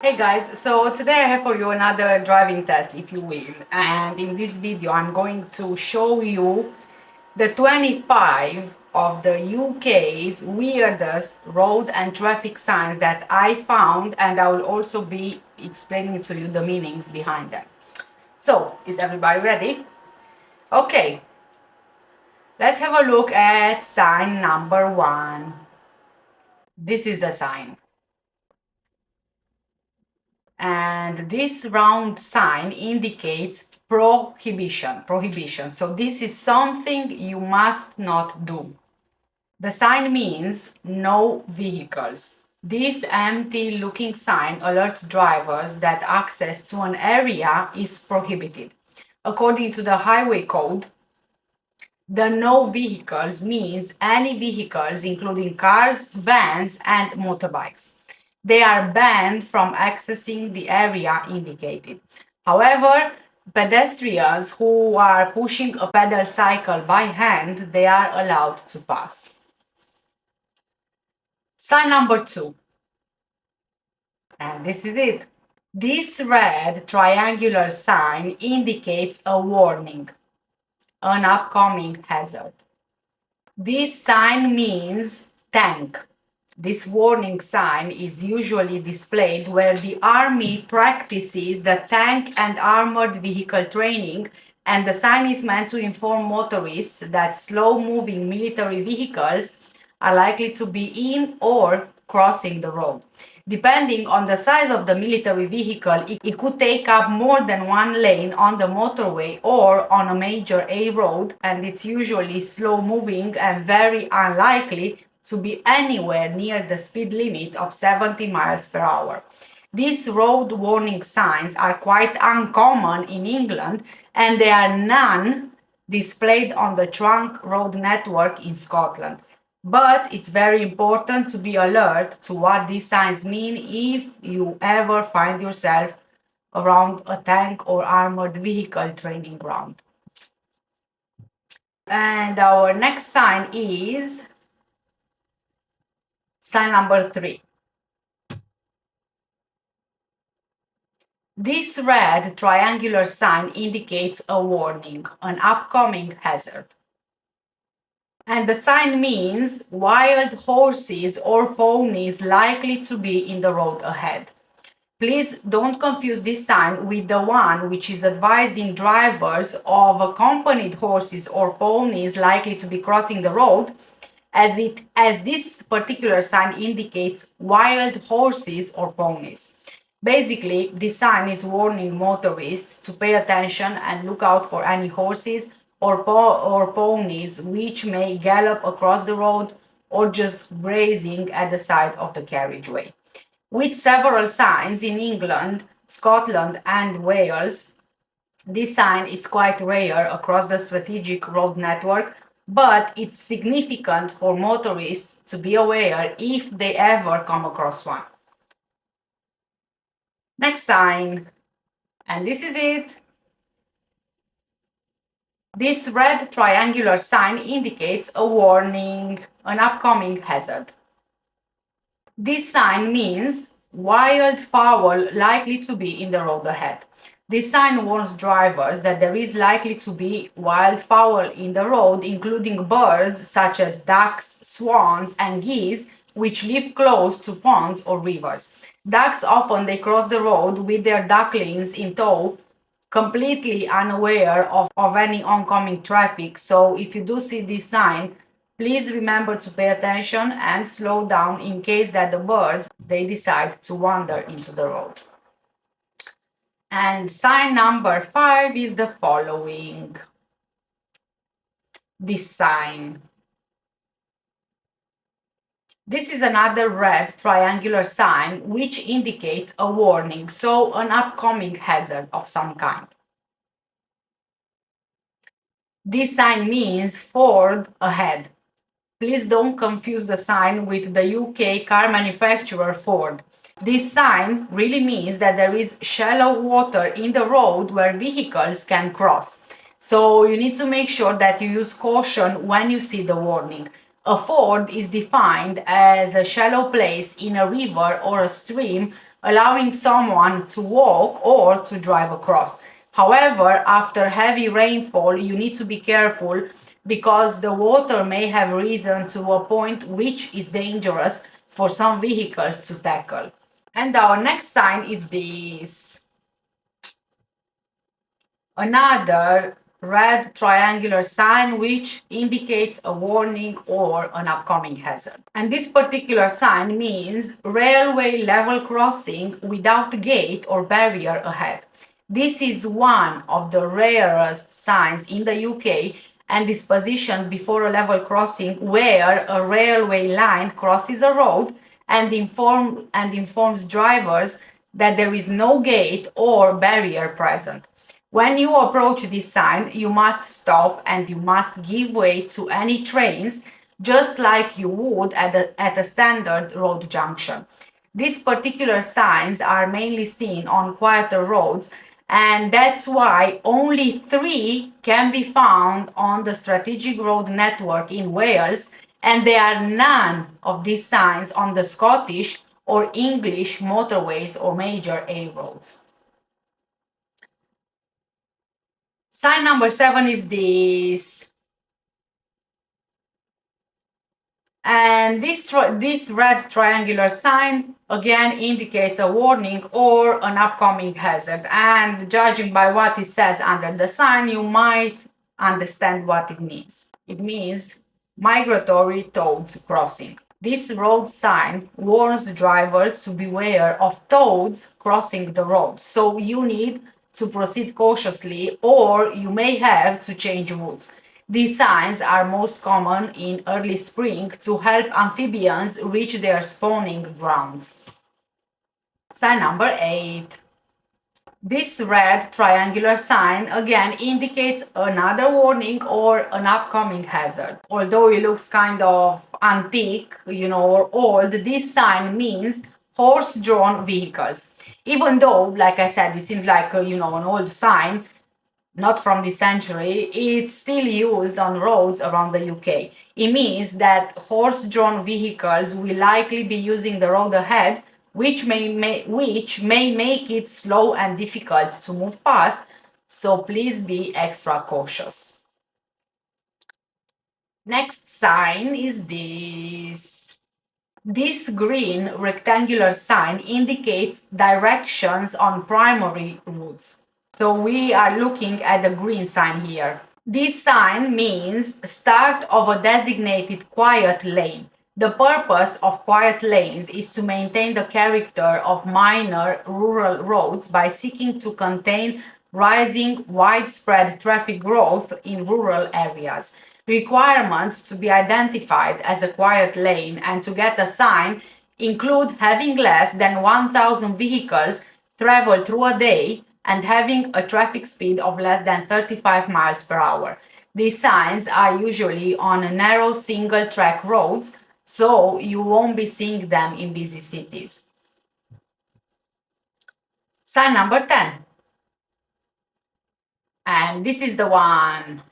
Hey guys, so today I have for you another driving test, if you will, and in this video I'm going to show you the 25 of the UK's weirdest road and traffic signs that I found, and I will also be explaining to you the meanings behind them. So, is everybody ready? Okay, let's have a look at sign number 1. This is the sign. And this round sign indicates prohibition. So this is something you must not do. The sign means no vehicles. This empty looking sign alerts drivers that access to an area is prohibited. According to the highway code, the no vehicles means any vehicles including cars, vans and motorbikes. They are banned from accessing the area indicated. However, pedestrians who are pushing a pedal cycle by hand, they are allowed to pass. Sign number 2. And this is it. This red triangular sign indicates a warning, an upcoming hazard. This sign means tank. This warning sign is usually displayed where the army practices the tank and armored vehicle training, and the sign is meant to inform motorists that slow-moving military vehicles are likely to be in or crossing the road. Depending on the size of the military vehicle, it could take up more than one lane on the motorway or on a major A road, and it's usually slow-moving and very unlikely to be anywhere near the speed limit of 70 miles per hour. These road warning signs are quite uncommon in England, and there are none displayed on the trunk road network in Scotland. But it's very important to be alert to what these signs mean if you ever find yourself around a tank or armored vehicle training ground. And our next sign is sign number 3. This red triangular sign indicates a warning, an upcoming hazard. And the sign means wild horses or ponies likely to be in the road ahead. Please don't confuse this sign with the one which is advising drivers of accompanied horses or ponies likely to be crossing the road, as this particular sign indicates wild horses or ponies. Basically, this sign is warning motorists to pay attention and look out for any horses or ponies which may gallop across the road or just grazing at the side of the carriageway. With several signs in England, Scotland and Wales, this sign is quite rare across the strategic road network, but it's significant for motorists to be aware if they ever come across one. Next sign, and this is it. This red triangular sign indicates a warning, an upcoming hazard. This sign means wild fowl likely to be in the road ahead. This sign warns drivers that there is likely to be wild fowl in the road, including birds such as ducks, swans, and geese, which live close to ponds or rivers. Ducks often they cross the road with their ducklings in tow, completely unaware of any oncoming traffic. So if you do see this sign, please remember to pay attention and slow down in case that the birds they decide to wander into the road. And sign number 5 is the following. This sign. This is another red triangular sign which indicates a warning, so an upcoming hazard of some kind. This sign means Ford ahead. Please don't confuse the sign with the UK car manufacturer Ford. This sign really means that there is shallow water in the road where vehicles can cross. So you need to make sure that you use caution when you see the warning. A ford is defined as a shallow place in a river or a stream allowing someone to walk or to drive across. However, after heavy rainfall, you need to be careful because the water may have risen to a point which is dangerous for some vehicles to tackle. And our next sign is this. Another red triangular sign which indicates a warning or an upcoming hazard. And this particular sign means railway level crossing without gate or barrier ahead. This is one of the rarest signs in the UK and is positioned before a level crossing where a railway line crosses a road and informs drivers that there is no gate or barrier present. When you approach this sign, you must stop and you must give way to any trains, just like you would at a standard road junction. These particular signs are mainly seen on quieter roads, and that's why only three can be found on the strategic road network in Wales, and there are none of these signs on the Scottish or English motorways or major A roads. Sign number 7 is this. And this red triangular sign again indicates a warning or an upcoming hazard. And judging by what it says under the sign, you might understand what it means. It means migratory toads crossing. This road sign warns drivers to beware of toads crossing the road. So you need to proceed cautiously or you may have to change routes. These signs are most common in early spring to help amphibians reach their spawning grounds. Sign number 8. This red triangular sign again indicates another warning or an upcoming hazard. Although it looks kind of antique, or old, this sign means horse-drawn vehicles. Even though, like I said, it seems like an old sign, not from this century, it's still used on roads around the UK. It means that horse-drawn vehicles will likely be using the road ahead, which may make it slow and difficult to move past, so please be extra cautious. Next sign is this. This green rectangular sign indicates directions on primary routes. So we are looking at the green sign here. This sign means start of a designated quiet lane. The purpose of quiet lanes is to maintain the character of minor rural roads by seeking to contain rising widespread traffic growth in rural areas. Requirements to be identified as a quiet lane and to get a sign include having less than 1,000 vehicles travel through a day and having a traffic speed of less than 35 miles per hour. These signs are usually on narrow single-track roads, so you won't be seeing them in busy cities. Sign number 10. And this is the one.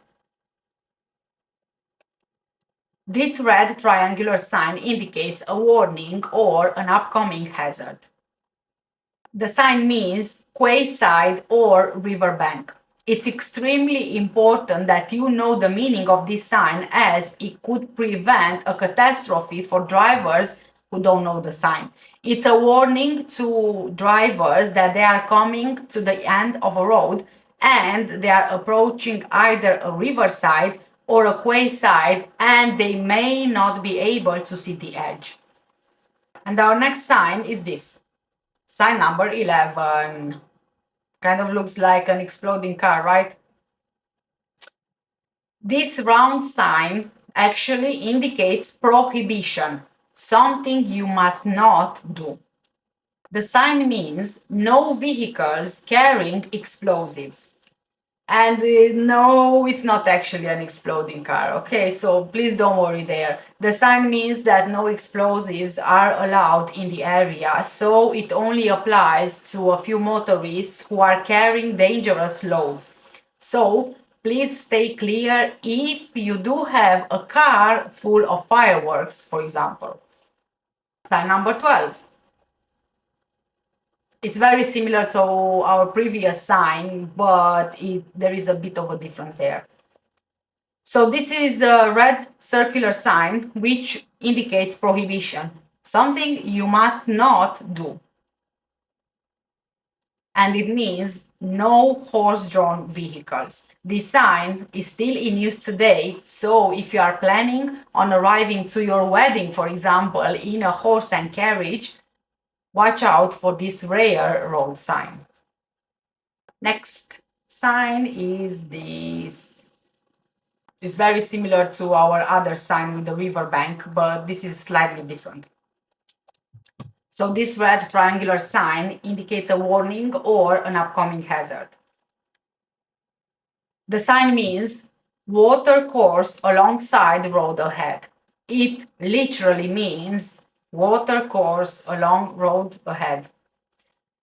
This red triangular sign indicates a warning or an upcoming hazard. The sign means quayside or riverbank. It's extremely important that you know the meaning of this sign as it could prevent a catastrophe for drivers who don't know the sign. It's a warning to drivers that they are coming to the end of a road and they are approaching either a riverside or a quayside and they may not be able to see the edge. And our next sign is this. Sign number 11. Kind of looks like an exploding car, right? This round sign actually indicates prohibition, something you must not do. The sign means no vehicles carrying explosives. And no, it's not actually an exploding car, okay? So please don't worry there. The sign means that no explosives are allowed in the area, so it only applies to a few motorists who are carrying dangerous loads. So please stay clear if you do have a car full of fireworks, for example. Sign number 12. It's very similar to our previous sign, but there is a bit of a difference there. So this is a red circular sign which indicates prohibition, something you must not do. And it means no horse-drawn vehicles. This sign is still in use today, so if you are planning on arriving to your wedding, for example, in a horse and carriage, watch out for this rare road sign. Next sign is this. It's very similar to our other sign with the river bank, but this is slightly different. So this red triangular sign indicates a warning or an upcoming hazard. The sign means water course alongside the road ahead. It literally means water course along road ahead.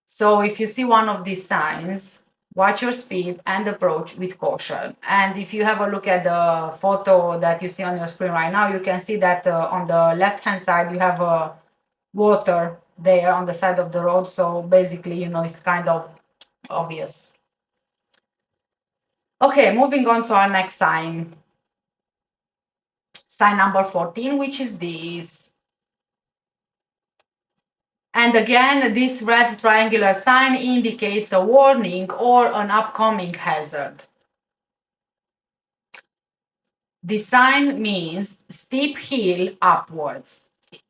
So if you see one of these signs, watch your speed and approach with caution. And if you have a look at the photo that you see on your screen right now, you can see that on the left-hand side you have water there on the side of the road. So basically, it's kind of obvious. Okay, moving on to our next sign. Sign number 14, which is this. And again, this red triangular sign indicates a warning or an upcoming hazard. This sign means steep hill upwards.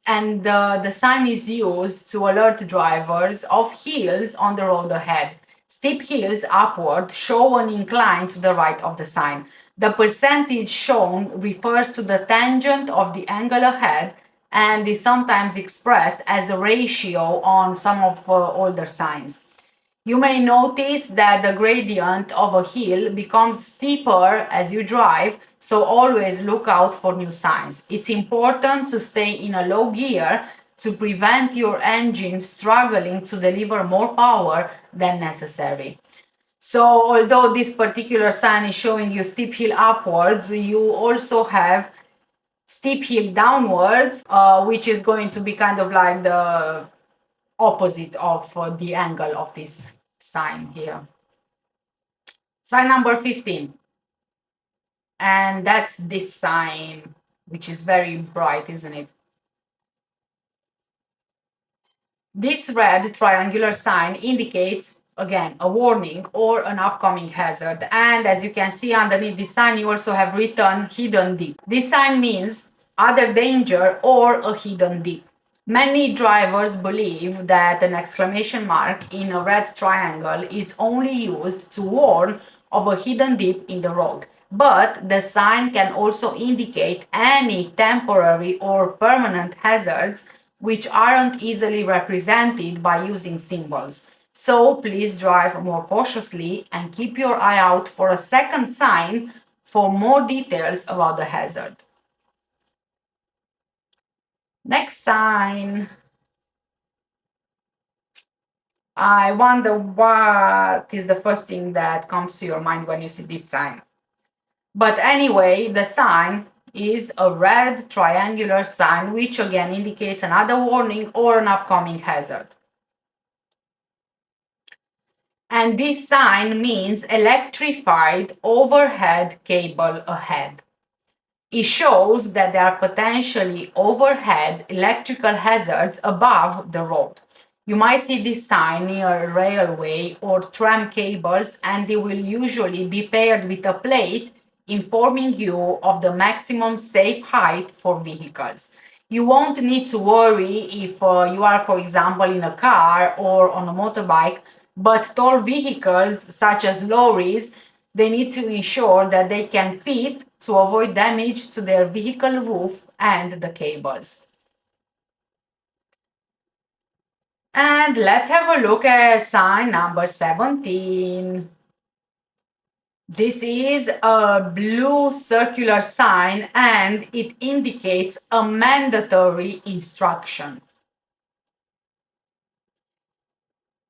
And the sign is used to alert drivers of hills on the road ahead. Steep hills upward show an incline to the right of the sign. The percentage shown refers to the tangent of the angle ahead and is sometimes expressed as a ratio on some of older signs. You may notice that the gradient of a hill becomes steeper as you drive, so always look out for new signs. It's important to stay in a low gear to prevent your engine struggling to deliver more power than necessary. So although this particular sign is showing you steep hill upwards, you also have steep hill downwards, which is going to be kind of like the opposite of the angle of this sign here. Sign number 15. And that's this sign, which is very bright, isn't it? This red triangular sign indicates, again, a warning or an upcoming hazard. And as you can see underneath this sign, you also have written hidden dip. This sign means other danger or a hidden dip. Many drivers believe that an exclamation mark in a red triangle is only used to warn of a hidden dip in the road. But the sign can also indicate any temporary or permanent hazards which aren't easily represented by using symbols. So please drive more cautiously and keep your eye out for a second sign for more details about the hazard. Next sign. I wonder what is the first thing that comes to your mind when you see this sign. But anyway, the sign is a red triangular sign, which again indicates another warning or an upcoming hazard. And this sign means electrified overhead cable ahead. It shows that there are potentially overhead electrical hazards above the road. You might see this sign near railway or tram cables, and they will usually be paired with a plate informing you of the maximum safe height for vehicles. You won't need to worry if you are, for example, in a car or on a motorbike, but tall vehicles such as lorries, they need to ensure that they can fit to avoid damage to their vehicle roof and the cables. And let's have a look at sign number 17. This is a blue circular sign and it indicates a mandatory instruction.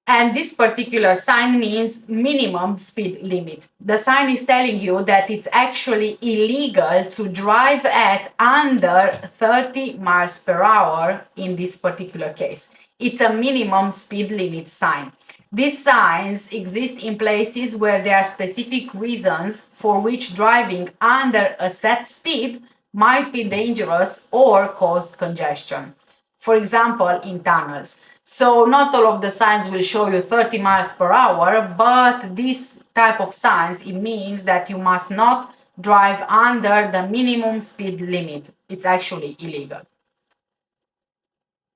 And this particular sign means minimum speed limit. The sign is telling you that it's actually illegal to drive at under 30 miles per hour in this particular case. It's a minimum speed limit sign. These signs exist in places where there are specific reasons for which driving under a set speed might be dangerous or cause congestion. For example, in tunnels. So not all of the signs will show you 30 miles per hour, but this type of signs, it means that you must not drive under the minimum speed limit. It's actually illegal.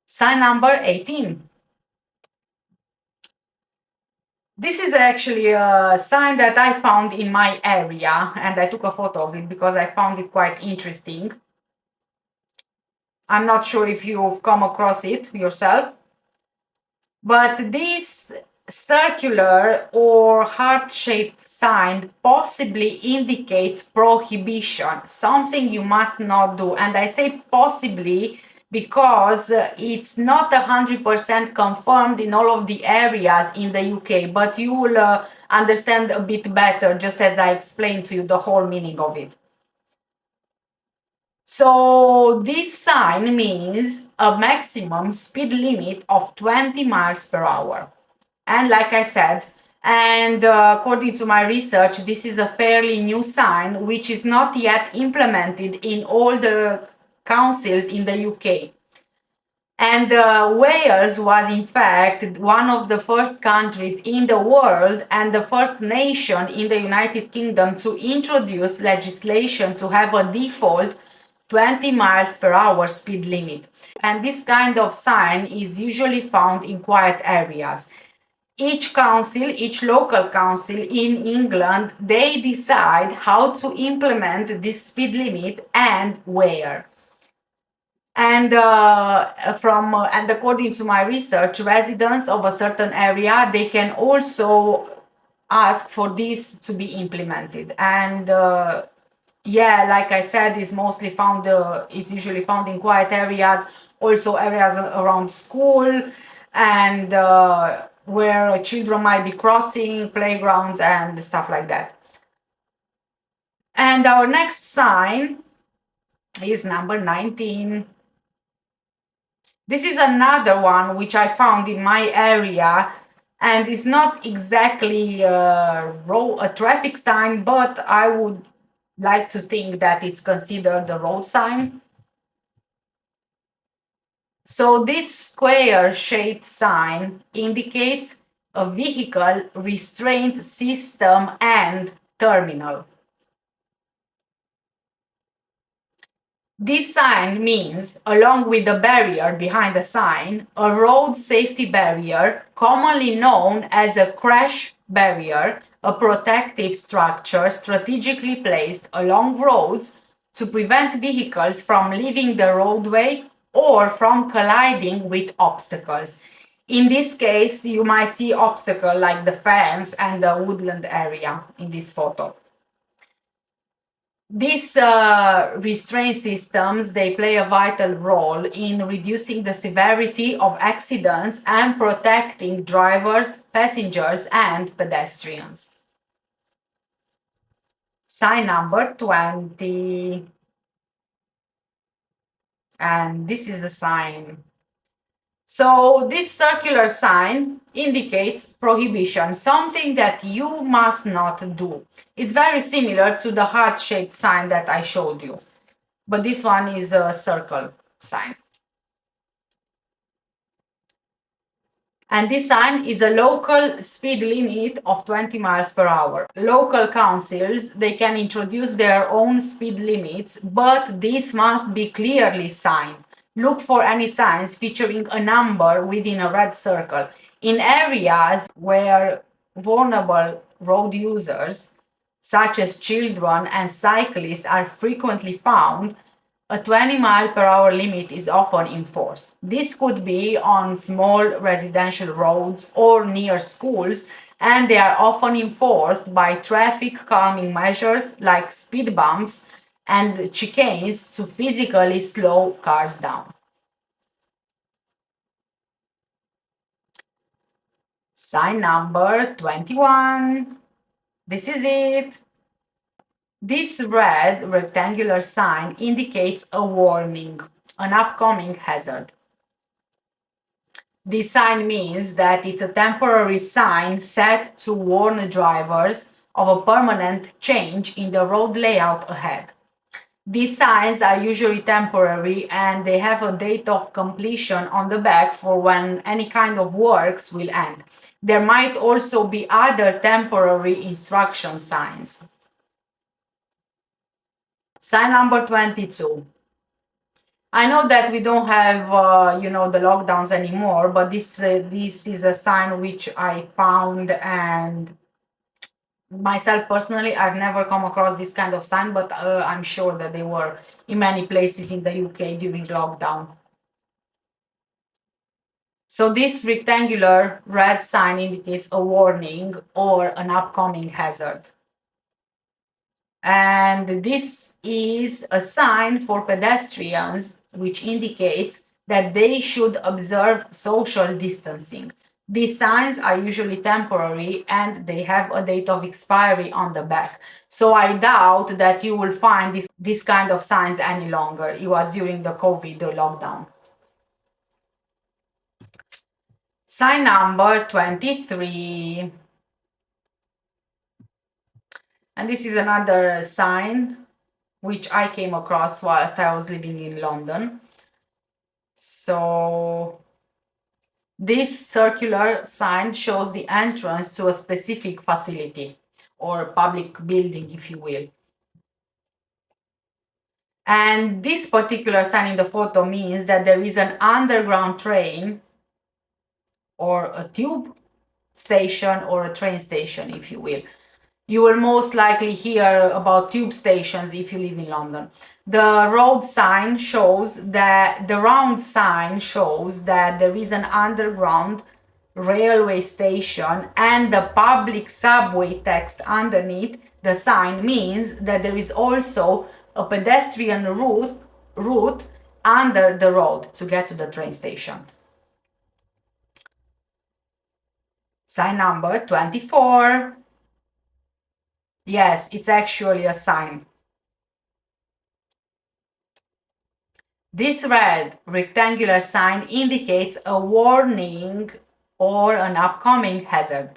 Sign number 18. This is actually a sign that I found in my area, and I took a photo of it because I found it quite interesting. I'm not sure if you've come across it yourself, but this circular or heart-shaped sign possibly indicates prohibition, something you must not do. And I say possibly because it's not 100% confirmed in all of the areas in the UK, but you will understand a bit better just as I explained to you the whole meaning of it. So this sign means a maximum speed limit of 20 miles per hour. And like I said, and according to my research, this is a fairly new sign which is not yet implemented in all the councils in the UK. And Wales was, in fact, one of the first countries in the world and the first nation in the United Kingdom to introduce legislation to have a default 20 miles per hour speed limit. And this kind of sign is usually found in quiet areas. Each council, each local council in England, they decide how to implement this speed limit and where. And and according to my research, residents of a certain area, they can also ask for this to be implemented. And yeah, like I said, is usually found in quiet areas, also areas around school, and where children might be crossing, playgrounds and stuff like that. And our next sign is number 19. This is another one which I found in my area, and it's not exactly a traffic sign, but I would like to think that it's considered a road sign. So this square-shaped sign indicates a vehicle restraint system and terminal. This sign means, along with the barrier behind the sign, a road safety barrier, commonly known as a crash barrier, a protective structure strategically placed along roads to prevent vehicles from leaving the roadway or from colliding with obstacles. In this case, you might see obstacles like the fence and the woodland area in this photo. These restraint systems, they play a vital role in reducing the severity of accidents and protecting drivers, passengers, and pedestrians. Sign number 20. And this is the sign. So this circular sign indicates prohibition, something that you must not do. It's very similar to the heart-shaped sign that I showed you, but this one is a circle sign. And this sign is a local speed limit of 20 miles per hour. Local councils, they can introduce their own speed limits, but this must be clearly signed. Look for any signs featuring a number within a red circle. In areas where vulnerable road users, such as children and cyclists, are frequently found, a 20 mile per hour limit is often enforced. This could be on small residential roads or near schools, and they are often enforced by traffic calming measures like speed bumps and chicanes to physically slow cars down. Sign number 21. This is it. This red rectangular sign indicates a warning, an upcoming hazard. This sign means that it's a temporary sign set to warn drivers of a permanent change in the road layout ahead. These signs are usually temporary and they have a date of completion on the back for when any kind of works will end. There might also be other temporary instruction signs. Sign number 22. I know that we don't have, the lockdowns anymore, but this is a sign which I found, and myself personally, I've never come across this kind of sign, but I'm sure that they were in many places in the UK during lockdown. So this rectangular red sign indicates a warning or an upcoming hazard. And this is a sign for pedestrians which indicates that they should observe social distancing. These signs are usually temporary and they have a date of expiry on the back. So I doubt that you will find this kind of signs any longer. It was during the COVID lockdown. Sign number 23. And this is another sign which I came across whilst I was living in London. So this circular sign shows the entrance to a specific facility or public building, if you will. And this particular sign in the photo means that there is an underground train or a tube station or a train station, if you will. You will most likely hear about tube stations if you live in London. The road sign shows that the round sign shows that there is an underground railway station, and the public subway text underneath the sign means that there is also a pedestrian route under the road to get to the train station. Sign number 24. Yes, it's actually a sign. This red rectangular sign indicates a warning or an upcoming hazard.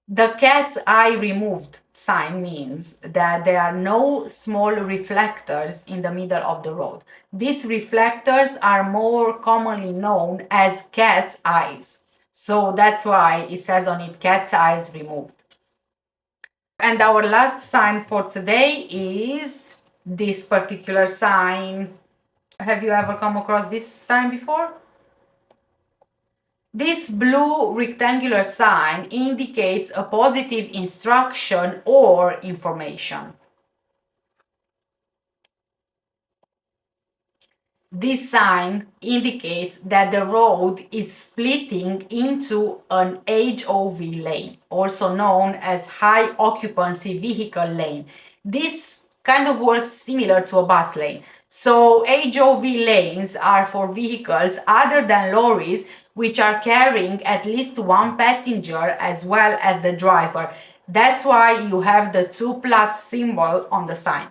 The cat's eye removed sign means that there are no small reflectors in the middle of the road. These reflectors are more commonly known as cat's eyes. So that's why it says on it cat's eyes removed. And our last sign for today is this particular sign. Have you ever come across this sign before? This blue rectangular sign indicates a positive instruction or information. This sign indicates that the road is splitting into an HOV lane, also known as high occupancy vehicle lane. This kind of works similar to a bus lane. So HOV lanes are for vehicles other than lorries which are carrying at least one passenger as well as the driver. That's why you have the 2+ symbol on the sign.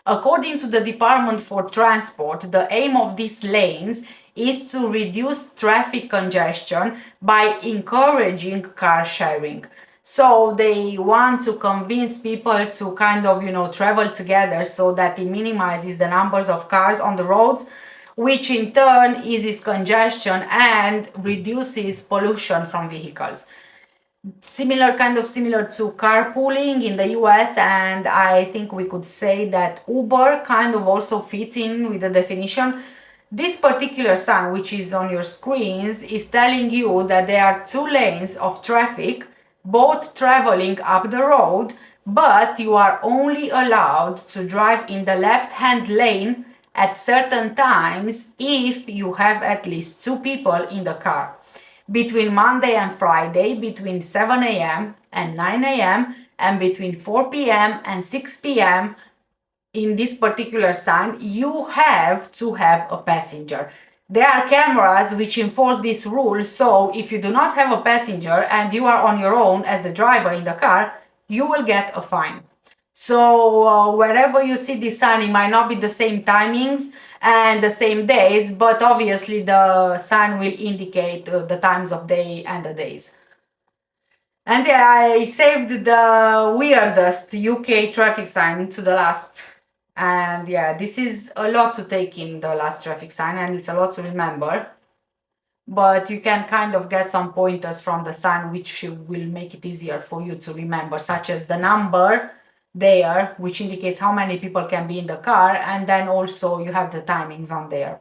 According to the Department for Transport, the aim of these lanes is to reduce traffic congestion by encouraging car sharing. So they want to convince people to kind of, travel together so that it minimizes the numbers of cars on the roads, which in turn eases congestion and reduces pollution from vehicles. Similar to carpooling in the US, and I think we could say that Uber kind of also fits in with the definition. This particular sign, which is on your screens, is telling you that there are two lanes of traffic, both traveling up the road, but you are only allowed to drive in the left-hand lane at certain times if you have at least two people in the car. Between Monday and Friday, between 7 a.m. and 9 a.m., and between 4 p.m. and 6 p.m., in this particular sign, you have to have a passenger. There are cameras which enforce this rule, so if you do not have a passenger and you are on your own as the driver in the car, you will get a fine. So wherever you see the sign, it might not be the same timings and the same days, but obviously the sign will indicate the times of day and the days. And yeah, I saved the weirdest UK traffic sign to the last. And yeah, this is a lot to take in, the last traffic sign, and it's a lot to remember. But you can kind of get some pointers from the sign which will make it easier for you to remember, such as the number there, which indicates how many people can be in the car, and then also you have the timings on there.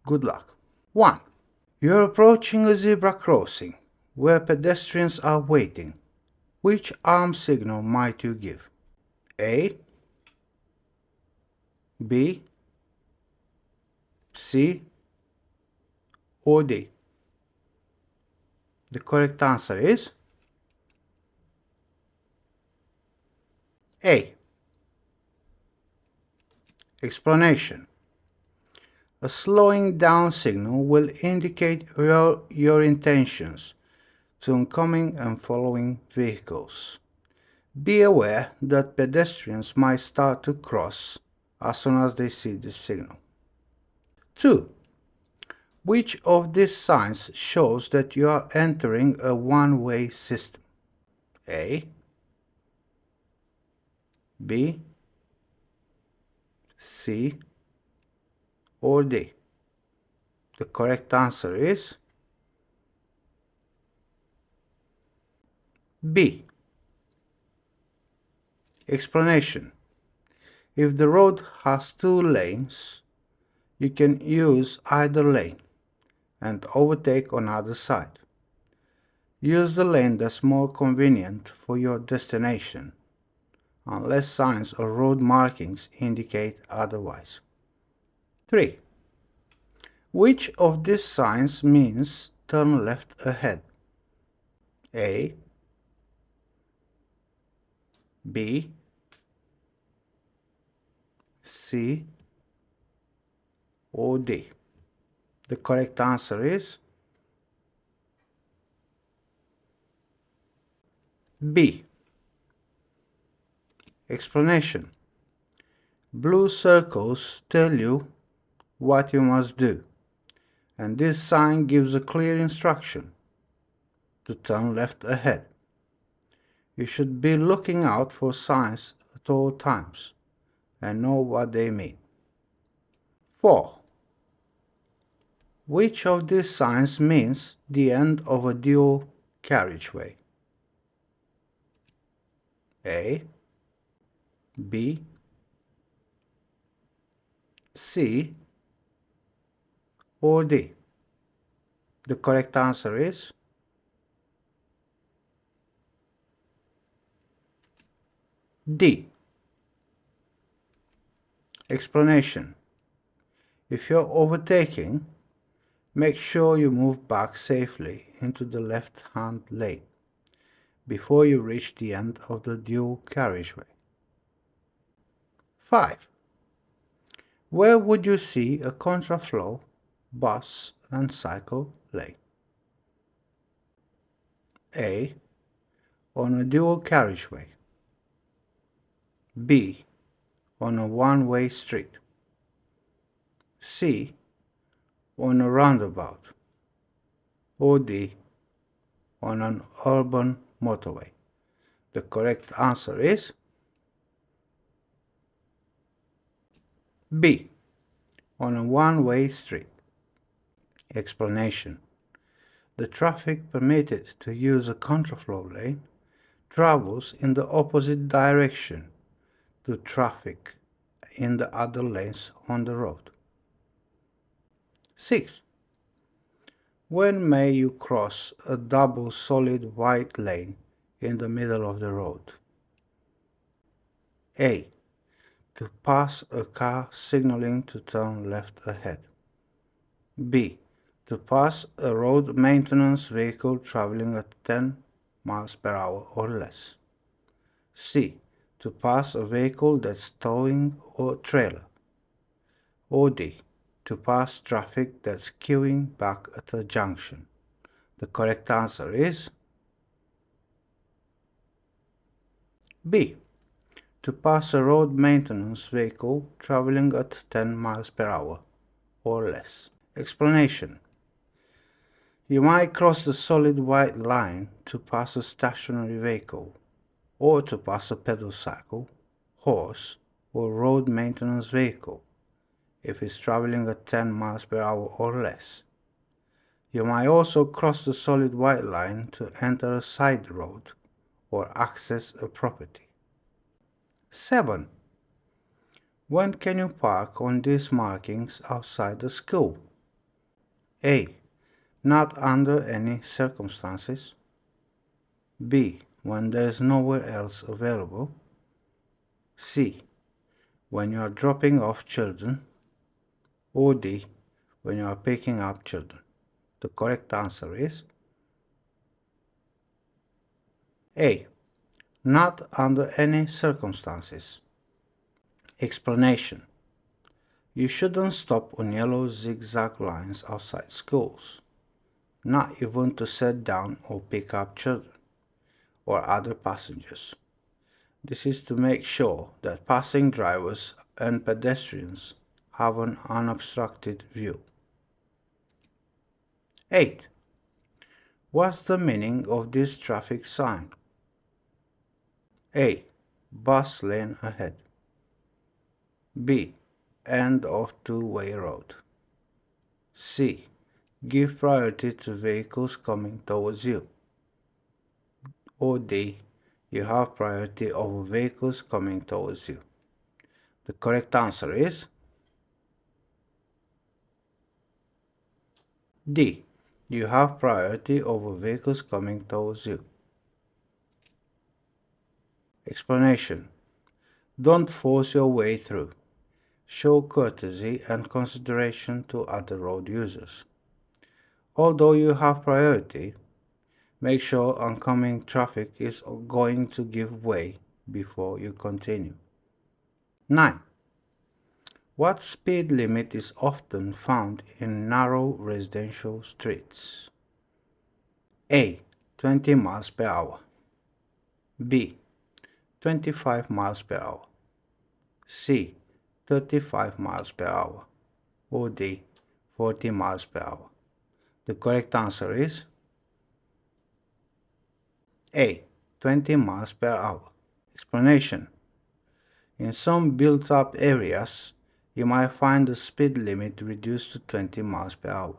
Good luck. 1. You're approaching a zebra crossing where pedestrians are waiting. Which arm signal might you give? A, B, C, or D? The correct answer is A. Explanation. A slowing down signal will indicate your intentions to oncoming and following vehicles. Be aware that pedestrians might start to cross as soon as they see the signal. 2. Which of these signs shows that you are entering a one-way system? A, B, C, or D? The correct answer is B. Explanation. If the road has two lanes, you can use either lane and overtake on either side. Use the lane that's more convenient for your destination, unless signs or road markings indicate otherwise. 3. Which of these signs means turn left ahead? A, B, C, or D? The correct answer is B. Explanation. Blue circles tell you what you must do, and this sign gives a clear instruction to turn left ahead. You should be looking out for signs at all times and know what they mean. 4. Which of these signs means the end of a dual carriageway? A, B, C, or D? The correct answer is D. Explanation. If you're overtaking, make sure you move back safely into the left-hand lane before you reach the end of the dual carriageway. 5. Where would you see a contraflow bus and cycle lane? A, on a dual carriageway. B, on a one-way street. C, on a roundabout. Or D, on an urban motorway. The correct answer is B, on a one-way street. Explanation. The traffic permitted to use a contraflow lane travels in the opposite direction to traffic in the other lanes on the road. 6. When may you cross a double solid white lane in the middle of the road? A, to pass a car signaling to turn left ahead. B, to pass a road maintenance vehicle traveling at 10 miles per hour or less. C, to pass a vehicle that's towing a trailer. Or D, to pass traffic that's queuing back at a junction. The correct answer is B. To pass a road maintenance vehicle traveling at 10 miles per hour or less. Explanation. You might cross the solid white line to pass a stationary vehicle, or to pass a pedal cycle, horse, or road maintenance vehicle if it's traveling at 10 miles per hour or less. You might also cross the solid white line to enter a side road or access a property. 7. When can you park on these markings outside the school? A. Not under any circumstances. B. When there is nowhere else available. C. When you are dropping off children. Or D. When you are picking up children. The correct answer is A. Not under any circumstances. Explanation. You shouldn't stop on yellow zigzag lines outside schools, not even to sit down or pick up children or other passengers. This is to make sure that passing drivers and pedestrians have an unobstructed view. 8. What's the meaning of this traffic sign? A. Bus lane ahead. B. End of two-way road. C. Give priority to vehicles coming towards you. Or D. You have priority over vehicles coming towards you. The correct answer is D. You have priority over vehicles coming towards you. Explanation. Don't force your way through. Show courtesy and consideration to other road users. Although you have priority, make sure oncoming traffic is going to give way before you continue. 9. What speed limit is often found in narrow residential streets? A. 20 miles per hour. B. 25 miles per hour. C. 35 miles per hour. Or D. 40 miles per hour. The correct answer is A. 20 miles per hour. Explanation. In some built-up areas, you might find the speed limit reduced to 20 miles per hour.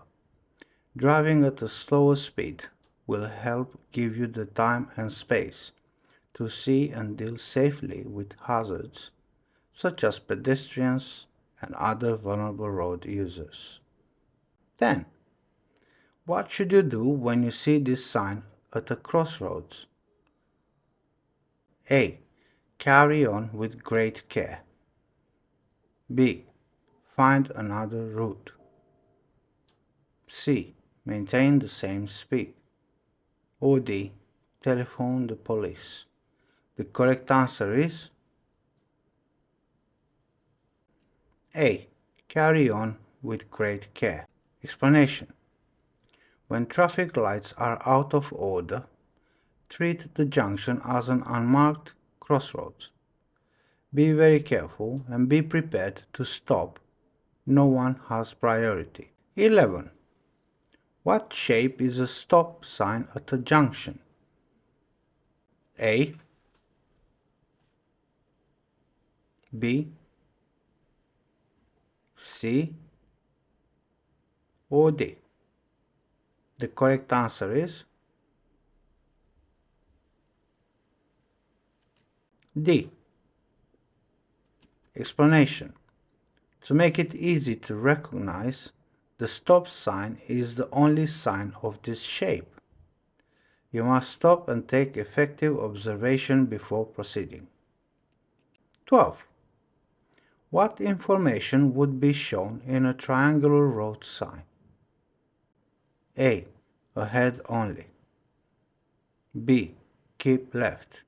Driving at a slower speed will help give you the time and space to see and deal safely with hazards such as pedestrians and other vulnerable road users. 10. What should you do when you see this sign at a crossroads? A. Carry on with great care. B. Find another route. C. Maintain the same speed. Or D. Telephone the police. The correct answer is A. Carry on with great care. Explanation. When traffic lights are out of order, treat the junction as an unmarked crossroads. Be very careful and be prepared to stop. No one has priority. 11. What shape is a stop sign at a junction? A. B. C. Or D? The correct answer is D. Explanation. To make it easy to recognize, the stop sign is the only sign of this shape. You must stop and take effective observation before proceeding. 12. What information would be shown in a triangular road sign? A. Ahead only. B. Keep left.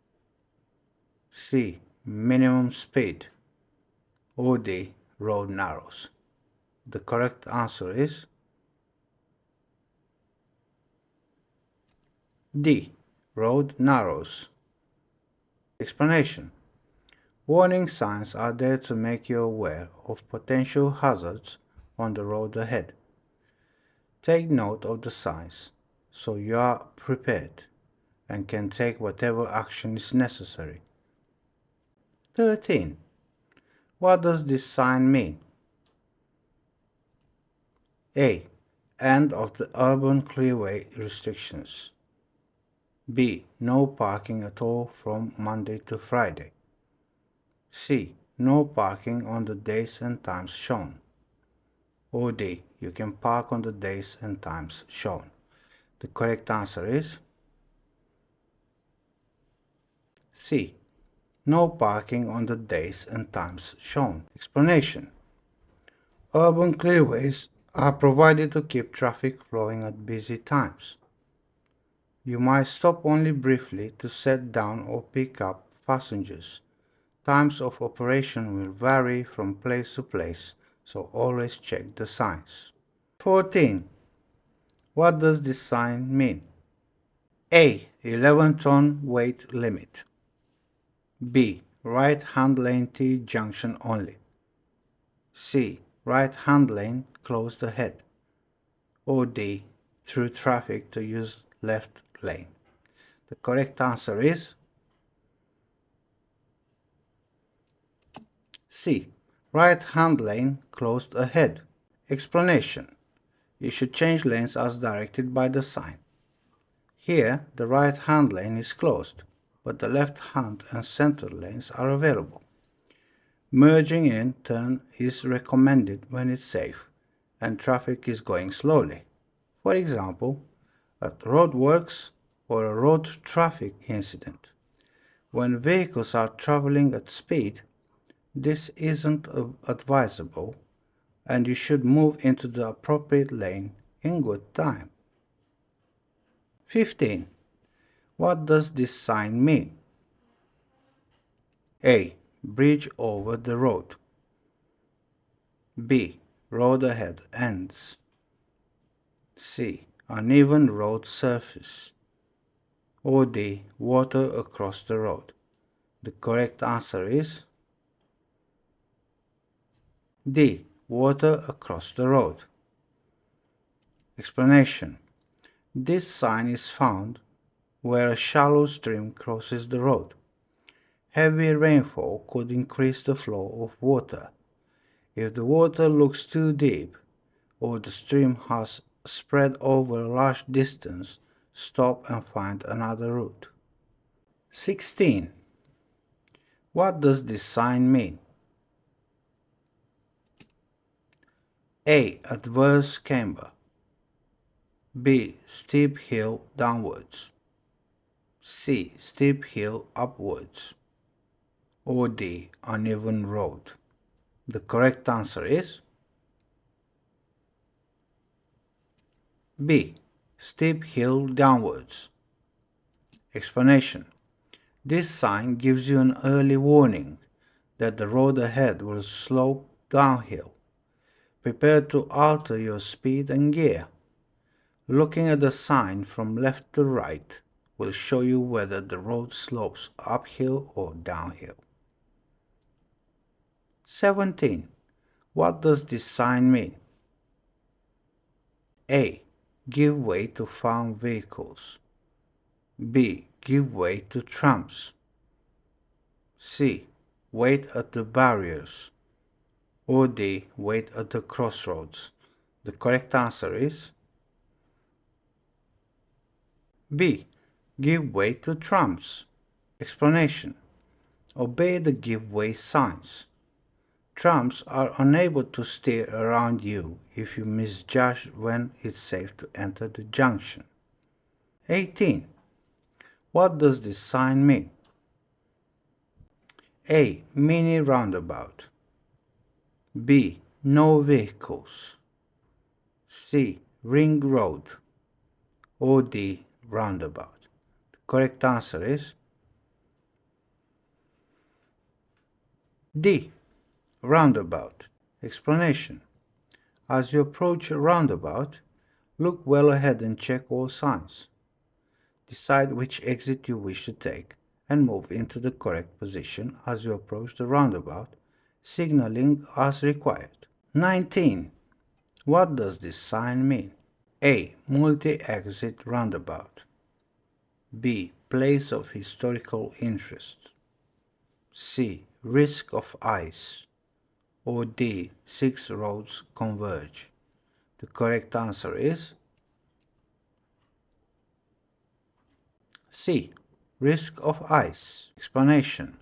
C. Minimum speed. Or D. Road narrows. The correct answer is D. Road narrows. Explanation. Warning signs are there to make you aware of potential hazards on the road ahead. Take note of the signs so you are prepared and can take whatever action is necessary. 13. What does this sign mean? A. End of the urban clearway restrictions. B. No parking at all from Monday to Friday. C. No parking on the days and times shown. Or D. You can park on the days and times shown. The correct answer is C. No parking on the days and times shown. Explanation. Urban clearways are provided to keep traffic flowing at busy times. You might stop only briefly to set down or pick up passengers. Times of operation will vary from place to place, so always check the signs. 14. What does this sign mean? A. 11-ton weight limit. B. Right hand lane T junction only. C. Right hand lane closed ahead. Or D. Through traffic to use left lane. The correct answer is C. Right hand lane closed ahead. Explanation. You should change lanes as directed by the sign. Here, the right hand lane is closed, but the left hand and center lanes are available. Merging in turn is recommended when it's safe and traffic is going slowly. For example, at roadworks or a road traffic incident. When vehicles are traveling at speed, this isn't advisable and you should move into the appropriate lane in good time. 15. What does this sign mean? A. Bridge over the road. B. Road ahead ends. C. Uneven road surface. Or D. Water across the road. The correct answer is D. Water across the road. Explanation. This sign is found where a shallow stream crosses the road. Heavy rainfall could increase the flow of water. If the water looks too deep or the stream has spread over a large distance, stop and find another route. 16. What does this sign mean? A. Adverse camber. B. Steep hill downwards. C. Steep hill upwards. Or D. Uneven road. The correct answer is B. Steep hill downwards. Explanation. This sign gives you an early warning that the road ahead will slope downhill. Prepare to alter your speed and gear. Looking at the sign from left to right will show you whether the road slopes uphill or downhill. 17. What does this sign mean? A. Give way to farm vehicles. B. Give way to trams. C. Wait at the barriers. Or D. Wait at the crossroads. The correct answer is B. Give way to trams. Explanation. Obey the give way signs. Trams are unable to steer around you if you misjudge when it's safe to enter the junction. 18. What does this sign mean? A. Mini roundabout. B. No vehicles. C. Ring road. Or D. Roundabout. The correct answer is D. Roundabout. Explanation. As you approach a roundabout, look well ahead and check all signs. Decide which exit you wish to take and move into the correct position as you approach the roundabout, signaling as required. 19. What does this sign mean? A. Multi-exit roundabout. B. Place of historical interest. C. Risk of ice. Or D. 6 roads converge. The correct answer is C. Risk of ice. Explanation.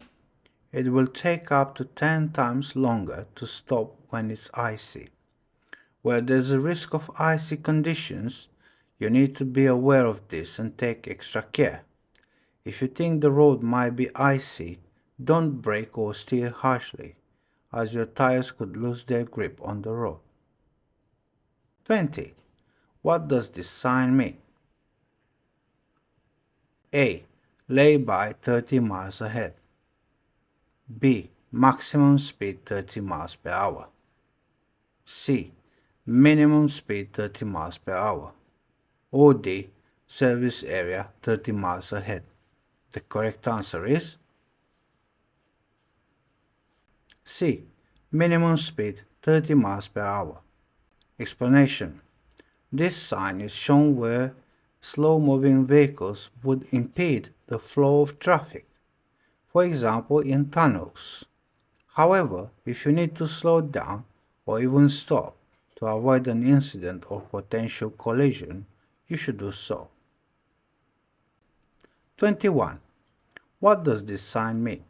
It will take up to 10 times longer to stop when it's icy. Where there's a risk of icy conditions, you need to be aware of this and take extra care. If you think the road might be icy, don't brake or steer harshly, as your tires could lose their grip on the road. 20. What does this sign mean? A. Lay by 30 miles ahead. B. Maximum speed 30 miles per hour. C. Minimum speed 30 miles per hour. Or D. Service area 30 miles ahead. The correct answer is C. Minimum speed 30 miles per hour. Explanation. This sign is shown where slow-moving vehicles would impede the flow of traffic, for example in tunnels. However, if you need to slow down or even stop to avoid an incident or potential collision, you should do so. 21. What does this sign mean?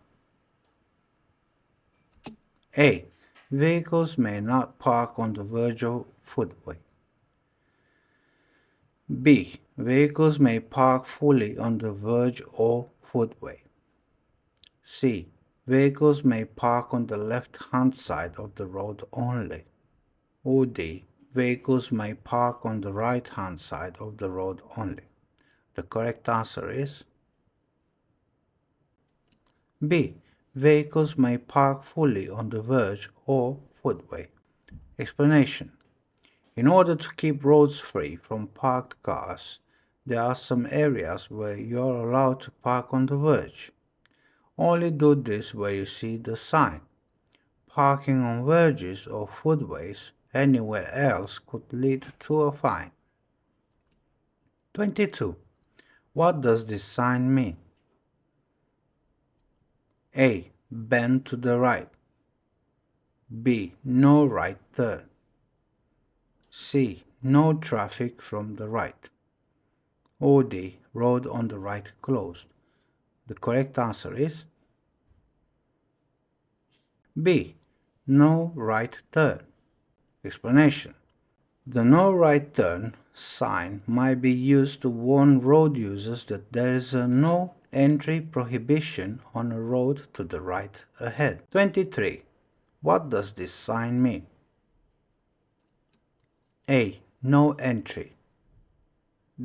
A. Vehicles may not park on the verge of footway. B. Vehicles may park fully on the verge or footway. C. Vehicles may park on the left-hand side of the road only. Or D. Vehicles may park on the right-hand side of the road only. The correct answer is B. Vehicles may park fully on the verge or footway. Explanation. In order to keep roads free from parked cars, there are some areas where you are allowed to park on the verge. Only do this where you see the sign. Parking on verges or footways anywhere else could lead to a fine. 22. What does this sign mean? A. Bend to the right. B. No right turn. C. No traffic from the right. Or D. Road on the right closed. The correct answer is B. No right turn. Explanation. The no right turn sign might be used to warn road users that there is a no entry prohibition on a road to the right ahead. 23. What does this sign mean? A. No entry.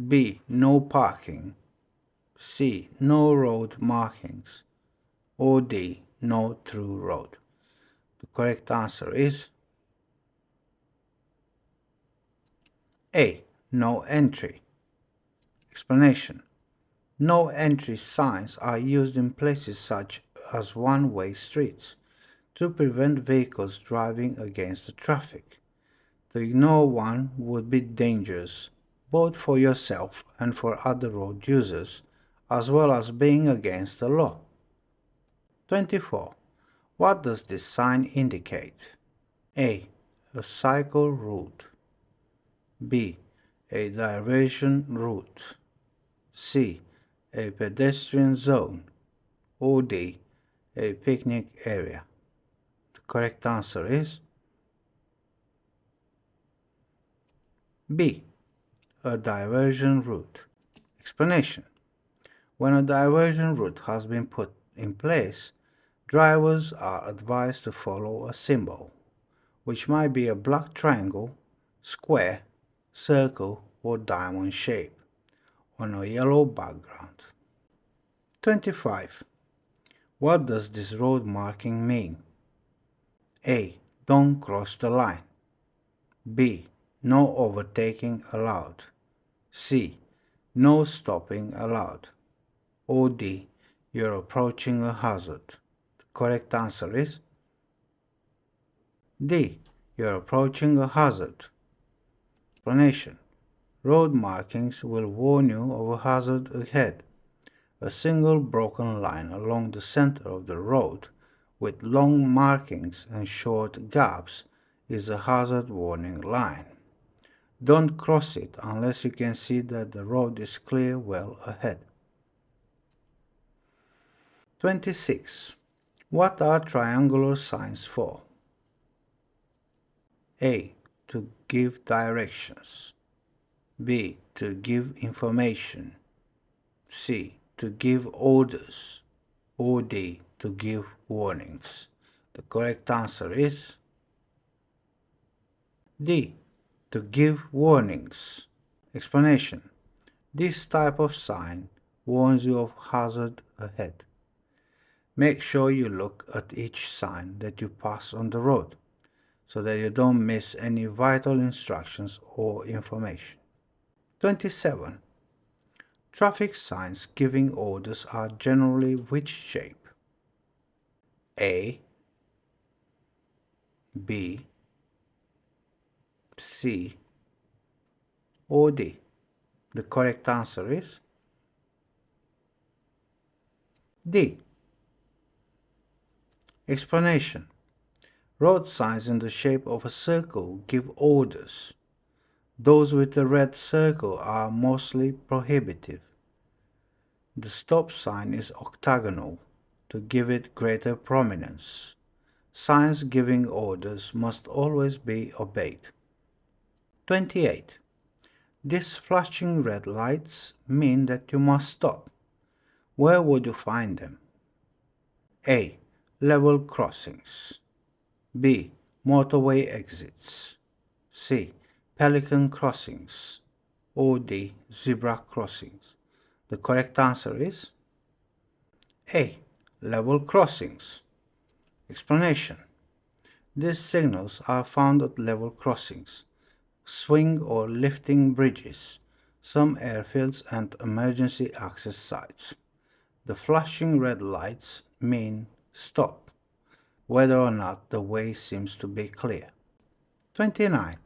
B. No parking. C. No road markings. Or D. No through road. The correct answer is A. No entry. Explanation. No entry signs are used in places such as one-way streets to prevent vehicles driving against the traffic. To ignore one would be dangerous, both for yourself and for other road users, as well as being against the law. 24. What does this sign indicate? A. A cycle route. B. A diversion route. C. A pedestrian zone. Or D. A picnic area. The correct answer is B. A diversion route. Explanation. When a diversion route has been put in place, drivers are advised to follow a symbol, which might be a black triangle, square, circle, or diamond shape, on a yellow background. 25. What does this road marking mean? A. Don't cross the line. B. No overtaking allowed. C. No stopping allowed. Or D. You're approaching a hazard. The correct answer is D. You're approaching a hazard. Explanation. Road markings will warn you of a hazard ahead. A single broken line along the center of the road with long markings and short gaps is a hazard warning line. Don't cross it unless you can see that the road is clear well ahead. 26. What are triangular signs for? A. To give directions. B. To give information. C. To give orders. Or D. To give warnings. The correct answer is D. To give warnings. Explanation. This type of sign warns you of hazard ahead. Make sure you look at each sign that you pass on the road so that you don't miss any vital instructions or information. 27. Traffic signs giving orders are generally which shape? A, B, C, or D? The correct answer is D. Explanation. Road signs in the shape of a circle give orders. Those with a red circle are mostly prohibitive. The stop sign is octagonal to give it greater prominence. Signs giving orders must always be obeyed. 28. These flashing red lights mean that you must stop. Where would you find them? A. Level crossings. B. Motorway exits. C. Pelican crossings. Or D. Zebra crossings. The correct answer is A. Level crossings. Explanation. These signals are found at level crossings, swing or lifting bridges, some airfields and emergency access sites. The flashing red lights mean stop, whether or not the way seems to be clear. 29.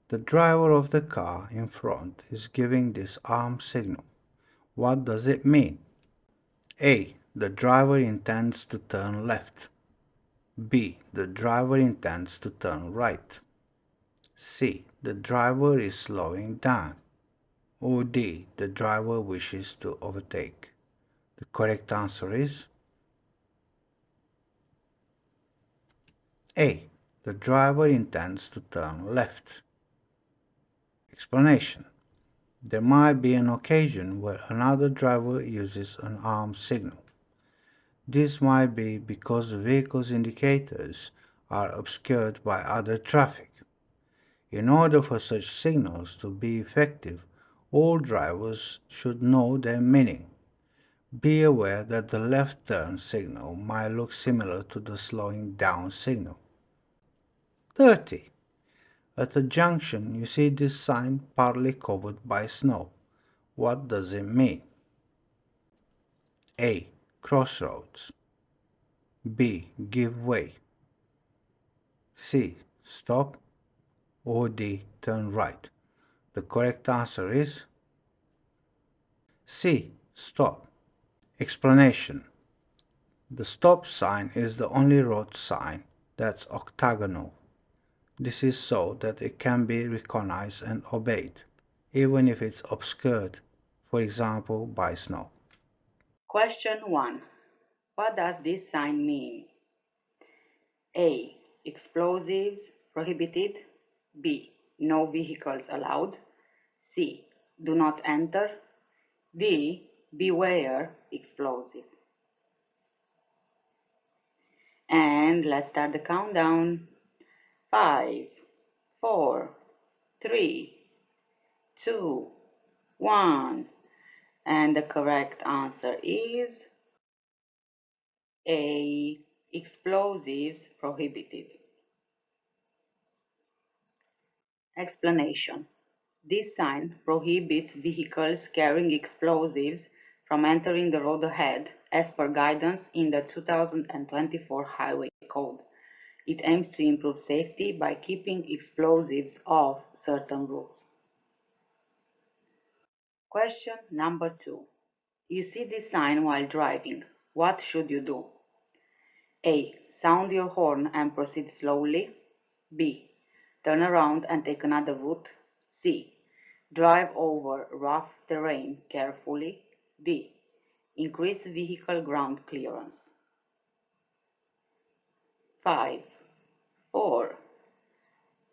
The driver of the car in front is giving this arm signal. What does it mean? A. The driver intends to turn left. B. The driver intends to turn right. C. The driver is slowing down. Or D. The driver wishes to overtake. The correct answer is A. The driver intends to turn left. Explanation. There might be an occasion where another driver uses an arm signal. This might be because the vehicle's indicators are obscured by other traffic. In order for such signals to be effective, all drivers should know their meaning. Be aware that the left turn signal might look similar to the slowing down signal. 30. At a junction, you see this sign partly covered by snow. What does it mean? A. Crossroads. B. Give way. C. Stop. Or D. Turn right. The correct answer is C. Stop. Explanation. The stop sign is the only road sign that's octagonal. This is so that it can be recognized and obeyed, even if it's obscured, for example, by snow. Question 1. What does this sign mean? A. Explosives prohibited. B. No vehicles allowed. C. Do not enter. D. Beware explosive. And let's start the countdown. 5, 4, 3, 2, 1. And the correct answer is A. Explosives prohibited. Explanation. This sign prohibits vehicles carrying explosives from entering the road ahead as per guidance in the 2024 Highway Code. It aims to improve safety by keeping explosives off certain routes. Question number 2. You see this sign while driving. What should you do? A. Sound your horn and proceed slowly. B. Turn around and take another route. C. Drive over rough terrain carefully. D. Increase vehicle ground clearance. 5, 4,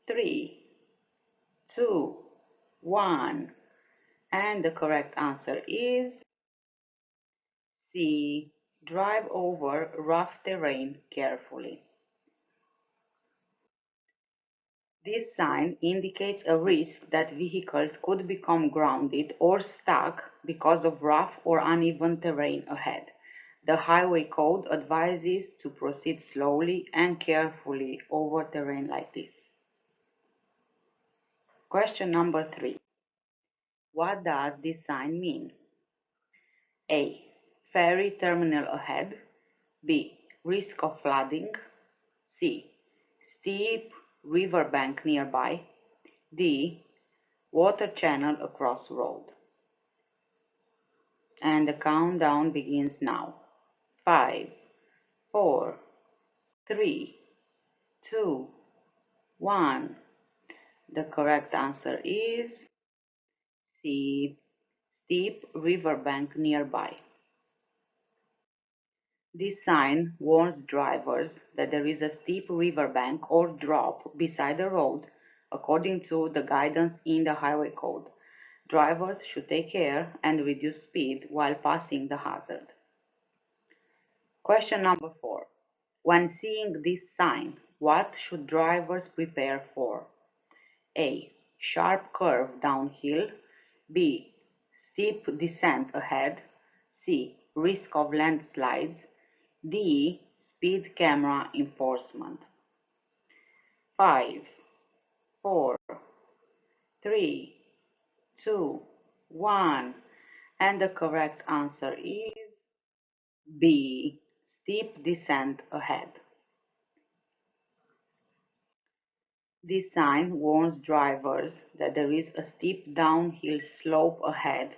3, 2, 1. And the correct answer is C. Drive over rough terrain carefully. This sign indicates a risk that vehicles could become grounded or stuck because of rough or uneven terrain ahead. The Highway Code advises to proceed slowly and carefully over terrain like this. Question number 3. What does this sign mean? A. Ferry terminal ahead. B. Risk of flooding. C. Steep riverbank nearby. D. Water channel across road. And the countdown begins now. 5, 4, 3, 2, 1. The correct answer is C. Steep riverbank nearby. This sign warns drivers that there is a steep riverbank or drop beside the road according to the guidance in the Highway Code. Drivers should take care and reduce speed while passing the hazard. Question number 4. When seeing this sign, what should drivers prepare for? A. Sharp curve downhill. B. Steep descent ahead. C. Risk of landslides. D. Speed camera enforcement. 5, 4, 3, 2, 1. And the correct answer is B. Steep descent ahead. This sign warns drivers that there is a steep downhill slope ahead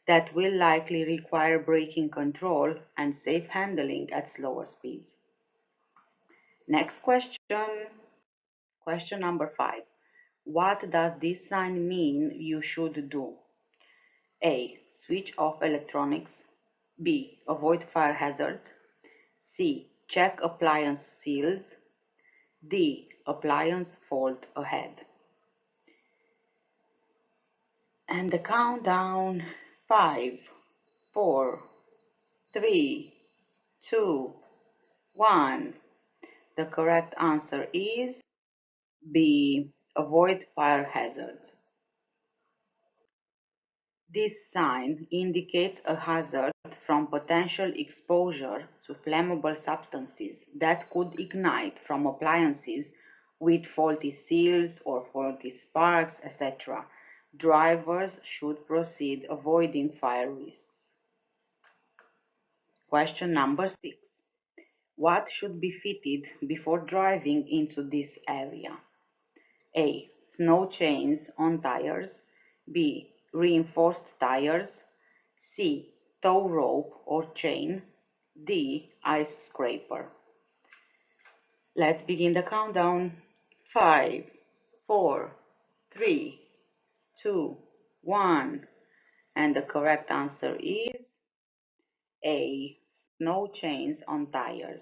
that will likely require braking control and safe handling at slower speeds. Next question, question number 5. What does this sign mean you should do? A. Switch off electronics. B. Avoid fire hazards. C. Check appliance seals. D. Appliance fault ahead. And the countdown 5, 4, 3, 2, 1. The correct answer is B. Avoid fire hazards. This sign indicates a hazard from potential exposure to flammable substances that could ignite from appliances with faulty seals or faulty sparks, etc. Drivers should proceed avoiding fire risks. Question number 6. What should be fitted before driving into this area? A. Snow chains on tires. B. Reinforced tires. C. Tow rope or chain. D. Ice scraper. Let's begin the countdown. 5, 4, 3, 2, 1. And the correct answer is A. Snow chains on tires.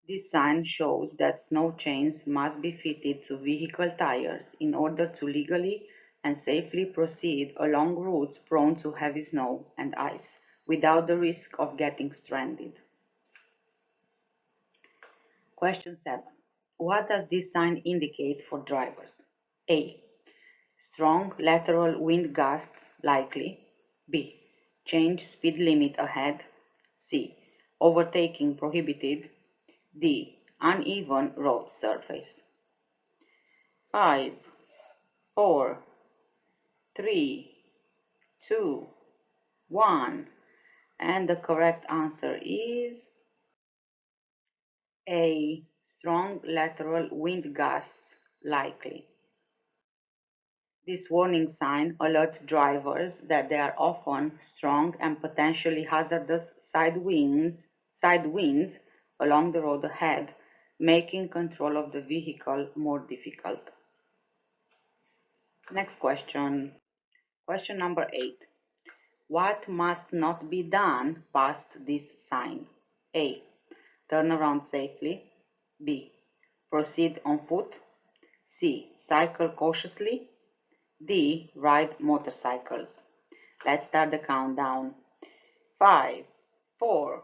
This sign shows that snow chains must be fitted to vehicle tires in order to legally and safely proceed along routes prone to heavy snow and ice without the risk of getting stranded. Question 7. What does this sign indicate for drivers? A. Strong lateral wind gusts likely. B. Change speed limit ahead. C. Overtaking prohibited. D. Uneven road surface. 5, 4, 3, 2, 1. And the correct answer is A. Strong lateral wind gusts likely. This warning sign alerts drivers that there are often strong and potentially hazardous side winds along the road ahead, making control of the vehicle more difficult. Next question. Question number 8. What must not be done past this sign? A. Turn around safely. B. Proceed on foot. C. Cycle cautiously. D. Ride motorcycles. Let's start the countdown. 5, 4,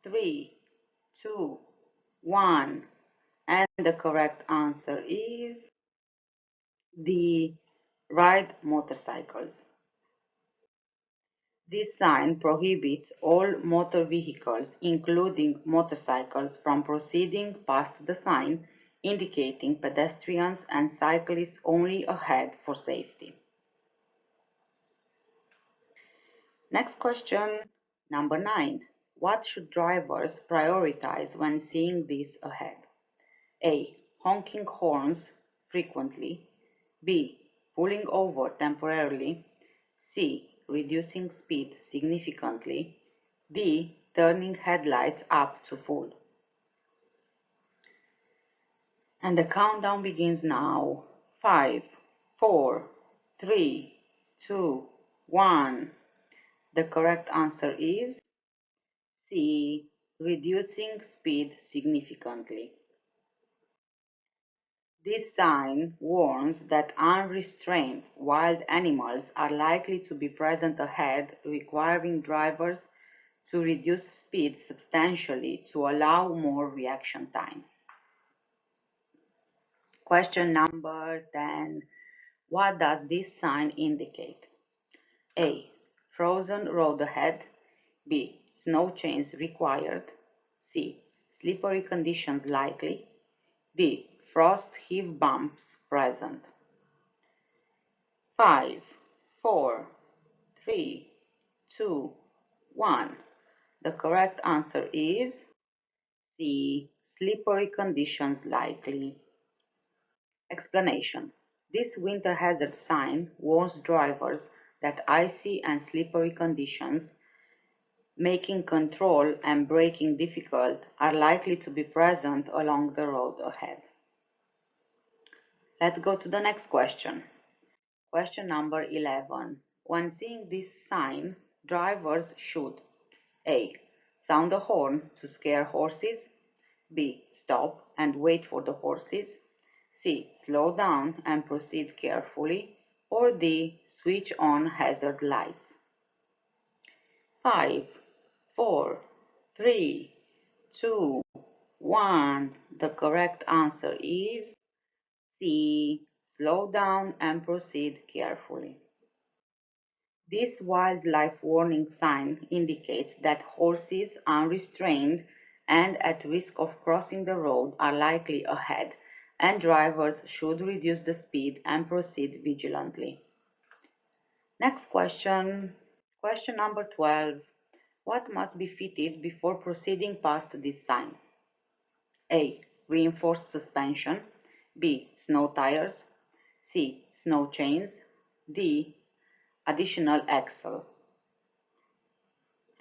3, 2, 1. And the correct answer is D. Ride motorcycles. This sign prohibits all motor vehicles, including motorcycles, from proceeding past the sign, indicating pedestrians and cyclists only ahead for safety. Next question, number 9. What should drivers prioritize when seeing this ahead? A. Honking horns frequently. B. Pulling over temporarily. C. Reducing speed significantly. D. Turning headlights up to full. And the countdown begins now. 5, 4, 3, 2, 1. The correct answer is C. Reducing speed significantly. This sign warns that unrestrained wild animals are likely to be present ahead, requiring drivers to reduce speed substantially to allow more reaction time. Question number 10. What does this sign indicate? A. Frozen road ahead. B. Snow chains required. C. Slippery conditions likely. D. Frost heave bumps present. 5, 4, 3, 2, 1. The correct answer is C. Slippery conditions likely. Explanation. This winter hazard sign warns drivers that icy and slippery conditions, making control and braking difficult, are likely to be present along the road ahead. Let's go to the next question. Question number 11. When seeing this sign, drivers should A. Sound a horn to scare horses. B. Stop and wait for the horses. C. Slow down and proceed carefully. Or D. Switch on hazard lights. 5, 4, 3, 2, 1. The correct answer is C. Slow down and proceed carefully. This wildlife warning sign indicates that horses unrestrained and at risk of crossing the road are likely ahead, and drivers should reduce the speed and proceed vigilantly. Next question. Question number 12. What must be fitted before proceeding past this sign? A. Reinforced suspension. B. Snow tires. C. Snow chains. D. Additional axle.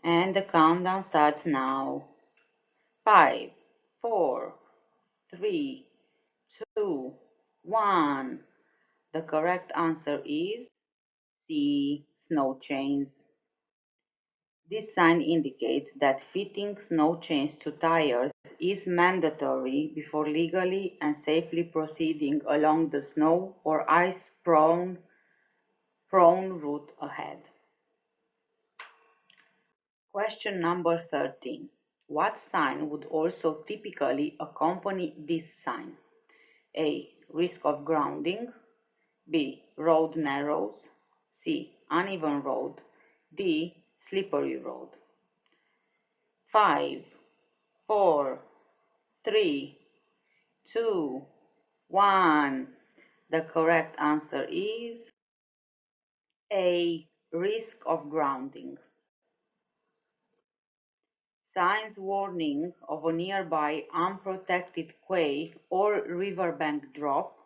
And the countdown starts now. 5, 4, 3, 2, 1. The correct answer is C. Snow chains. This sign indicates that fitting snow chains to tires is mandatory before legally and safely proceeding along the snow or ice-prone route ahead. Question number 13. What sign would also typically accompany this sign? A. Risk of grounding. B. Road narrows. C. Uneven road. D. Slippery road. 5, 4, 3, 2, 1. The correct answer is A. Risk of grounding. Signs warning of a nearby unprotected quay or riverbank drop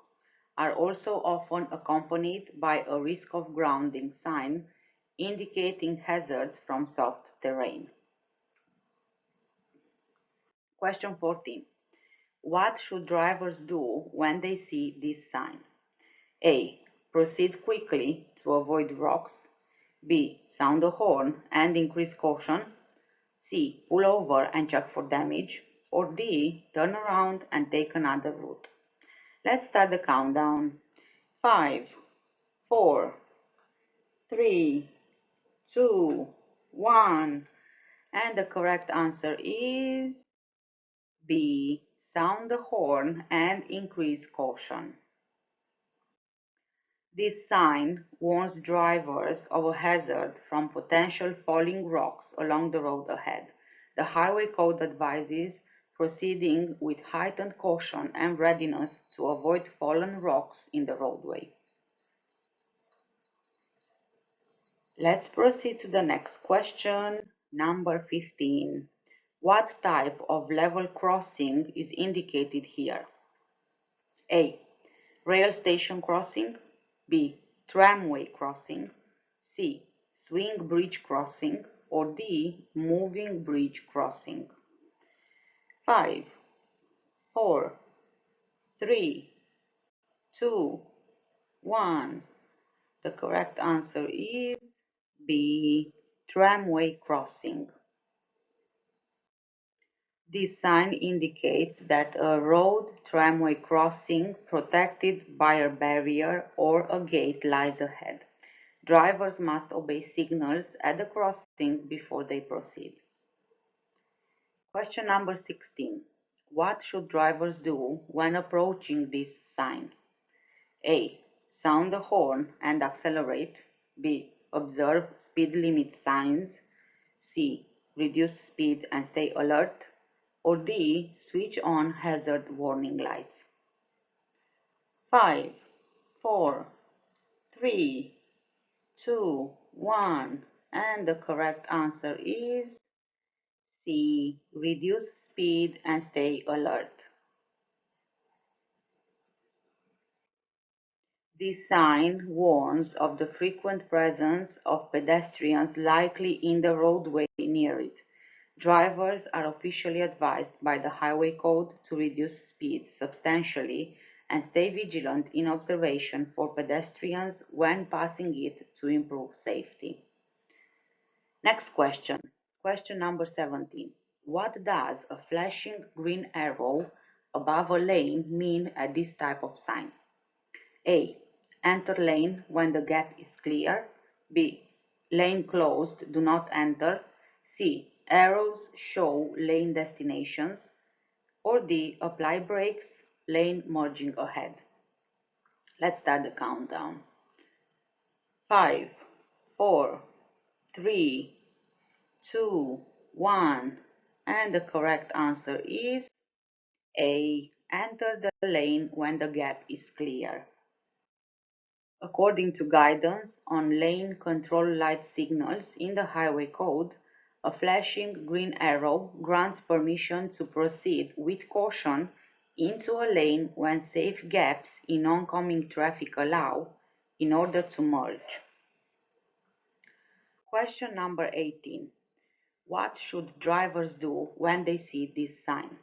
are also often accompanied by a risk of grounding sign indicating hazards from soft terrain. Question 14. What should drivers do when they see this sign? A. Proceed quickly to avoid rocks. B. Sound a horn and increase caution. C. Pull over and check for damage. Or D. Turn around and take another route. Let's start the countdown. 5, 4, 3, 2, 1. And the correct answer is B. Sound the horn and increase caution. This sign warns drivers of a hazard from potential falling rocks along the road ahead. The highway code advises proceeding with heightened caution and readiness to avoid fallen rocks in the roadway. Let's proceed to the next question, number 15. What type of level crossing is indicated here? A. Rail station crossing. B. Tramway crossing. C. Swing bridge crossing. Or D. Moving bridge crossing. 5, 4, 3, 2, 1. The correct answer is B. Tramway crossing. This sign indicates that a road tramway crossing protected by a barrier or a gate lies ahead. Drivers must obey signals at the crossing before they proceed. Question number 16. What should drivers do when approaching this sign? A. Sound the horn and accelerate. B. Observe speed limit signs. C. Reduce speed and stay alert. Or D. Switch on hazard warning lights. 5, 4, 3, 2, 1. And the correct answer is C. Reduce speed and stay alert. This sign warns of the frequent presence of pedestrians likely in the roadway near it. Drivers are officially advised by the highway code to reduce speed substantially and stay vigilant in observation for pedestrians when passing it to improve safety. Next question. Question number 17. What does a flashing green arrow above a lane mean at this type of sign? A. Enter lane when the gap is clear. B. Lane closed, do not enter. C. Arrows show lane destinations. Or D. Apply brakes, lane merging ahead. Let's start the countdown. 5, 4, 3, 2, 1. And the correct answer is A. Enter the lane when the gap is clear. According to guidance on lane control light signals in the highway code, a flashing green arrow grants permission to proceed with caution into a lane when safe gaps in oncoming traffic allow in order to merge. Question number 18. What should drivers do when they see this sign?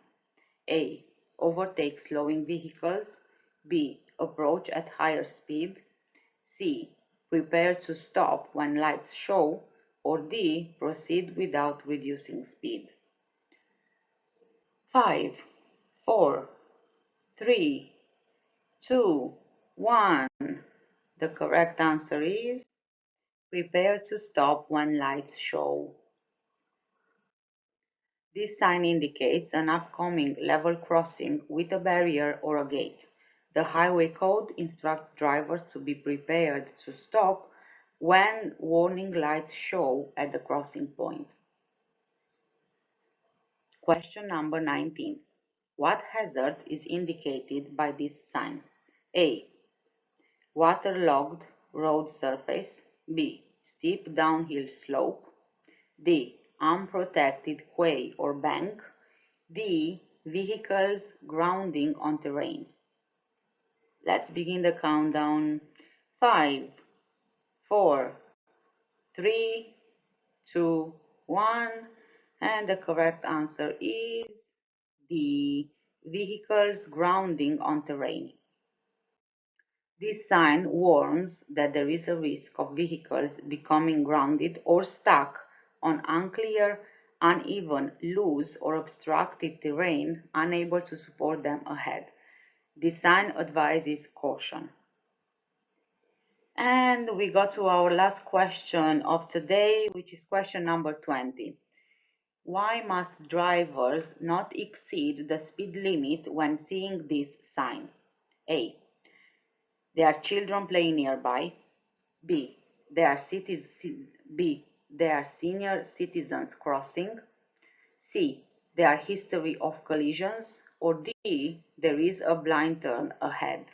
A. Overtake slowing vehicles. B. Approach at higher speed. C. Prepare to stop when lights show. Or D. Proceed without reducing speed. 5, 4, 3, 2, 1. The correct answer is prepare to stop when lights show. This sign indicates an upcoming level crossing with a barrier or a gate. The highway code instructs drivers to be prepared to stop when warning lights show at the crossing point. Question number 19. What hazard is indicated by this sign? A. Waterlogged road surface. B. Steep downhill slope. D. unprotected quay or bank. D. Vehicles grounding on terrain. Let's begin the countdown. 5, 4, 3, 2, 1. And the correct answer is D. Vehicles grounding on terrain. This sign warns that there is a risk of vehicles becoming grounded or stuck on unclear, uneven, loose, or obstructed terrain, unable to support them ahead. This sign advises caution. And we got to our last question of today, which is question number 20. Why must drivers not exceed the speed limit when seeing this sign? A. There are children playing nearby. B. There are B. There are senior citizens crossing. C. There are history of collisions. Or D. There is a blind turn ahead.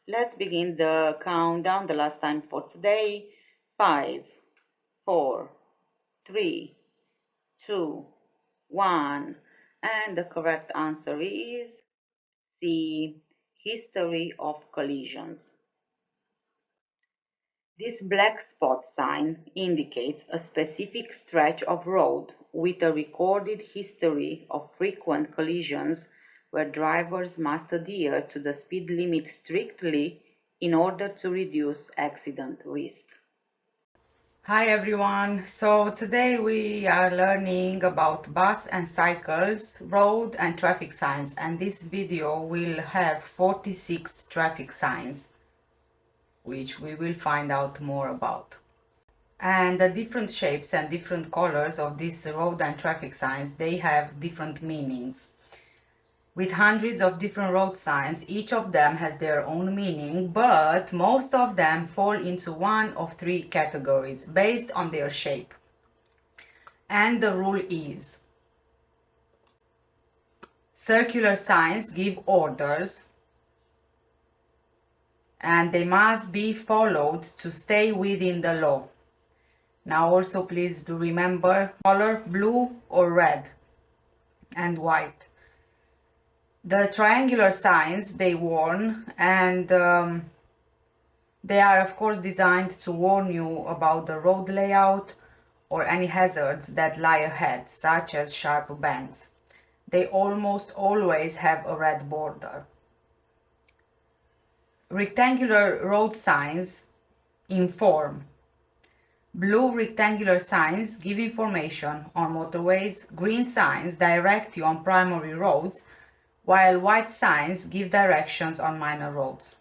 Let's begin the countdown, the last time for today. 5, 4, 3, 2, 1. And the correct answer is C. History of collisions. This black spot sign indicates a specific stretch of road with a recorded history of frequent collisions where drivers must adhere to the speed limit strictly in order to reduce accident risk. Hi everyone, so today we are learning about bus and cycles, road and traffic signs, and this video will have 46 traffic signs which we will find out more about. And the different shapes and different colors of these road and traffic signs, they have different meanings. With hundreds of different road signs, each of them has their own meaning, but most of them fall into one of three categories based on their shape. And the rule is, circular signs give orders and they must be followed to stay within the law. Now also please do remember color blue or red and white. The triangular signs they warn, and they are of course designed to warn you about the road layout or any hazards that lie ahead, such as sharp bends. They almost always have a red border. Rectangular road signs inform. Blue rectangular signs give information on motorways, green signs direct you on primary roads, while white signs give directions on minor roads.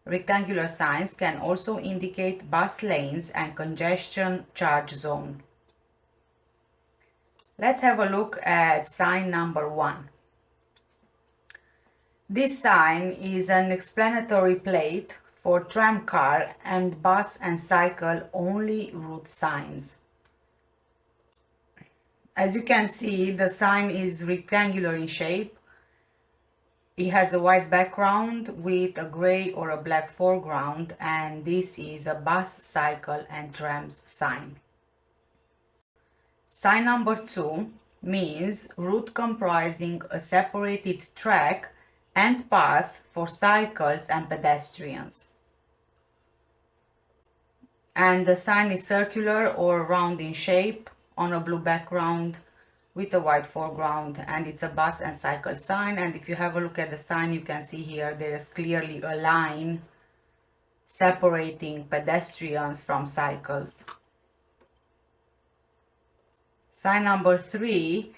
Rectangular signs can also indicate bus lanes and congestion charge zone. Let's have a look at sign number 1. This sign is an explanatory plate for tramcar and bus and cycle only route signs. As you can see, the sign is rectangular in shape. It has a white background with a gray or a black foreground, and this is a bus, cycle and trams sign. Sign number 2 means route comprising a separated track and path for cycles and pedestrians. And the sign is circular or round in shape on a blue background with a white foreground, and it's a bus and cycle sign. And if you have a look at the sign, you can see here there is clearly a line separating pedestrians from cycles. Sign number 3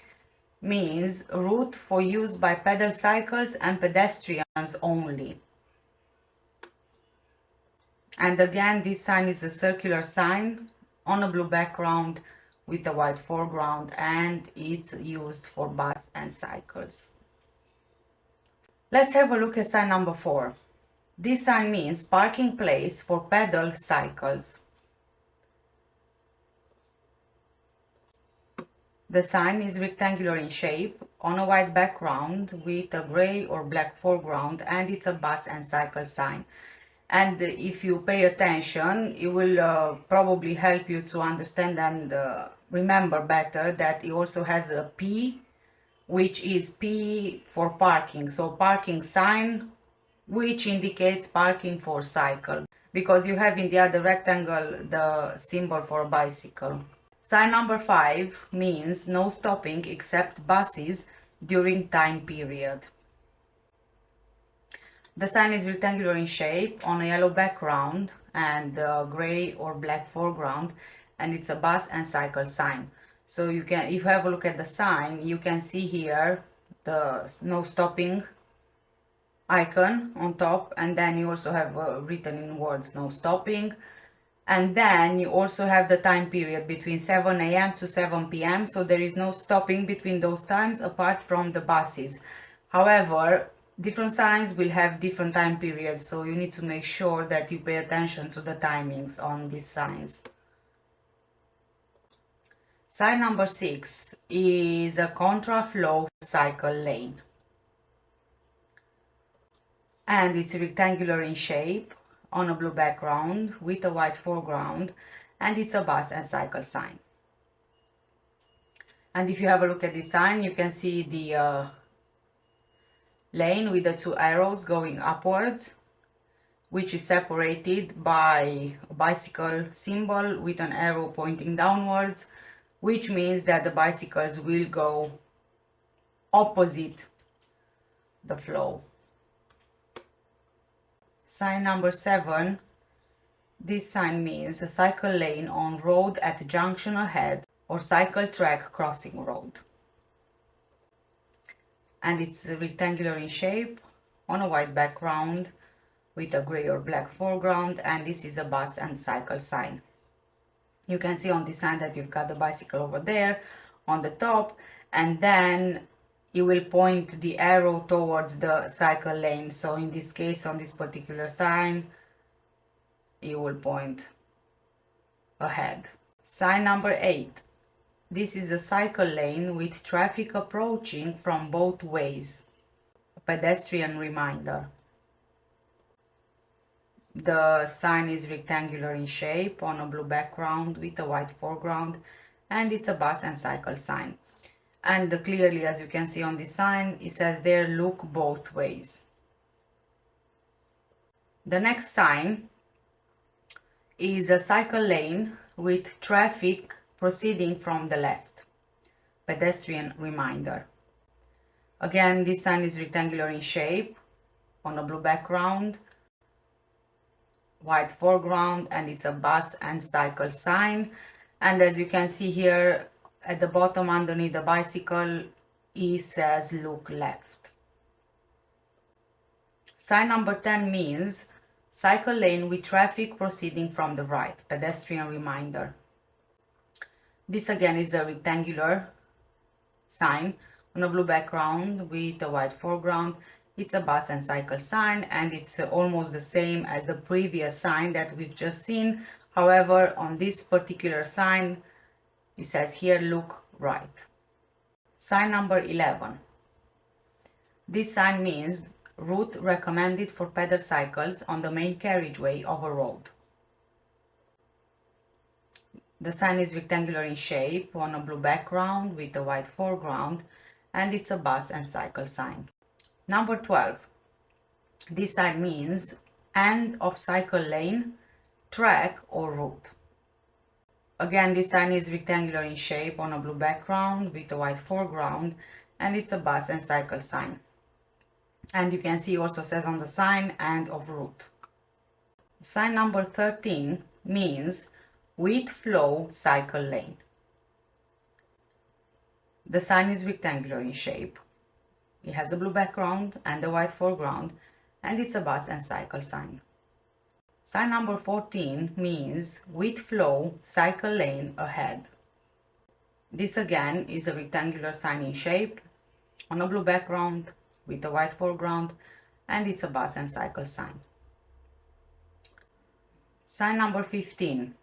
means route for use by pedal cycles and pedestrians only. And again, this sign is a circular sign on a blue background with a white foreground, and it's used for bus and cycles. Let's have a look at sign number 4. This sign means parking place for pedal cycles. The sign is rectangular in shape on a white background with a gray or black foreground, and it's a bus and cycle sign. And if you pay attention, it will probably help you to understand and remember better that it also has a P, which is P for parking. So parking sign, which indicates parking for cycle, because you have in the other rectangle the symbol for a bicycle. Sign number 5 means no stopping except buses during time period. The sign is rectangular in shape on a yellow background and a gray or black foreground, and it's a bus and cycle sign. So you can, if you have a look at the sign, you can see here the no stopping icon on top, and then you also have written in words no stopping, and then you also have the time period between 7 a.m. to 7 p.m. so there is no stopping between those times apart from the buses. However, different signs will have different time periods, so you need to make sure that you pay attention to the timings on these signs. Sign number 6 is a contraflow cycle lane, and it's rectangular in shape on a blue background with a white foreground, and it's a bus and cycle sign. And if you have a look at the sign, you can see the lane with the 2 arrows going upwards, which is separated by a bicycle symbol with an arrow pointing downwards, which means that the bicycles will go opposite the flow. Sign number 7. This sign means a cycle lane on road at junction ahead or cycle track crossing road. And it's rectangular in shape on a white background with a gray or black foreground, and this is a bus and cycle sign. You can see on this sign that you've got the bicycle over there on the top, and then you will point the arrow towards the cycle lane. So in this case, on this particular sign, you will point ahead. Sign number 8. This is a cycle lane with traffic approaching from both ways. A pedestrian reminder. The sign is rectangular in shape on a blue background with a white foreground, and it's a bus and cycle sign. And clearly, as you can see on this sign, it says there, look both ways. The next sign is a cycle lane with traffic proceeding from the left. Pedestrian reminder. Again, this sign is rectangular in shape on a blue background, white foreground, and it's a bus and cycle sign. And as you can see here at the bottom underneath the bicycle, it says look left. Sign number 10 means cycle lane with traffic proceeding from the right, pedestrian reminder. This again is a rectangular sign on a blue background with a white foreground. It's a bus and cycle sign, and it's almost the same as the previous sign that we've just seen. However, on this particular sign, it says here, look right. Sign number 11. This sign means route recommended for pedal cycles on the main carriageway of a road. The sign is rectangular in shape on a blue background with a white foreground, and it's a bus and cycle sign. Number 12. This sign means end of cycle lane, track or route. Again, this sign is rectangular in shape on a blue background with a white foreground, and it's a bus and cycle sign. And you can see also says on the sign end of route. Sign number 13 means with flow cycle lane. The sign is rectangular in shape. It has a blue background and a white foreground, and it's a bus and cycle sign. Sign number 14 means with flow cycle lane ahead. This again is a rectangular sign in shape on a blue background with a white foreground, and it's a bus and cycle sign. Sign number 15.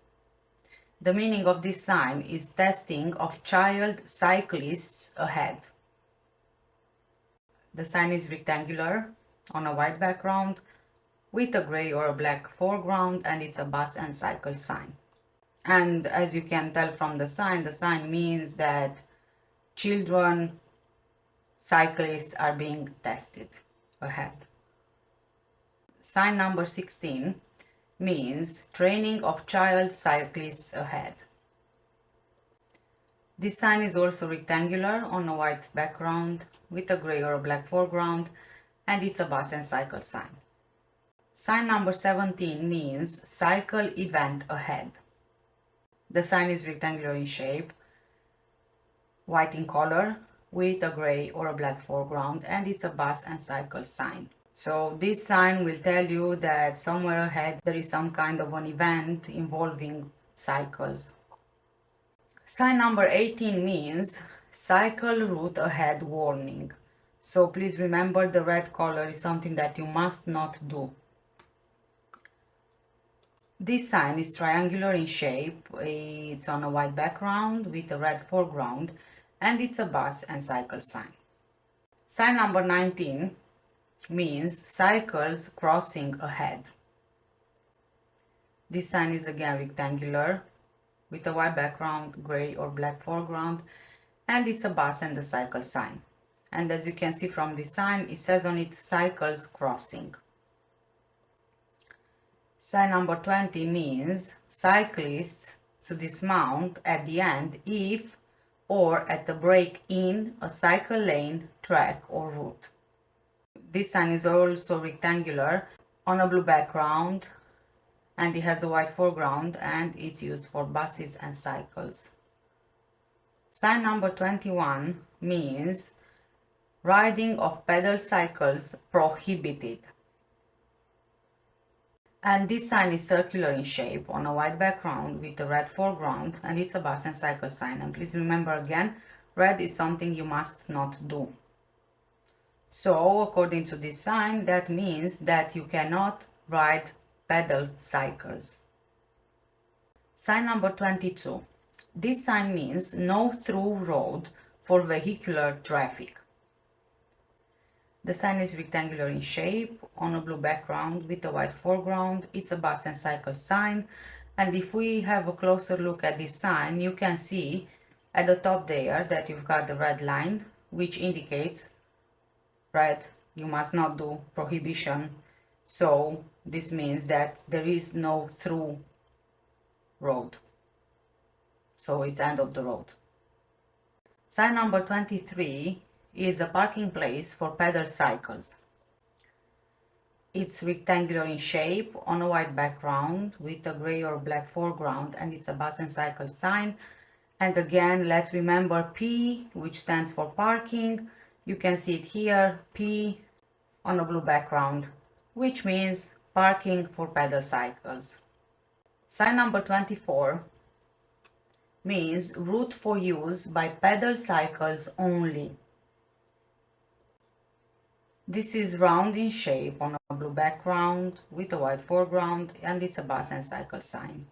The meaning of this sign is testing of child cyclists ahead. The sign is rectangular on a white background with a gray or a black foreground, and it's a bus and cycle sign. And as you can tell from the sign means that children cyclists are being tested ahead. Sign number 16 means training of child cyclists ahead. This sign is also rectangular on a white background with a gray or a black foreground, and it's a bus and cycle sign. Sign number 17 means cycle event ahead. The sign is rectangular in shape, white in color, with a gray or a black foreground, and it's a bus and cycle sign. So this sign will tell you that somewhere ahead there is some kind of an event involving cycles. Sign number 18 means cycle route ahead warning. So please remember the red color is something that you must not do. This sign is triangular in shape, it's on a white background with a red foreground, and it's a bus and cycle sign. Sign number 19 means cycles crossing ahead. This sign is again rectangular with a white background, gray or black foreground, and it's a bus and a cycle sign. And as you can see from this sign, it says on it cycles crossing. Sign number 20 means cyclists to dismount at the end if or at a break in a cycle lane, track or route. This sign is also rectangular on a blue background, and it has a white foreground, and it's used for buses and cycles. Sign number 21 means riding of pedal cycles prohibited. And this sign is circular in shape on a white background with a red foreground, and it's a bus and cycle sign. And please remember again, red is something you must not do. So according to this sign, that means that you cannot ride pedal cycles. Sign number 22. This sign means no through road for vehicular traffic. The sign is rectangular in shape on a blue background with a white foreground. It's a bus and cycle sign. And if we have a closer look at this sign, you can see at the top there that you've got the red line, which indicates red, you must not do, prohibition. So this means that there is no through road. So it's end of the road. Sign number 23 is a parking place for pedal cycles. It's rectangular in shape on a white background with a gray or black foreground, and it's a bus and cycle sign. And again, let's remember P, which stands for parking. You can see it here, P on a blue background, which means parking for pedal cycles. Sign number 24 means route for use by pedal cycles only. This is round in shape on a blue background with a white foreground, and it's a bus and cycle sign.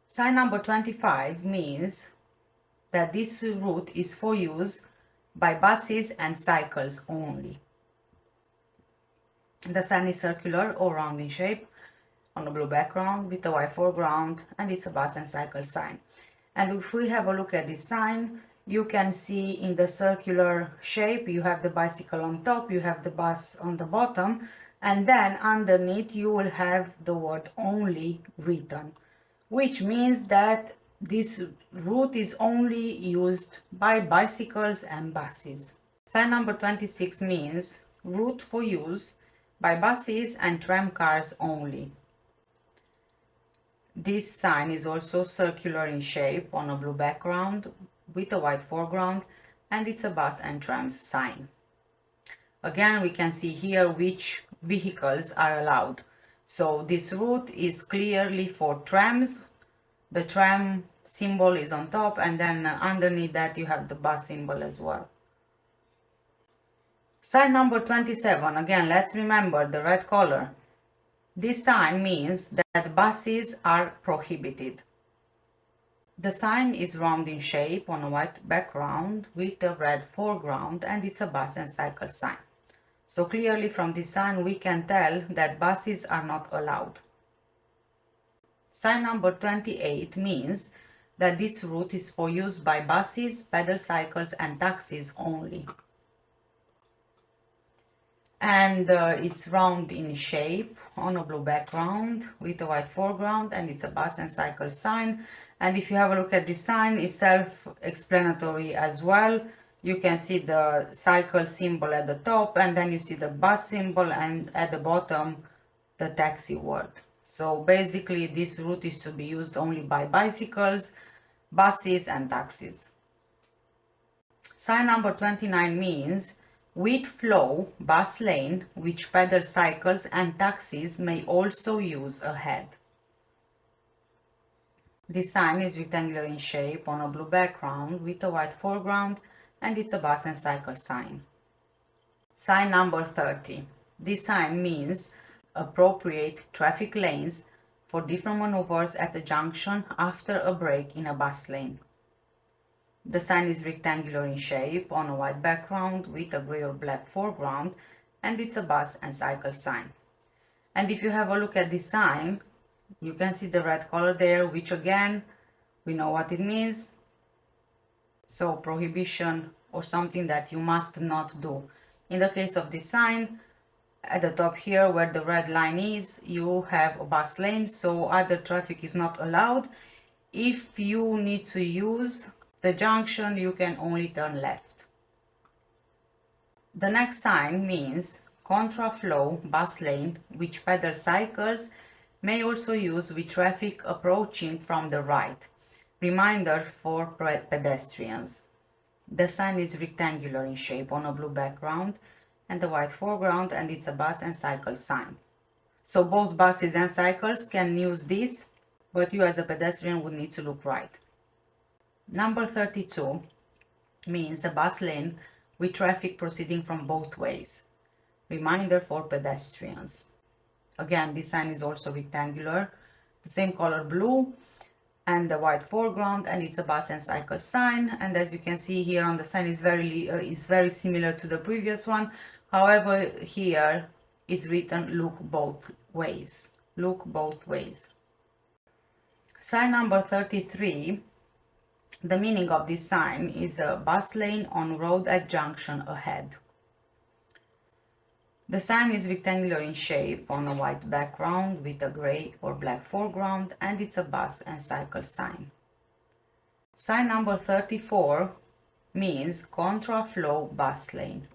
Sign number 25 means that this route is for use by buses and cycles only. The sign is circular or round in shape on a blue background with a white foreground, and it's a bus and cycle sign. And if we have a look at this sign, you can see in the circular shape you have the bicycle on top, you have the bus on the bottom, and then underneath you will have the word only written, which means that this route is only used by bicycles and buses. Sign number 26 means route for use by buses and tram cars only. This sign is also circular in shape on a blue background with a white foreground, and it's a bus and trams sign. Again, we can see here which vehicles are allowed. So this route is clearly for trams. The tram symbol is on top, and then underneath that you have the bus symbol as well. Sign number 27, again, let's remember the red color. This sign means that buses are prohibited. The sign is round in shape on a white background with a red foreground, and it's a bus and cycle sign. So clearly from this sign we can tell that buses are not allowed. Sign number 28 means that this route is for use by buses, pedal cycles and taxis only. And it's round in shape on a blue background with a white foreground, and it's a bus and cycle sign. And if you have a look at this sign, it's self-explanatory as well. You can see the cycle symbol at the top, and then you see the bus symbol, and at the bottom the taxi word. So basically this route is to be used only by bicycles, buses and taxis. Sign number 29 means with flow, bus lane, which pedal cycles and taxis may also use ahead. This sign is rectangular in shape on a blue background with a white foreground, and it's a bus and cycle sign. Sign number 30. This sign means appropriate traffic lanes for different maneuvers at a junction after a break in a bus lane. The sign is rectangular in shape on a white background with a gray or black foreground, and it's a bus and cycle sign. And if you have a look at this sign, you can see the red color there, which again, we know what it means. So prohibition or something that you must not do. In the case of this sign, at the top here where the red line is, you have a bus lane, so other traffic is not allowed. If you need to use the junction, you can only turn left. The next sign means contraflow bus lane, which pedal cycles may also use with traffic approaching from the right. Reminder for pedestrians. The sign is rectangular in shape on a blue background and a white foreground, and it's a bus and cycle sign. So both buses and cycles can use this, but you as a pedestrian would need to look right. Number 32 means a bus lane with traffic proceeding from both ways. Reminder for pedestrians. Again, this sign is also rectangular, the same color blue and the white foreground, and it's a bus and cycle sign. And as you can see here on the sign is very similar to the previous one. However, here is written look both ways. Look both ways. Sign number 33. The meaning of this sign is a bus lane on road at junction ahead. The sign is rectangular in shape on a white background with a gray or black foreground, and it's a bus and cycle sign. Sign number 34 means contraflow bus lane.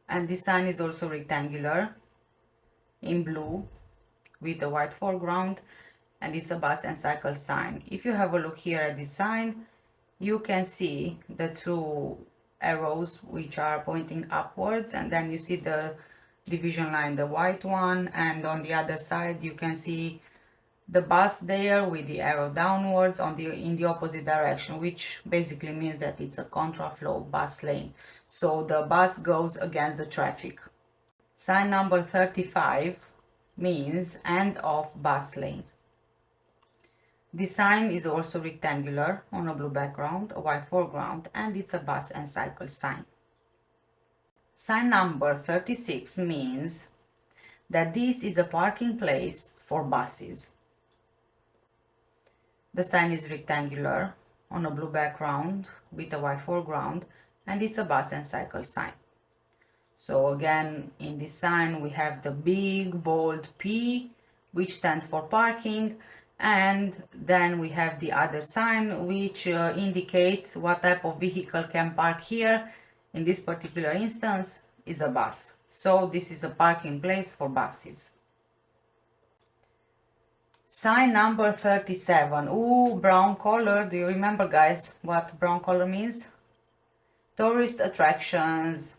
And this sign is also rectangular in blue with a white foreground, and it's a bus and cycle sign. If you have a look here at this sign, you can see the two arrows which are pointing upwards, and then you see the division line, the white one, and on the other side you can see the bus there with the arrow downwards in the opposite direction, which basically means that it's a contraflow bus lane. So the bus goes against the traffic. Sign number 35 means end of bus lane. This sign is also rectangular on a blue background, a white foreground, and it's a bus and cycle sign. Sign number 36 means that this is a parking place for buses. The sign is rectangular on a blue background with a white foreground, and it's a bus and cycle sign. So again, in this sign we have the big bold P, which stands for parking, and then we have the other sign which indicates what type of vehicle can park here. In this particular instance is a bus. So this is a parking place for buses. Sign number 37. Ooh, brown color. Do you remember, guys, what brown color means? Tourist attractions.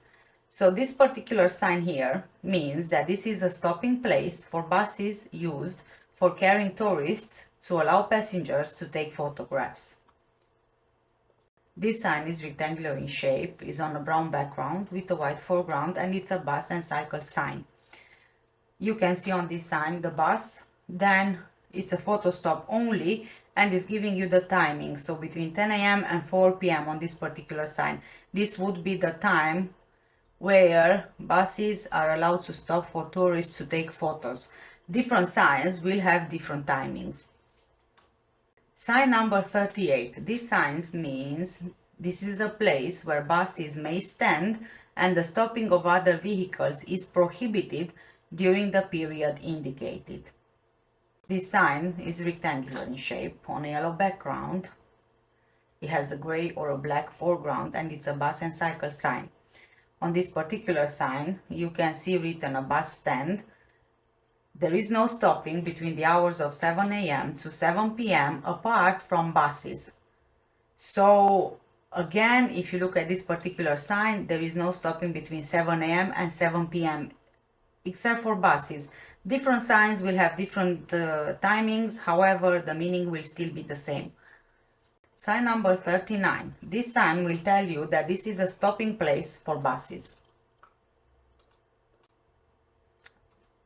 So this particular sign here means that this is a stopping place for buses used for carrying tourists to allow passengers to take photographs. This sign is rectangular in shape, is on a brown background with a white foreground, and it's a bus and cycle sign. You can see on this sign the bus, then it's a photo stop only, and is giving you the timing, so between 10 a.m. and 4 p.m. on this particular sign. This would be the time where buses are allowed to stop for tourists to take photos. Different signs will have different timings. Sign number 38. This sign means this is a place where buses may stand and the stopping of other vehicles is prohibited during the period indicated. This sign is rectangular in shape on a yellow background. It has a gray or a black foreground and it's a bus and cycle sign. On this particular sign, you can see written a bus stand. There is no stopping between the hours of 7 a.m. to 7 p.m. apart from buses. So again, if you look at this particular sign, there is no stopping between 7 a.m. and 7 p.m. except for buses. Different signs will have different timings, however, the meaning will still be the same. Sign number 39. This sign will tell you that this is a stopping place for buses.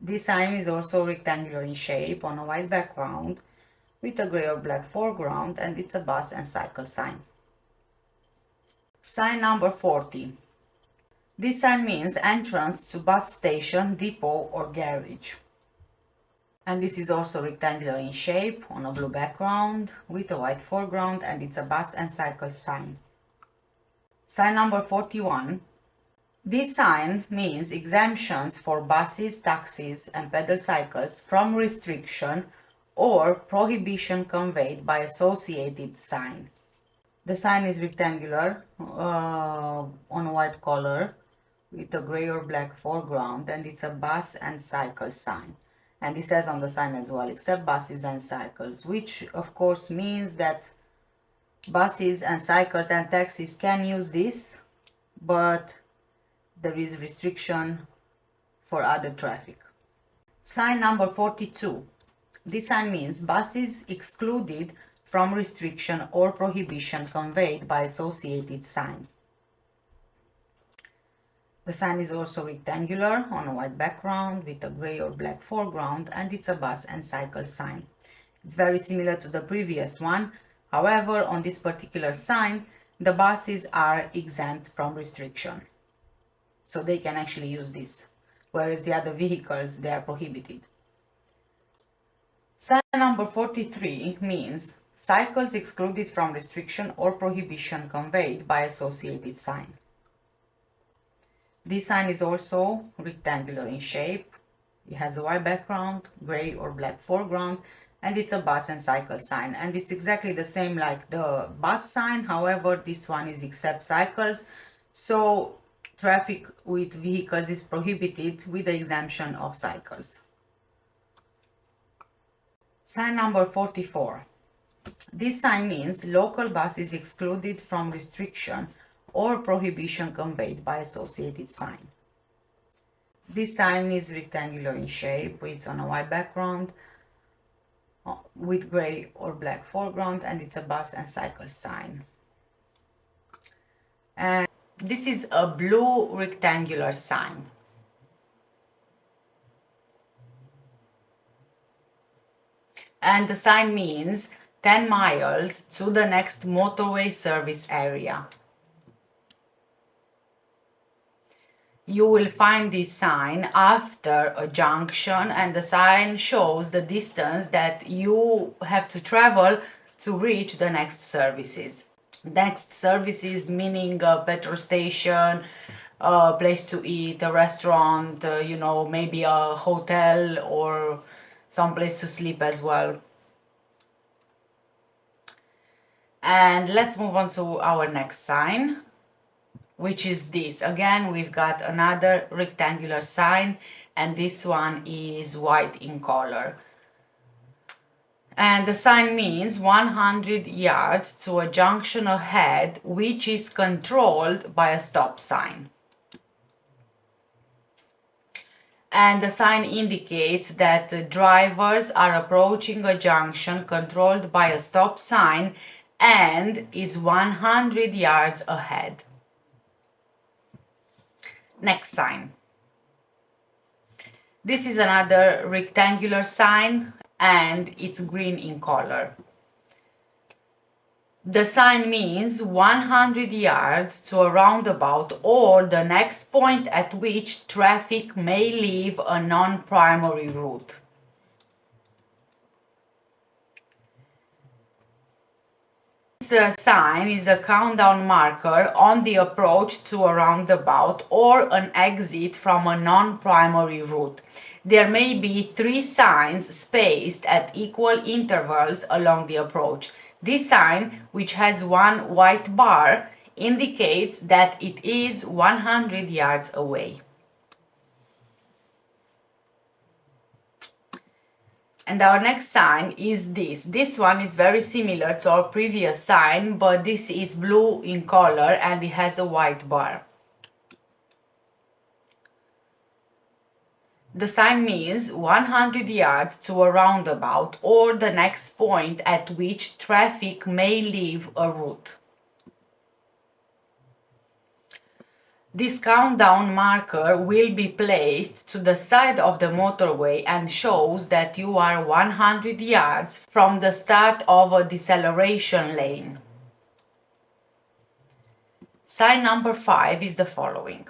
This sign is also rectangular in shape on a white background with a gray or black foreground and it's a bus and cycle sign. Sign number 40. This sign means entrance to bus station, depot or garage. And this is also rectangular in shape on a blue background with a white foreground and it's a bus and cycle sign. Sign number 41. This sign means exemptions for buses, taxis and pedal cycles from restriction or prohibition conveyed by associated sign. The sign is rectangular on a white color with a gray or black foreground and it's a bus and cycle sign. And it says on the sign as well, except buses and cycles, which of course means that buses and cycles and taxis can use this, but there is restriction for other traffic. Sign number 42. This sign means buses excluded from restriction or prohibition conveyed by associated sign. The sign is also rectangular on a white background with a gray or black foreground and it's a bus and cycle sign. It's very similar to the previous one. However, on this particular sign, the buses are exempt from restriction. So they can actually use this, whereas the other vehicles, they are prohibited. Sign number 43 means cycles excluded from restriction or prohibition conveyed by associated sign. This sign is also rectangular in shape. It has a white background, gray or black foreground, and it's a bus and cycle sign. And it's exactly the same like the bus sign. However, this one is except cycles. So traffic with vehicles is prohibited with the exemption of cycles. Sign number 44. This sign means local bus is excluded from restriction or prohibition conveyed by associated sign. This sign is rectangular in shape, it's on a white background with gray or black foreground and it's a bus and cycle sign. And this is a blue rectangular sign. And the sign means 10 miles to the next motorway service area. You will find this sign after a junction and the sign shows the distance that you have to travel to reach the next services. Next services meaning a petrol station, a place to eat, a restaurant, maybe a hotel or some place to sleep as well. And let's move on to our next sign, which is this. Again, we've got another rectangular sign and this one is white in color. And the sign means 100 yards to a junction ahead, which is controlled by a stop sign. And the sign indicates that the drivers are approaching a junction controlled by a stop sign and is 100 yards ahead. Next sign. This is another rectangular sign and it's green in color. The sign means 100 yards to a roundabout or the next point at which traffic may leave a non-primary route. sign is a countdown marker on the approach to a roundabout or an exit from a non-primary route. There may be 3 signs spaced at equal intervals along the approach. This sign, which has one white bar, indicates that it is 100 yards away. And our next sign is this. This one is very similar to our previous sign, but this is blue in color and it has a white bar. The sign means 100 yards to a roundabout or the next point at which traffic may leave a route. This countdown marker will be placed to the side of the motorway and shows that you are 100 yards from the start of a deceleration lane. Sign number 5 is the following.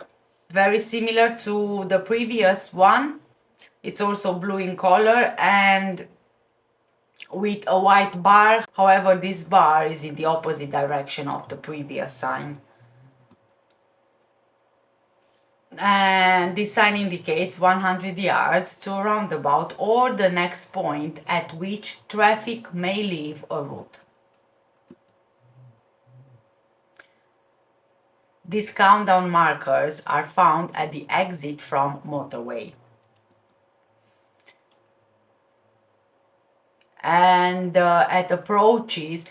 Very similar to the previous one. It's also blue in color and with a white bar. However, this bar is in the opposite direction of the previous sign. And this sign indicates 100 yards to a roundabout or the next point at which traffic may leave a route. These countdown markers are found at the exit from motorway. And at approaches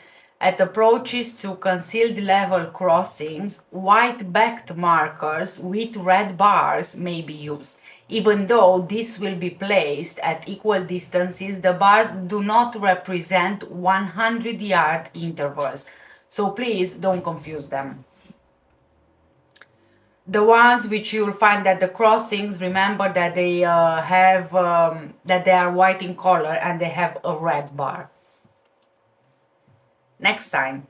to concealed level crossings, white backed markers with red bars may be used. Even though this will be placed at equal distances, the bars do not represent 100-yard intervals, so please don't confuse them. The ones which you'll find at the crossings, remember that they that they are white in color and they have a red bar. Next sign.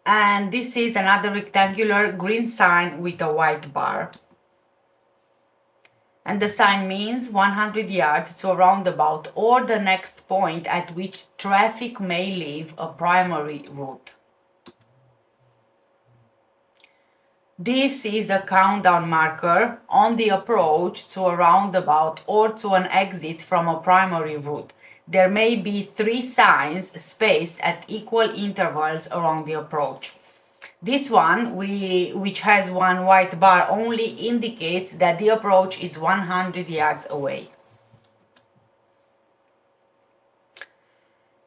And this is another rectangular green sign with a white bar. And the sign means 100 yards to a roundabout or the next point at which traffic may leave a primary route. This is a countdown marker on the approach to a roundabout or to an exit from a primary route. There may be 3 signs spaced at equal intervals along the approach. This one, which has one white bar, only indicates that the approach is 100 yards away.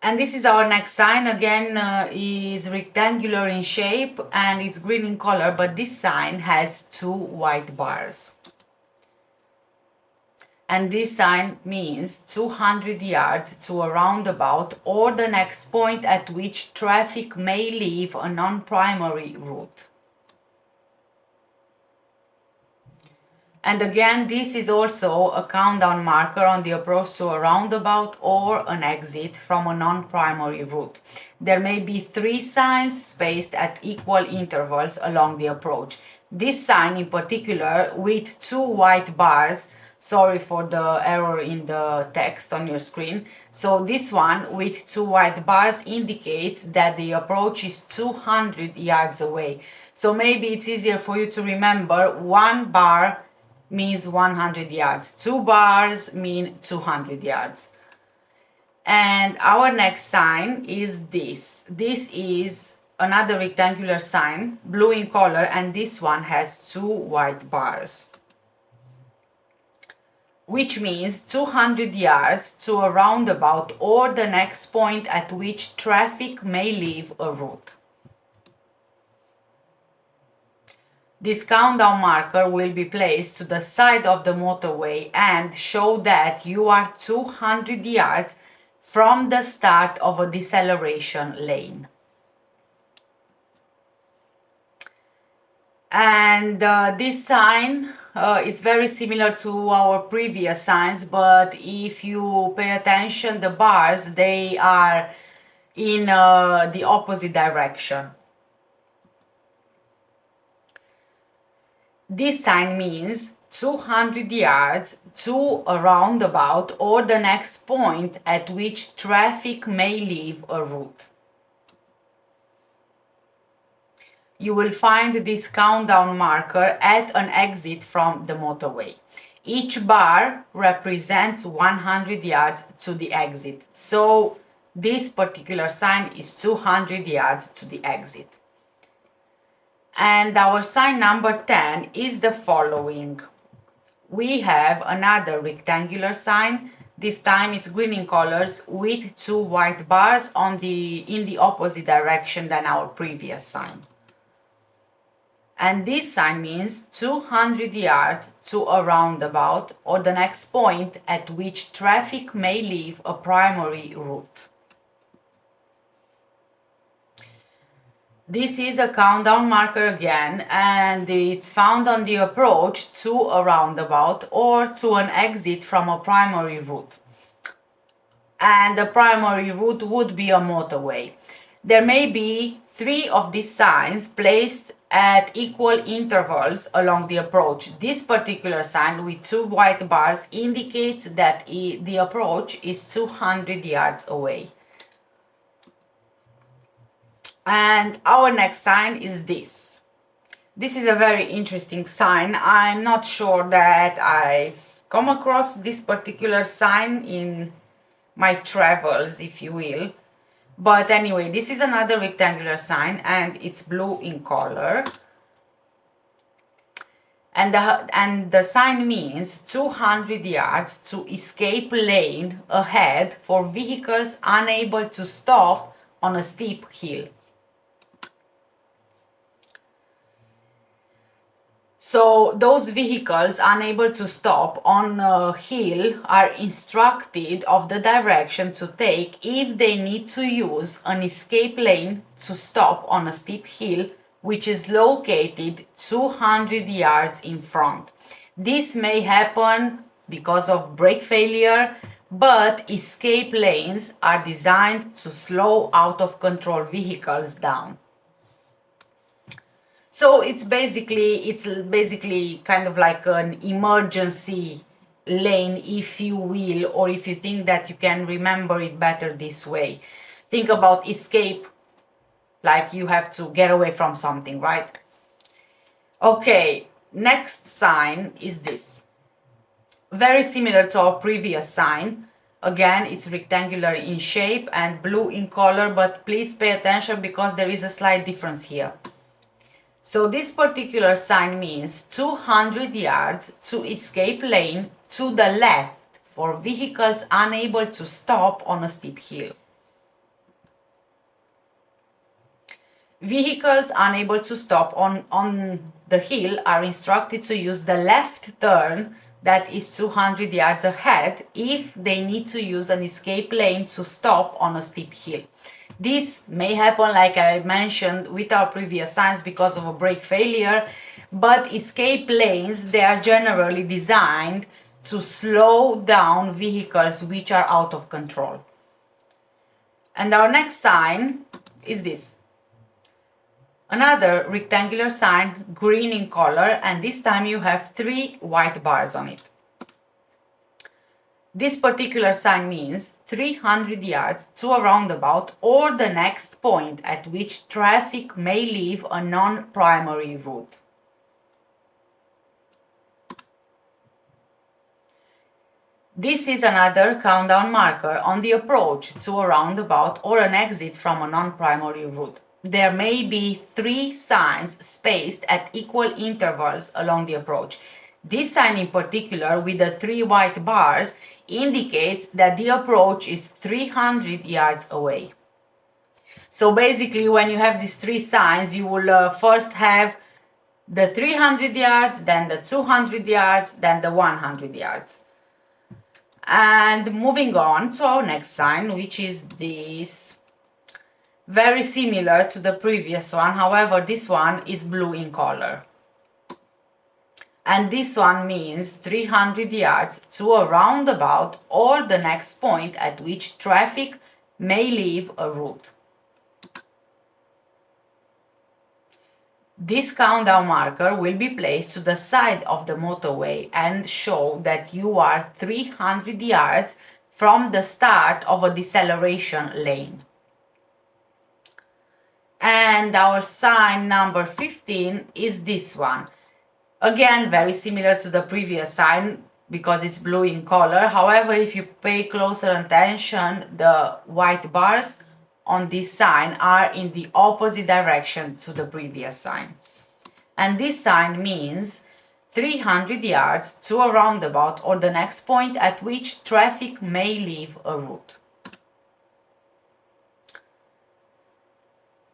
And this is our next sign. Again, is rectangular in shape and it's green in color, but this sign has 2 white bars. And this sign means 200 yards to a roundabout or the next point at which traffic may leave a non-primary route. And again, this is also a countdown marker on the approach to a roundabout or an exit from a non-primary route. There may be 3 signs spaced at equal intervals along the approach. This sign in particular with 2 white bars, sorry for the error in the text on your screen. So this one with 2 white bars indicates that the approach is 200 yards away. So maybe it's easier for you to remember 1 bar means 100 yards. 2 bars mean 200 yards. And our next sign is this. This is another rectangular sign, blue in color, and this one has 2 white bars. Which means 200 yards to a roundabout or the next point at which traffic may leave a route. This countdown marker will be placed to the side of the motorway and show that you are 200 yards from the start of a deceleration lane. And this sign is very similar to our previous signs, but if you pay attention, the bars, they are in the opposite direction. This sign means 200 yards to a roundabout or the next point at which traffic may leave a route. You will find this countdown marker at an exit from the motorway. Each bar represents 100 yards to the exit. So this particular sign is 200 yards to the exit. And our sign number 10 is the following. We have another rectangular sign. This time it's green in colors with 2 white bars in the opposite direction than our previous sign. And this sign means 200 yards to a roundabout or the next point at which traffic may leave a primary route. This is a countdown marker again, and it's found on the approach to a roundabout or to an exit from a primary route. And the primary route would be a motorway. There may be 3 of these signs placed at equal intervals along the approach. This particular sign with 2 white bars indicates that the approach is 200 yards away. And our next sign is this. This is a very interesting sign. I'm not sure that I've come across this particular sign in my travels, if you will. But anyway, this is another rectangular sign and it's blue in color. And the sign means 200 yards to escape lane ahead for vehicles unable to stop on a steep hill. So those vehicles unable to stop on a hill are instructed of the direction to take if they need to use an escape lane to stop on a steep hill which is located 200 yards in front. This may happen because of brake failure, but escape lanes are designed to slow out of control vehicles down. So it's basically kind of like an emergency lane, if you will, or if you think that you can remember it better this way. Think about escape like you have to get away from something, right? Okay, next sign is this. Very similar to our previous sign. Again, it's rectangular in shape and blue in color, but please pay attention because there is a slight difference here. So this particular sign means 200 yards to escape lane to the left for vehicles unable to stop on a steep hill. Vehicles unable to stop on the hill are instructed to use the left turn that is 200 yards ahead if they need to use an escape lane to stop on a steep hill. This may happen, like I mentioned, with our previous signs because of a brake failure, but escape lanes, they are generally designed to slow down vehicles which are out of control. And our next sign is this. Another rectangular sign, green in color, and this time you have 3 white bars on it. This particular sign means 300 yards to a roundabout or the next point at which traffic may leave a non-primary route. This is another countdown marker on the approach to a roundabout or an exit from a non-primary route. There may be 3 signs spaced at equal intervals along the approach. This sign in particular, with the 3 white bars, indicates that the approach is 300 yards away. So basically, when you have these 3 signs, you will first have the 300 yards, then the 200 yards, then the 100 yards. And moving on to our next sign, which is this. Very similar to the previous one, however, this one is blue in color. And this one means 300 yards to a roundabout or the next point at which traffic may leave a route. This countdown marker will be placed to the side of the motorway and show that you are 300 yards from the start of a deceleration lane. And our sign number 15 is this one. Again, very similar to the previous sign because it's blue in color. However, if you pay closer attention, the white bars on this sign are in the opposite direction to the previous sign. And this sign means 300 yards to a roundabout or the next point at which traffic may leave a route.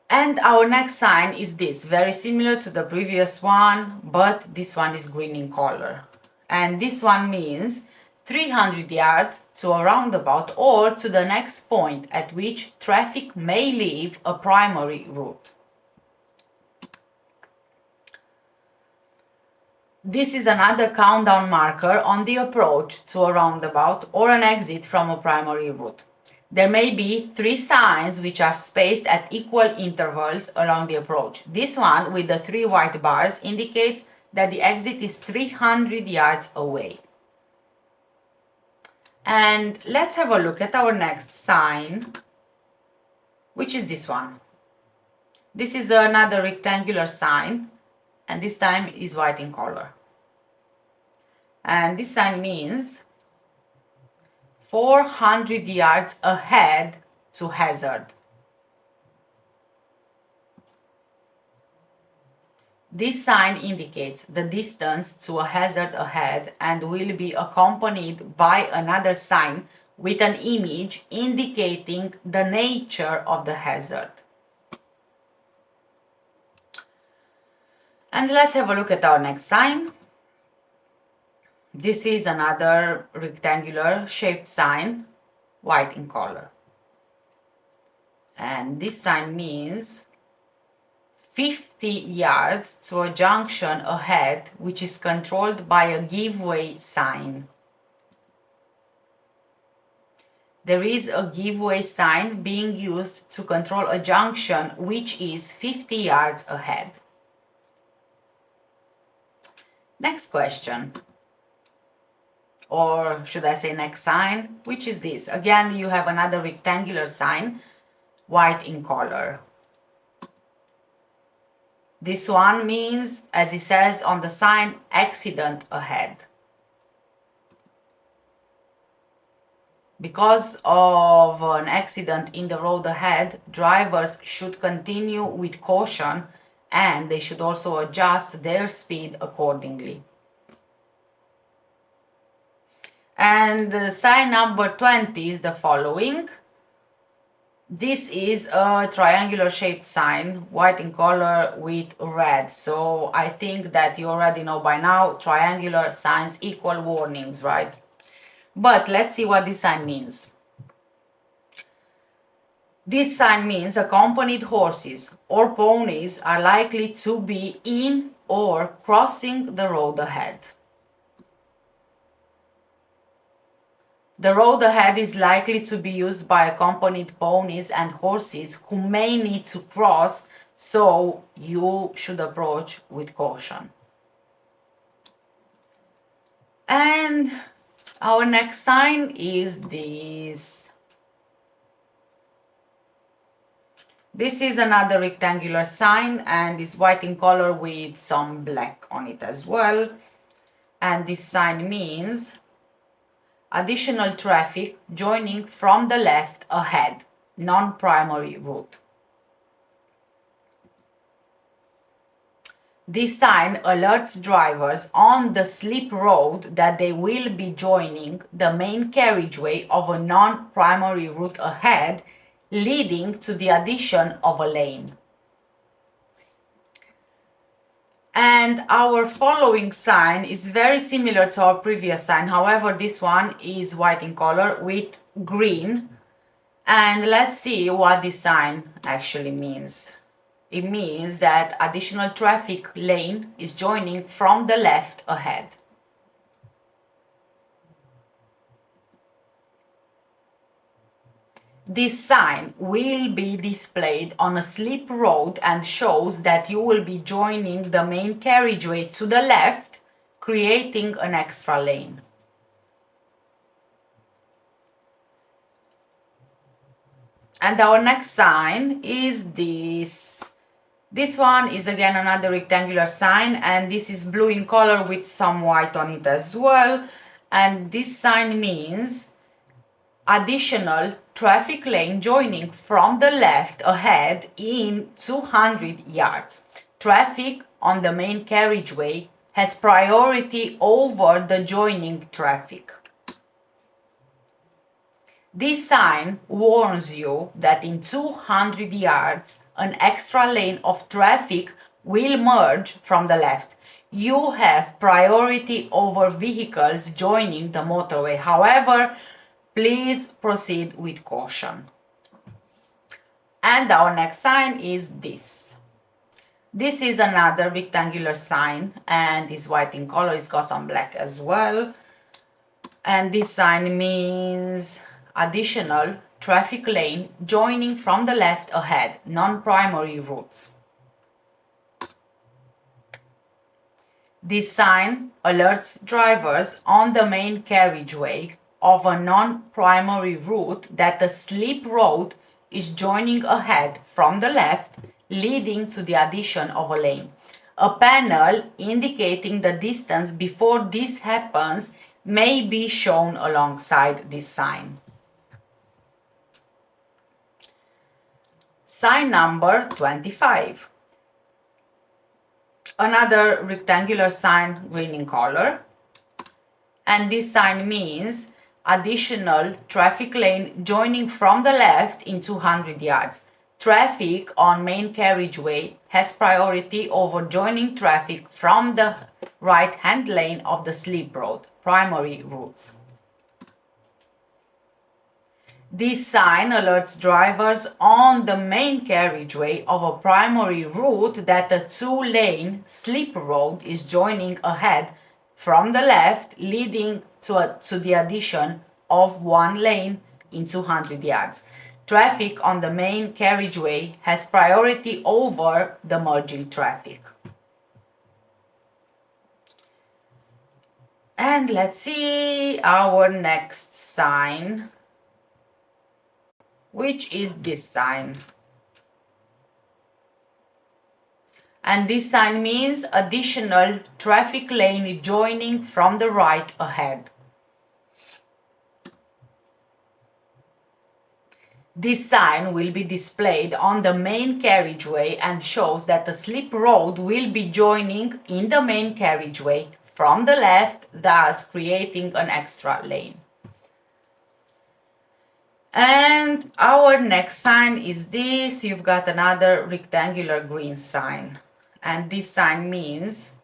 And our next sign is this, very similar to the previous one, but this one is green in color. And this one means 300 yards to a roundabout or to the next point at which traffic may leave a primary route. This is another countdown marker on the approach to a roundabout or an exit from a primary route. There may be 3 signs which are spaced at equal intervals along the approach. This one with the 3 white bars indicates that the exit is 300 yards away. And let's have a look at our next sign, which is this one. This is another rectangular sign, and this time is white in color. And this sign means 400 yards ahead to hazard. This sign indicates the distance to a hazard ahead and will be accompanied by another sign with an image indicating the nature of the hazard. And let's have a look at our next sign. This is another rectangular shaped sign, white in color. And this sign means 50 yards to a junction ahead, which is controlled by a give-way sign. There is a give-way sign being used to control a junction which is 50 yards ahead. Next question. Or should I say next sign, which is this. Again, you have another rectangular sign, white in color. This one means, as it says on the sign, accident ahead. Because of an accident in the road ahead, drivers should continue with caution and they should also adjust their speed accordingly. And sign number 20 is the following. This is a triangular shaped sign, white in color with red. So I think that you already know by now, triangular signs equal warnings, right? But let's see what this sign means. This sign means accompanied horses or ponies are likely to be in or crossing the road ahead. The road ahead is likely to be used by accompanied ponies and horses who may need to cross, so you should approach with caution. And our next sign is this. This is another rectangular sign and is white in color with some black on it as well. And this sign means additional traffic joining from the left ahead, non-primary route. This sign alerts drivers on the slip road that they will be joining the main carriageway of a non-primary route ahead, leading to the addition of a lane. And our following sign is very similar to our previous sign. However, this one is white in color with green. And let's see what this sign actually means. It means that additional traffic lane is joining from the left ahead. This sign will be displayed on a slip road and shows that you will be joining the main carriageway to the left, creating an extra lane. And our next sign is this. This one is again another rectangular sign, and this is blue in color with some white on it as well. And this sign means additional traffic lane joining from the left ahead in 200 yards. Traffic on the main carriageway has priority over the joining traffic. This sign warns you that in 200 yards, an extra lane of traffic will merge from the left. You have priority over vehicles joining the motorway. However, please proceed with caution. And our next sign is this. This is another rectangular sign and is white in color. It's got some black as well. And this sign means additional traffic lane joining from the left ahead, non-primary routes. This sign alerts drivers on the main carriageway of a non-primary route that a slip road is joining ahead from the left, leading to the addition of a lane. A panel indicating the distance before this happens may be shown alongside this sign. Sign number 25. Another rectangular sign, green in color. And this sign means additional traffic lane joining from the left in 200 yards. Traffic on main carriageway has priority over joining traffic from the right-hand lane of the slip road, primary routes. This sign alerts drivers on the main carriageway of a primary route that a two-lane slip road is joining ahead from the left, leading to the addition of one lane in 200 yards. Traffic on the main carriageway has priority over the merging traffic. And let's see our next sign, which is this sign. And this sign means additional traffic lane joining from the right ahead. This sign will be displayed on the main carriageway and shows that the slip road will be joining in the main carriageway from the left, thus creating an extra lane. And our next sign is this. You've got another rectangular green sign. And this sign means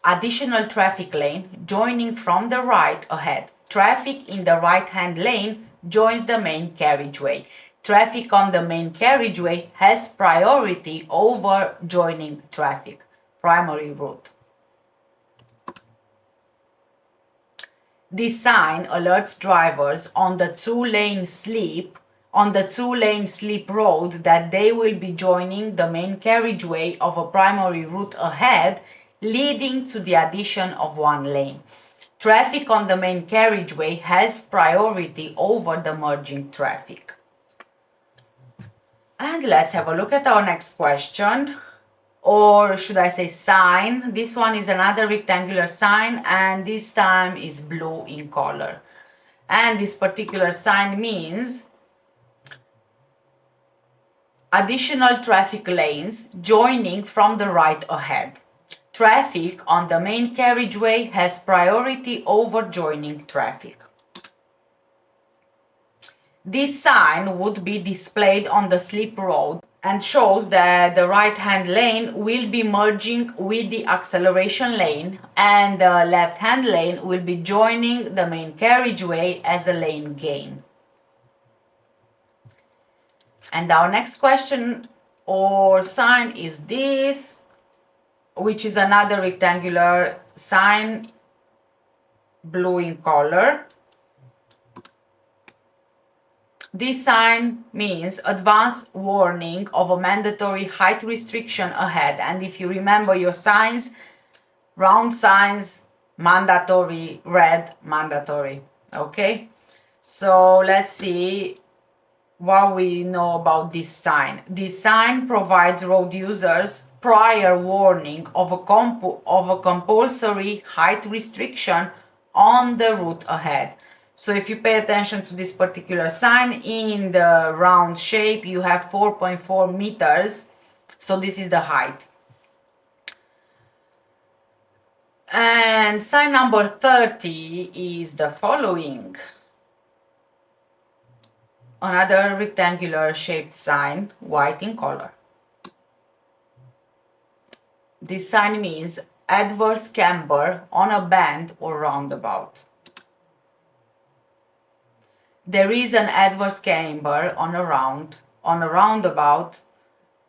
additional traffic lane joining from the right ahead. Traffic in the right-hand lane joins the main carriageway. Traffic on the main carriageway has priority over joining traffic, primary route. This sign alerts drivers on the two-lane slip road that they will be joining the main carriageway of a primary route ahead, leading to the addition of one lane. Traffic on the main carriageway has priority over the merging traffic. And let's have a look at our next question, or should I say sign. This one is another rectangular sign, and this time is blue in color. And this particular sign means additional traffic lanes joining from the right ahead. Traffic on the main carriageway has priority over joining traffic. This sign would be displayed on the slip road and shows that the right-hand lane will be merging with the acceleration lane and the left-hand lane will be joining the main carriageway as a lane gain. And our next question or sign is this, which is another rectangular sign, blue in color. This sign means advance warning of a mandatory height restriction ahead. And if you remember your signs, round signs, mandatory, red, mandatory. Okay? So let's see what we know about this sign. This sign provides road users prior warning of a compulsory height restriction on the route ahead. So if you pay attention to this particular sign, in the round shape you have 4.4 meters, so this is the height. And sign number 30 is the following. Another rectangular shaped sign, white in color. This sign means adverse camber on a bend or roundabout. There is an adverse camber on a roundabout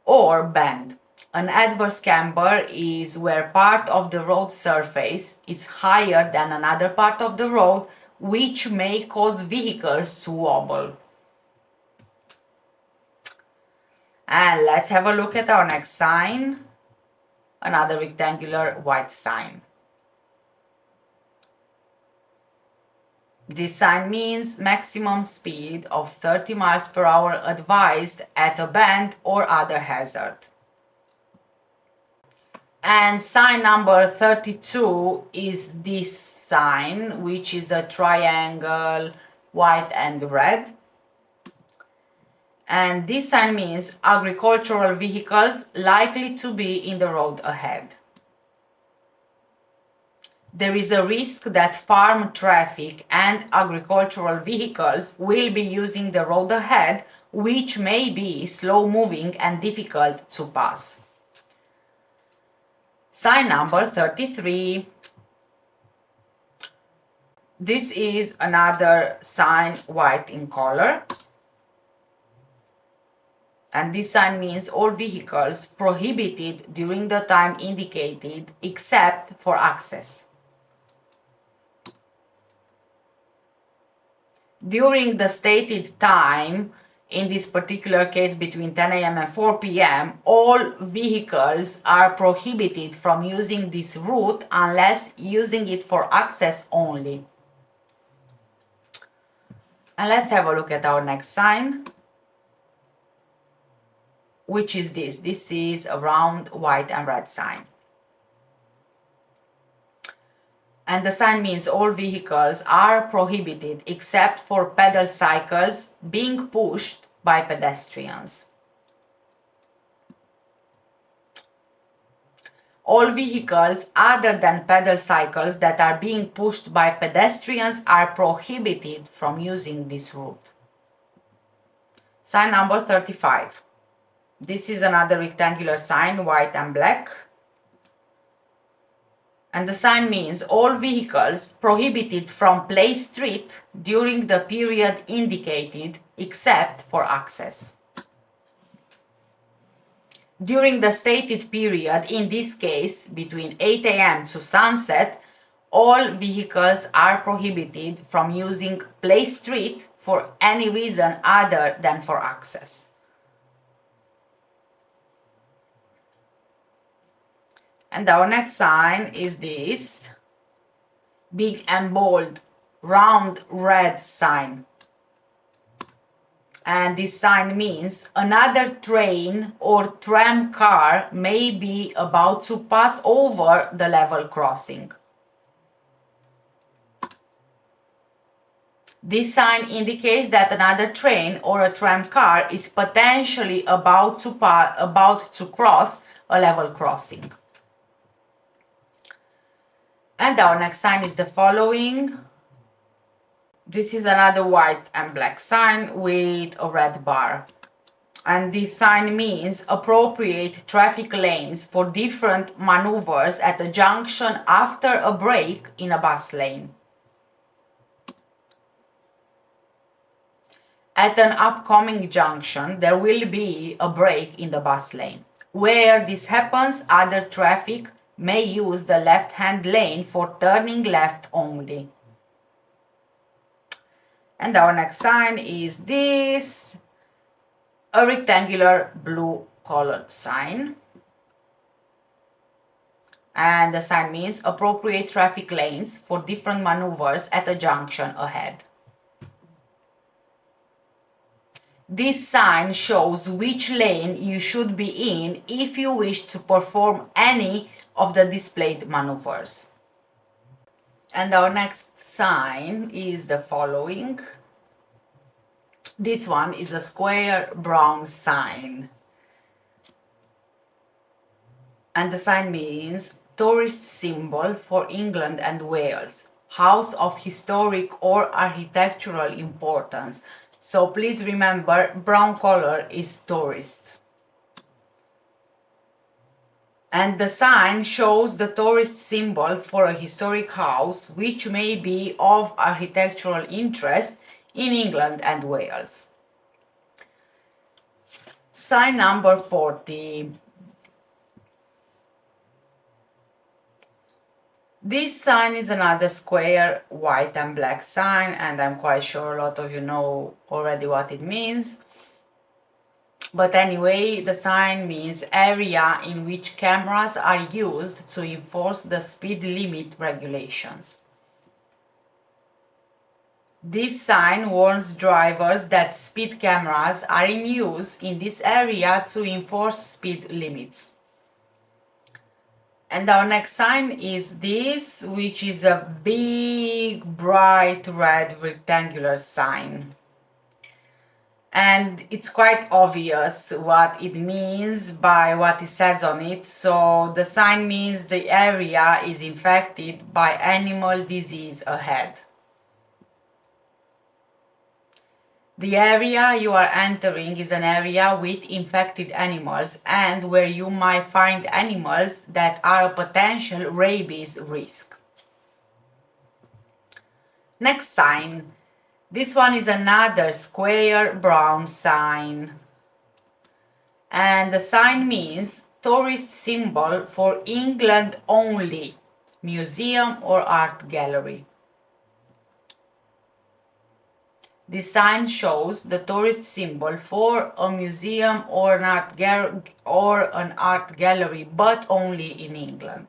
or bend. An adverse camber is where part of the road surface is higher than another part of the road, which may cause vehicles to wobble. And let's have a look at our next sign. Another rectangular white sign. This sign means maximum speed of 30 miles per hour advised at a bend or other hazard. And sign number 32 is this sign, which is a triangle, white and red. And this sign means agricultural vehicles likely to be in the road ahead. There is a risk that farm traffic and agricultural vehicles will be using the road ahead, which may be slow moving and difficult to pass. Sign number 33. This is another sign, white in color. And this sign means all vehicles prohibited during the time indicated except for access. During the stated time, in this particular case between 10 a.m. and 4 p.m., all vehicles are prohibited from using this route unless using it for access only. And let's have a look at our next sign, which is this. This is a round white and red sign. And the sign means all vehicles are prohibited except for pedal cycles being pushed by pedestrians. All vehicles other than pedal cycles that are being pushed by pedestrians are prohibited from using this route. Sign number 35. This is another rectangular sign, white and black. And the sign means all vehicles prohibited from Place Street during the period indicated except for access. During the stated period, in this case between 8 a.m. to sunset, all vehicles are prohibited from using Place Street for any reason other than for access. And our next sign is this big and bold round red sign. And this sign means another train or tram car may be about to pass over the level crossing. This sign indicates that another train or a tram car is potentially about to cross a level crossing. And our next sign is the following. This is another white and black sign with a red bar. And this sign means appropriate traffic lanes for different maneuvers at a junction after a break in a bus lane. At an upcoming junction, there will be a break in the bus lane. Where this happens, other traffic may use the left-hand lane for turning left only. And our next sign is this, a rectangular blue colored sign. And the sign means appropriate traffic lanes for different maneuvers at a junction ahead. This sign shows which lane you should be in if you wish to perform any of the displayed maneuvers. And our next sign is the following. This one is a square brown sign. And the sign means tourist symbol for England and Wales, house of historic or architectural importance. So please remember, brown color is tourist. And the sign shows the tourist symbol for a historic house which may be of architectural interest in England and Wales. Sign number 40. This sign is another square white and black sign, and I'm quite sure a lot of you know already what it means. But anyway, the sign means area in which cameras are used to enforce the speed limit regulations. This sign warns drivers that speed cameras are in use in this area to enforce speed limits. And our next sign is this, which is a big, bright red rectangular sign. And it's quite obvious what it means by what it says on it. So the sign means the area is infected by animal disease ahead. The area you are entering is an area with infected animals and where you might find animals that are a potential rabies risk. Next sign. This one is another square brown sign. And the sign means tourist symbol for England only, museum or art gallery. This sign shows the tourist symbol for a museum or an art gallery, but only in England.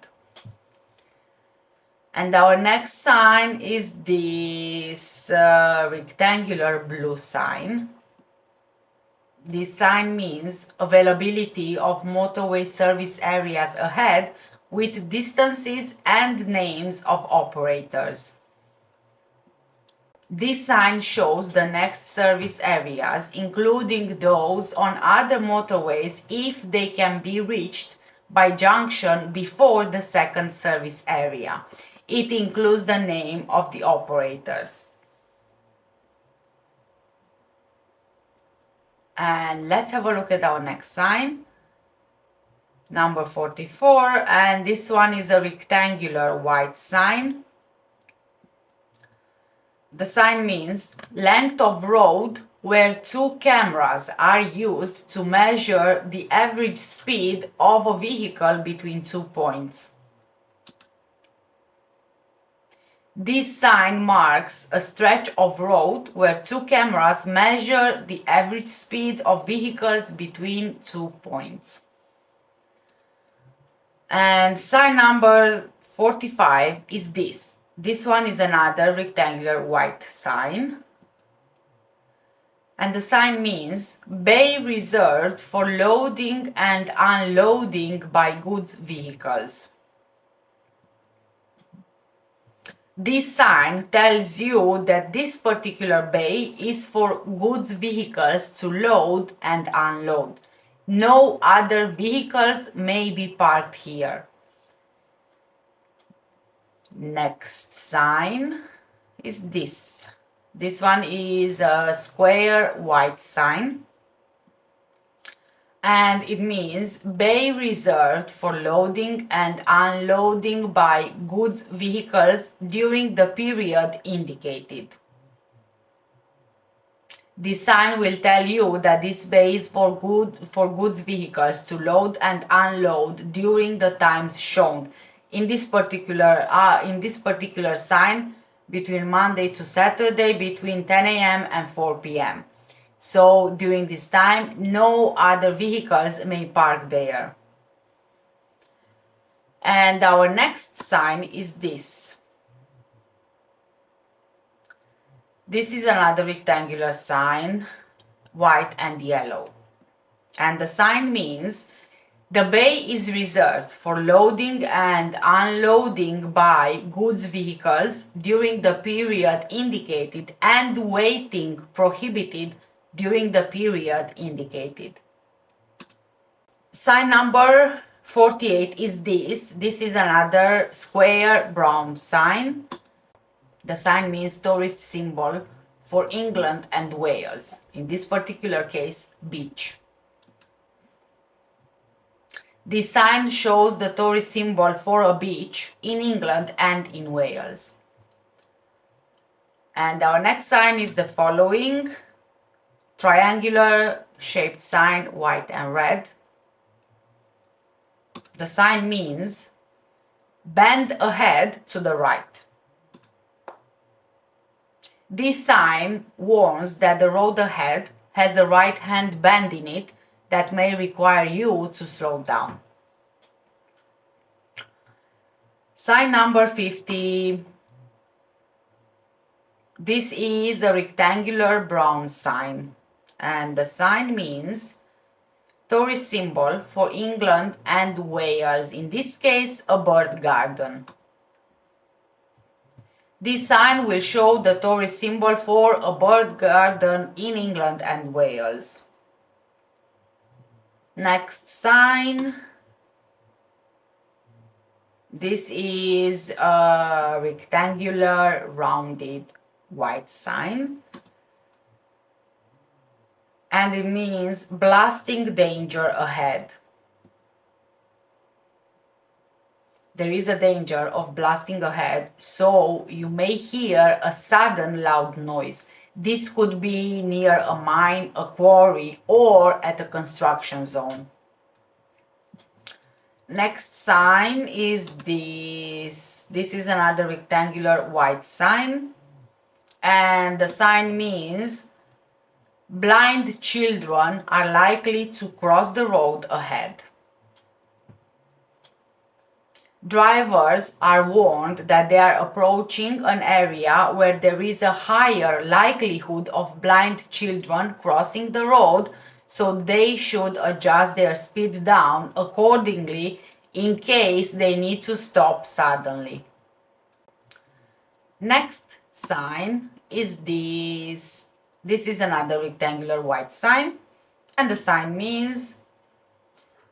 And our next sign is this rectangular blue sign. This sign means availability of motorway service areas ahead with distances and names of operators. This sign shows the next service areas, including those on other motorways if they can be reached by junction before the second service area. It includes the name of the operators. And let's have a look at our next sign, number 44, and this one is a rectangular white sign. The sign means length of road where two cameras are used to measure the average speed of a vehicle between 2 points. This sign marks a stretch of road where two cameras measure the average speed of vehicles between 2 points. And sign number 45 is this. This one is another rectangular white sign. And the sign means bay reserved for loading and unloading by goods vehicles. This sign tells you that this particular bay is for goods vehicles to load and unload. No other vehicles may be parked here. Next sign is this. This one is a square white sign. And it means bay reserved for loading and unloading by goods vehicles during the period indicated. This sign will tell you that this bay is for goods vehicles to load and unload during the times shown. In this particular sign, between Monday to Saturday between 10 a.m. and 4 p.m. So during this time, no other vehicles may park there. And our next sign is this. This is another rectangular sign, white and yellow. And the sign means the bay is reserved for loading and unloading by goods vehicles during the period indicated and waiting prohibited during the period indicated. Sign number 48 is this. This is another square brown sign. The sign means tourist symbol for England and Wales. In this particular case, beach. This sign shows the tourist symbol for a beach in England and in Wales. And our next sign is the following. Triangular shaped sign, white and red. The sign means bend ahead to the right. This sign warns that the road ahead has a right-hand bend in it that may require you to slow down. Sign number 50. This is a rectangular brown sign, and the sign means tourist symbol for England and Wales, in this case a bird garden. This sign will show the tourist symbol for a bird garden in England and Wales. Next sign. This is a rectangular rounded white sign. And it means blasting danger ahead. There is a danger of blasting ahead, so you may hear a sudden loud noise. This could be near a mine, a quarry, or at a construction zone. Next sign is this. This is another rectangular white sign, and the sign means blind children are likely to cross the road ahead. Drivers are warned that they are approaching an area where there is a higher likelihood of blind children crossing the road, so they should adjust their speed down accordingly in case they need to stop suddenly. Next sign is this. This is another rectangular white sign, and the sign means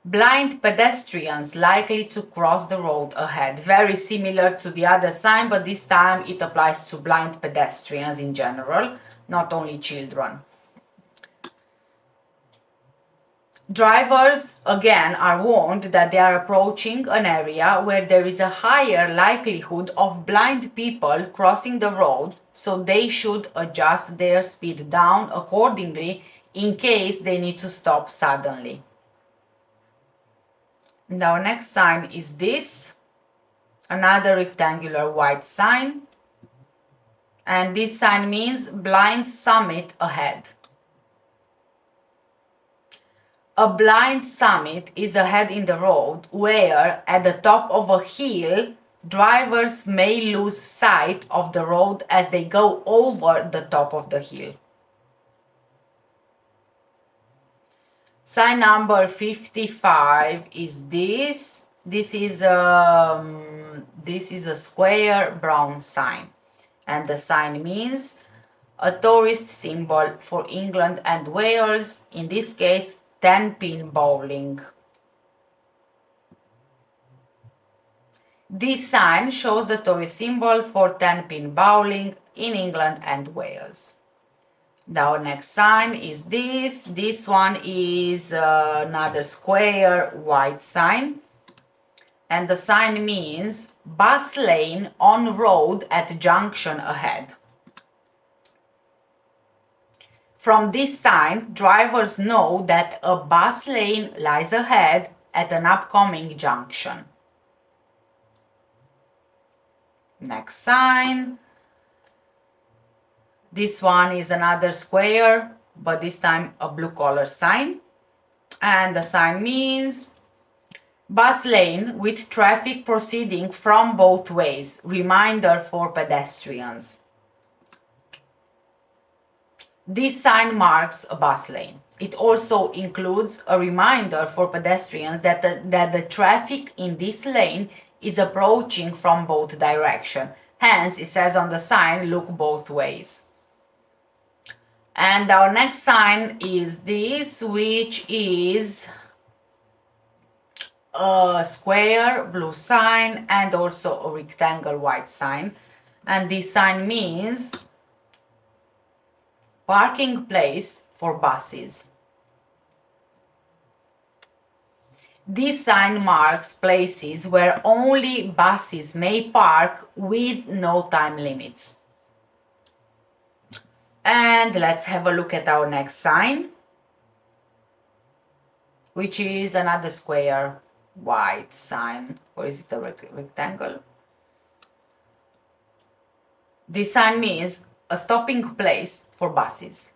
blind pedestrians likely to cross the road ahead. Very similar to the other sign, but this time it applies to blind pedestrians in general, not only children. Drivers, again, are warned that they are approaching an area where there is a higher likelihood of blind people crossing the road, so they should adjust their speed down accordingly in case they need to stop suddenly. And our next sign is this, another rectangular white sign, and this sign means blind summit ahead. A blind summit is ahead in the road where, at the top of a hill, drivers may lose sight of the road as they go over the top of the hill. Sign number 55 is this. This is a square brown sign, and the sign means a tourist symbol for England and Wales, in this case 10-pin bowling. This sign shows the tourist symbol for 10-pin bowling in England and Wales. Our next sign is this. This one is another square white sign, and the sign means bus lane on road at junction ahead. From this sign, drivers know that a bus lane lies ahead at an upcoming junction. Next sign. This one is another square, but this time a blue color sign. And the sign means bus lane with traffic proceeding from both ways. Reminder for pedestrians. This sign marks a bus lane. It also includes a reminder for pedestrians that the traffic in this lane is approaching from both directions. Hence, it says on the sign, look both ways. And our next sign is this, which is a square blue sign and also a rectangle white sign. And this sign means parking place for buses. This sign marks places where only buses may park with no time limits. And let's have a look at our next sign, which is another square white sign. Or is it a rectangle? This sign means a stopping place for buses.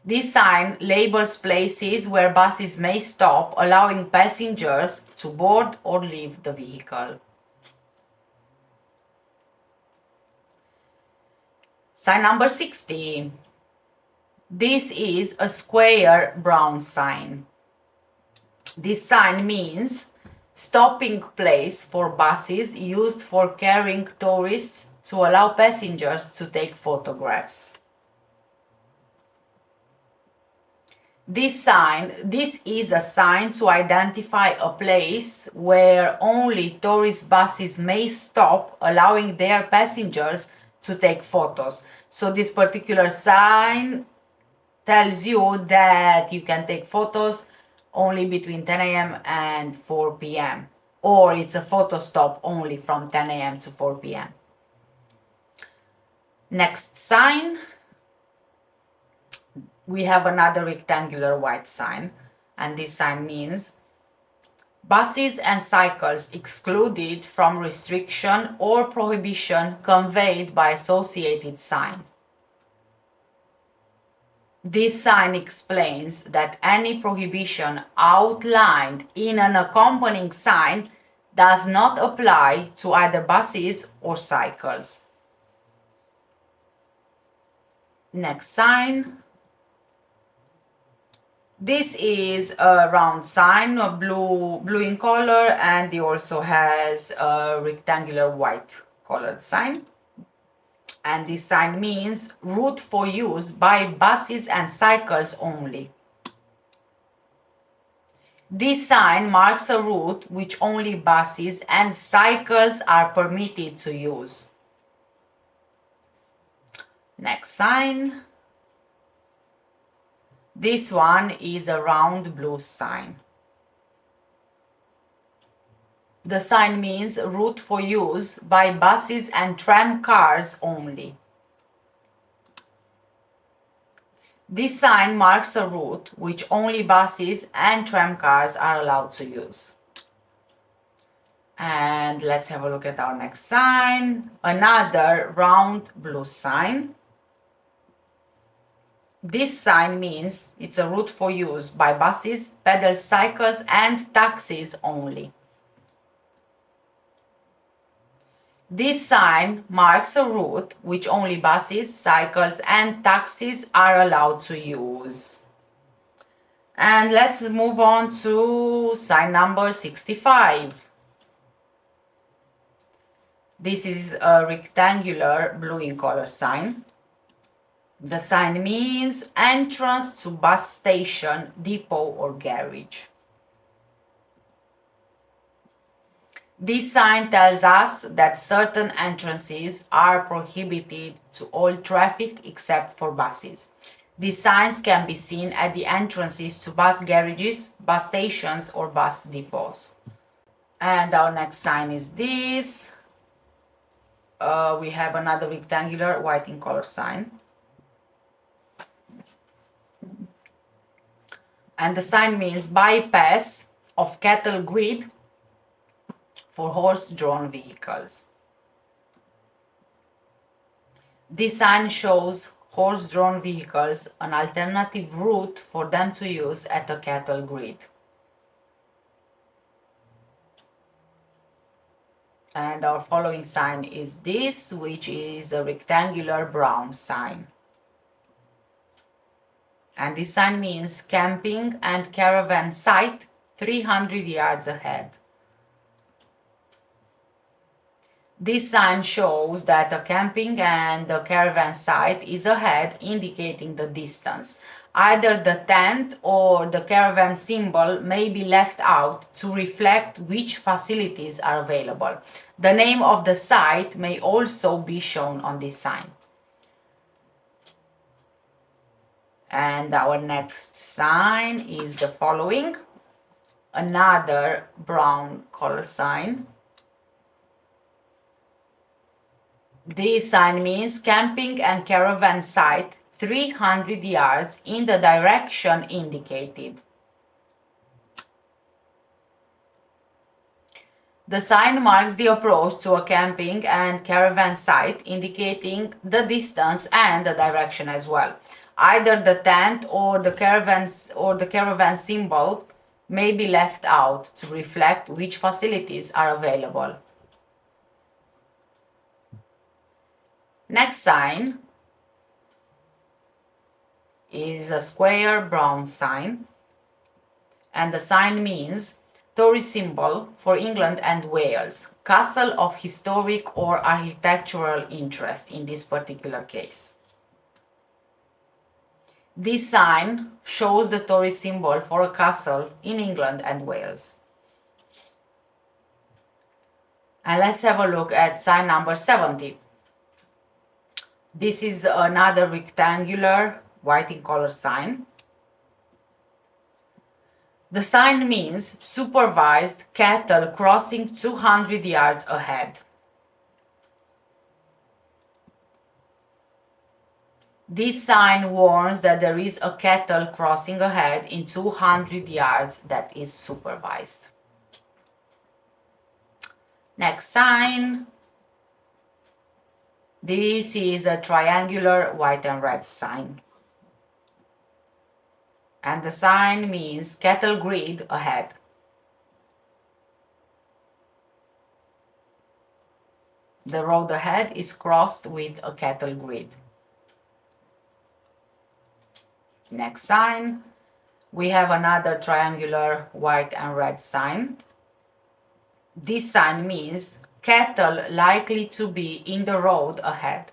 This sign labels places where buses may stop, allowing passengers to board or leave the vehicle. Sign number 60. This is a square brown sign. This sign means stopping place for buses used for carrying tourists to allow passengers to take photographs. This is a sign to identify a place where only tourist buses may stop, allowing their passengers to take photos. So this particular sign tells you that you can take photos only between 10 a.m. and 4 p.m. or it's a photo stop only from 10 a.m. to 4 p.m. Next sign, we have another rectangular white sign, and this sign means buses and cycles excluded from restriction or prohibition conveyed by associated sign. This sign explains that any prohibition outlined in an accompanying sign does not apply to either buses or cycles. Next sign. This is a round sign, blue in color, and it also has a rectangular white colored sign. And this sign means route for use by buses and cycles only. This sign marks a route which only buses and cycles are permitted to use. Next sign. This one is a round blue sign. The sign means route for use by buses and tram cars only. This sign marks a route which only buses and tram cars are allowed to use. And let's have a look at our next sign. Another round blue sign. This sign means it's a route for use by buses, pedal cycles, and taxis only. This sign marks a route which only buses, cycles, and taxis are allowed to use. And let's move on to sign number 65. This is a rectangular blue in color sign. The sign means entrance to bus station, depot, or garage. This sign tells us that certain entrances are prohibited to all traffic except for buses. These signs can be seen at the entrances to bus garages, bus stations, or bus depots. And our next sign is this. We have another rectangular white in color sign. And the sign means bypass of cattle grid for horse-drawn vehicles. This sign shows horse-drawn vehicles an alternative route for them to use at a cattle grid. And our following sign is this, which is a rectangular brown sign. And this sign means camping and caravan site 300 yards ahead. This sign shows that the camping and the caravan site is ahead, indicating the distance. Either the tent or the caravan symbol may be left out to reflect which facilities are available. The name of the site may also be shown on this sign. And our next sign is the following. Another brown color sign. This sign means camping and caravan site 300 yards in the direction indicated. The sign marks the approach to a camping and caravan site, indicating the distance and the direction as well. Either the tent or the caravan symbol may be left out to reflect which facilities are available. Next sign is a square brown sign, and the sign means tourist symbol for England and Wales, castle of historic or architectural interest in this particular case. This sign shows the tourist symbol for a castle in England and Wales. And let's have a look at sign number 70. This is another rectangular white in color sign. The sign means supervised cattle crossing 200 yards ahead. This sign warns that there is a cattle crossing ahead in 200 yards that is supervised. Next sign. This is a triangular white and red sign. And the sign means cattle grid ahead. The road ahead is crossed with a cattle grid. Next sign, we have another triangular white and red sign. This sign means cattle likely to be in the road ahead.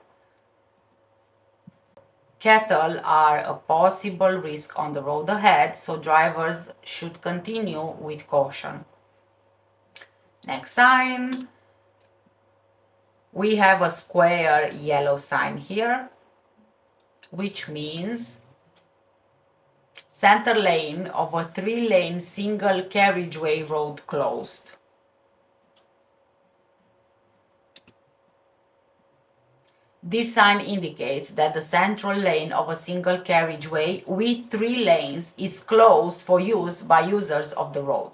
Cattle are a possible risk on the road ahead, so drivers should continue with caution. Next sign, we have a square yellow sign here, which means center lane of a 3-lane single carriageway road closed. This sign indicates that the central lane of a single carriageway with 3 lanes is closed for use by users of the road.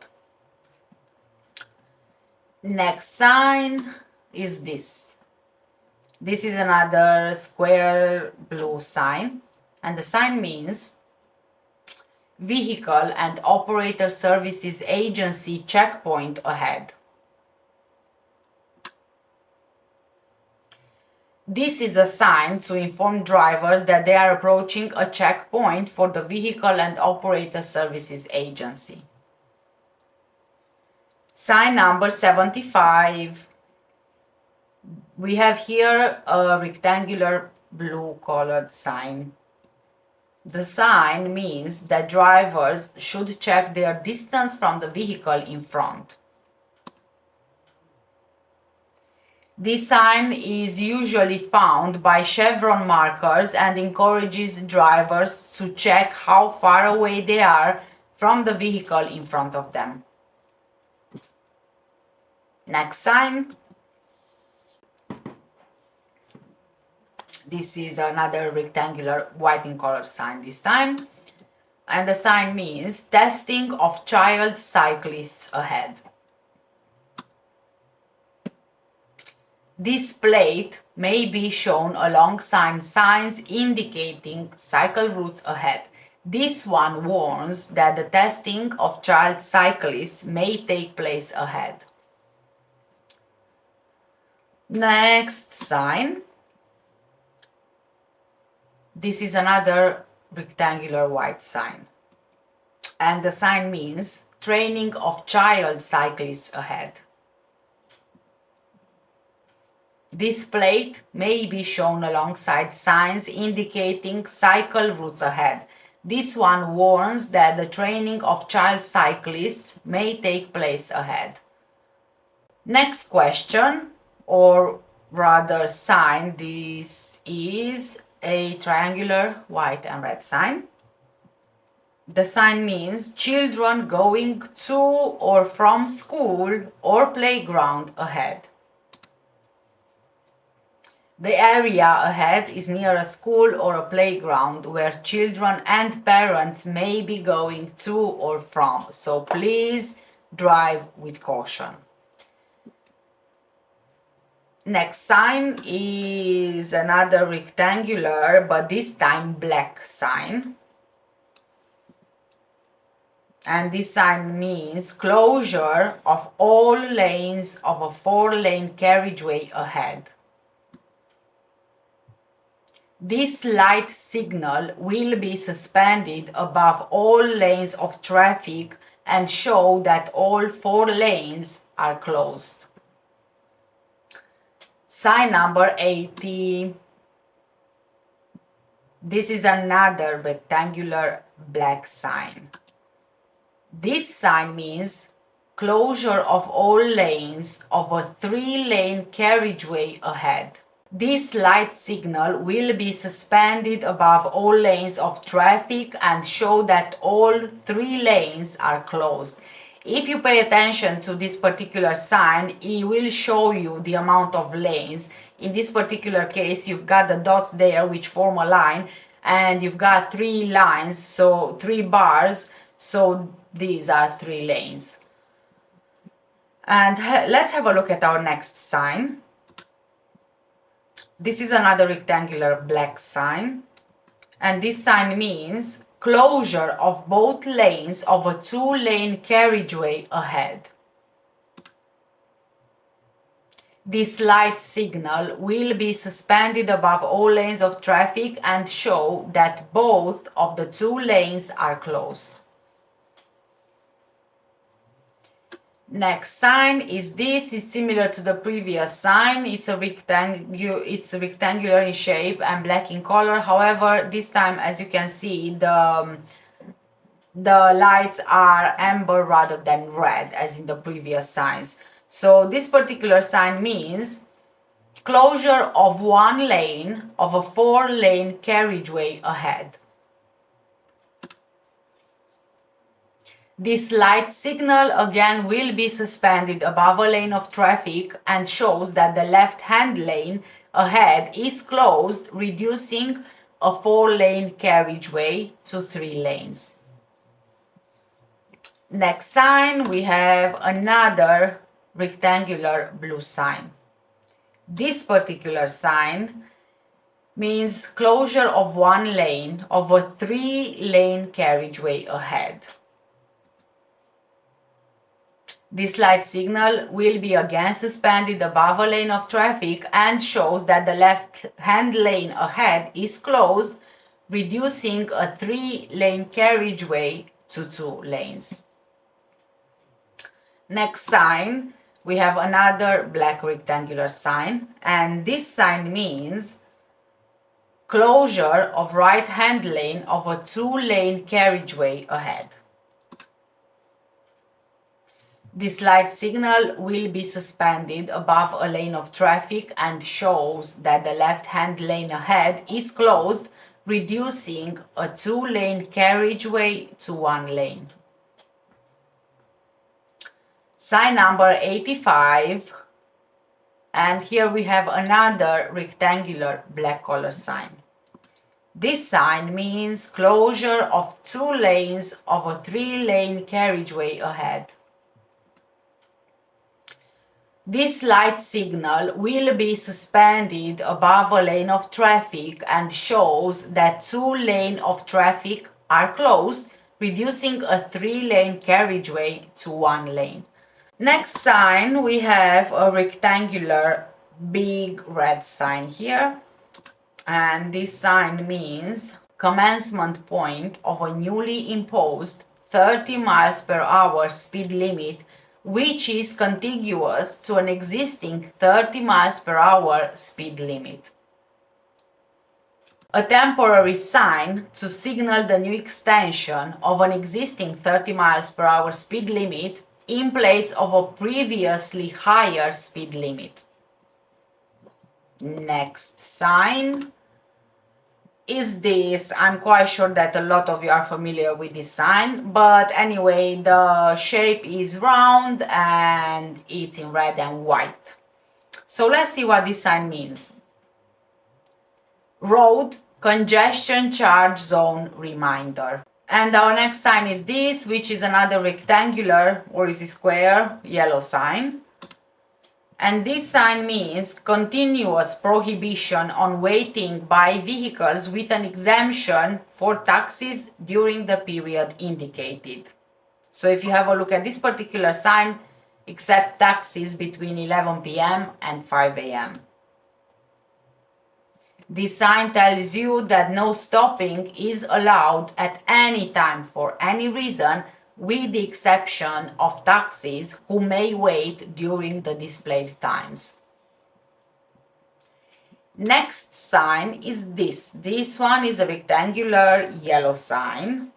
Next sign is this. This is another square blue sign, and the sign means Vehicle and Operator Services Agency checkpoint ahead. This is a sign to inform drivers that they are approaching a checkpoint for the Vehicle and Operator Services Agency. Sign number 75. We have here a rectangular blue colored sign. The sign means that drivers should check their distance from the vehicle in front. This sign is usually found by chevron markers and encourages drivers to check how far away they are from the vehicle in front of them. Next sign. This is another rectangular white in color sign this time. And the sign means testing of child cyclists ahead. This plate may be shown alongside signs indicating cycle routes ahead. This one warns that the testing of child cyclists may take place ahead. Next sign. This is another rectangular white sign. And the sign means training of child cyclists ahead. This plate may be shown alongside signs indicating cycle routes ahead. This one warns that the training of child cyclists may take place ahead. Next question, or rather sign, this is a triangular white and red sign. The sign means children going to or from school or playground ahead. The area ahead is near a school or a playground where children and parents may be going to or from, so please drive with caution. Next sign is another rectangular, but this time black sign. And this sign means closure of all lanes of a 4-lane carriageway ahead. This light signal will be suspended above all lanes of traffic and show that all 4 lanes are closed. Sign number 80. This is another rectangular black sign. This sign means closure of all lanes of a 3-lane carriageway ahead. This light signal will be suspended above all lanes of traffic and show that all 3 lanes are closed. If you pay attention to this particular sign, it will show you the amount of lanes. In this particular case, you've got the dots there which form a line, and you've got 3 lines, so 3 bars, so these are 3 lanes. And let's have a look at our next sign. This is another rectangular black sign, and this sign means closure of both lanes of a 2-lane carriageway ahead. This light signal will be suspended above all lanes of traffic and show that both of the 2 lanes are closed. Next sign is this. It's similar to the previous sign. It's rectangular in shape and black in color. However, this time, as you can see, the lights are amber rather than red as in the previous signs. So this particular sign means closure of 1 lane of a 4-lane carriageway ahead. This light signal again will be suspended above a lane of traffic and shows that the left-hand lane ahead is closed, reducing a 4-lane carriageway to 3 lanes. Next sign, we have another rectangular blue sign. This particular sign means closure of 1 lane of a 3-lane carriageway ahead. This light signal will be again suspended above a lane of traffic and shows that the left-hand lane ahead is closed, reducing a 3-lane carriageway to 2 lanes. Next sign, we have another black rectangular sign, and this sign means closure of right-hand lane of a 2-lane carriageway ahead. This light signal will be suspended above a lane of traffic and shows that the left-hand lane ahead is closed, reducing a 2-lane carriageway to 1 lane. Sign number 85, and here we have another rectangular black color sign. This sign means closure of 2 lanes of a 3-lane carriageway ahead. This light signal will be suspended above a lane of traffic and shows that two lanes of traffic are closed, reducing a three-lane carriageway to one lane. Next sign, we have a rectangular big red sign here, and this sign means commencement point of a newly imposed 30 miles per hour speed limit, which is contiguous to an existing 30 miles per hour speed limit. A temporary sign to signal the new extension of an existing 30 miles per hour speed limit in place of a previously higher speed limit. Next sign is this. I'm quite sure that a lot of you are familiar with this sign, but anyway, the shape is round and it's in red and white. So let's see what this sign means. Road congestion charge zone reminder. And our next sign is this, which is another rectangular, or is it square, yellow sign. And this sign means continuous prohibition on waiting by vehicles with an exemption for taxis during the period indicated. So if you have a look at this particular sign, accept taxis between 11 p.m. and 5 a.m. This sign tells you that no stopping is allowed at any time for any reason, with the exception of taxis who may wait during the displayed times. Next sign is this. This one is a rectangular yellow sign,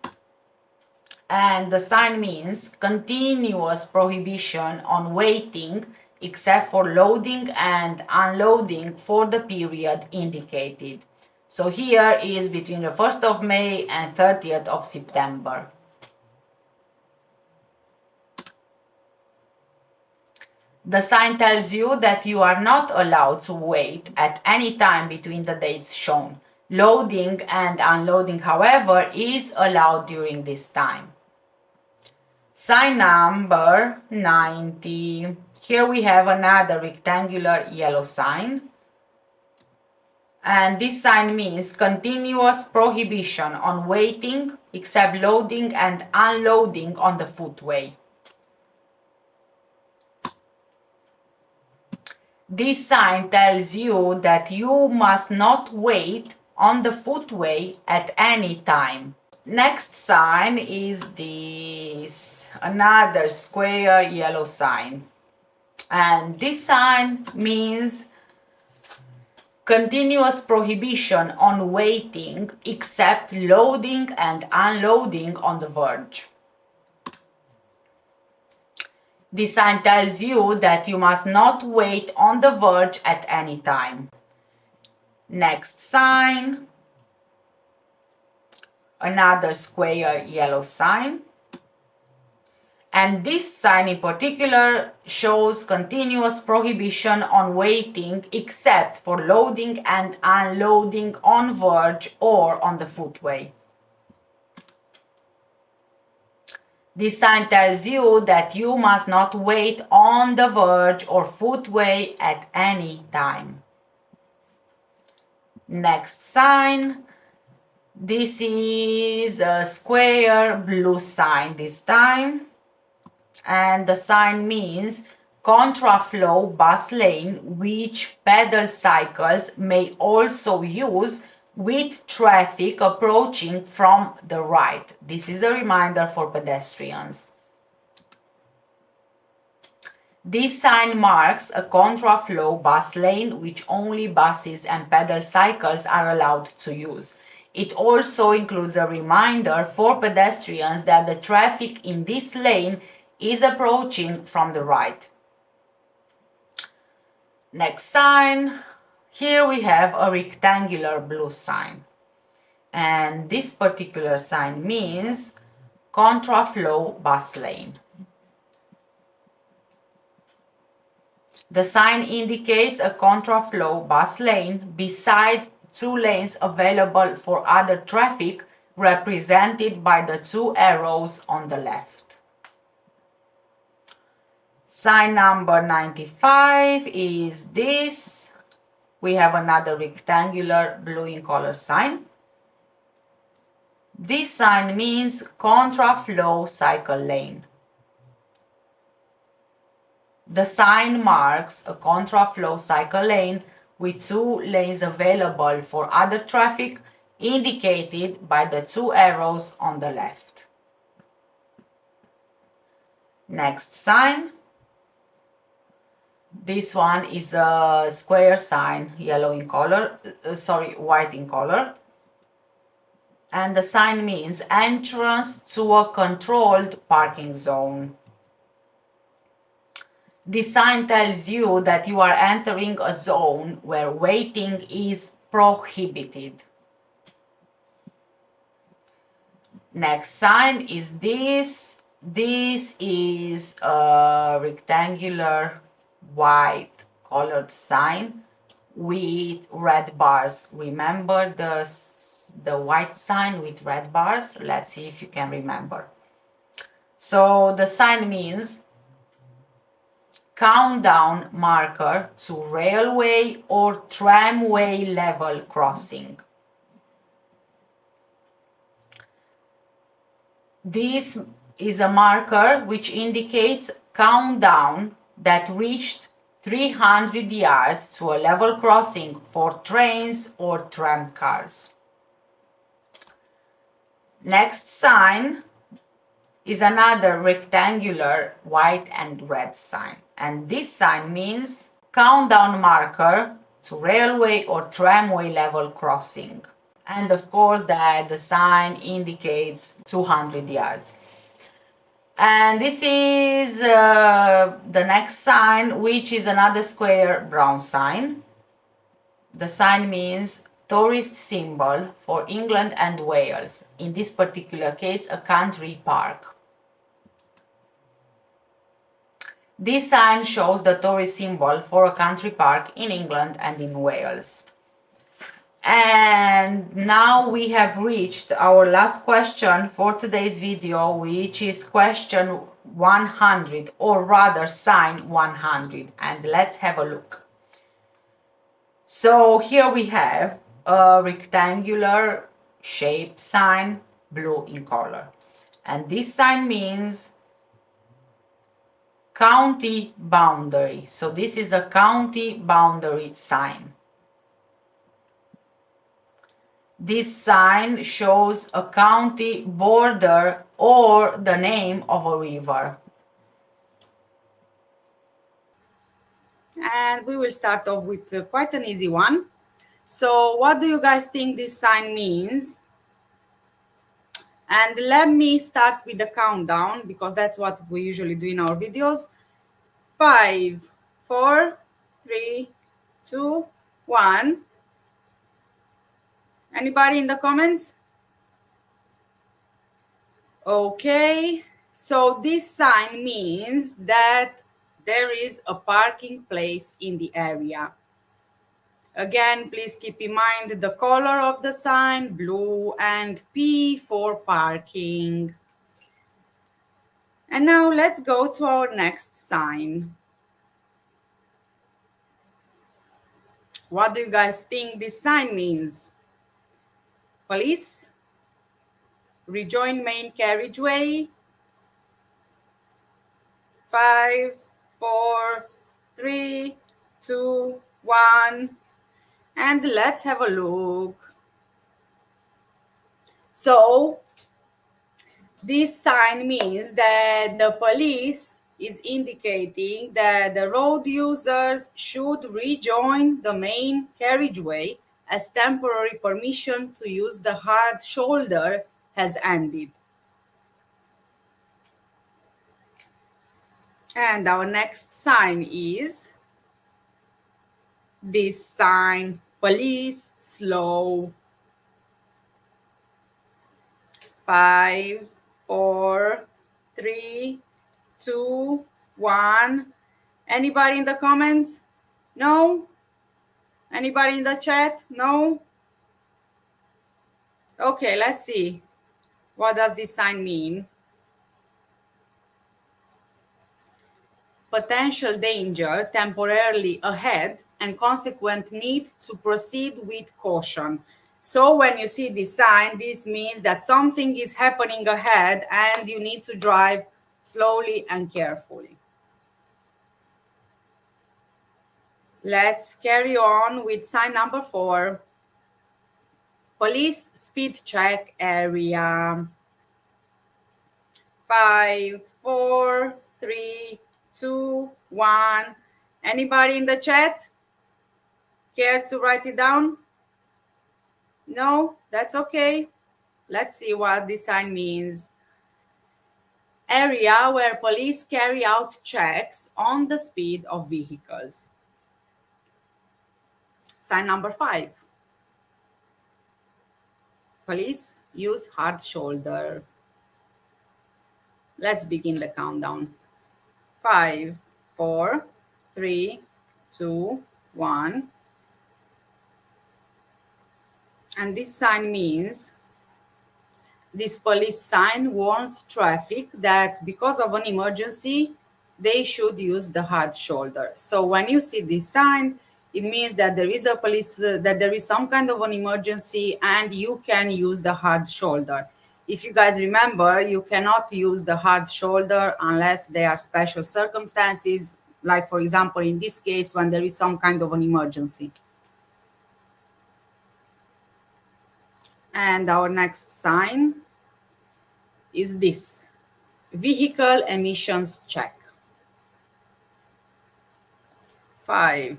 and the sign means continuous prohibition on waiting except for loading and unloading for the period indicated. So here is between the 1st of May and 30th of September. The sign tells you that you are not allowed to wait at any time between the dates shown. Loading and unloading, however, is allowed during this time. Sign number 90. Here we have another rectangular yellow sign. And this sign means continuous prohibition on waiting except loading and unloading on the footway. This sign tells you that you must not wait on the footway at any time. Next sign is this, another square yellow sign. And this sign means continuous prohibition on waiting except loading and unloading on the verge. This sign tells you that you must not wait on the verge at any time. Next sign, another square yellow sign. And this sign in particular shows continuous prohibition on waiting except for loading and unloading on verge or on the footway. This sign tells you that you must not wait on the verge or footway at any time. Next sign. This is a square blue sign this time. And the sign means contraflow bus lane, which pedal cycles may also use with traffic approaching from the right. This is a reminder for pedestrians. This sign marks a contraflow bus lane which only buses and pedal cycles are allowed to use. It also includes a reminder for pedestrians that the traffic in this lane is approaching from the right. Next sign. Here we have a rectangular blue sign. And this particular sign means contraflow bus lane. The sign indicates a contraflow bus lane beside two lanes available for other traffic, represented by the two arrows on the left. Sign number 95 is this. We have another rectangular blue in color sign. This sign means contraflow cycle lane. The sign marks a contraflow cycle lane with two lanes available for other traffic, indicated by the two arrows on the left. Next sign. This one is a square sign, yellow in color, white in color. And the sign means entrance to a controlled parking zone. This sign tells you that you are entering a zone where waiting is prohibited. Next sign is this. This is a rectangular white colored sign with red bars. Remember the white sign with red bars? Let's see if you can remember. So the sign means countdown marker to railway or tramway level crossing. This is a marker which indicates countdown that reached 300 yards to a level crossing for trains or tram cars. Next sign is another rectangular white and red sign, and this sign means countdown marker to railway or tramway level crossing. And of course that the sign indicates 200 yards. And this is the next sign, which is another square brown sign. The sign means tourist symbol for England and Wales, in this particular case a country park. This sign shows the tourist symbol for a country park in England and in Wales. And now we have reached our last question for today's video, which is question 100, or rather sign 100, and let's have a look. So here we have a rectangular shaped sign, blue in color, and this sign means county boundary. So this is a county boundary sign. This sign shows a county border or the name of a river. And we will start off with quite an easy one. So what do you guys think this sign means? And let me start with the countdown, because that's what we usually do in our videos. 5, 4, 3, 2, 1. Anybody in the comments? Okay, so this sign means that there is a parking place in the area. Again, please keep in mind the color of the sign, blue, and P for parking. And now let's go to our next sign. What do you guys think this sign means? Police? Rejoin main carriageway? 5, 4, 3, 2, 1. And let's have a look. So this sign means that the police is indicating that the road users should rejoin the main carriageway as temporary permission to use the hard shoulder has ended. And our next sign is this sign, police slow. 5, 4, 3, 2, 1. Anybody in the comments? No? Anybody in the chat? No? Okay, let's see. What does this sign mean? potential danger temporarily ahead and consequent need to proceed with caution. So when you see this sign, this means that something is happening ahead and you need to drive slowly and carefully. Let's carry on with sign number 4. Police speed check area. 5, 4, 3, 2, 1. Anybody in the chat care to write it down? No, that's okay. Let's see what this sign means. Area where police carry out checks on the speed of vehicles. Sign number 5. Police use hard shoulder. Let's begin the countdown. 5, 4, 3, 2, 1. And this sign means this police sign warns traffic that because of an emergency, they should use the hard shoulder. So when you see this sign, it means that there is a police, that there is some kind of an emergency and you can use the hard shoulder. If you guys remember, you cannot use the hard shoulder unless there are special circumstances, like for example, in this case, when there is some kind of an emergency. And our next sign is this: vehicle emissions check. 5,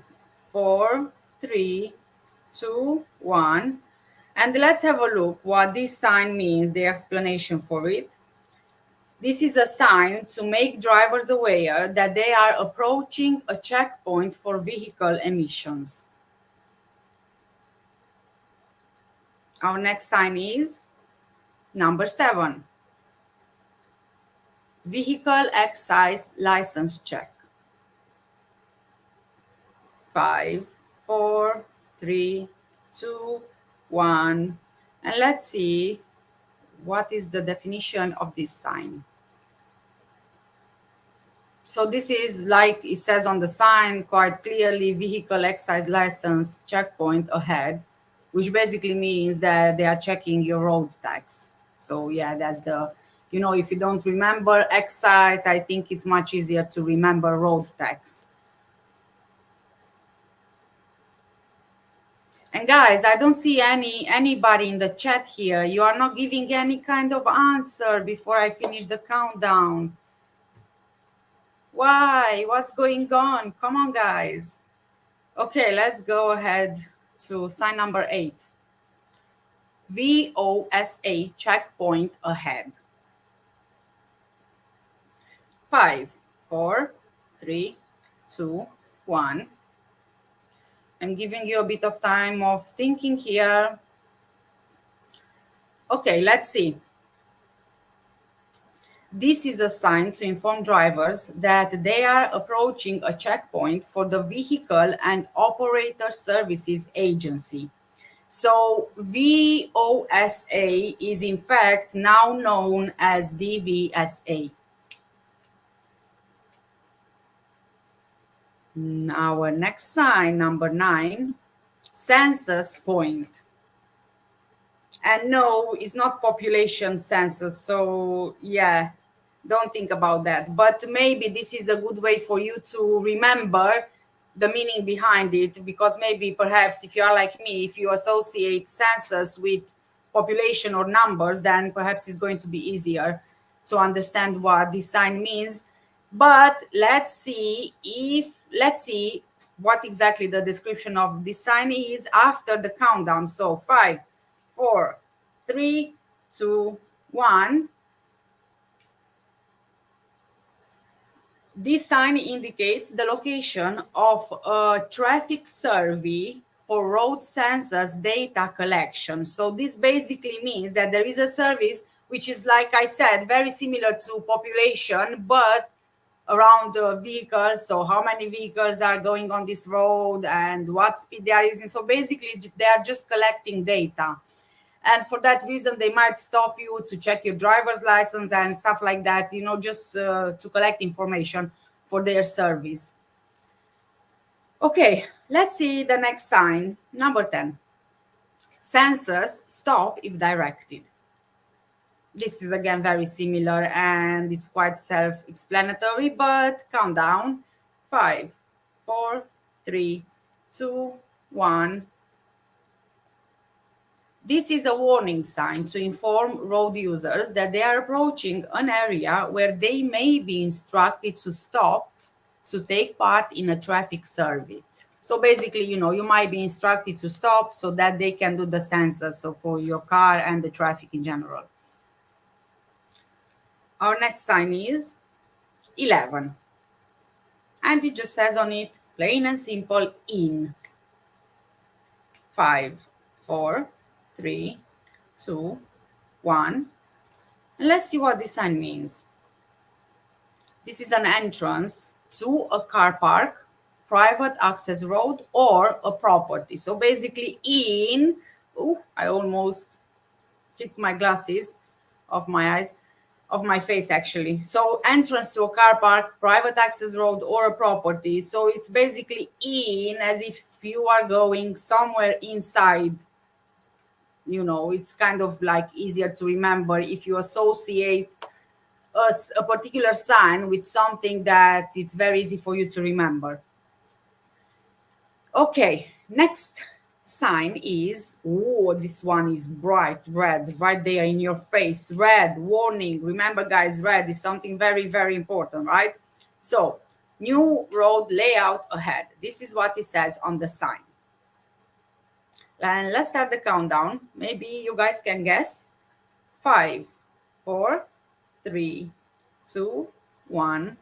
4, 3, 2, 1. And let's have a look what this sign means, the explanation for it. This is a sign to make drivers aware that they are approaching a checkpoint for vehicle emissions. Our next sign is number 7. Vehicle excise license check. 5, 4, 3, 2, 1. And let's see what is the definition of this sign. So this is, like it says on the sign quite clearly, vehicle excise license checkpoint ahead, which basically means that they are checking your road tax. So yeah, that's the, if you don't remember excise, I think it's much easier to remember road tax. And guys, I don't see anybody in the chat here. You are not giving any kind of answer before I finish the countdown. Why? What's going on? Come on, guys. Okay, let's go ahead to sign number 8. VOSA checkpoint ahead. 5, 4, 3, 2, 1. I'm giving you a bit of time of thinking here. Okay, let's see. This is a sign to inform drivers that they are approaching a checkpoint for the Vehicle and Operator Services Agency. So VOSA is in fact now known as DVSA. Our next sign, number 9, census point. And no, it's not population census. So yeah, don't think about that. But maybe this is a good way for you to remember the meaning behind it, because maybe perhaps if you are like me, if you associate census with population or numbers, then perhaps it's going to be easier to understand what this sign means. But let's see what exactly the description of this sign is after the countdown. So 5, 4, 3, 2, 1. This sign indicates the location of a traffic survey for road census data collection. So this basically means that there is a service which is, like I said, very similar to population, but around the vehicles. So how many vehicles are going on this road and what speed they are using. So basically they are just collecting data. And for that reason, they might stop you to check your driver's license and stuff like that, just to collect information. for their service. Okay, let's see the next sign, number 10. Sensors stop if directed. This is again very similar and it's quite self-explanatory, but calm down. 5, 4, 3, 2, 1. This is a warning sign to inform road users that they are approaching an area where they may be instructed to stop to take part in a traffic survey. So basically, you might be instructed to stop so that they can do the sensors, so for your car and the traffic in general. Our next sign is 11. And it just says on it, plain and simple, in. 5, 4, 3, 2, 1. And let's see what this sign means. This is an entrance to a car park, private access road, or a property. So basically in, I almost took my glasses off my eyes, of my face actually. So entrance to a car park, private access road, or a property. So it's basically in, as if you are going somewhere inside. It's kind of like easier to remember if you associate a particular sign with something that it's very easy for you to remember. Okay, next sign is, this one is bright red, right there in your face. Red, warning. Remember, guys, red is something very, very important, right? So, new road layout ahead. This is what it says on the sign. And let's start the countdown. Maybe you guys can guess. 5, 4, 3, 2, 1.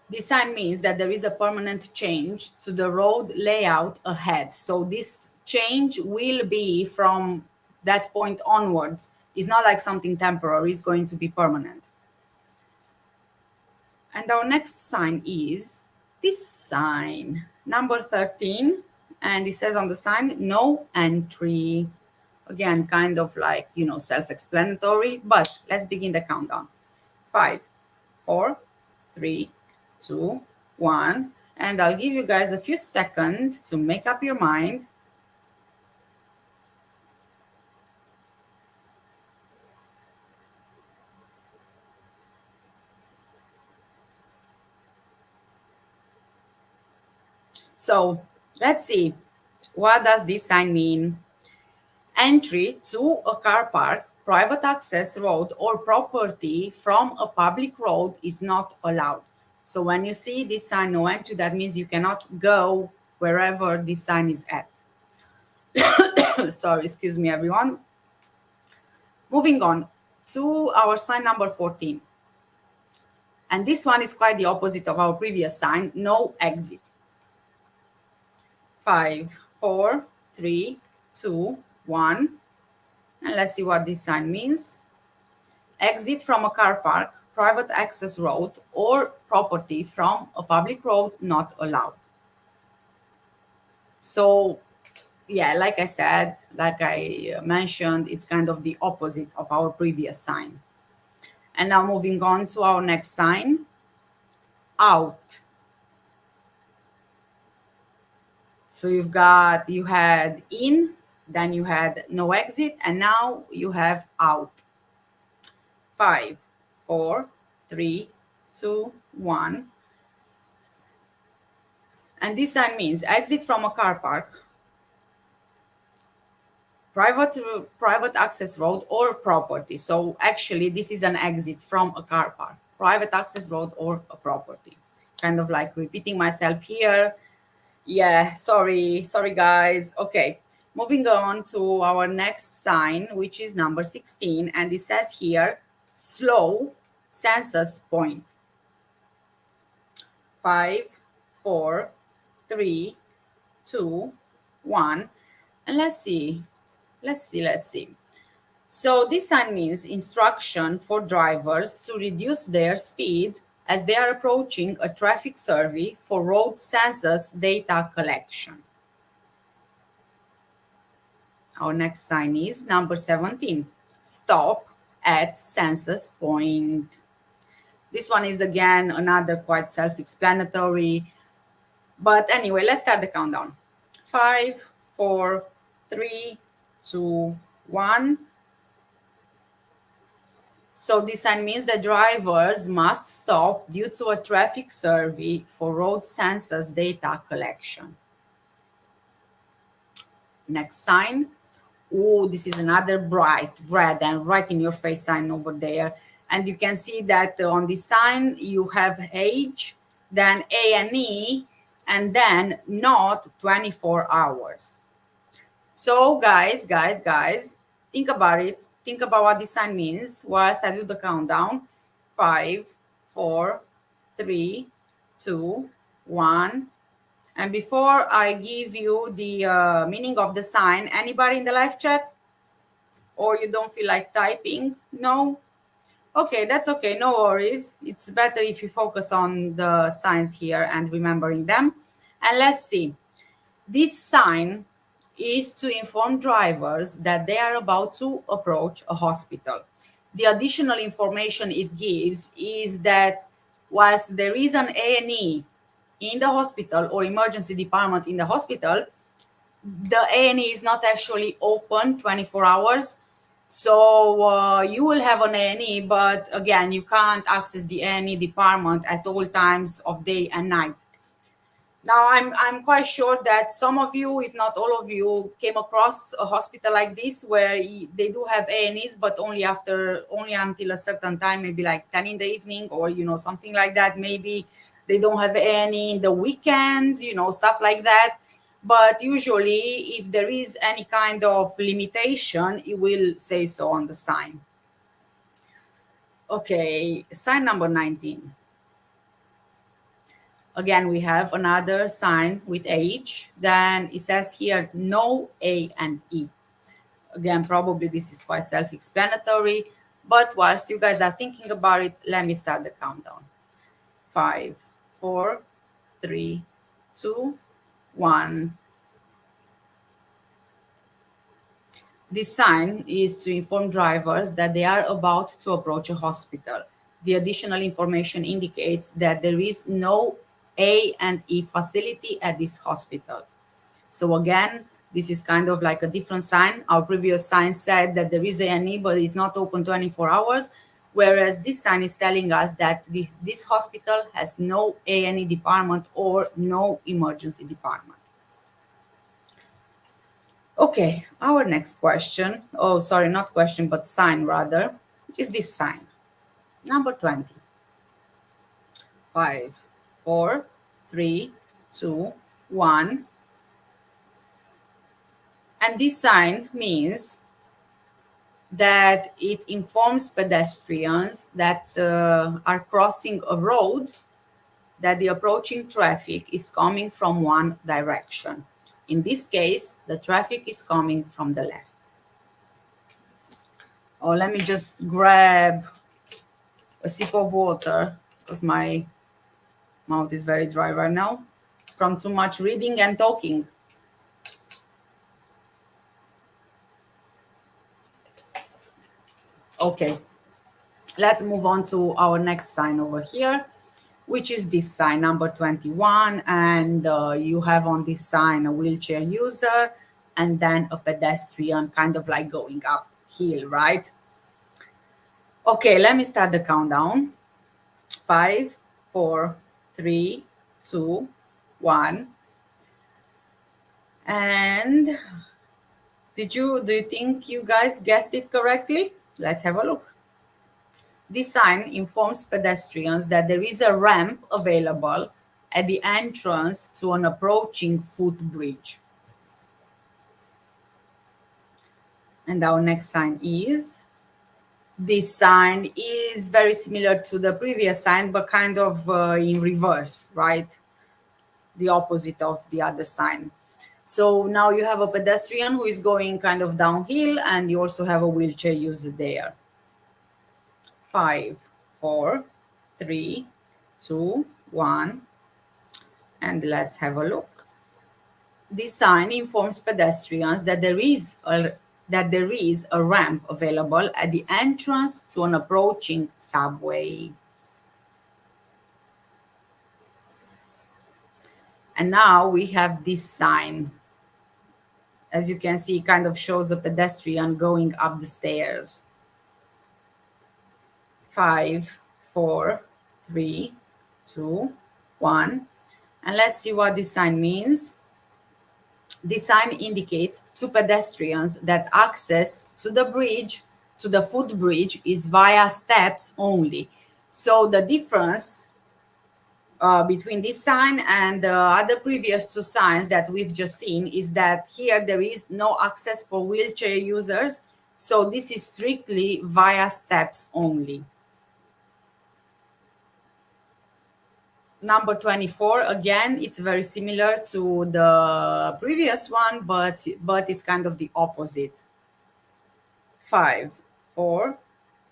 This sign means that there is a permanent change to the road layout ahead. So this change will be from that point onwards. It's not like something temporary, it's going to be permanent. And our next sign is this sign, number 13. And it says on the sign, no entry. Again, kind of like, self-explanatory, but let's begin the countdown. 5, 4, 3, 2, 1. And I'll give you guys a few seconds to make up your mind. So let's see. What does this sign mean? Entry to a car park, private access road, or property from a public road is not allowed. So when you see this sign, no entry, that means you cannot go wherever this sign is at. Sorry, excuse me, everyone. Moving on to our sign number 14. And this one is quite the opposite of our previous sign, no exit. 5, 4, 3, 2, 1. And let's see what this sign means. Exit from a car park, private access road, or property from a public road not allowed. So, yeah, like I said, like I mentioned, it's kind of the opposite of our previous sign. And now moving on to our next sign, out. So you had in, then you had no exit, and now you have out. 5, 4, 3, 2, 1. And this sign means exit from a car park, private access road, or property. So actually, this is an exit from a car park, private access road, or a property. Kind of like repeating myself here. Yeah, sorry, guys. Okay, moving on to our next sign, which is number 16, and it says here, slow census point. 5, 4, 3, 2, 1. And let's see. So this sign means instruction for drivers to reduce their speed as they are approaching a traffic survey for road census data collection. Our next sign is number 17. Stop at census point. This one is again another quite self-explanatory. But anyway, let's start the countdown. 5, 4, 3, 2, 1. So this sign means that drivers must stop due to a traffic survey for road census data collection. Next sign. Oh, this is another bright red and right in your face sign over there. And you can see that on this sign you have age, then A&E, and then not 24 hours. So guys, think about it. Think about what this sign means whilst I do the countdown. 5, 4, 3, 2, 1. And before I give you the meaning of the sign, anybody in the live chat? Or you don't feel like typing? No? Okay, that's okay. No worries. It's better if you focus on the signs here and remembering them. And let's see. This sign is to inform drivers that they are about to approach a hospital. The additional information it gives is that whilst there is an A&E in the hospital or emergency department in the hospital, the A&E is not actually open 24 hours. So you will have an A&E, but again, you can't access the A&E department at all times of day and night. Now, I'm quite sure that some of you, if not all of you, came across a hospital like this where they do have A&Es, but only until a certain time, maybe like 10 in the evening or, something like that. Maybe they don't have A&E in the weekends, stuff like that. But usually, if there is any kind of limitation, it will say so on the sign. Okay, sign number 19. Again, we have another sign with H. Then it says here no A and E. Again, probably this is quite self-explanatory, but whilst you guys are thinking about it, let me start the countdown. 5, 4, 3, 2, 1. This sign is to inform drivers that they are about to approach a hospital. The additional information indicates that there is no A and E facility at this hospital. So again, this is kind of like a different sign. Our previous sign said that there is A&E, but it's not open 24 hours. Whereas this sign is telling us that this hospital has no A&E department or no emergency department. Okay, our next question, oh, sorry, not question, but sign rather, is this sign. Number 20. 5, 4, 3, 2, 1. And this sign means that it informs pedestrians that are crossing a road that the approaching traffic is coming from one direction. In this case, the traffic is coming from the left. Oh, let me just grab a sip of water because my mouth is very dry right now from too much reading and talking. Okay, let's move on to our next sign over here, which is this sign, number 21. And you have on this sign a wheelchair user and then a pedestrian kind of like going uphill, right? Okay, let me start the countdown. 5, 4, 3, 2, 1. And do you think you guys guessed it correctly? Let's have a look. This sign informs pedestrians that there is a ramp available at the entrance to an approaching footbridge. And our next sign is, this sign is very similar to the previous sign, but kind of in reverse, right? The opposite of the other sign. So now you have a pedestrian who is going kind of downhill, and you also have a wheelchair user there. 5, 4, 3, 2, 1. And let's have a look. This sign informs pedestrians that there that there is a ramp available at the entrance to an approaching subway. And now we have this sign. As you can see, it kind of shows a pedestrian going up the stairs. 5, 4, 3, 2, 1. And let's see what this sign means. This sign indicates to pedestrians that access to the bridge, to the footbridge, is via steps only. So the difference between this sign and the other previous two signs that we've just seen is that here there is no access for wheelchair users. So this is strictly via steps only. Number 24, again, it's very similar to the previous one, but it's kind of the opposite. 5, 4,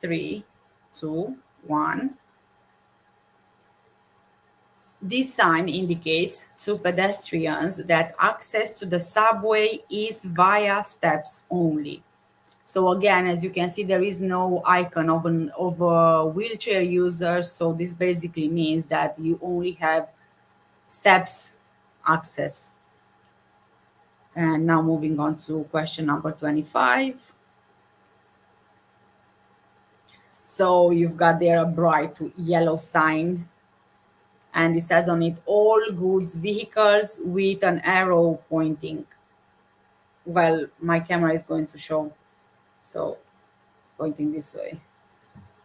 3, 2, 1. This sign indicates to pedestrians that access to the subway is via steps only. So again, as you can see, there is no icon of a wheelchair user. So this basically means that you only have steps access. And now moving on to question number 25. So you've got there a bright yellow sign, and it says on it, all goods vehicles with an arrow pointing. Well, my camera is going to show, so pointing this way.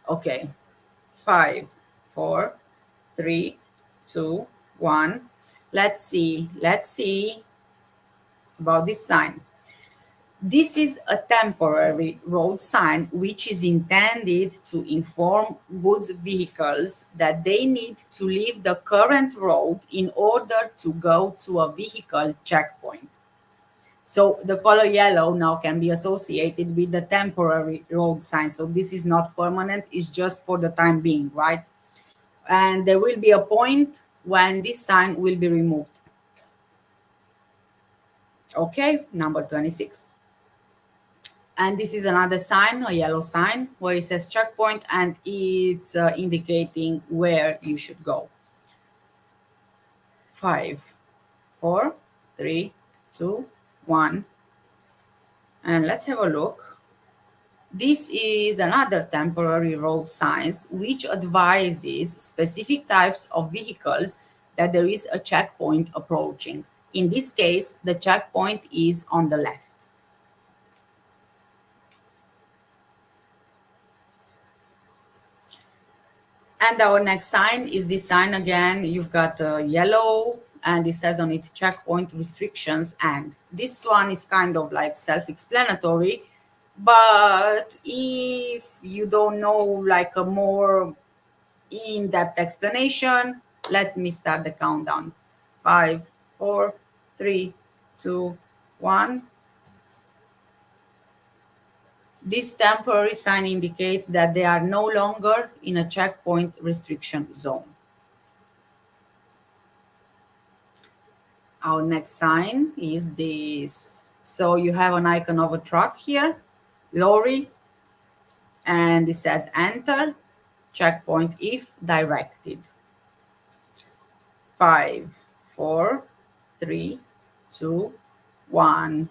Okay, 5, 4, 3, 2, 1. Let's see about this sign. This is a temporary road sign which is intended to inform goods vehicles that they need to leave the current road in order to go to a vehicle checkpoint. So the color yellow now can be associated with the temporary road sign. So this is not permanent, it's just for the time being, right? And there will be a point when this sign will be removed. Okay, number 26. And this is another sign, a yellow sign, where it says checkpoint, and it's indicating where you should go. 5, 4, 3, 2, 1. And let's have a look. This is another temporary road signs which advises specific types of vehicles that there is a checkpoint approaching. In this case, the checkpoint is on the left. And our next sign is this sign again. You've got yellow, and it says on it checkpoint restrictions. And this one is kind of like self-explanatory, but if you don't know like a more in-depth explanation, let me start the countdown. 5, 4, 3, 2, 1. This temporary sign indicates that they are no longer in a checkpoint restriction zone. Our next sign is this. So you have an icon of a truck here, lorry, and it says enter, checkpoint if directed. 5, 4, 3, 2, 1.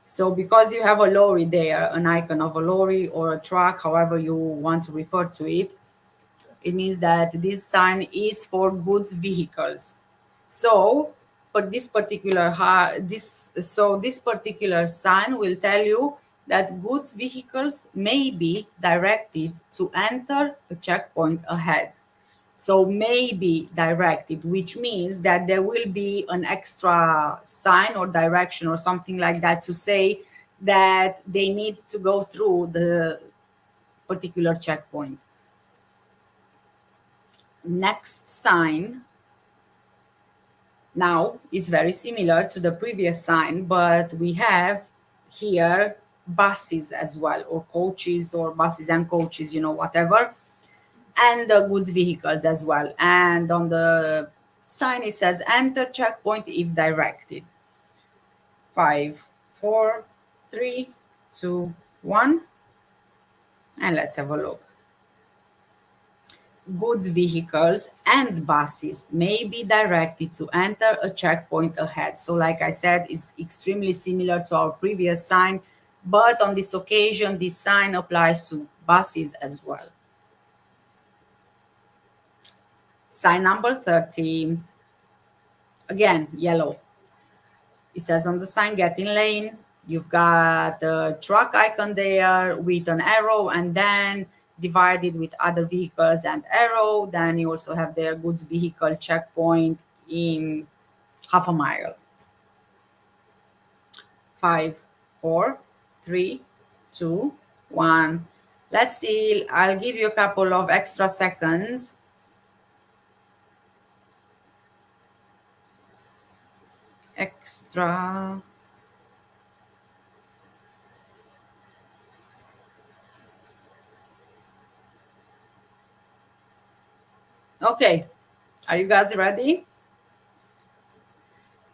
So because you have a lorry there, an icon of a lorry or a truck, however you want to refer to it, it means that this sign is for goods vehicles. So, but this particular this particular sign will tell you that goods vehicles may be directed to enter a checkpoint ahead. So may be directed, which means that there will be an extra sign or direction or something like that to say that they need to go through the particular checkpoint. Next sign now is very similar to the previous sign, but we have here buses as well, or coaches, or buses and coaches, whatever, and the goods vehicles as well. And on the sign it says enter checkpoint if directed. 5, 4, 3, 2, 1, and let's have a look. Goods vehicles and buses may be directed to enter a checkpoint ahead. So like I said, it's extremely similar to our previous sign, but on this occasion, this sign applies to buses as well. Sign number 30, again, yellow. It says on the sign, get in lane. You've got the truck icon there with an arrow and then divided with other vehicles and arrow. Then you also have their goods vehicle checkpoint in half a mile. 5, 4, 3, 2, 1. Let's see. I'll give you a couple of extra seconds. Extra. Okay. Are you guys ready?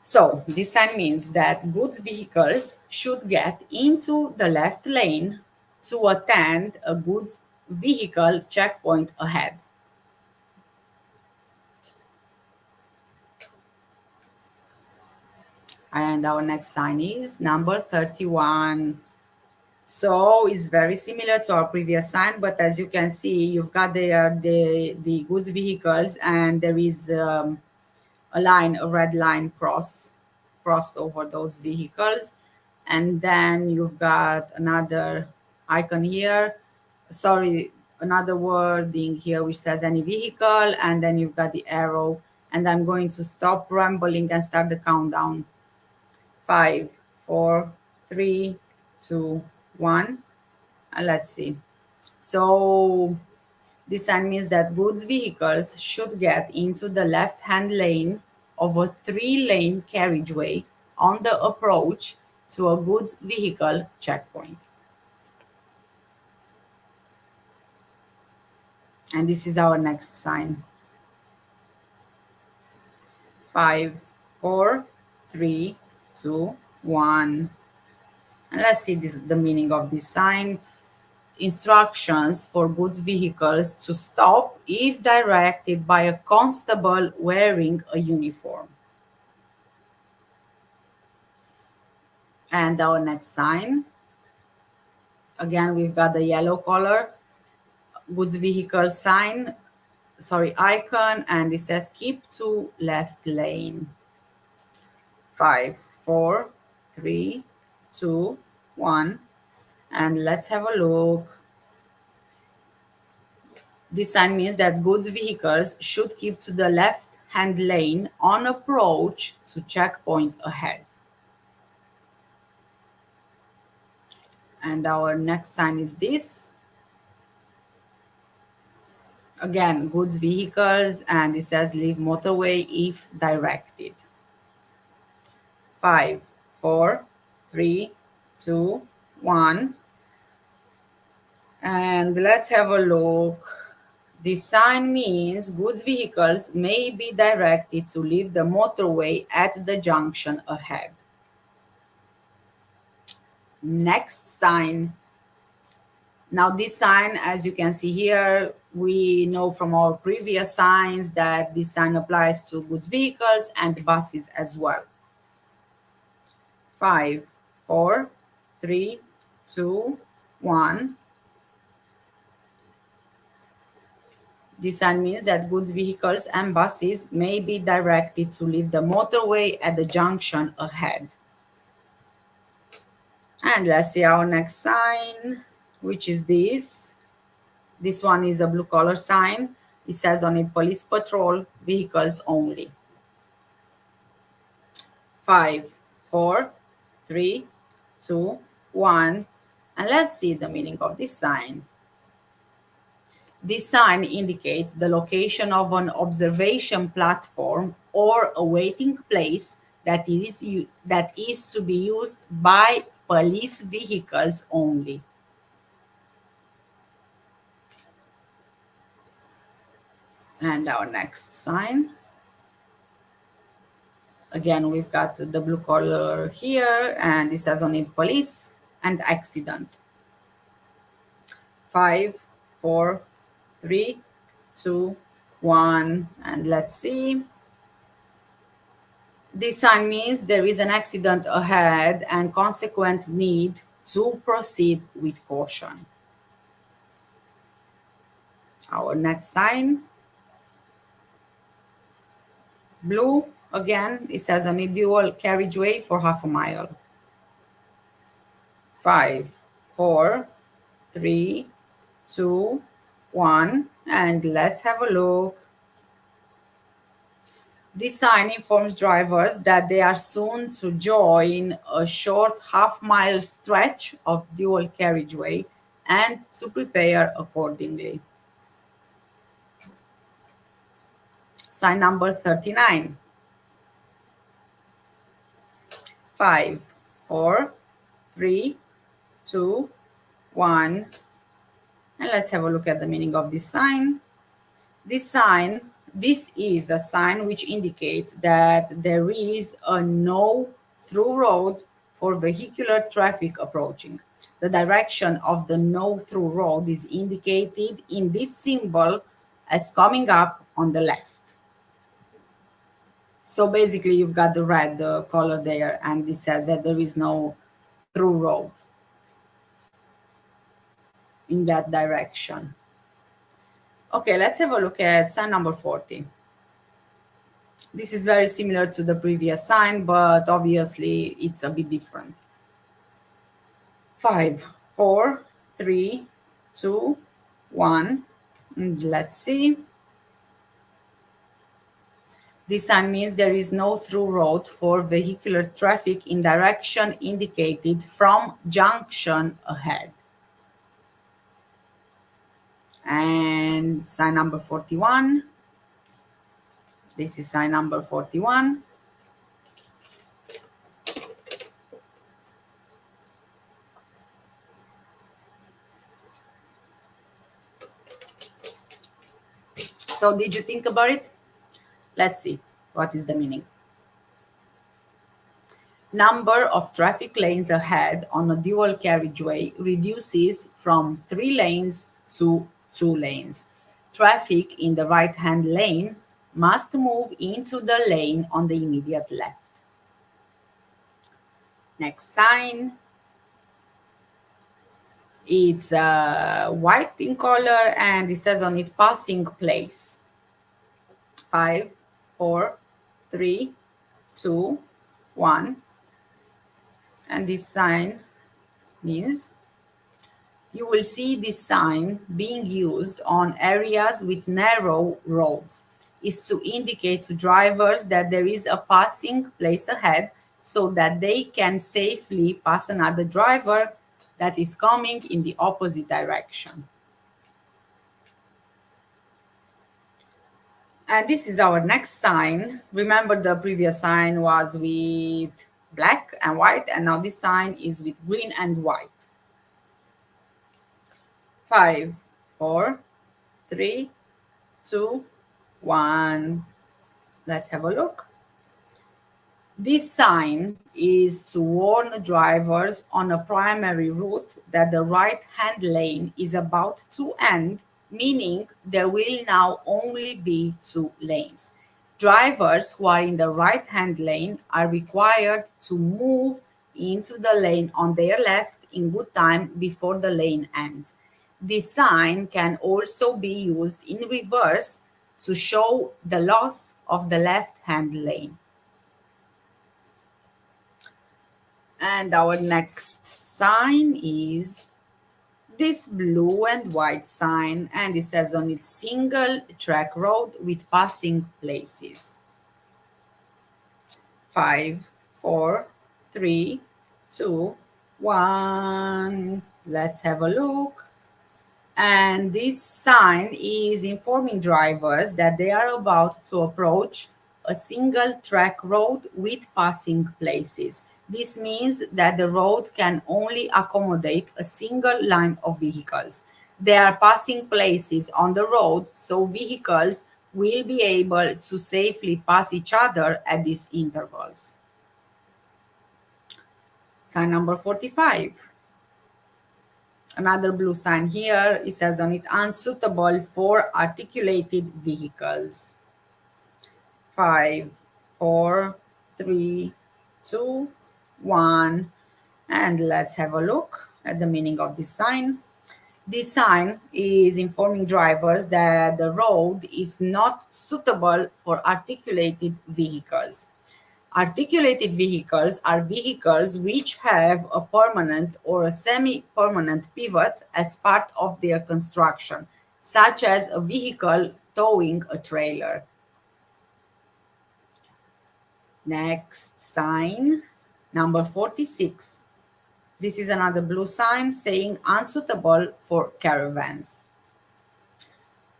So this sign means that goods vehicles should get into the left lane to attend a goods vehicle checkpoint ahead. And our next sign is number 31. So it's very similar to our previous sign, but as you can see, you've got the goods vehicles and there is a line, a red line crossed over those vehicles. And then you've got another icon here, sorry, another wording here which says any vehicle, and then you've got the arrow. And I'm going to stop rambling and start the countdown. 5, 4, 3, 2, 1. And let's see. So this sign means that goods vehicles should get into the left-hand lane of a three-lane carriageway on the approach to a goods vehicle checkpoint. And this is our next sign. 5, 4, 3, 2, 1. And let's see the meaning of this sign. Instructions for goods vehicles to stop if directed by a constable wearing a uniform. And our next sign, again, we've got the yellow color, goods vehicle sign, sorry, icon, and it says keep to left lane. 5, 4, 3, 2, 1. And let's have a look. This sign means that goods vehicles should keep to the left hand lane on approach to checkpoint ahead. And our next sign is this. Again, goods vehicles, and it says leave motorway if directed. 5, 4, 3, 2, 1. And let's have a look. This sign means goods vehicles may be directed to leave the motorway at the junction ahead. Next sign. Now this sign, as you can see here, we know from our previous signs that this sign applies to goods vehicles and buses as well. 5, 4, 3, 2, 1. This sign means that goods vehicles and buses may be directed to leave the motorway at the junction ahead. And let's see our next sign, which is this. This one is a blue color sign. It says on it, police patrol, vehicles only. 5, 4, 3, 2, 1. And let's see the meaning of this sign. This sign indicates the location of an observation platform or a waiting place that is to be used by police vehicles only. And our next sign. Again, we've got the blue color here, and it says on it police and accident. 5, 4, 3, 2, 1, and let's see. This sign means there is an accident ahead and consequent need to proceed with caution. Our next sign, blue, again, it says on a dual carriageway for half a mile. 5, 4, 3, 2, 1, and let's have a look. This sign informs drivers that they are soon to join a short half-mile stretch of dual carriageway and to prepare accordingly. Sign number 39. 5, 4, 3, 2, 1. And let's have a look at the meaning of this sign. This is a sign which indicates that there is a no through road for vehicular traffic approaching. The direction of the no through road is indicated in this symbol as coming up on the left. So basically you've got the red color there, and it says that there is no through road in that direction. Okay, let's have a look at sign number 40. This is very similar to the previous sign, but obviously it's a bit different. 5, 4, 3, 2, 1. And let's see. This sign means there is no through road for vehicular traffic in direction indicated from junction ahead. And sign number 41. This is sign number 41. So did you think about it? Let's see what is the meaning. Number of traffic lanes ahead on a dual carriageway reduces from 3 lanes to 2 lanes. Traffic in the right-hand lane must move into the lane on the immediate left. Next sign. It's white in color, and it says on it passing place. 5, 4, 3, 2, 1. And this sign means you will see this sign being used on areas with narrow roads. Is to indicate to drivers that there is a passing place ahead so that they can safely pass another driver that is coming in the opposite direction. And this is our next sign. Remember, the previous sign was with black and white, and now this sign is with green and white. 5, 4, 3, 2, 1. Let's have a look. This sign is to warn drivers on a primary route that the right-hand lane is about to end, meaning there will now only be 2 lanes. Drivers who are in the right-hand lane are required to move into the lane on their left in good time before the lane ends. This sign can also be used in reverse to show the loss of the left-hand lane. And our next sign is this blue and white sign, and it says on it single track road with passing places. 5, 4, 3, 2, 1. Let's have a look. And this sign is informing drivers that they are about to approach a single track road with passing places. This means that the road can only accommodate a single line of vehicles. There are passing places on the road, so vehicles will be able to safely pass each other at these intervals. Sign number 45. Another blue sign here, it says on it, unsuitable for articulated vehicles. 5, 4, 3, 2, 1. And let's have a look at the meaning of this sign. This sign is informing drivers that the road is not suitable for articulated vehicles. Articulated vehicles are vehicles which have a permanent or a semi-permanent pivot as part of their construction, such as a vehicle towing a trailer. Next sign, number 46. This is another blue sign saying unsuitable for caravans.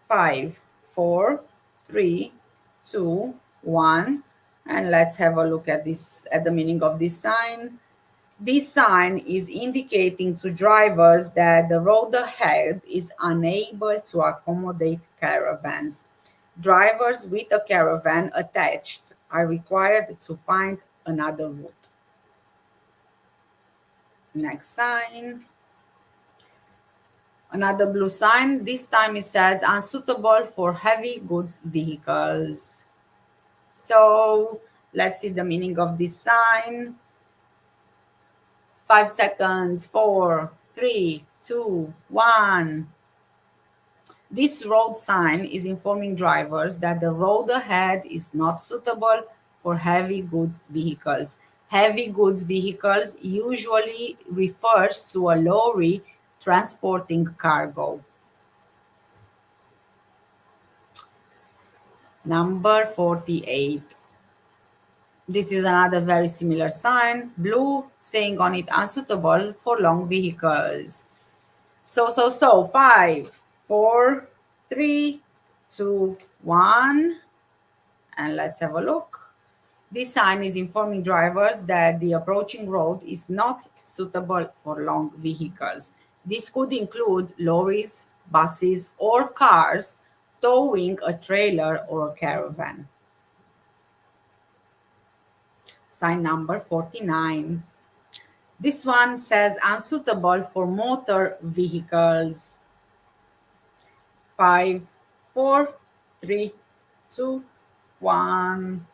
5, 4, 3, 2, 1. And let's have a look at this, at the meaning of this sign. This sign is indicating to drivers that the road ahead is unable to accommodate caravans. Drivers with a caravan attached are required to find another route. Next sign. Another blue sign. This time it says unsuitable for heavy goods vehicles. So let's see the meaning of this sign. 5 seconds. 4, 3, 2, 1. This road sign is informing drivers that the road ahead is not suitable for heavy goods vehicles. Heavy goods vehicles usually refers to a lorry transporting cargo. Number 48. This is another very similar sign, blue, saying on it unsuitable for long vehicles. So, 5, 4, 3, 2, 1. And let's have a look. This sign is informing drivers that the approaching road is not suitable for long vehicles. This could include lorries, buses, or cars towing a trailer or a caravan. Sign number 49. This one says unsuitable for motor vehicles. 5, 4, 3, 2, 1.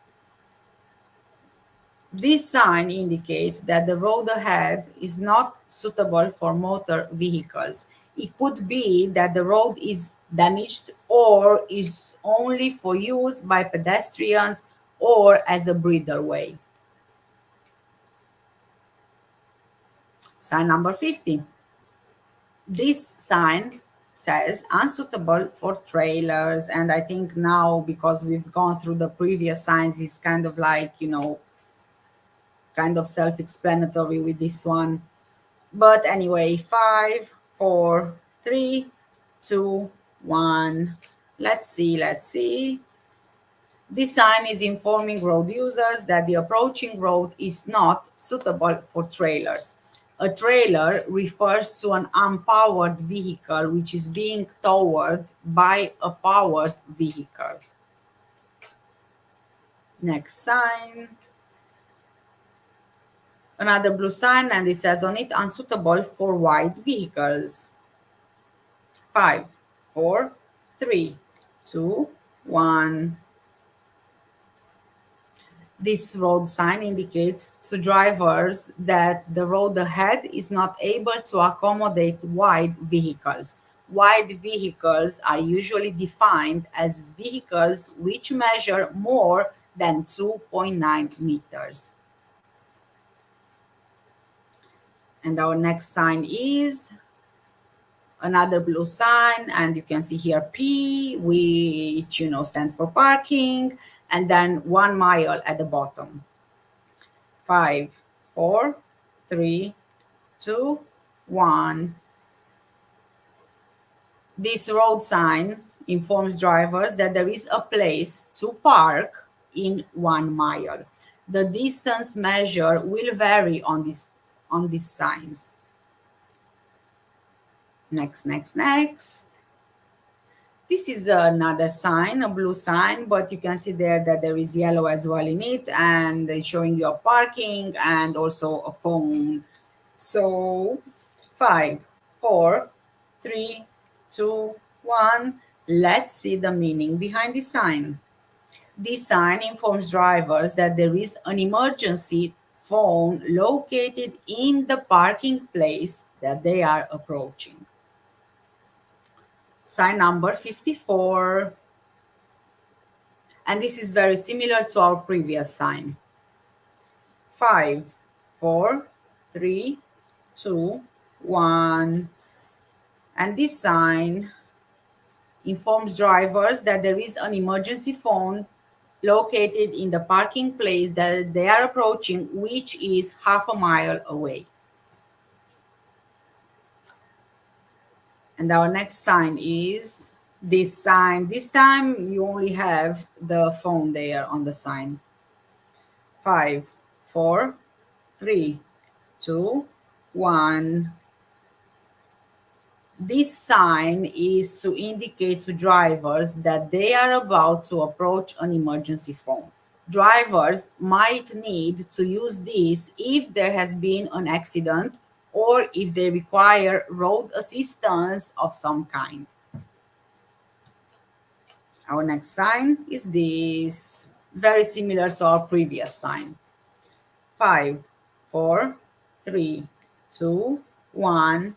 This sign indicates that the road ahead is not suitable for motor vehicles. It could be that the road is damaged or is only for use by pedestrians or as a breatherway. Sign number 50. This sign says unsuitable for trailers, and I think now, because we've gone through the previous signs, it's kind of like, kind of self-explanatory with this one. But anyway, 5, 4, 3, 2, 1. Let's see. This sign is informing road users that the approaching road is not suitable for trailers. A trailer refers to an unpowered vehicle which is being towed by a powered vehicle. Next sign. Another blue sign, and it says on it unsuitable for wide vehicles. 5, 4, 3, 2, 1. This road sign indicates to drivers that the road ahead is not able to accommodate wide vehicles. Wide vehicles are usually defined as vehicles which measure more than 2.9 meters. And our next sign is another blue sign, and you can see here P, which stands for parking, and then 1 mile at the bottom. 5, 4, 3, 2, 1. This road sign informs drivers that there is a place to park in 1 mile. The distance measure will vary on these signs. Next. This is another sign, a blue sign, but you can see there that there is yellow as well in it, and it's showing your parking and also a phone. So 5, 4, 3, 2, 1. Let's see the meaning behind this sign. This sign informs drivers that there is an emergency phone located in the parking place that they are approaching. Sign number 54. And this is very similar to our previous sign. 5, 4, 3, 2, 1. And this sign informs drivers that there is an emergency phone located in the parking place that they are approaching, which is half a mile away. And our next sign is this sign. This time you only have the phone there on the sign. 5, 4, 3, 2, 1. This sign is to indicate to drivers that they are about to approach an emergency phone. Drivers might need to use this if there has been an accident or if they require road assistance of some kind. Our next sign is this, very similar to our previous sign. 5, 4, 3, 2, 1.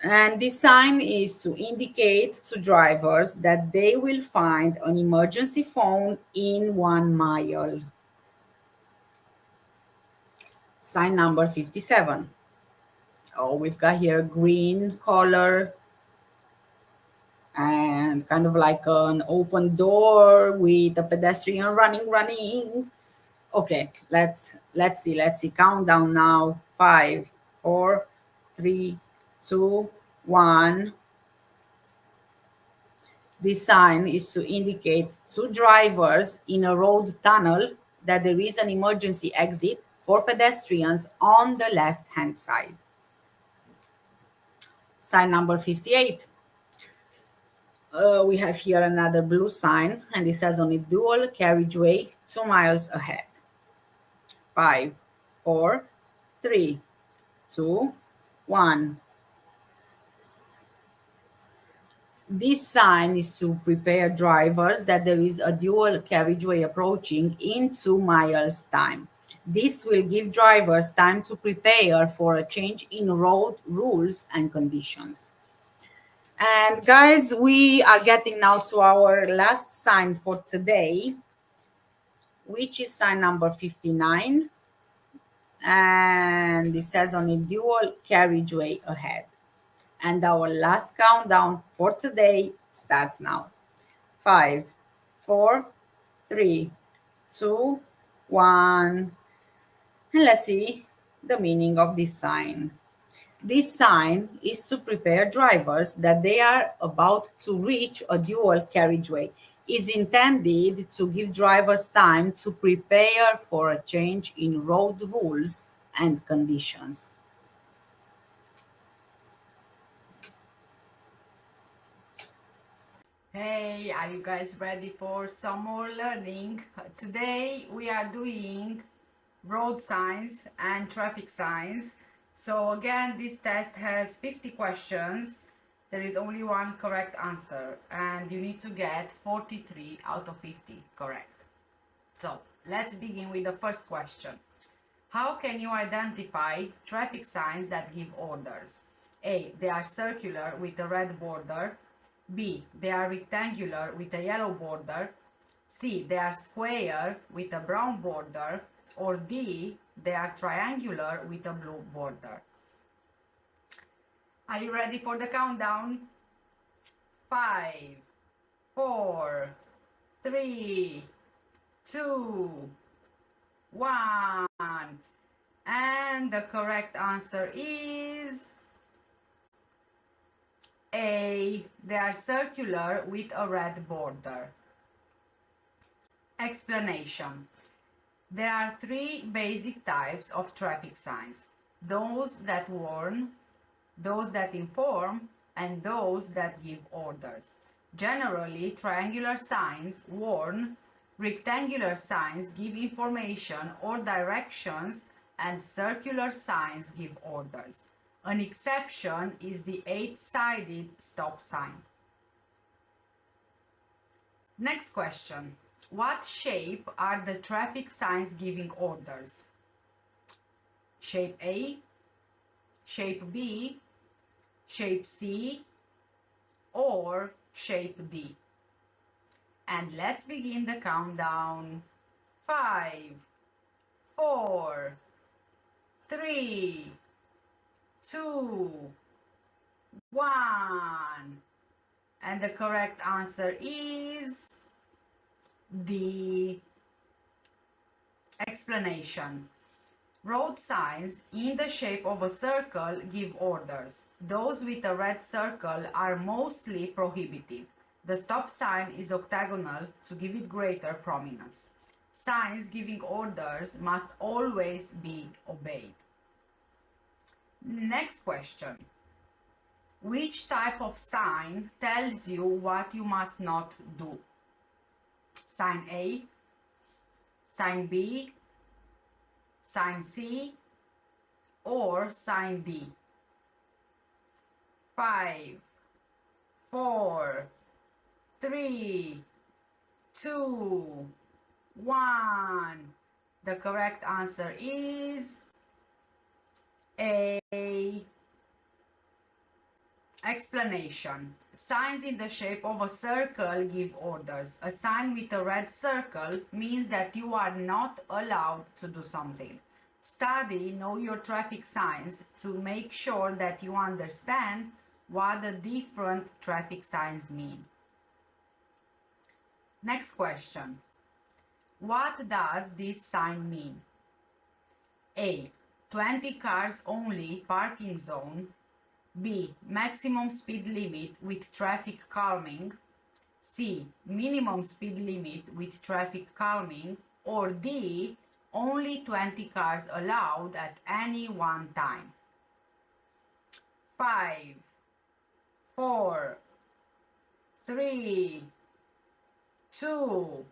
And this sign is to indicate to drivers that they will find an emergency phone in 1 mile. Sign number 57. Oh, we've got here green color and kind of like an open door with a pedestrian running. Okay, let's see. Countdown now. 5, 4, 3, 2, 1. This sign is to indicate to drivers in a road tunnel that there is an emergency exit for pedestrians on the left-hand side. Sign number 58. We have here another blue sign, and it says on a dual carriageway 2 miles ahead. 5, 4, 3, 2, 1. This sign is to prepare drivers that there is a dual carriageway approaching in 2 miles time. This will give drivers time to prepare for a change in road rules and conditions. And guys, we are getting now to our last sign for today, which is sign number 59. And it says on a dual carriageway ahead. And our last countdown for today starts now. 5, 4, 3, 2, 1. And let's see the meaning of this sign. This sign is to prepare drivers that they are about to reach a dual carriageway. It's intended to give drivers time to prepare for a change in road rules and conditions. Hey, are you guys ready for some more learning? Today we are doing road signs and traffic signs. So again, this test has 50 questions. There is only one correct answer and you need to get 43 out of 50 correct. So let's begin with the first question. How can you identify traffic signs that give orders? A. They are circular with a red border. B. They are rectangular with a yellow border. C. They are square with a brown border. Or D. They are triangular with a blue border. Are you ready for the countdown? 5, 4, 3, 2, 1. And the correct answer is A. They are circular with a red border. Explanation. There are 3 basic types of traffic signs: those that warn, those that inform, and those that give orders. Generally, triangular signs warn, rectangular signs give information or directions, and circular signs give orders. An exception is the 8-sided stop sign. Next question. What shape are the traffic signs giving orders? Shape A, shape B, shape C, or shape D? And let's begin the countdown. 5, 4, 3, 2, 1. And the correct answer is D. Explanation. Road signs in the shape of a circle give orders. Those with a red circle are mostly prohibitive. The stop sign is octagonal to give it greater prominence. Signs giving orders must always be obeyed. Next question. Which type of sign tells you what you must not do? Sign A, sign B, sign C, or sign D? 5, 4, 3, 2, 1. The correct answer is A. Explanation. Signs in the shape of a circle give orders. A sign with a red circle means that you are not allowed to do something. Study, know your traffic signs to make sure that you understand what the different traffic signs mean. Next question. What does this sign mean? A. 20 cars only parking zone. B. Maximum speed limit with traffic calming. C. Minimum speed limit with traffic calming. Or D. Only 20 cars allowed at any one time. 5, 4, 3, 2,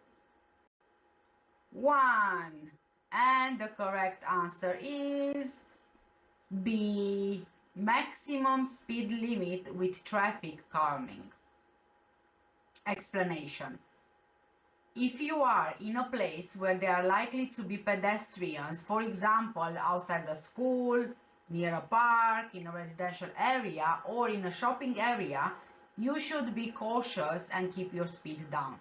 1. And the correct answer is B. Maximum speed limit with traffic calming. Explanation. If you are in a place where there are likely to be pedestrians, for example, outside a school, near a park, in a residential area, or in a shopping area, you should be cautious and keep your speed down.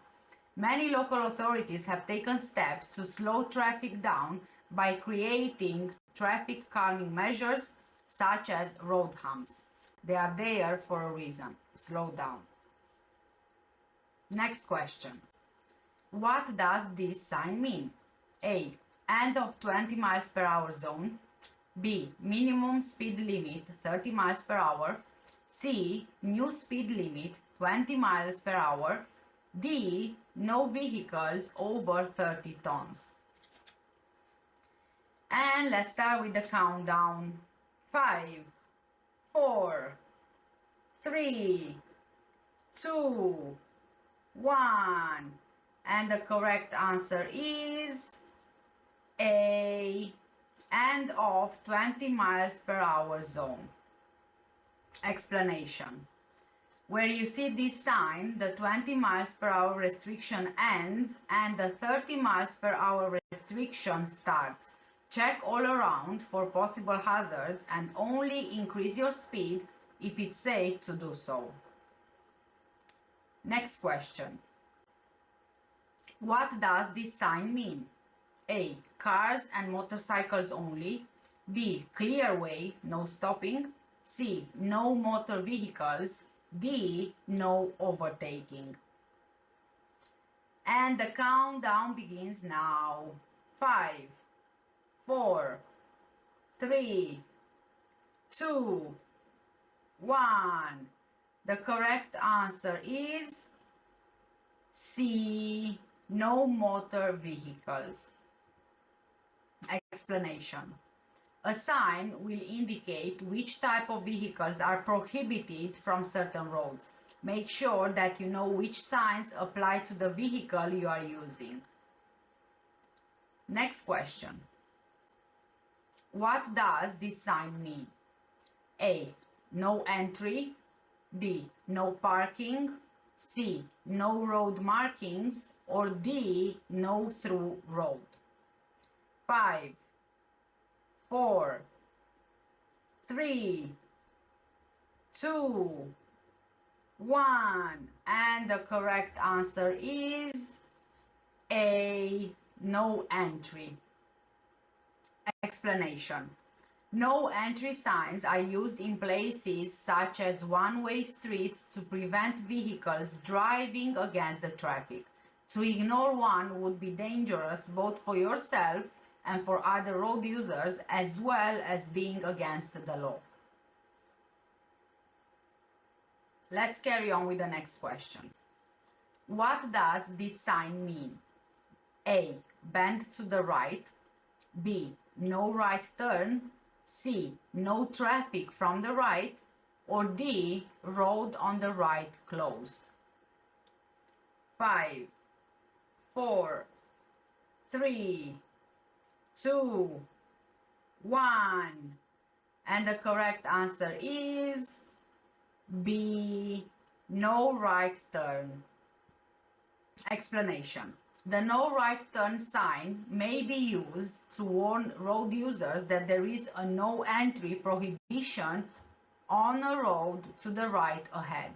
Many local authorities have taken steps to slow traffic down by creating traffic calming measures such as road humps. They are there for a reason. Slow down. Next question. What does this sign mean? A. End of 20 miles per hour zone. B. Minimum speed limit 30 miles per hour. C. New speed limit 20 miles per hour. D. No vehicles over 30 tons. And let's start with the countdown. 5, 4, 3, 2, 1. And the correct answer is A. End of 20 miles per hour zone. Explanation. Where you see this sign, the 20 miles per hour restriction ends and the 30 miles per hour restriction starts. Check all around for possible hazards and only increase your speed if it's safe to do so. Next question. What does this sign mean? A. Cars and motorcycles only. B. Clear way, no stopping. C. No motor vehicles. D. No overtaking. And the countdown begins now. 5, 4, 3, 2, 1. The correct answer is C. No motor vehicles. Explanation. A sign will indicate which type of vehicles are prohibited from certain roads. Make sure that you know which signs apply to the vehicle you are using. Next question. What does this sign mean? A. No entry. B. No parking. C. No road markings. Or D. No through road. 5, 4, 3, 2, 1. And the correct answer is A. No entry. Explanation. No entry signs are used in places such as one-way streets to prevent vehicles driving against the traffic. To ignore one would be dangerous both for yourself and for other road users, as well as being against the law. Let's carry on with the next question. What does this sign mean? A. Bend to the right. B. No right turn. C. No traffic from the right. Or D. Road on the right closed. 5, 4, 3, 2, 1. And the correct answer is B. No right turn. Explanation. The no right turn sign may be used to warn road users that there is a no entry prohibition on a road to the right ahead.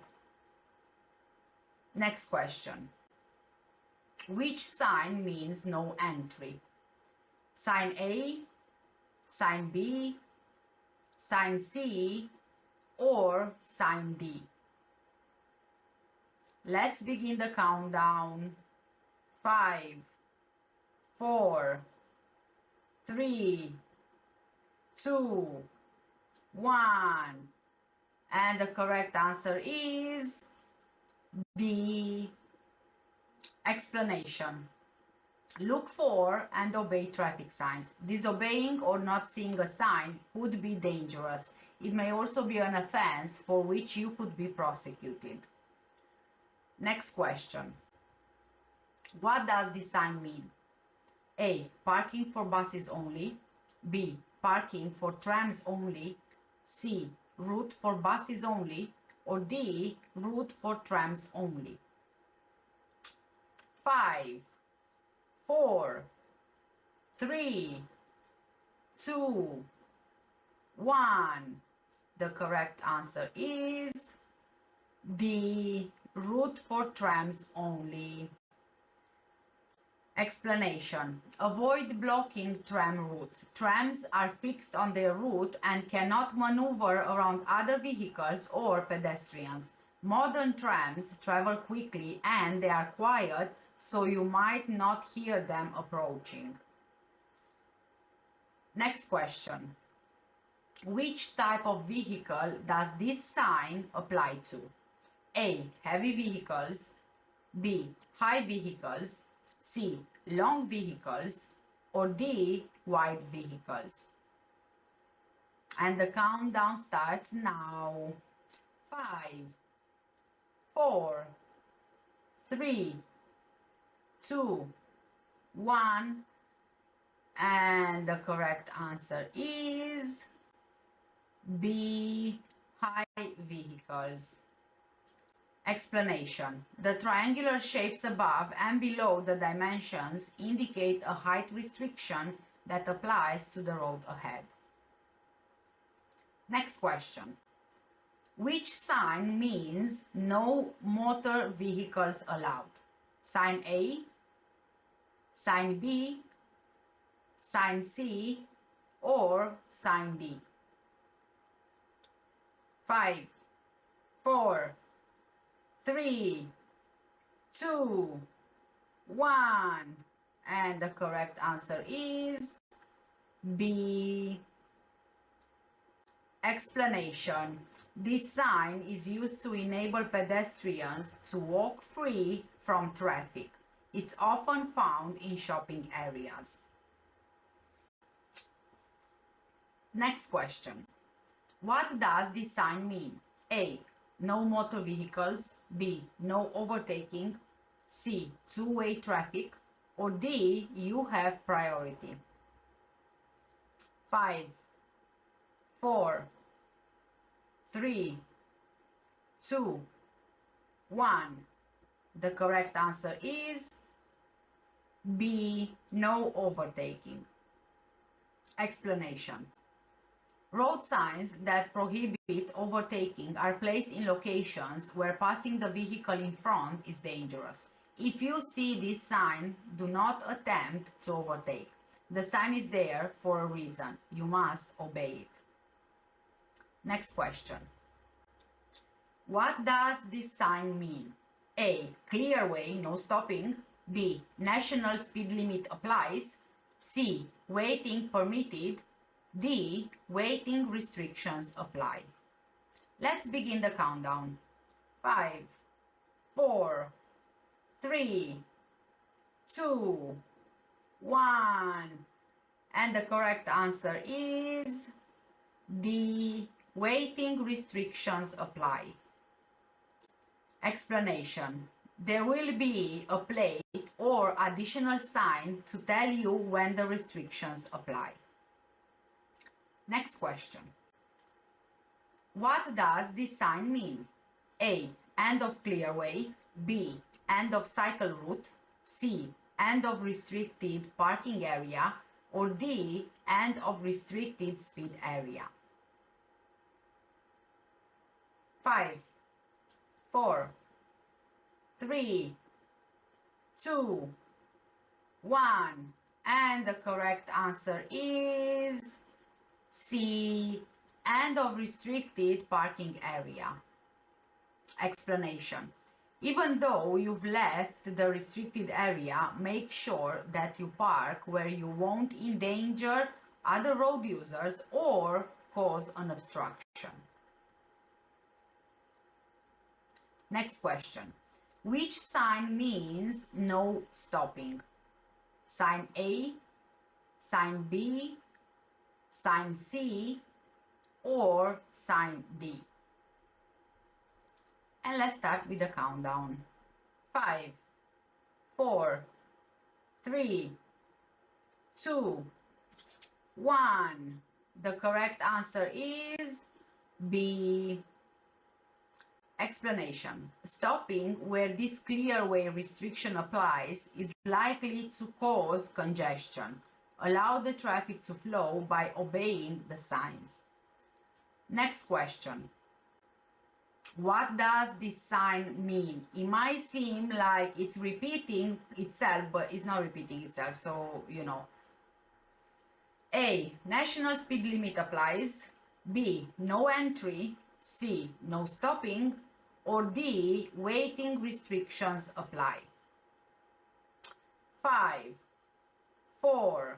Next question. Which sign means no entry? Sign A, sign B, sign C, or sign D? Let's begin the countdown. 5, 4, 3, 2, 1. And the correct answer is D. Explanation. Look for and obey traffic signs. Disobeying or not seeing a sign could be dangerous. It may also be an offense for which you could be prosecuted. Next question. What does this sign mean? A. Parking for buses only. B. Parking for trams only. C. Route for buses only. Or D. Route for trams only. 5, 4, 3, 2, 1. The correct answer is D. Route for trams only. Explanation. Avoid blocking tram routes. Trams are fixed on their route and cannot maneuver around other vehicles or pedestrians. Modern trams travel quickly and they are quiet, so you might not hear them approaching. Next question. Which type of vehicle does this sign apply to? A. Heavy vehicles. B. High vehicles. C. Long vehicles. Or D. Wide vehicles. And the countdown starts now. 5, 4, 3, 2, 1. And the correct answer is B. High vehicles. Explanation. The triangular shapes above and below the dimensions indicate a height restriction that applies to the road ahead. Next question. Which sign means no motor vehicles allowed? Sign A, sign B, sign C, or sign D? 5, 4, 3, 2, 1. And the correct answer is B. Explanation. This sign is used to enable pedestrians to walk free from traffic. It's often found in shopping areas. Next question. What does this sign mean? A. No motor vehicles. B. No overtaking. C. Two-way traffic. Or D. You have priority. 5, 4, 3, 2, 1. The correct answer is B. No overtaking. Explanation. Road signs that prohibit overtaking are placed in locations where passing the vehicle in front is dangerous. If you see this sign, do not attempt to overtake. The sign is there for a reason. You must obey it. Next question. What does this sign mean? A. Clear way, no stopping. B. National speed limit applies. C. Waiting permitted. D. Waiting restrictions apply. Let's begin the countdown. 5, 4, 3, 2, 1. And the correct answer is D. Waiting restrictions apply. Explanation. There will be a plate or additional sign to tell you when the restrictions apply. Next question. What does this sign mean? A. End of clearway. B. End of cycle route. C. End of restricted parking area. Or D. End of restricted speed area. 5, 4, 3, 2, 1. And the correct answer is C. End of restricted parking area. Explanation. Even though you've left the restricted area, make sure that you park where you won't endanger other road users or cause an obstruction. Next question. Which sign means no stopping? Sign A, sign B, sign C, or sign D? And let's start with the countdown. 5, 4, 3, 2, 1. The correct answer is B. Explanation. Stopping where this clearway restriction applies is likely to cause congestion. Allow the traffic to flow by obeying the signs. Next question. What does this sign mean? It might seem like it's repeating itself, but it's not repeating itself. So, A. National speed limit applies. B. No entry. C. No stopping. Or D. Waiting restrictions apply. 5, 4,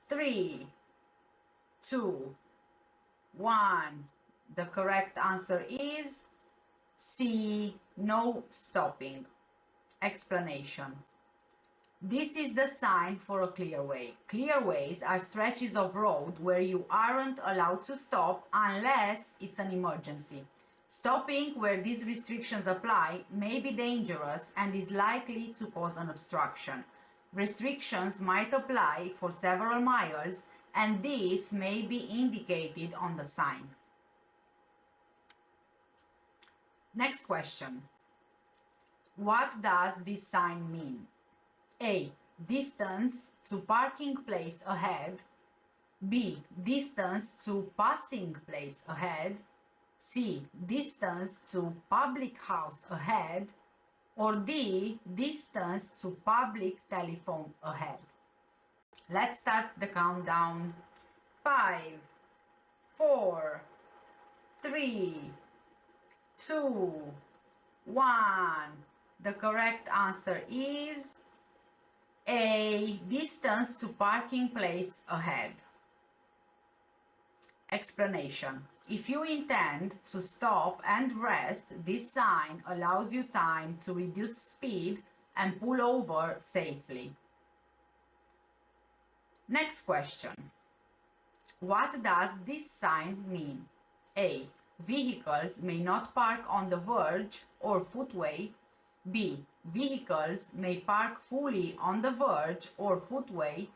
3, 2, 1. The correct answer is C. No stopping. Explanation. This is the sign for a clearway. Clearways are stretches of road where you aren't allowed to stop unless it's an emergency. Stopping where these restrictions apply may be dangerous and is likely to cause an obstruction. Restrictions might apply for several miles, and this may be indicated on the sign. Next question. What does this sign mean? A. Distance to parking place ahead. B. Distance to passing place ahead. C. Distance to public house ahead. Or D. Distance to public telephone ahead. Let's start the countdown. 5, 4, 3, 2, 1. The correct answer is A. Distance to parking place ahead. Explanation. If you intend to stop and rest, this sign allows you time to reduce speed and pull over safely. Next question. What does this sign mean? A. Vehicles may not park on the verge or footway. B. Vehicles may park fully on the verge or footway.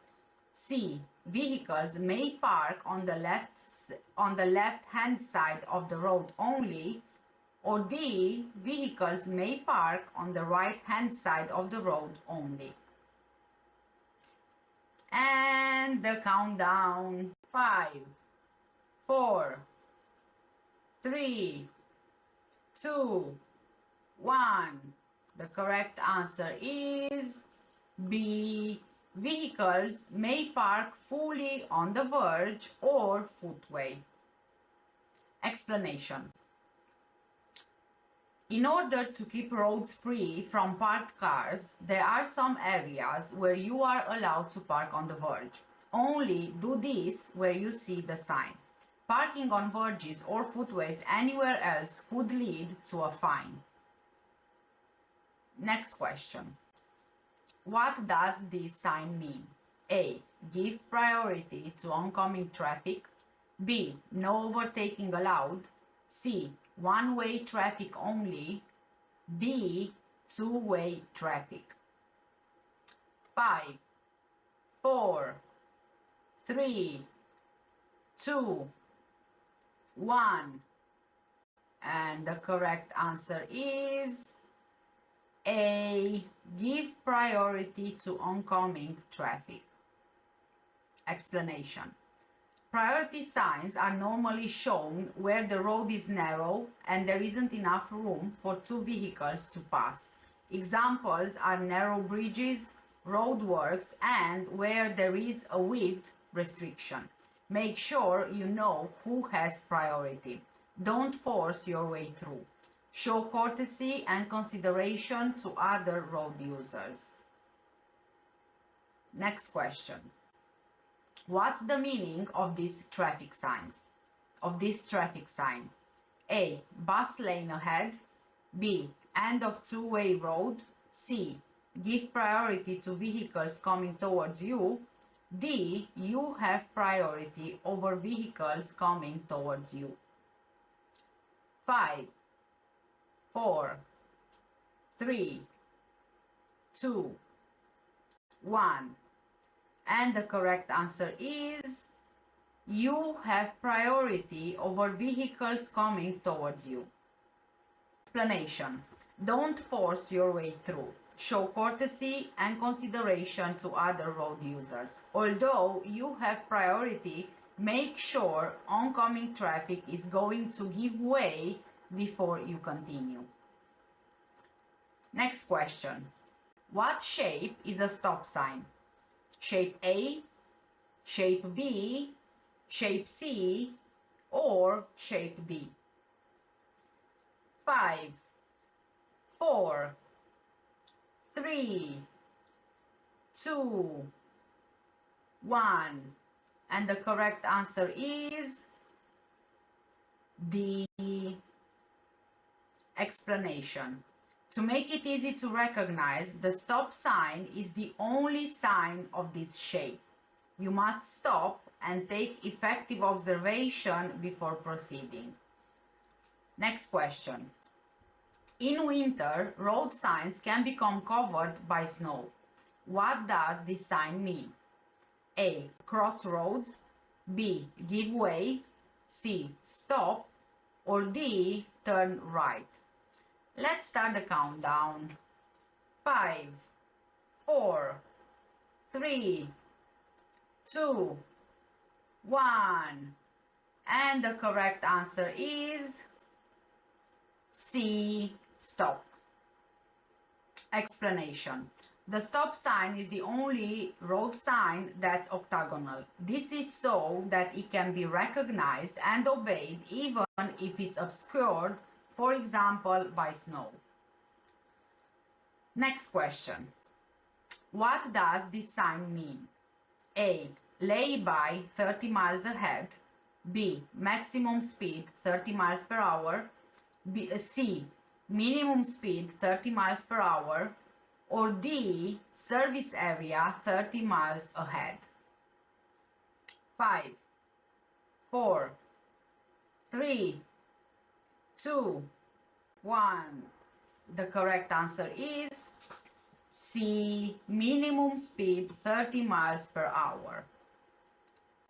C. Vehicles may park on the left-hand side of the road only. Or D. Vehicles may park on the right-hand side of the road only. And the countdown. 5, 4, 3, 2, 1. The correct answer is B. Vehicles may park fully on the verge or footway. Explanation. In order to keep roads free from parked cars, there are some areas where you are allowed to park on the verge. Only do this where you see the sign. Parking on verges or footways anywhere else could lead to a fine. Next question. What does this sign mean? A. Give priority to oncoming traffic. B. No overtaking allowed. C. One-way traffic only. D. Two-way traffic. 5, 4, 3, 2, 1. And the correct answer is A. Give priority to oncoming traffic. Explanation. Priority signs are normally shown where the road is narrow and there isn't enough room for two vehicles to pass. Examples are narrow bridges, roadworks, and where there is a width restriction. Make sure you know who has priority. Don't force your way through. Show courtesy and consideration to other road users. Next question. What's the meaning of these traffic signs? Of this traffic sign? A. Bus lane ahead. B. End of two-way road. C. Give priority to vehicles coming towards you. D. You have priority over vehicles coming towards you. 5, 4, 3, 2, 1. And the correct answer is you have priority over vehicles coming towards you. Explanation. Don't force your way through. Show courtesy and consideration to other road users. Although you have priority, make sure oncoming traffic is going to give way before you continue. Next question. What shape is a stop sign? Shape A, shape B, shape C, or shape D? 5, 4, 3, 2, 1. And the correct answer is D. Explanation. To make it easy to recognize, the stop sign is the only sign of this shape. You must stop and take effective observation before proceeding. Next question. In winter, road signs can become covered by snow. What does this sign mean? A. Crossroads. B. Give way. C. Stop. Or D. Turn right. Let's start the countdown. 5, 4, 3, 2, 1. And the correct answer is C. Stop. Explanation. The stop sign is the only road sign that's octagonal. This is so that it can be recognized and obeyed even if it's obscured, for example, by snow. Next question. What does this sign mean? A. Lay by 30 miles ahead. B. Maximum speed 30 miles per hour. C. Minimum speed 30 miles per hour. Or D. Service area 30 miles ahead. 5, 4, 3, 2, 1. The correct answer is C. Minimum speed 30 miles per hour.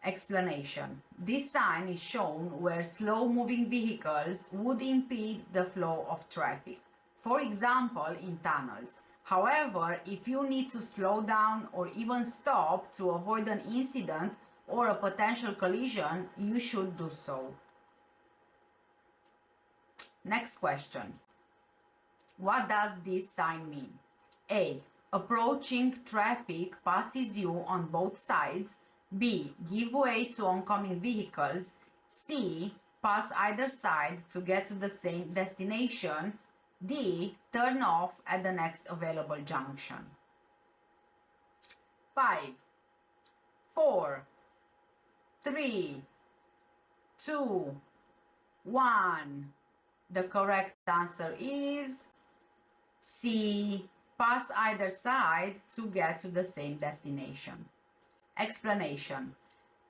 Explanation. This sign is shown where slow-moving vehicles would impede the flow of traffic. For example, in tunnels. However, if you need to slow down or even stop to avoid an incident or a potential collision, you should do so. Next question. What does this sign mean? A. Approaching traffic passes you on both sides. B. Give way to oncoming vehicles. C. Pass either side to get to the same destination. D. Turn off at the next available junction. 5, 4, 3, 2, 1. The correct answer is C. Pass either side to get to the same destination. Explanation.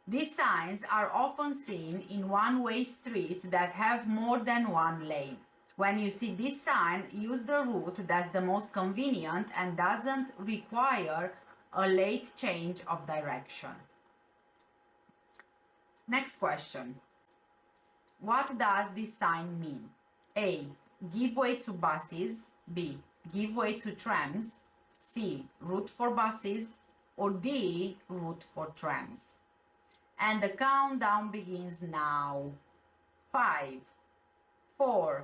These signs are often seen in one-way streets that have more than one lane. When you see this sign, use the route that's the most convenient and doesn't require a late change of direction. Next question. What does this sign mean? A. Give way to buses. B. Give way to trams. C. Route for buses. Or D. Route for trams. And the countdown begins now. 5, 4,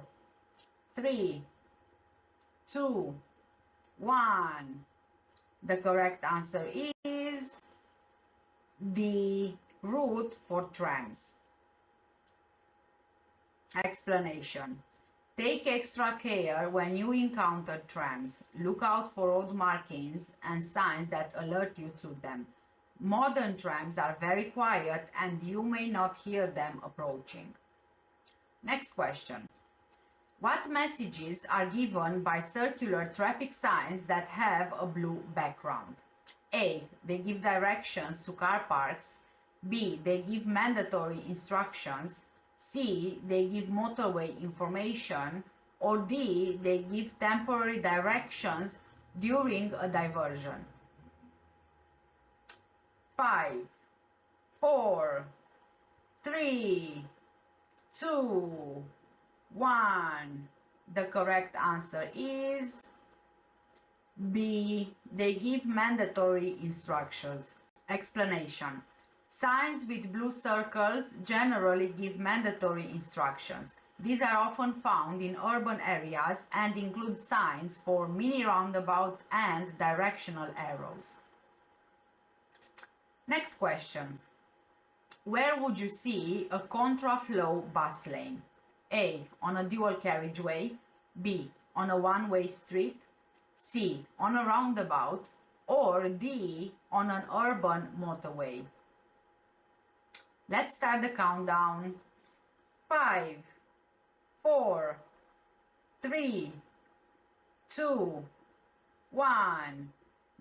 3, 2, 1. The correct answer is D. Route for trams. Explanation. Take extra care when you encounter trams. Look out for road markings and signs that alert you to them. Modern trams are very quiet and you may not hear them approaching. Next question. What messages are given by circular traffic signs that have a blue background? A. They give directions to car parks. B. They give mandatory instructions. C. They give motorway information. Or D. They give temporary directions during a diversion. 5, 4, 3, 2, 1. The correct answer is B. They give mandatory instructions. Explanation. Signs with blue circles generally give mandatory instructions. These are often found in urban areas and include signs for mini roundabouts and directional arrows. Next question. Where would you see a contraflow bus lane? A. On a dual carriageway. B. On a one-way street. C. On a roundabout. Or D. On an urban motorway. Let's start the countdown. 5, 4, 3, 2, 1.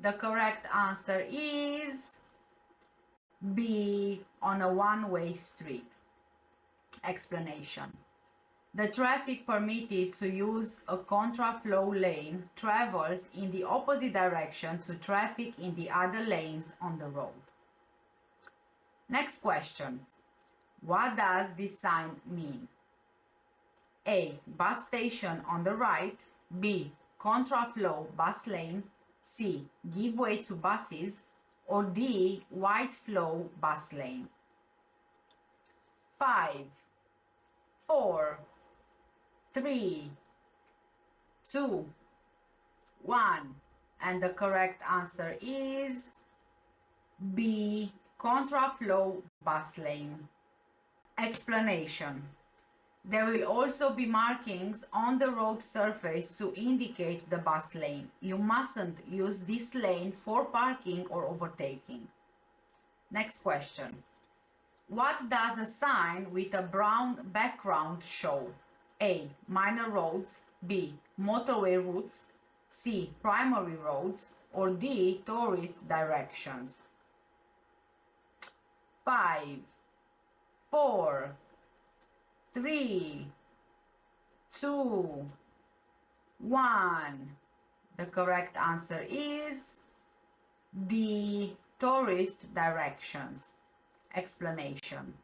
The correct answer is B. On a one-way street. Explanation. The traffic permitted to use a contraflow lane travels in the opposite direction to traffic in the other lanes on the road. Next question. What does this sign mean? A. Bus station on the right. B. Contraflow bus lane. C. Give way to buses. Or D. White flow bus lane. 5, 4, 3, 2, 1. And the correct answer is B. Contraflow bus lane. Explanation. There will also be markings on the road surface to indicate the bus lane. You mustn't use this lane for parking or overtaking. Next question. What does a sign with a brown background show? A. Minor roads. B. Motorway routes. C. Primary roads. Or D. Tourist directions. 5, 4, 3, 2, 1. The correct answer is the tourist directions. Explanation.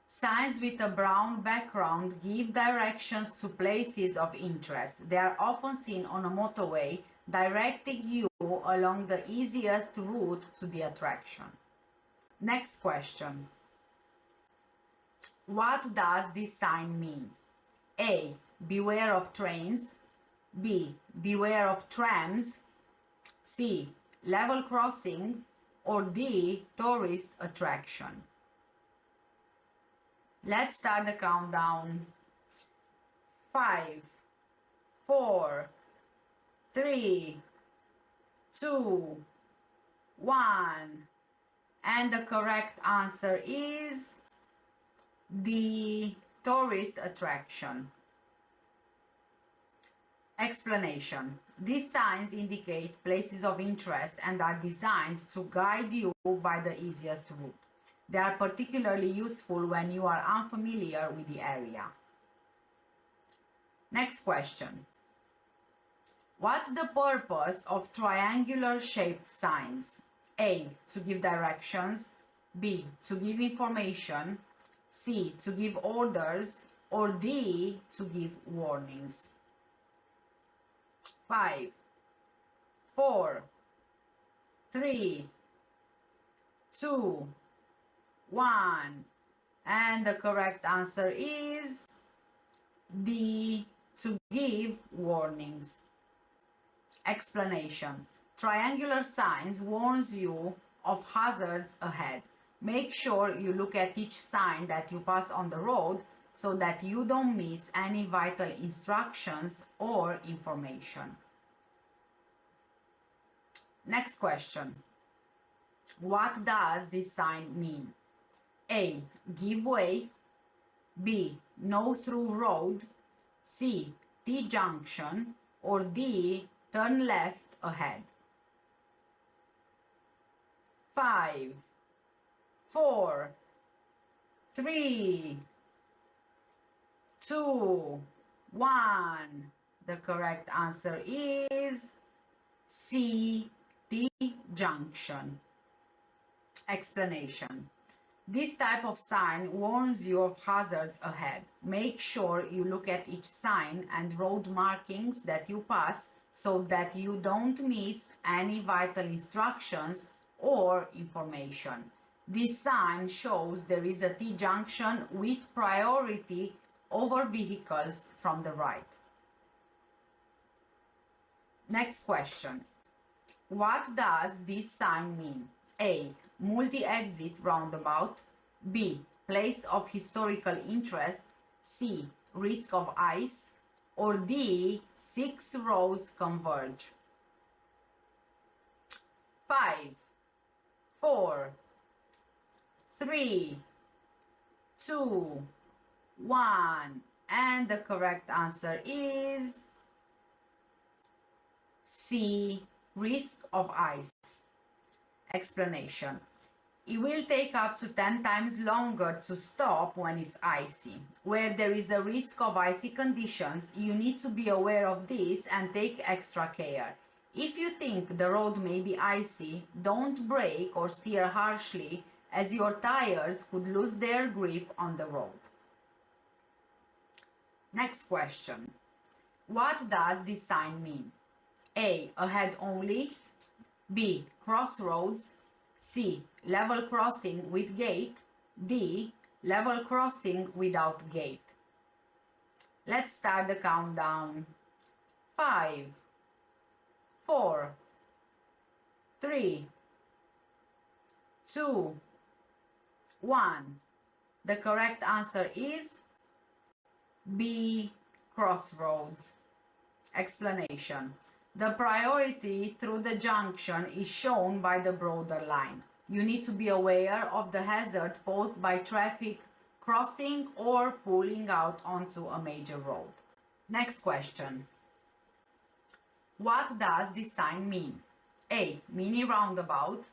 Signs with a brown background give directions to places of interest. They are often seen on a motorway, directing you along the easiest route to the attraction. Next question. What does this sign mean? A. Beware of trains. B. Beware of trams. C. Level crossing. Or D. Tourist attraction. Let's start the countdown. 5, 4, 3, 2, 1. And the correct answer is the tourist attraction. Explanation. These signs indicate places of interest and are designed to guide you by the easiest route. They are particularly useful when you are unfamiliar with the area. Next question. What's the purpose of triangular shaped signs? A. To give directions. B. To give information. C. To give orders. Or D. To give warnings. 5, 4, 3, 2, 1. And the correct answer is D. To give warnings. Explanation. Triangular signs warns you of hazards ahead. Make sure you look at each sign that you pass on the road so that you don't miss any vital instructions or information. Next question. What does this sign mean? A. Give way. B. No through road. C. T-junction. Or D. Turn left ahead. 5, 4, 3, 2, 1. The correct answer is C. T-junction. Explanation. This type of sign warns you of hazards ahead. Make sure you look at each sign and road markings that you pass so that you don't miss any vital instructions or information. This sign shows there is a T-junction with priority over vehicles from the right. Next question. What does this sign mean? A. Multi-exit roundabout. B. Place of historical interest. C. Risk of ice. Or D. 6 roads converge. 5, 4, 3, 2, 1. And the correct answer is C. Risk of ice. Explanation. It will take up to 10 times longer to stop when it's icy. Where there is a risk of icy conditions, you need to be aware of this and take extra care. If you think the road may be icy, don't brake or steer harshly, as your tires could lose their grip on the road. Next question. What does this sign mean? A. Ahead only. B. Crossroads. C. Level crossing with gate. D. Level crossing without gate. Let's start the countdown. 5, 4, 3, 2, 1. The correct answer is B. Crossroads. Explanation. The priority through the junction is shown by the broader line. You need to be aware of the hazard posed by traffic crossing or pulling out onto a major road. Next question. What does this sign mean? A. Mini roundabout.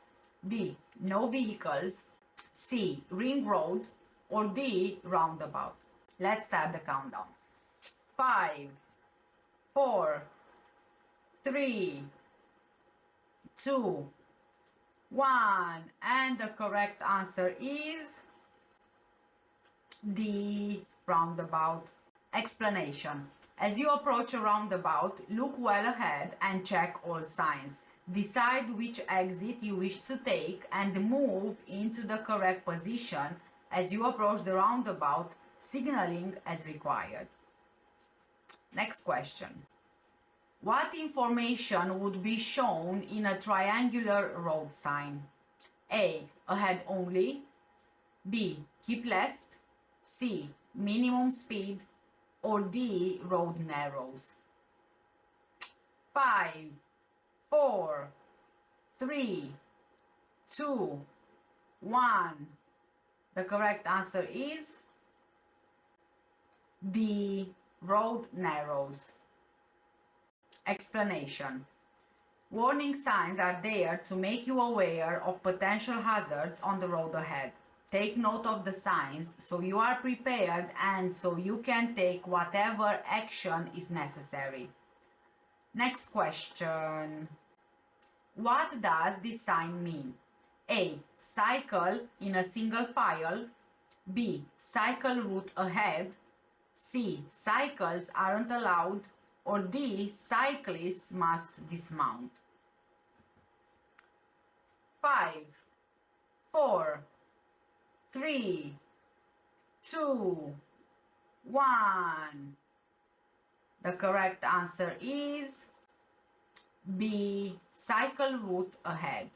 B. No vehicles. C. Ring road. or D, roundabout? Let's start the countdown. 5, 4, 3, 2, 1. And the correct answer is D, roundabout. Explanation. As you approach a roundabout, look well ahead and check all signs. Decide which exit you wish to take and move into the correct position as you approach the roundabout, signaling as required. Next question. What information would be shown in a triangular road sign? A. Ahead only. B. Keep left. C. Minimum speed. Or D. Road narrows. 5, 4, 3, 2, 1. The correct answer is D. Road narrows. Explanation. Warning signs are there to make you aware of potential hazards on the road ahead. Take note of the signs so you are prepared and so you can take whatever action is necessary. Next question. What does this sign mean? A. Cycle in a single file. B. Cycle route ahead. C. Cycles aren't allowed. Or D. Cyclists must dismount. 5, 4, 3, 2, 1. The correct answer is B. Cycle route ahead.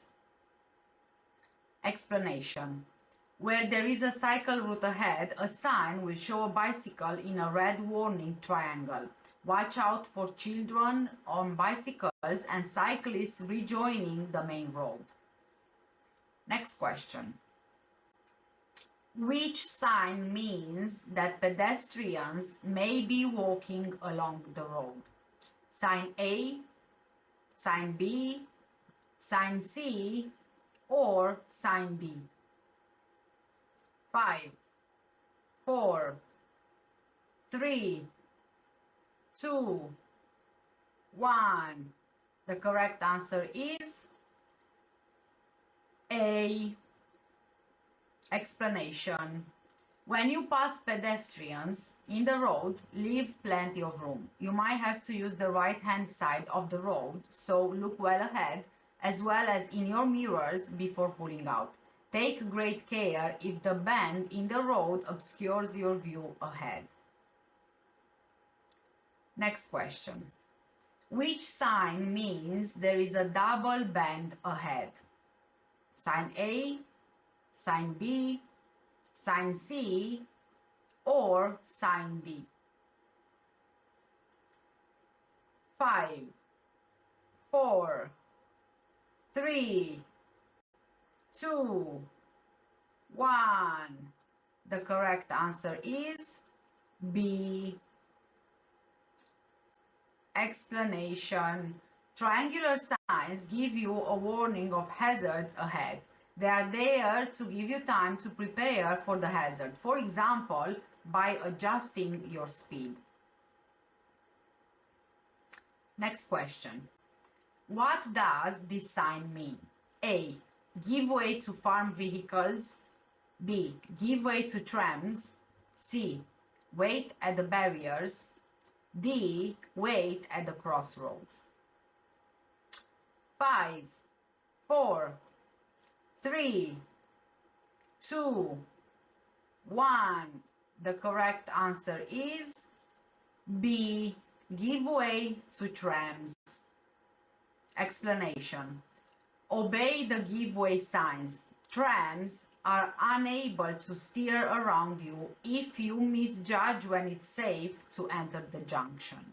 Explanation. Where there is a cycle route ahead, a sign will show a bicycle in a red warning triangle. Watch out for children on bicycles and cyclists rejoining the main road. Next question. Which sign means that pedestrians may be walking along the road? Sign A, sign B, sign C, or sign D? 5, 4, 3, 2, 1. The correct answer is A. Explanation. When you pass pedestrians in the road, leave plenty of room. You might have to use the right-hand side of the road, so look well ahead, as well as in your mirrors before pulling out. Take great care if the bend in the road obscures your view ahead. Next question. Which sign means there is a double bend ahead? Sign A, sign B, sign C, or sign D? 5, 4, 3, 2, 1. The correct answer is B. Explanation. Triangular signs give you a warning of hazards ahead. They are there to give you time to prepare for the hazard, for example, by adjusting your speed. Next question. What does this sign mean? A. Give way to farm vehicles. B. Give way to trams. C. Wait at the barriers. D. Wait at the crossroads. 5, 4, 3, 2, 1. The correct answer is B. Give way to trams. Explanation. Obey the give way signs. Trams are unable to steer around you if you misjudge when it's safe to enter the junction.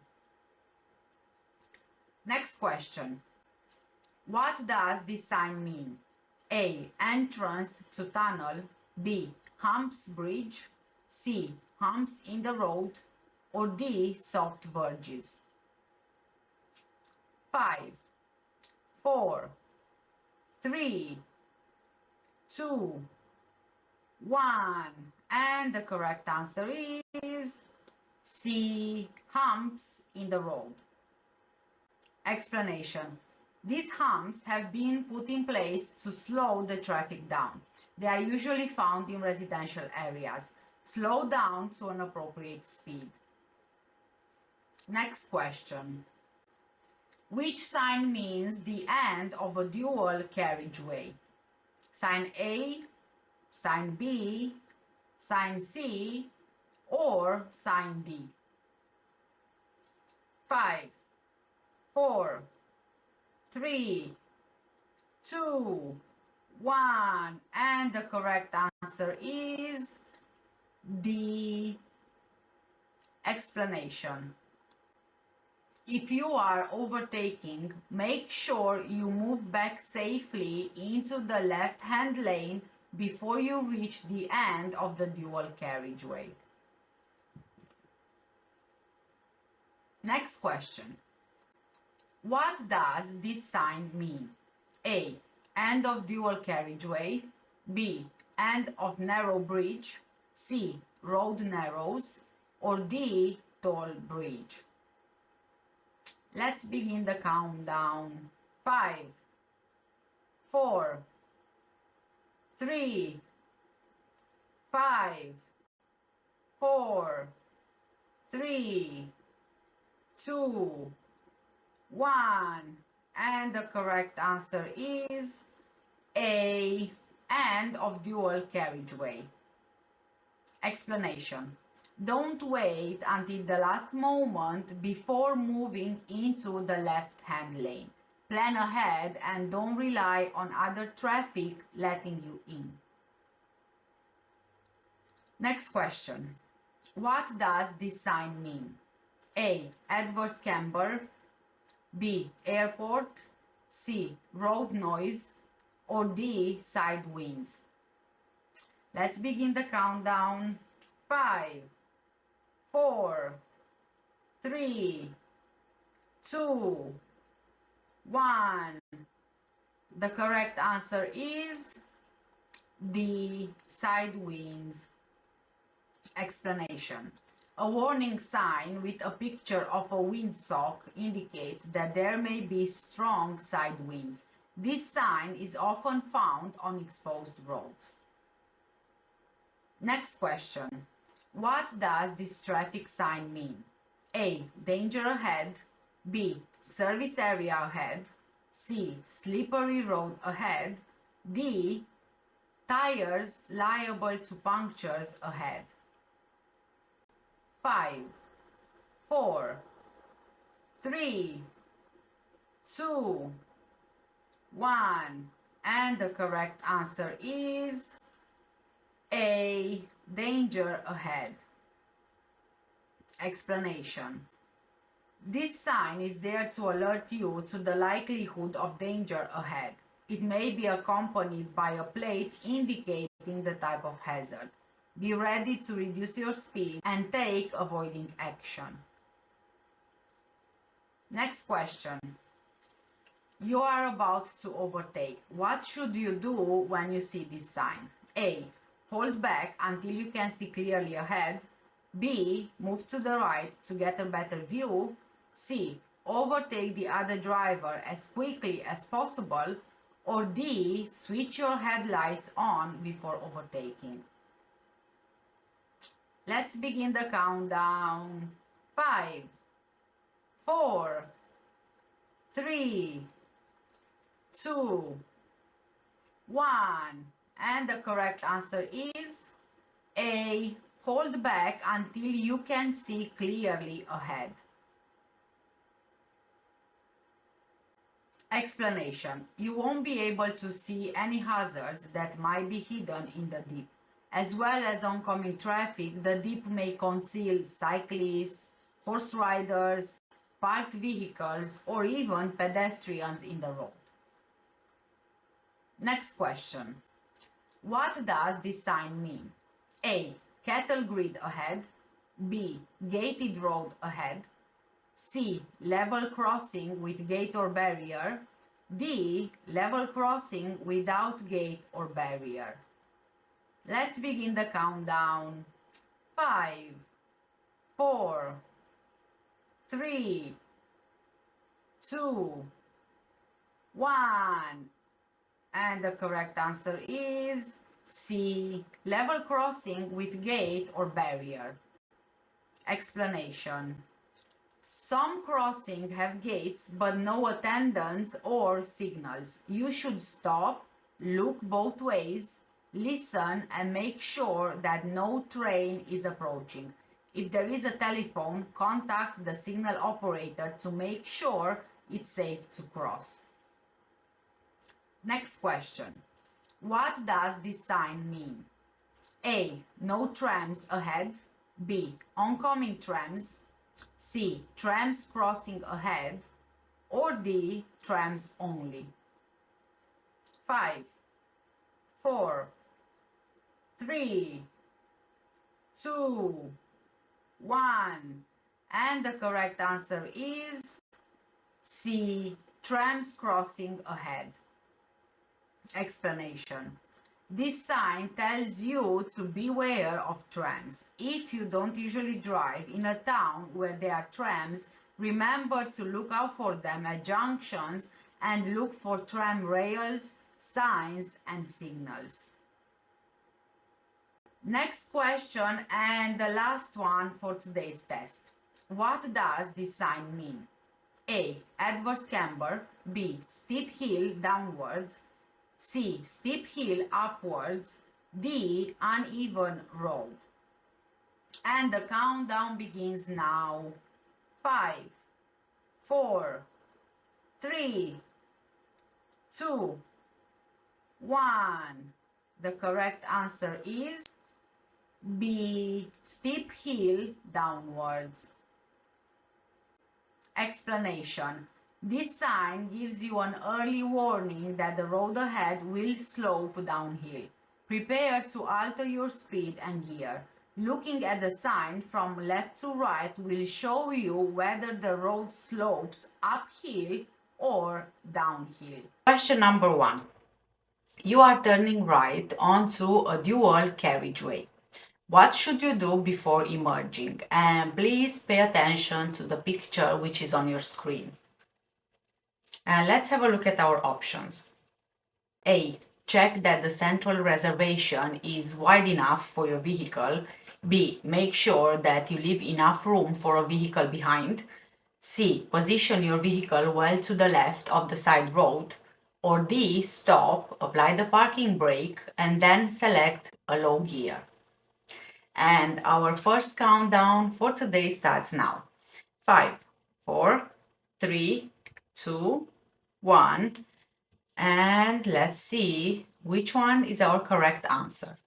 Next question. What does this sign mean? A. Entrance to tunnel. B. Humps bridge. C. Humps in the road. Or D. Soft verges. 5, 4, 3, 2, 1. And the correct answer is C. Humps in the road. Explanation. These humps have been put in place to slow the traffic down. They are usually found in residential areas. Slow down to an appropriate speed. Next question. Which sign means the end of a dual carriageway? Sign A, sign B, sign C, or sign D? 5, 4, 3, 2, 1. And the correct answer is the explanation. If you are overtaking, make sure you move back safely into the left-hand lane before you reach the end of the dual carriageway. Next question. What does this sign mean? A. End of dual carriageway. B. End of narrow bridge. C. Road narrows. Or D. Toll bridge. Let's begin the countdown. 5, 4, 3, 5, 4, 3, 2, 1. And the correct answer is A. End of dual carriageway. Explanation. Don't wait until the last moment before moving into the left-hand lane. Plan ahead and don't rely on other traffic letting you in. Next question. What does this sign mean? A. Adverse camber. B. Airport. C. Road noise. Or D. Side winds. Let's begin the countdown. 5, 4, 3, 2, 1. The correct answer is the side winds. Explanation. A warning sign with a picture of a windsock indicates that there may be strong side winds. This sign is often found on exposed roads. Next question. What does this traffic sign mean? A. Danger ahead. B. Service area ahead. C. Slippery road ahead. D. Tires liable to punctures ahead. 5, 4, 3, 2, 1. And the correct answer is A. Danger ahead. Explanation. This sign is there to alert you to the likelihood of danger ahead. It may be accompanied by a plate indicating the type of hazard. Be ready to reduce your speed and take avoiding action. Next question. You are about to overtake. What should you do when you see this sign? A. Hold back until you can see clearly ahead. B. Move to the right to get a better view. C. Overtake the other driver as quickly as possible. Or D. Switch your headlights on before overtaking. Let's begin the countdown. 5, 4, 3, 2, 1. And the correct answer is A. Hold back until you can see clearly ahead. Explanation. You won't be able to see any hazards that might be hidden in the dip. As well as oncoming traffic, the dip may conceal cyclists, horse riders, parked vehicles, or even pedestrians in the road. Next question. What does this sign mean? A. Cattle grid ahead. B. Gated road ahead. C. Level crossing with gate or barrier. D. Level crossing without gate or barrier. Let's begin the countdown. 5, 4, 3, 2, 1. And the correct answer is C. Level crossing with gate or barrier. Explanation. Some crossings have gates but no attendants or signals. You should stop, look both ways, listen, and make sure that no train is approaching. If there is a telephone, contact the signal operator to make sure it's safe to cross. Next question. What does this sign mean? A. No trams ahead. B. Oncoming trams. C. Trams crossing ahead. Or D. Trams only. 5, 4, 3, 2, 1. And the correct answer is C. Trams crossing ahead. Explanation. This sign tells you to beware of trams. If you don't usually drive in a town where there are trams, remember to look out for them at junctions and look for tram rails, signs, and signals. Next question and the last one for today's test. What does this sign mean? A. Adverse camber. B. Steep hill downwards. C. Steep hill upwards. D. Uneven road. And the countdown begins now. 5, 4, 3, 2, 1. The correct answer is B. Steep hill downwards. Explanation. This sign gives you an early warning that the road ahead will slope downhill. Prepare to alter your speed and gear. Looking at the sign from left to right will show you whether the road slopes uphill or downhill. Question number 1. You are turning right onto a dual carriageway. What should you do before emerging? And please pay attention to the picture which is on your screen. And let's have a look at our options. A. Check that the central reservation is wide enough for your vehicle. B. Make sure that you leave enough room for a vehicle behind. C. Position your vehicle well to the left of the side road. Or D. Stop, apply the parking brake, and then select a low gear. And our first countdown for today starts now. 5, 4, 3, 2, 1. And let's see which one is our correct answer.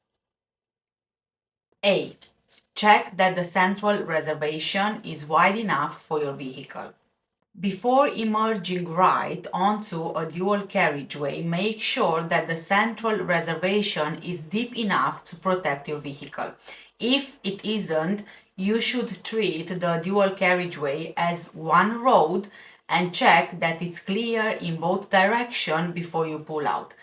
A. Check that the central reservation is wide enough for your vehicle. Before emerging right onto a dual carriageway, make sure that the central reservation is deep enough to protect your vehicle. If it isn't, you should treat the dual carriageway as one road and check that it's clear in both directions before you pull out.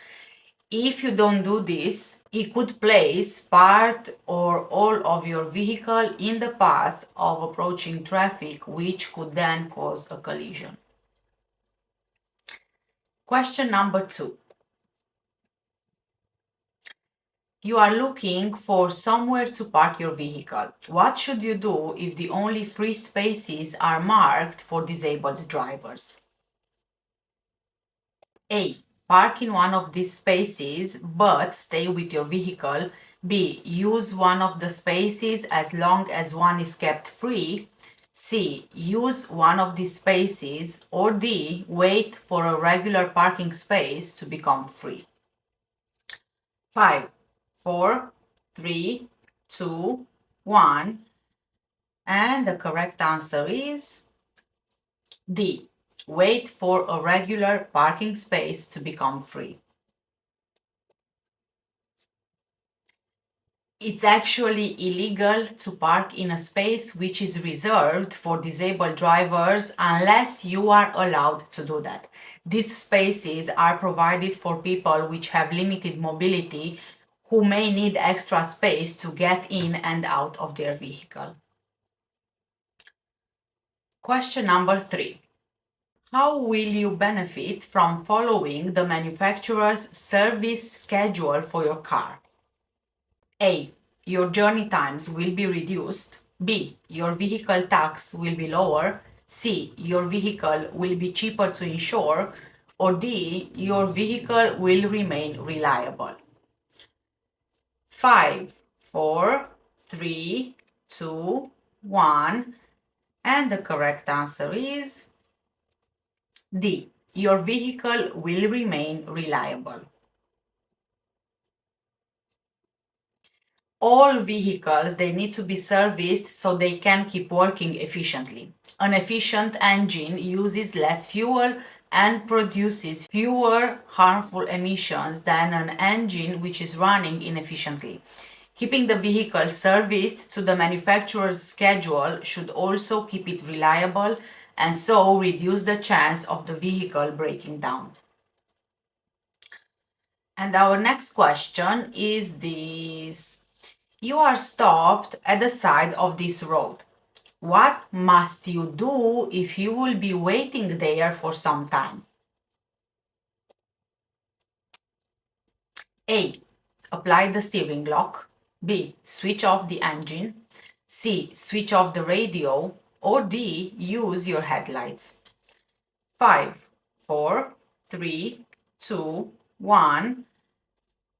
If you don't do this, it could place part or all of your vehicle in the path of approaching traffic, which could then cause a collision. Question number 2. You are looking for somewhere to park your vehicle. What should you do if the only free spaces are marked for disabled drivers? A. Park in one of these spaces but stay with your vehicle. B. Use one of the spaces as long as one is kept free. C. Use one of these spaces. Or D. Wait for a regular parking space to become free. 5, 4, 3, 2, 1. And the correct answer is D. Wait for a regular parking space to become free. It's actually illegal to park in a space which is reserved for disabled drivers unless you are allowed to do that. These spaces are provided for people which have limited mobility who may need extra space to get in and out of their vehicle. Question number 3. How will you benefit from following the manufacturer's service schedule for your car? A. Your journey times will be reduced. B. Your vehicle tax will be lower. C. Your vehicle will be cheaper to insure. Or D. Your vehicle will remain reliable. 5, 4, 3, 2, 1. And the correct answer is D. Your vehicle will remain reliable. All vehicles, they need to be serviced so they can keep working efficiently. An efficient engine uses less fuel and produces fewer harmful emissions than an engine which is running inefficiently. Keeping the vehicle serviced to the manufacturer's schedule should also keep it reliable and so reduce the chance of the vehicle breaking down. And our next question is this. You are stopped at the side of this road. What must you do if you will be waiting there for some time? A. Apply the steering lock. B. Switch off the engine. C. Switch off the radio. Or D. Use your headlights. 5, 4, 3, 2, 1.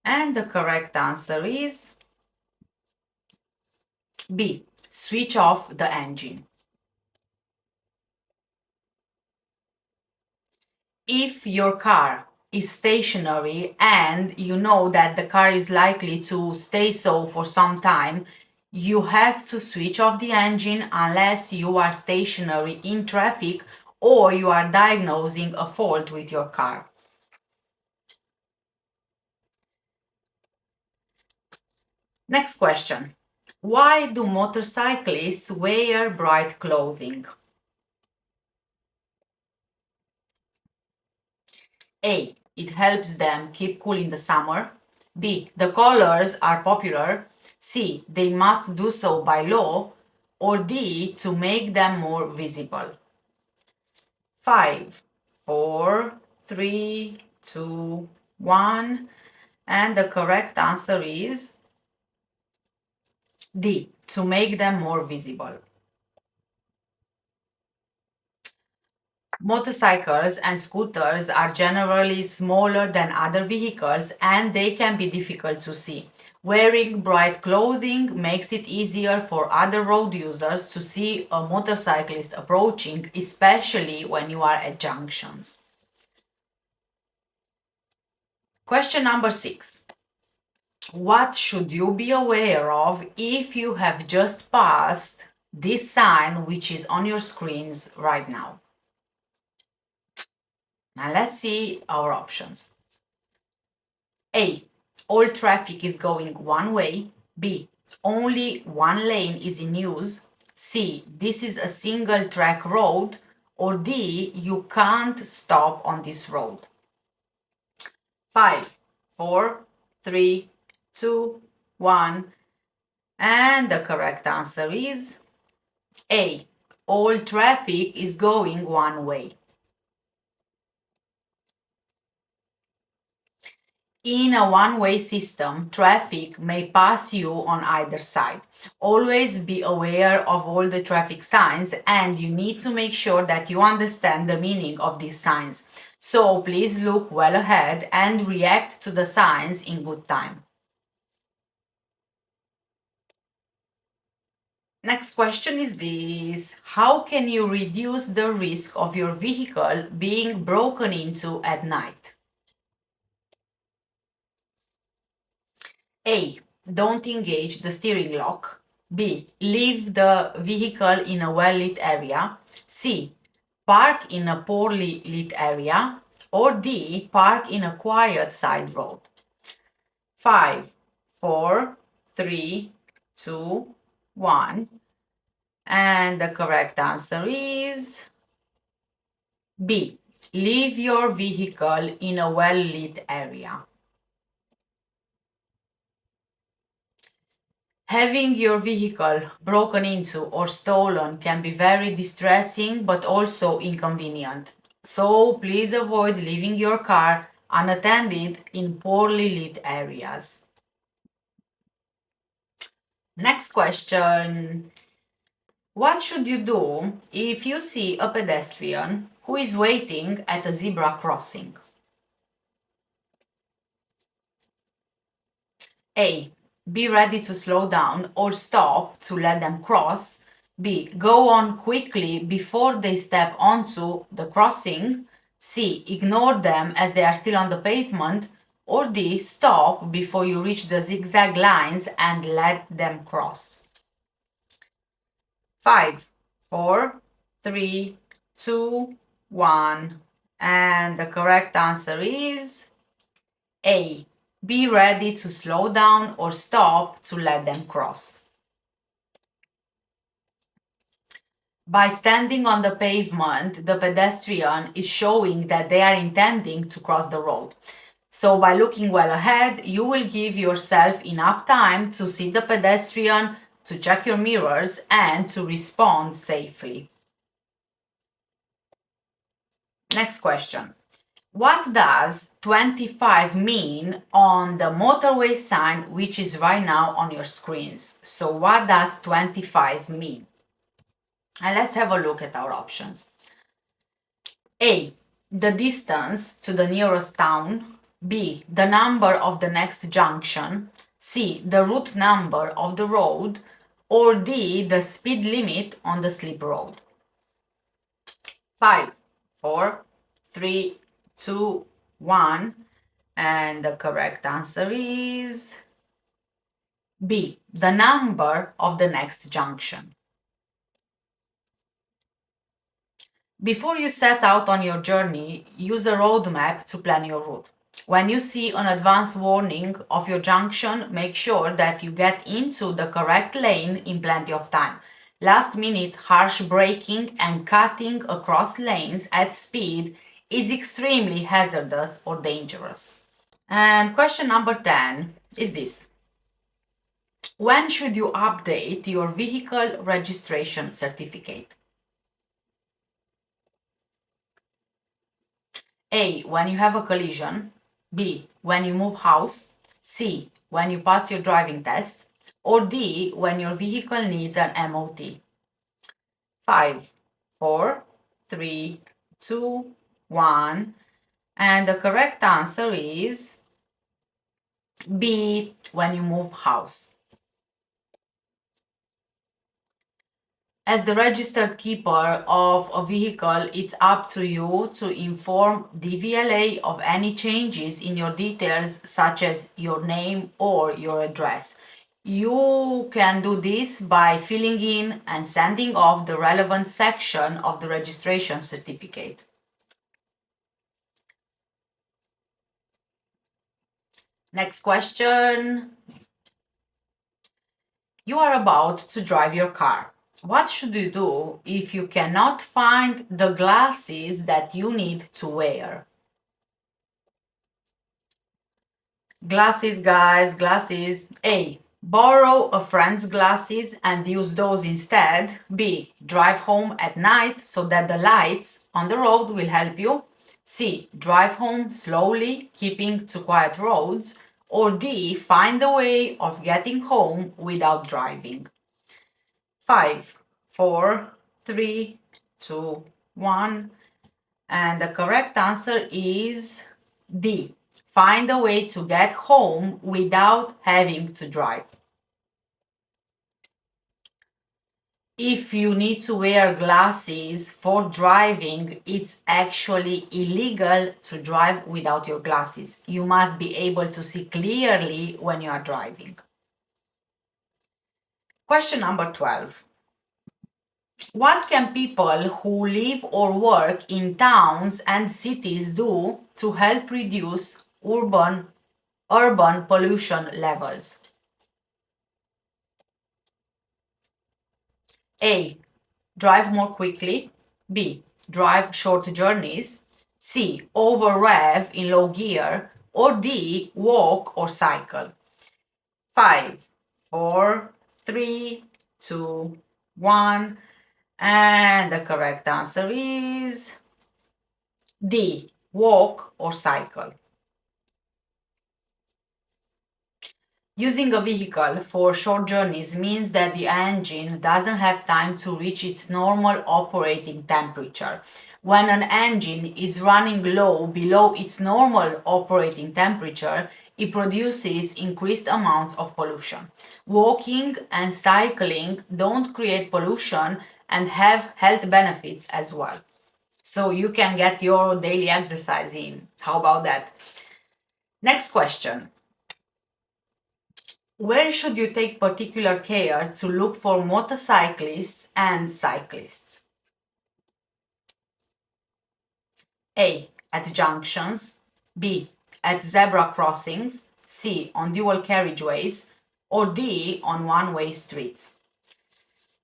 And the correct answer is B. Switch off the engine. If your car is stationary and you know that the car is likely to stay so for some time, you have to switch off the engine unless you are stationary in traffic or you are diagnosing a fault with your car. Next question. Why do motorcyclists wear bright clothing? A. It helps them keep cool in the summer. B. The colors are popular. C. They must do so by law. Or D. To make them more visible. 5, 4, 3, 2, 1. And the correct answer is D. To make them more visible. Motorcycles and scooters are generally smaller than other vehicles and they can be difficult to see. Wearing bright clothing makes it easier for other road users to see a motorcyclist approaching, especially when you are at junctions. Question number 6. What should you be aware of if you have just passed this sign which is on your screens right now? Now let's see our options. A. All traffic is going one way. B. Only one lane is in use. C. This is a single track road. Or D. You can't stop on this road. 5, 4, 3, 2, 1. And the correct answer is A. All traffic is going one way. In a one-way system, traffic may pass you on either side. Always be aware of all the traffic signs and you need to make sure that you understand the meaning of these signs. So please look well ahead and react to the signs in good time. Next question is this. How can you reduce the risk of your vehicle being broken into at night? A. Don't engage the steering lock. B. Leave the vehicle in a well-lit area. C. Park in a poorly lit area. Or D. Park in a quiet side road. 5, 4, 3, 2, 1. And the correct answer is B. Leave your vehicle in a well-lit area. Having your vehicle broken into or stolen can be very distressing but also inconvenient. So please avoid leaving your car unattended in poorly lit areas. Next question. What should you do if you see a pedestrian who is waiting at a zebra crossing? A. Be ready to slow down or stop to let them cross. B. Go on quickly before they step onto the crossing. C. Ignore them as they are still on the pavement. Or D. Stop before you reach the zigzag lines and let them cross. 5, 4, 3, 2, 1. And the correct answer is A. Be ready to slow down or stop to let them cross. By standing on the pavement, the pedestrian is showing that they are intending to cross the road. So by looking well ahead, you will give yourself enough time to see the pedestrian, to check your mirrors, and to respond safely. Next question. What does 25 mean on the motorway sign which is right now on your screens? So what does 25 mean? And let's have a look at our options. A. The distance to the nearest town. B. The number of the next junction. C. The route number of the road. Or D. The speed limit on the slip road. 5, 4, 3, 2, 1. And the correct answer is B. The number of the next junction. Before you set out on your journey, use a road map to plan your route. When you see an advance warning of your junction, make sure that you get into the correct lane in plenty of time. Last minute harsh braking and cutting across lanes at speed is extremely hazardous or dangerous. And question number 10 is this. When should you update your vehicle registration certificate? A. When you have a collision. B. When you move house. C. When you pass your driving test. Or D. When your vehicle needs an MOT. 5, 4, 3, 2, 1. And the correct answer is B. When you move house. As the registered keeper of a vehicle, it's up to you to inform DVLA of any changes in your details, such as your name or your address. You can do this by filling in and sending off the relevant section of the registration certificate. Next question. You are about to drive your car. What should you do if you cannot find the glasses that you need to wear? Glasses, guys, glasses. A. Borrow a friend's glasses and use those instead. B. Drive home at night so that the lights on the road will help you. C. Drive home slowly, keeping to quiet roads. Or D. Find a way of getting home without driving. 5, 4, 3, 2, 1. And the correct answer is D. Find a way to get home without having to drive. If you need to wear glasses for driving, it's actually illegal to drive without your glasses. You must be able to see clearly when you are driving. Question number 12. What can people who live or work in towns and cities do to help reduce urban pollution levels? A. Drive more quickly. B. Drive short journeys. C. Over rev in low gear. Or D. Walk or cycle. 5, 4, 3, 2, 1. And the correct answer is D, walk or cycle. Using a vehicle for short journeys means that the engine doesn't have time to reach its normal operating temperature. When an engine is running low below its normal operating temperature, it produces increased amounts of pollution. Walking and cycling don't create pollution and have health benefits as well. So you can get your daily exercise in. How about that? Next question. Where should you take particular care to look for motorcyclists and cyclists? A. At junctions. B. At zebra crossings. C. On dual carriageways. Or D. On one-way streets.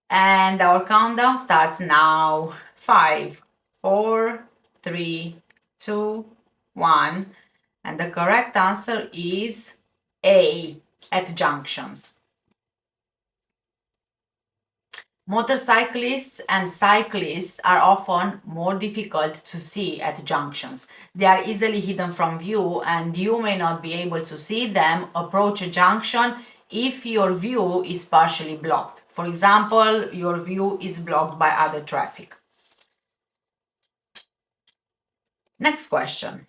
And our countdown starts now. 5, 4, 3, 2, 1. And the correct answer is A. At junctions. Motorcyclists and cyclists are often more difficult to see at junctions. They are easily hidden from view and you may not be able to see them approach a junction if your view is partially blocked. For example, your view is blocked by other traffic. Next question.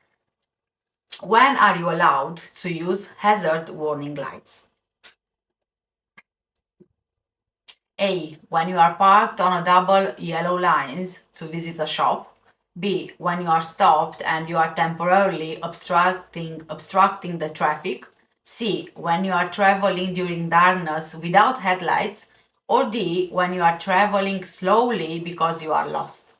When are you allowed to use hazard warning lights? A. When you are parked on a double yellow lines to visit a shop. B. When you are stopped and you are temporarily obstructing the traffic. C. When you are traveling during darkness without headlights. Or D. When you are traveling slowly because you are lost.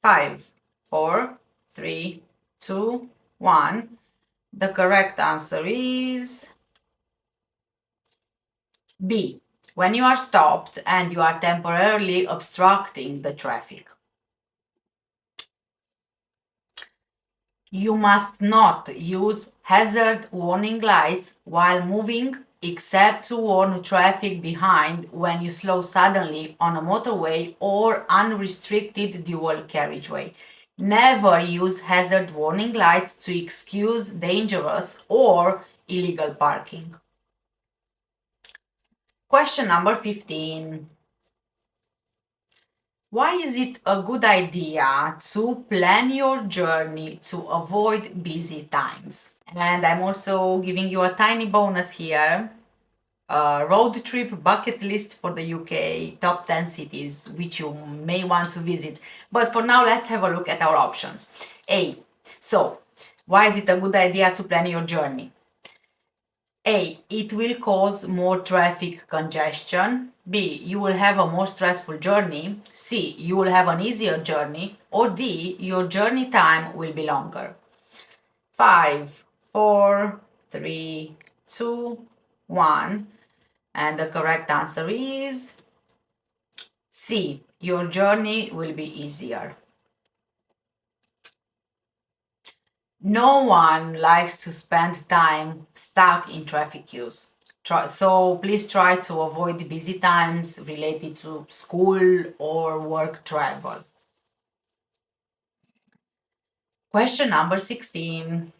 5, 4, 3, 2, 1. The correct answer is B. When you are stopped and you are temporarily obstructing the traffic. You must not use hazard warning lights while moving except to warn traffic behind when you slow suddenly on a motorway or unrestricted dual carriageway. Never use hazard warning lights to excuse dangerous or illegal parking. Question number 15. Why is it a good idea to plan your journey to avoid busy times? And I'm also giving you a tiny bonus here. A road trip bucket list for the UK, top 10 cities which you may want to visit. But for now, let's have a look at our options. A. So, why is it a good idea to plan your journey? A. It will cause more traffic congestion. B. You will have a more stressful journey. C. You will have an easier journey. Or D. Your journey time will be longer. 5, 4, 3, 2, 1. And the correct answer is C. Your journey will be easier. No one likes to spend time stuck in traffic queues. So please try to avoid busy times related to school or work travel. Question number 16.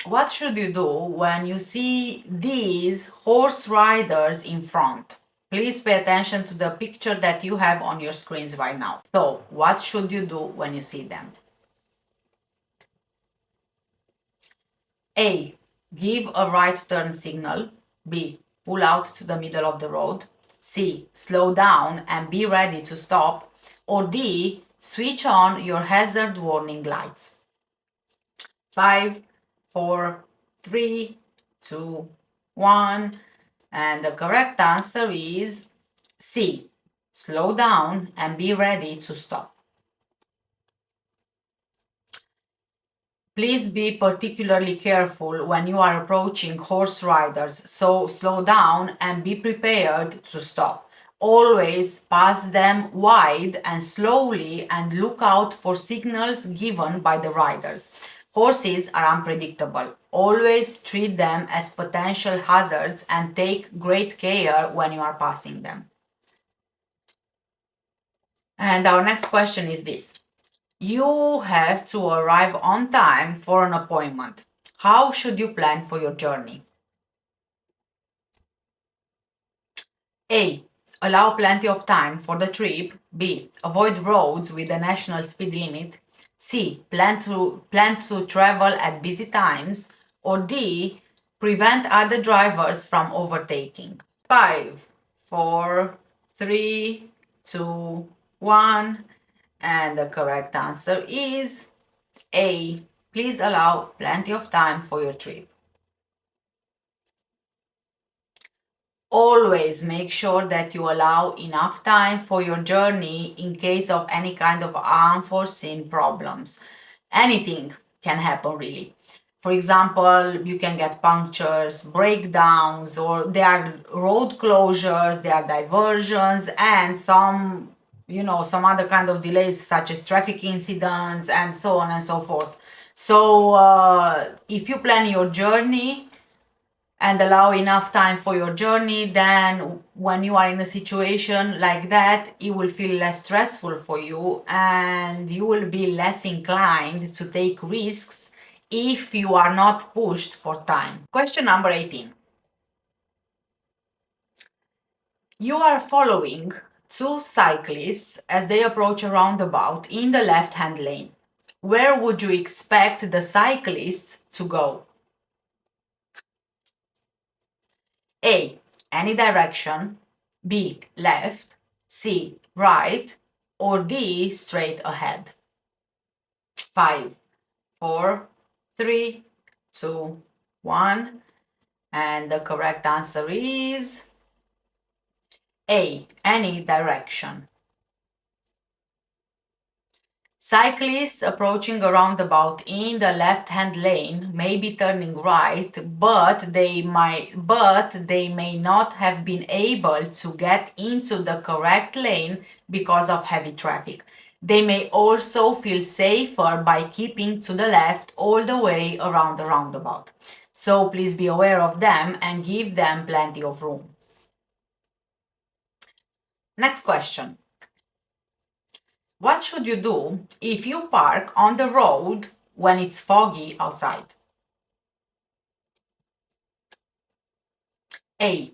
What should you do when you see these horse riders in front? Please pay attention to the picture that you have on your screens right now. So, what should you do when you see them? A. Give a right turn signal. B. Pull out to the middle of the road. C. Slow down and be ready to stop. Or D. Switch on your hazard warning lights. 5, 4, 3, 2, 1. And the correct answer is C. Slow down and be ready to stop. Please be particularly careful when you are approaching horse riders, so slow down and be prepared to stop. Always pass them wide and slowly and look out for signals given by the riders. Horses are unpredictable. Always treat them as potential hazards and take great care when you are passing them. And our next question is this. You have to arrive on time for an appointment. How should you plan for your journey? A. Allow plenty of time for the trip. B. Avoid roads with a national speed limit. C. Plan to travel at busy times. Or D. Prevent other drivers from overtaking. 5, 4, 3, 2, 1. And the correct answer is A. Please allow plenty of time for your trip. Always make sure that you allow enough time for your journey in case of any kind of unforeseen problems. Anything can happen really. For example, you can get punctures, breakdowns, or there are road closures, there are diversions, and some other kind of delays such as traffic incidents and so on and so forth. So, if you plan your journey and allow enough time for your journey, then when you are in a situation like that, it will feel less stressful for you and you will be less inclined to take risks if you are not pushed for time. Question number 18. You are following two cyclists as they approach a roundabout in the left-hand lane. Where would you expect the cyclists to go? A. Any direction. B. Left. C. Right. Or D. Straight ahead. 5, 4, 3, 2, 1. And the correct answer is A. Any direction. Cyclists approaching a roundabout in the left-hand lane may be turning right, but they may not have been able to get into the correct lane because of heavy traffic. They may also feel safer by keeping to the left all the way around the roundabout. So please be aware of them and give them plenty of room. Next question. What should you do if you park on the road when it's foggy outside? A.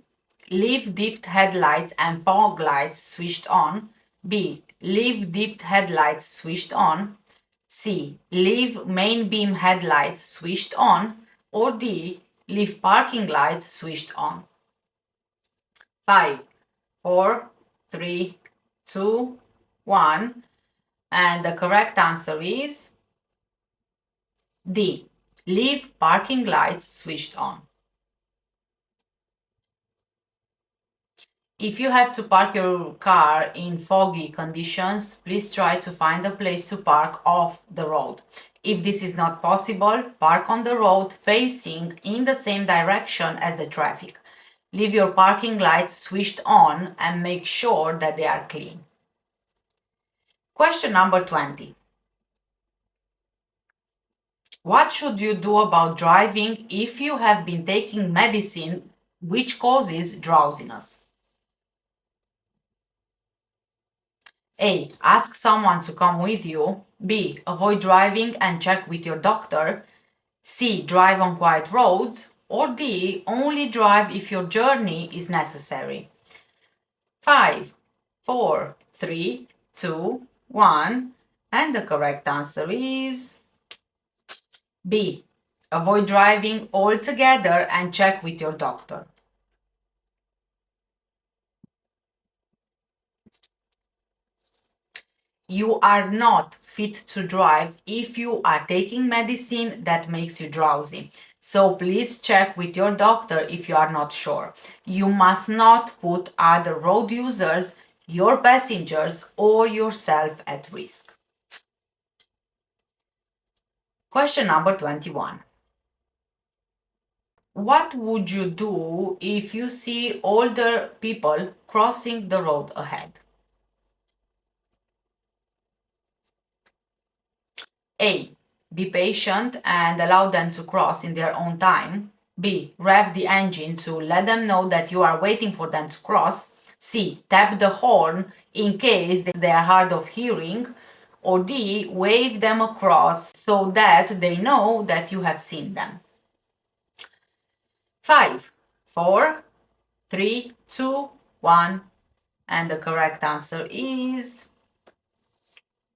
Leave dipped headlights and fog lights switched on. B. Leave dipped headlights switched on. C. Leave main beam headlights switched on. Or D. Leave parking lights switched on. 5, 4, 3, 2, 1. And the correct answer is D. Leave parking lights switched on. If you have to park your car in foggy conditions, please try to find a place to park off the road. If this is not possible, park on the road facing in the same direction as the traffic. Leave your parking lights switched on and make sure that they are clean. Question number 20. What should you do about driving if you have been taking medicine which causes drowsiness? A. Ask someone to come with you. B. Avoid driving and check with your doctor. C. Drive on quiet roads. Or D. Only drive if your journey is necessary. 5, 4, 3, 2, 1. And the correct answer is B. Avoid driving altogether and check with your doctor. You are not fit to drive if you are taking medicine that makes you drowsy. So please check with your doctor if you are not sure. You must not put other road users, your passengers, or yourself at risk. Question number 21. What would you do if you see older people crossing the road ahead? A. Be patient and allow them to cross in their own time. B. Rev the engine to let them know that you are waiting for them to cross. C. Tap the horn in case they are hard of hearing. Or D. Wave them across so that they know that you have seen them. 5, 4, 3, 2, 1. And the correct answer is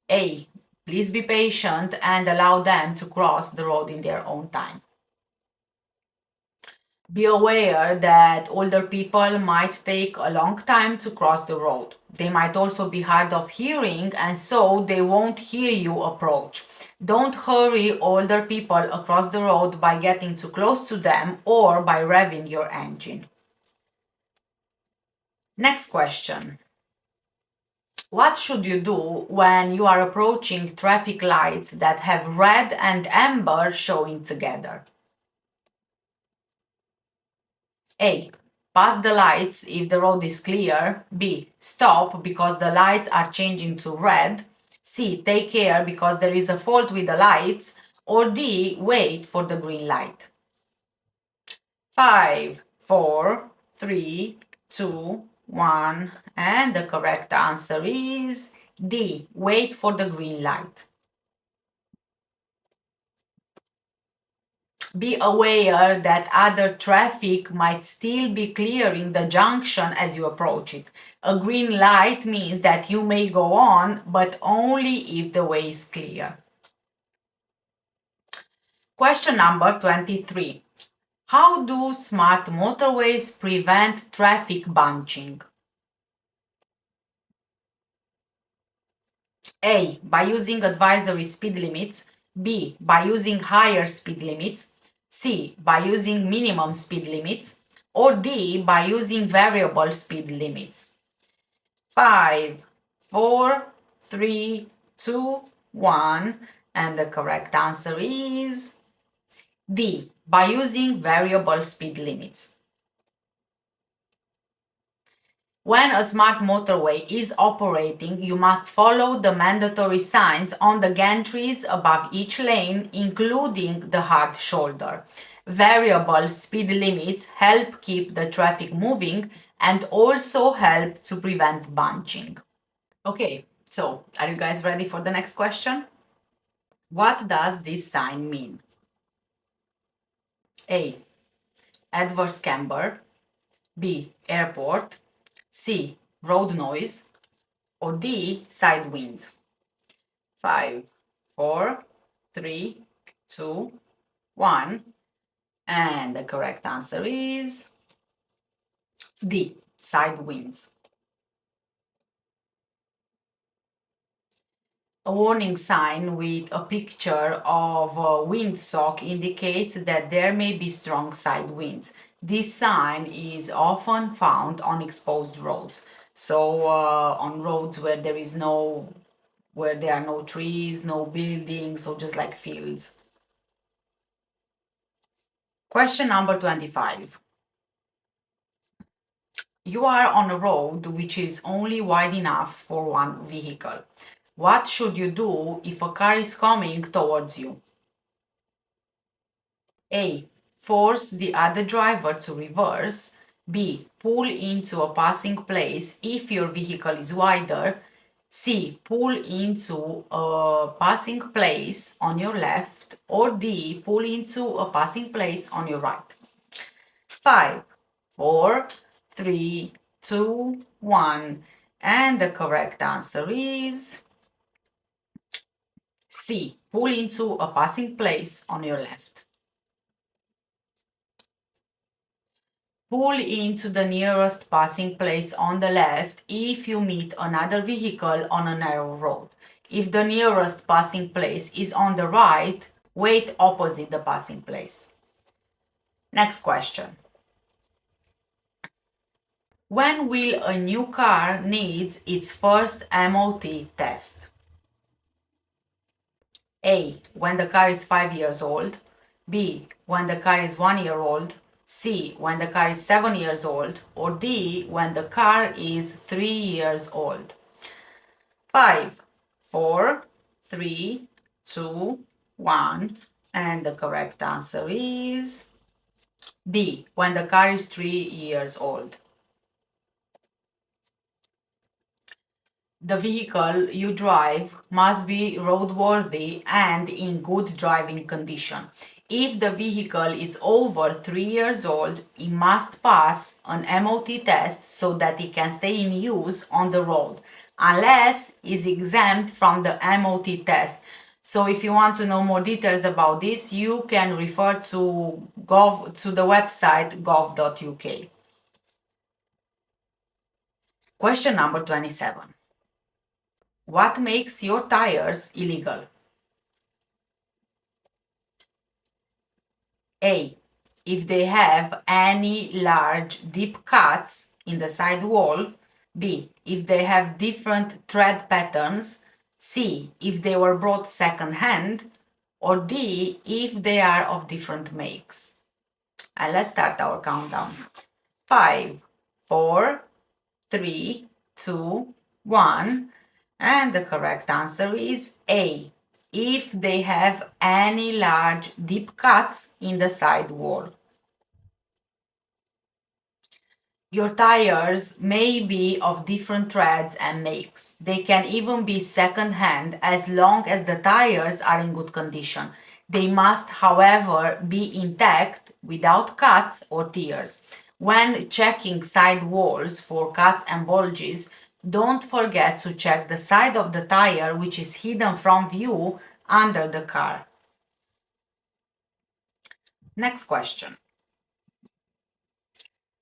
A. Please be patient and allow them to cross the road in their own time. Be aware that older people might take a long time to cross the road. They might also be hard of hearing and so they won't hear you approach. Don't hurry older people across the road by getting too close to them or by revving your engine. Next question. What should you do when you are approaching traffic lights that have red and amber showing together? A. Pass the lights if the road is clear. B. Stop because the lights are changing to red. C. Take care because there is a fault with the lights. Or D. Wait for the green light. 5, 4, 3, 2, 1. And the correct answer is D. Wait for the green light. Be aware that other traffic might still be clearing the junction as you approach it. A green light means that you may go on, but only if the way is clear. Question number 23. How do smart motorways prevent traffic bunching? A. By using advisory speed limits. B. By using higher speed limits. C. By using minimum speed limits. Or D. By using variable speed limits. 5, 4, 3, 2, 1. And the correct answer is D. By using variable speed limits. When a smart motorway is operating, you must follow the mandatory signs on the gantries above each lane, including the hard shoulder. Variable speed limits help keep the traffic moving and also help to prevent bunching. Okay, so are you guys ready for the next question? What does this sign mean? A. Adverse camber. B. Airport. C. Road noise. Or D. Side winds. 5, 4, 3, 2, 1. And the correct answer is D. Side winds. A warning sign with a picture of a windsock indicates that there may be strong side winds. This sign is often found on exposed roads. So on roads where there are no trees, no buildings, or just like fields. Question number 25. You are on a road which is only wide enough for one vehicle. What should you do if a car is coming towards you? A. Force the other driver to reverse. B. Pull into a passing place if your vehicle is wider. C. Pull into a passing place on your left. Or D. Pull into a passing place on your right. 5, 4, 3, 2, 1. And the correct answer is C. Pull into a passing place on your left. Pull into the nearest passing place on the left if you meet another vehicle on a narrow road. If the nearest passing place is on the right, wait opposite the passing place. Next question. When will a new car needs its first MOT test? A. When the car is 5 years old. B. When the car is 1 year old. C. When the car is 7 years old. Or D. When the car is 3 years old. 5, 4, 3, 2, 1. And the correct answer is B, when the car is 3 years old. The vehicle you drive must be roadworthy and in good driving condition. If the vehicle is over 3 years old, it must pass an MOT test so that it can stay in use on the road, unless it's exempt from the MOT test. So if you want to know more details about this, you can refer to the website gov.uk. Question number 27. What makes your tires illegal? A. If they have any large deep cuts in the side wall. B. If they have different tread patterns. C. If they were bought second hand. Or D. If they are of different makes. And let's start our countdown. 5, 4, 3, 2, 1. And the correct answer is A. If they have any large deep cuts in the side wall. Your tires may be of different treads and makes. They can even be second hand as long as the tires are in good condition. They must, however, be intact without cuts or tears. When checking side walls for cuts and bulges, don't forget to check the side of the tire which is hidden from view under the car. Next question.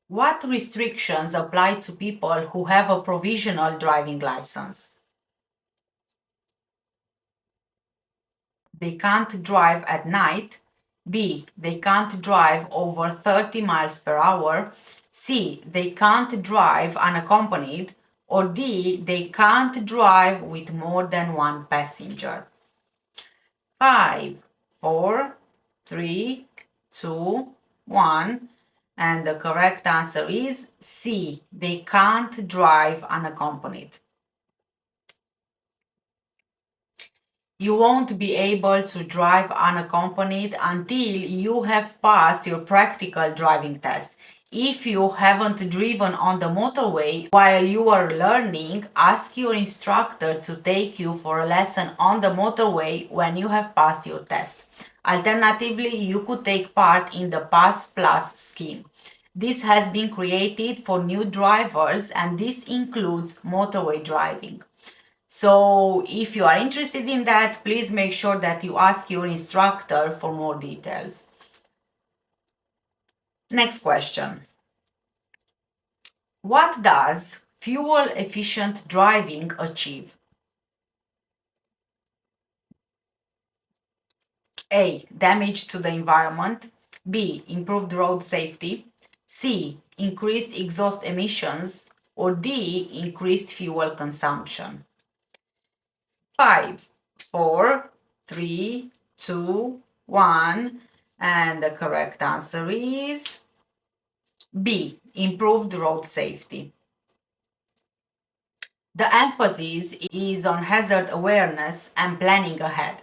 What restrictions apply to people who have a provisional driving license? They can't drive at night. B. They can't drive over 30 miles per hour. C. They can't drive unaccompanied. Or D. They can't drive with more than one passenger. 5, 4, 3, 2, 1. And the correct answer is C. They can't drive unaccompanied. You won't be able to drive unaccompanied until you have passed your practical driving test. If you haven't driven on the motorway while you are learning, ask your instructor to take you for a lesson on the motorway when you have passed your test. Alternatively, you could take part in the Pass Plus scheme. This has been created for new drivers and this includes motorway driving. So if you are interested in that, please make sure that you ask your instructor for more details. Next question. What does fuel efficient driving achieve? A. Damage to the environment. B. Improved road safety. C. Increased exhaust emissions. Or D. Increased fuel consumption. 5, 4, 3, 2, 1. And the correct answer is B. Improved road safety. The emphasis is on hazard awareness and planning ahead.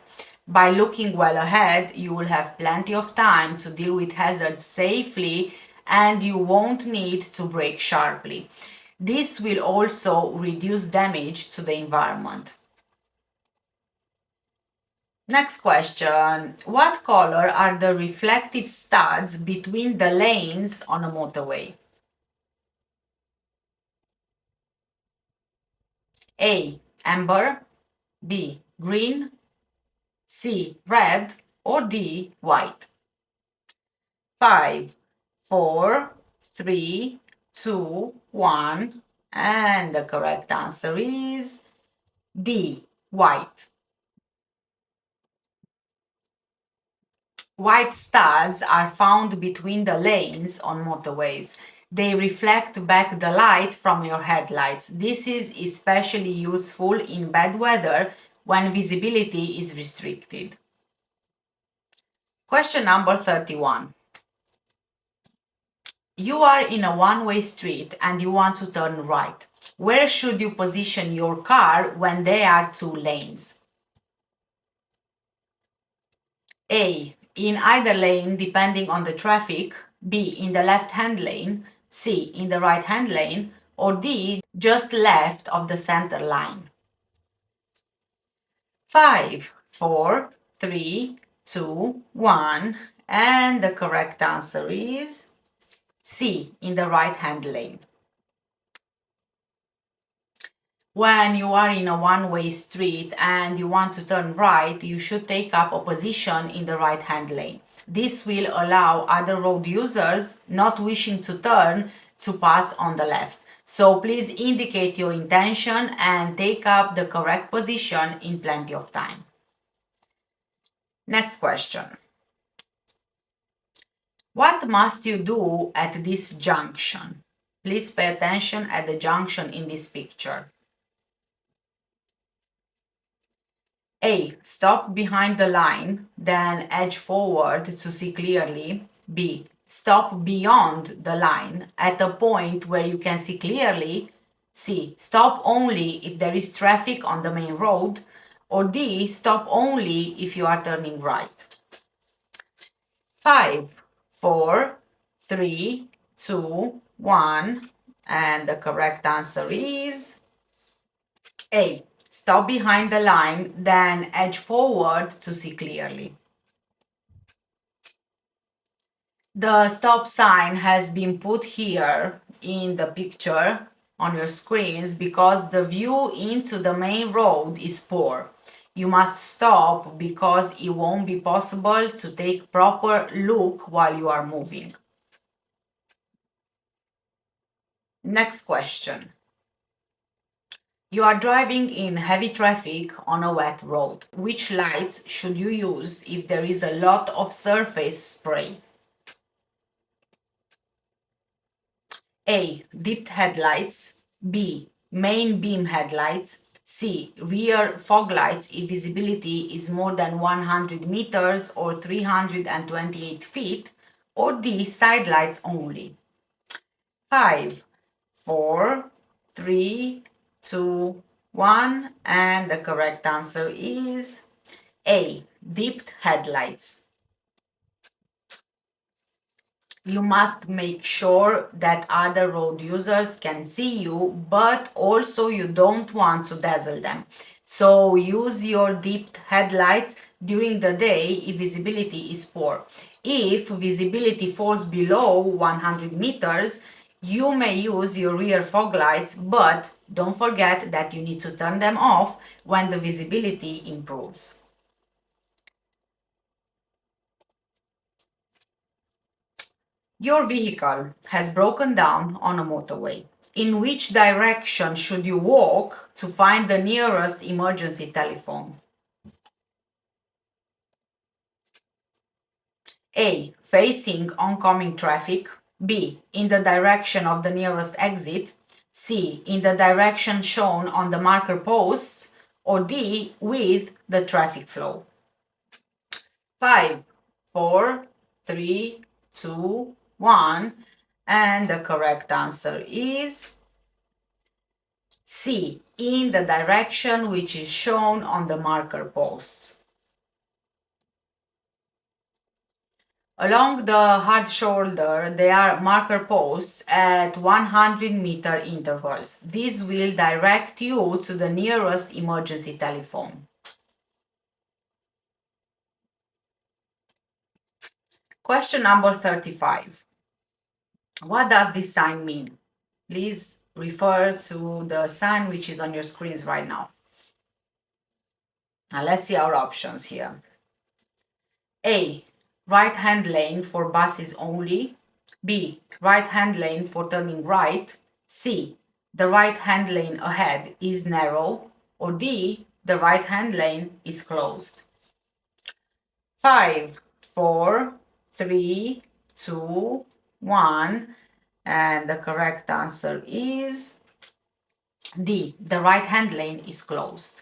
By looking well ahead, you will have plenty of time to deal with hazards safely and you won't need to brake sharply. This will also reduce damage to the environment. Next question. What color are the reflective studs between the lanes on a motorway? A. Amber. B. Green. C. Red. Or D. White. 5, 4, 3, 2, 1. And the correct answer is D. White. White studs are found between the lanes on motorways. They reflect back the light from your headlights. This is especially useful in bad weather when visibility is restricted. Question number 31. You are in a one-way street and you want to turn right. Where should you position your car when there are two lanes? A, in either lane depending on the traffic, B, in the left-hand lane, C, in the right-hand lane, or D, just left of the center line. 5, 4, 3, 2, 1, and the correct answer is C, in the right-hand lane. When you are in a one-way street and you want to turn right, you should take up a position in the right-hand lane. This will allow other road users not wishing to turn to pass on the left. So please indicate your intention and take up the correct position in plenty of time. Next question. What must you do at this junction? Please pay attention at the junction in this picture. A. Stop behind the line, then edge forward to see clearly. B. Stop beyond the line at a point where you can see clearly. C. Stop only if there is traffic on the main road. Or D. Stop only if you are turning right. 5, 4, 3, 2, 1, and the correct answer is A. Stop behind the line, then edge forward to see clearly. The stop sign has been put here in the picture on your screens because the view into the main road is poor. You must stop because it won't be possible to take proper look while you are moving. Next question. You are driving in heavy traffic on a wet road. Which lights should you use if there is a lot of surface spray? A. Dipped headlights. B. Main beam headlights. C. Rear fog lights if visibility is more than 100 meters or 328 feet. Or D. Side lights only. 5, 4, 3, 2, 1, and the correct answer is A. Dipped headlights. You must make sure that other road users can see you, but also you don't want to dazzle them. So use your dipped headlights during the day if visibility is poor. If visibility falls below 100 meters, you may use your rear fog lights, but don't forget that you need to turn them off when the visibility improves. Your vehicle has broken down on a motorway. In which direction should you walk to find the nearest emergency telephone? A. Facing oncoming traffic. B. In the direction of the nearest exit. C. In the direction shown on the marker posts. Or D. With the traffic flow. 5, 4, 3, 2, 1, and the correct answer is C, in the direction which is shown on the marker posts. Along the hard shoulder, there are marker posts at 100-meter intervals. This will direct you to the nearest emergency telephone. Question number 35. What does this sign mean? Please refer to the sign which is on your screens right now. Now let's see our options here. A. Right-hand lane for buses only. B. Right-hand lane for turning right. C. The right-hand lane ahead is narrow. Or D. The right-hand lane is closed. 5, 4, 3, 2, 1, and the correct answer is D. The right-hand lane is closed.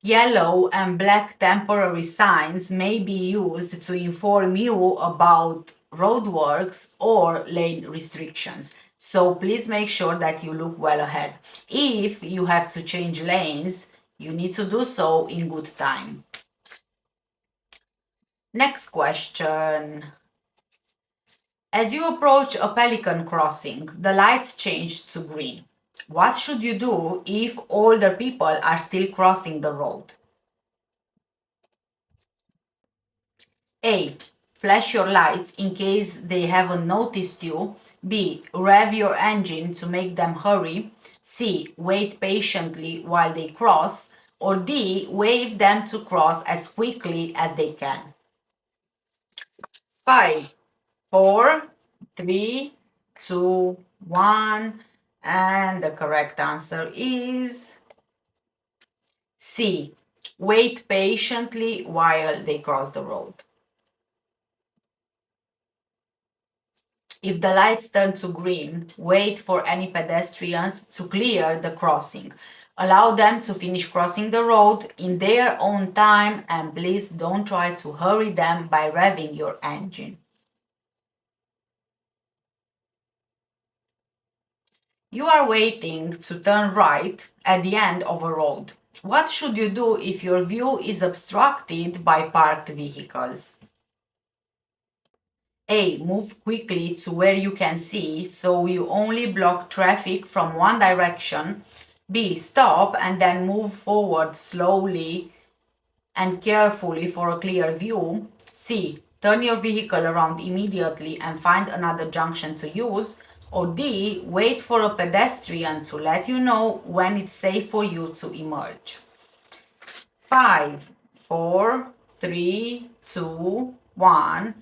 Yellow and black temporary signs may be used to inform you about roadworks or lane restrictions. So please make sure that you look well ahead. If you have to change lanes, you need to do so in good time. Next question. As you approach a pelican crossing, the lights change to green. What should you do if older people are still crossing the road? A. Flash your lights in case they haven't noticed you. B. Rev your engine to make them hurry. C. Wait patiently while they cross. Or D. Wave them to cross as quickly as they can. 5, 4, 3, 2, 1. And the correct answer is C. Wait patiently while they cross the road. If the lights turn to green, wait for any pedestrians to clear the crossing. Allow them to finish crossing the road in their own time, and please don't try to hurry them by revving your engine. You are waiting to turn right at the end of a road. What should you do if your view is obstructed by parked vehicles? A. Move quickly to where you can see so you only block traffic from one direction. B. Stop and then move forward slowly and carefully for a clear view. C. Turn your vehicle around immediately and find another junction to use. Or D. Wait for a pedestrian to let you know when it's safe for you to emerge. 5, 4, 3, 2, 1.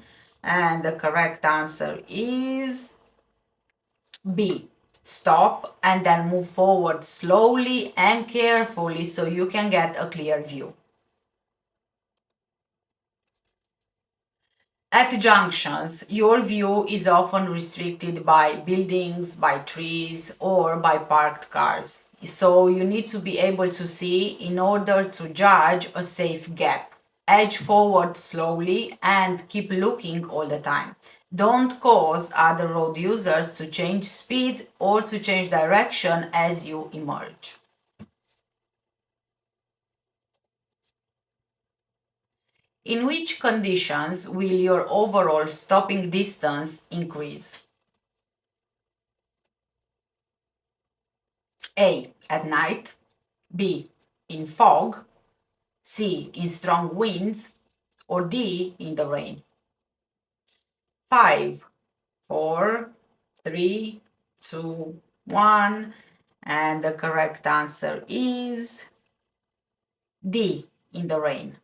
And the correct answer is B. Stop and then move forward slowly and carefully so you can get a clear view. At junctions, your view is often restricted by buildings, by trees, or by parked cars. So you need to be able to see in order to judge a safe gap. Edge forward slowly and keep looking all the time. Don't cause other road users to change speed or to change direction as you emerge. In which conditions will your overall stopping distance increase? A. At night. B. In fog. C. In strong winds. Or D. In the rain. 5, 4, 3, 2, 1. And the correct answer is D. In the rain.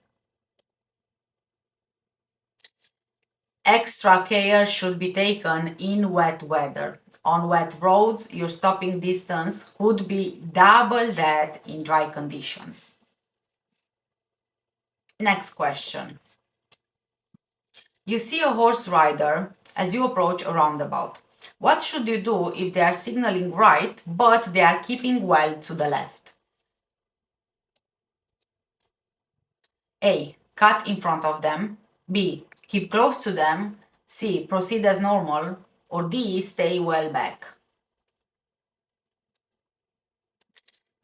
Extra care should be taken in wet weather. On wet roads, your stopping distance could be double that in dry conditions. Next question. You see a horse rider as you approach a roundabout. What should you do if they are signaling right but they are keeping well to the left? A. Cut in front of them. B. Keep close to them. C. Proceed as normal. Or D. Stay well back.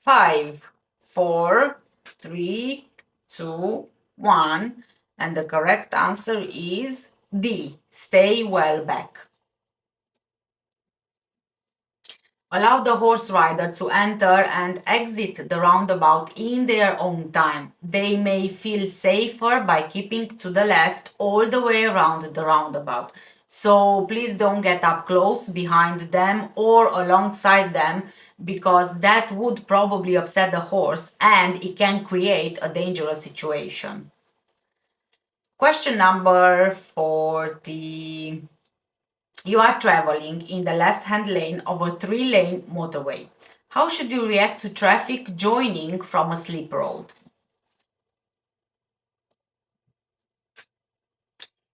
5, 4, 3, 2, 1. And the correct answer is D. Stay well back. Allow the horse rider to enter and exit the roundabout in their own time. They may feel safer by keeping to the left all the way around the roundabout. So please don't get up close behind them or alongside them because that would probably upset the horse and it can create a dangerous situation. Question number 40. You are traveling in the left-hand lane of a 3-lane motorway. How should you react to traffic joining from a slip road?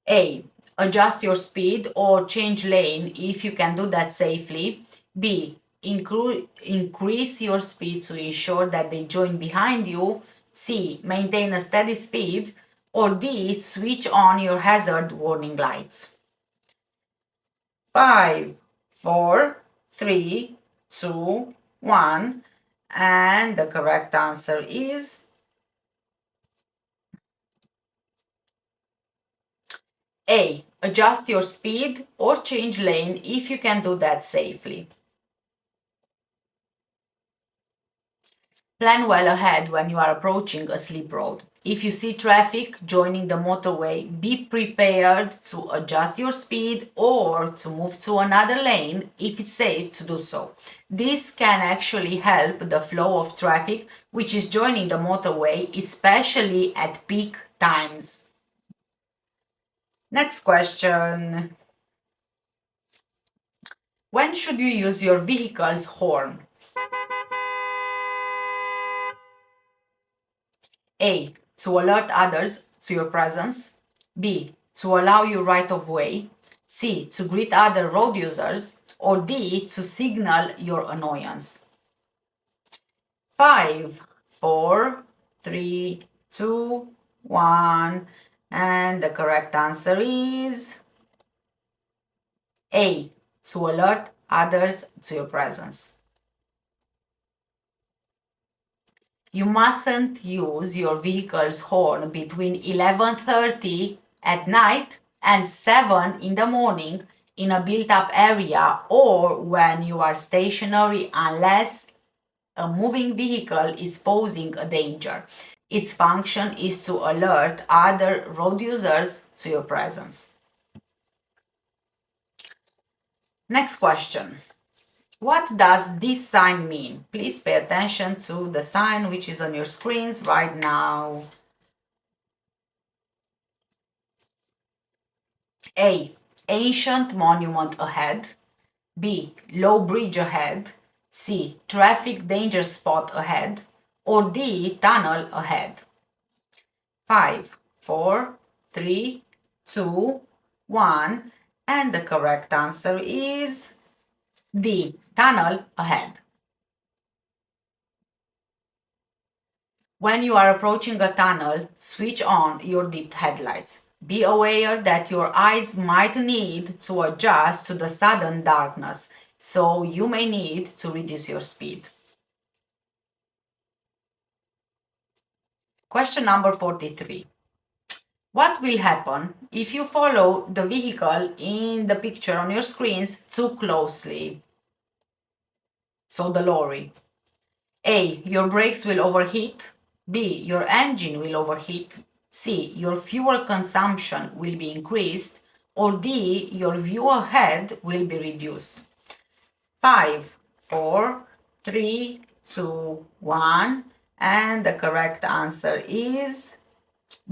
A. Adjust your speed or change lane if you can do that safely. B. Increase your speed to ensure that they join behind you. C. Maintain a steady speed. Or D. Switch on your hazard warning lights. 5, 4, 3, 2, 1. And the correct answer is A. Adjust your speed or change lane if you can do that safely. Plan well ahead when you are approaching a slip road. If you see traffic joining the motorway, be prepared to adjust your speed or to move to another lane if it's safe to do so. This can actually help the flow of traffic which is joining the motorway, especially at peak times. Next question. When should you use your vehicle's horn? A. To alert others to your presence. B. To allow you right of way. C. To greet other road users. Or D. To signal your annoyance. 5, 4, 3, 2, 1. And the correct answer is A. To alert others to your presence. You mustn't use your vehicle's horn between 11:30 at night and 7 in the morning in a built-up area or when you are stationary unless a moving vehicle is posing a danger. Its function is to alert other road users to your presence. Next question. What does this sign mean? Please pay attention to the sign which is on your screens right now. A. Ancient monument ahead. B. Low bridge ahead. C. Traffic danger spot ahead. Or D. Tunnel ahead. 5, 4, 3, 2, 1. And the correct answer is D. Tunnel ahead. When you are approaching a tunnel, switch on your dipped headlights. Be aware that your eyes might need to adjust to the sudden darkness, so you may need to reduce your speed. Question number 43. What will happen if you follow the vehicle in the picture on your screens too closely? So the lorry. A. Your brakes will overheat. B. Your engine will overheat. C. Your fuel consumption will be increased. Or D. Your view ahead will be reduced. 5, 4, 3, 2, 1. And the correct answer is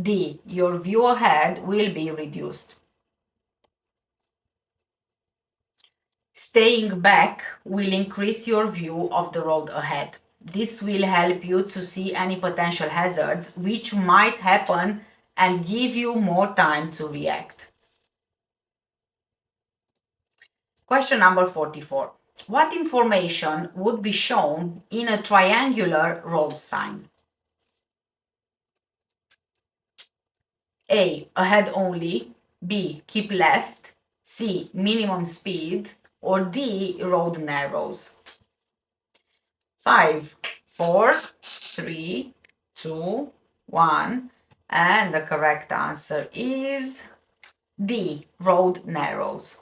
D. Your view ahead will be reduced. Staying back will increase your view of the road ahead. This will help you to see any potential hazards which might happen and give you more time to react. Question number 44. What information would be shown in a triangular road sign? A. Ahead only. B. Keep left. C. Minimum speed. Or D. Road narrows. 5, 4, 3, 2, 1. And the correct answer is D. Road narrows.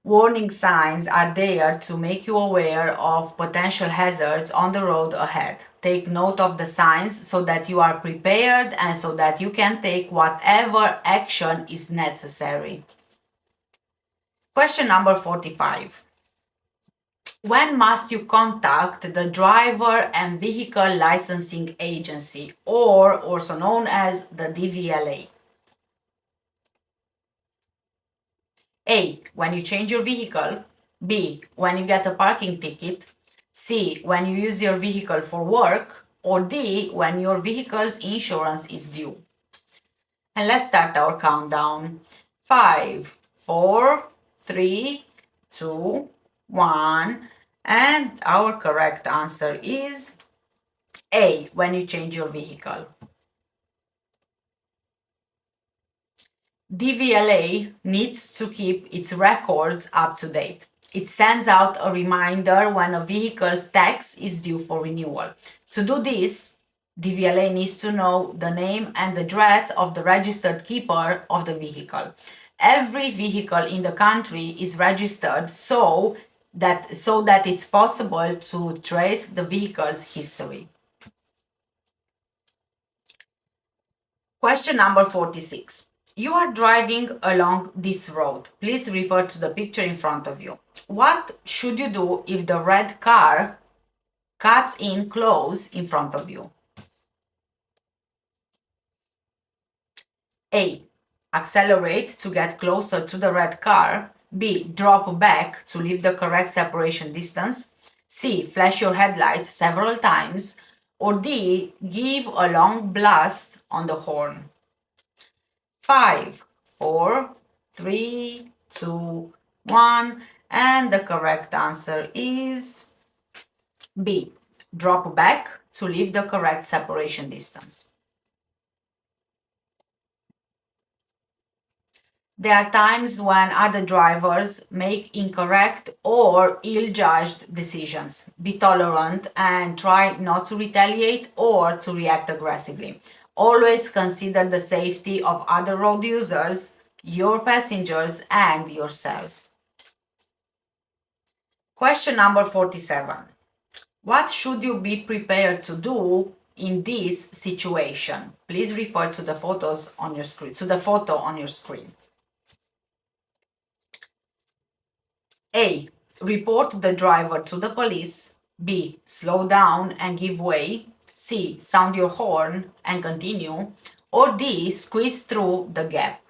Warning signs are there to make you aware of potential hazards on the road ahead. Take note of the signs so that you are prepared and so that you can take whatever action is necessary. Question number 45. When must you contact the driver and vehicle licensing agency, or also known as the DVLA? A. When you change your vehicle. B. When you get a parking ticket. C. When you use your vehicle for work. Or D. When your vehicle's insurance is due. And let's start our countdown. 5, 4, 3, 2, 1. And our correct answer is A. When you change your vehicle. DVLA needs to keep its records up to date. It sends out a reminder when a vehicle's tax is due for renewal. To do this, DVLA needs to know the name and address of the registered keeper of the vehicle. Every vehicle in the country is registered so that it's possible to trace the vehicle's history. Question number 46. You are driving along this road. Please refer to the picture in front of you. What should you do if the red car cuts in close in front of you? A. Accelerate to get closer to the red car. B. Drop back to leave the correct separation distance. C. Flash your headlights several times. Or D. Give a long blast on the horn. 5, 4, 3, 2, 1, and the correct answer is B. Drop back to leave the correct separation distance. There are times when other drivers make incorrect or ill-judged decisions. Be tolerant and try not to retaliate or to react aggressively. Always consider the safety of other road users, your passengers, and yourself. Question number 47. What should you be prepared to do in this situation? Please refer to the photos on your screen, to the photo on your screen. A. Report the driver to the police. B. Slow down and give way. C. Sound your horn and continue. Or D. Squeeze through the gap.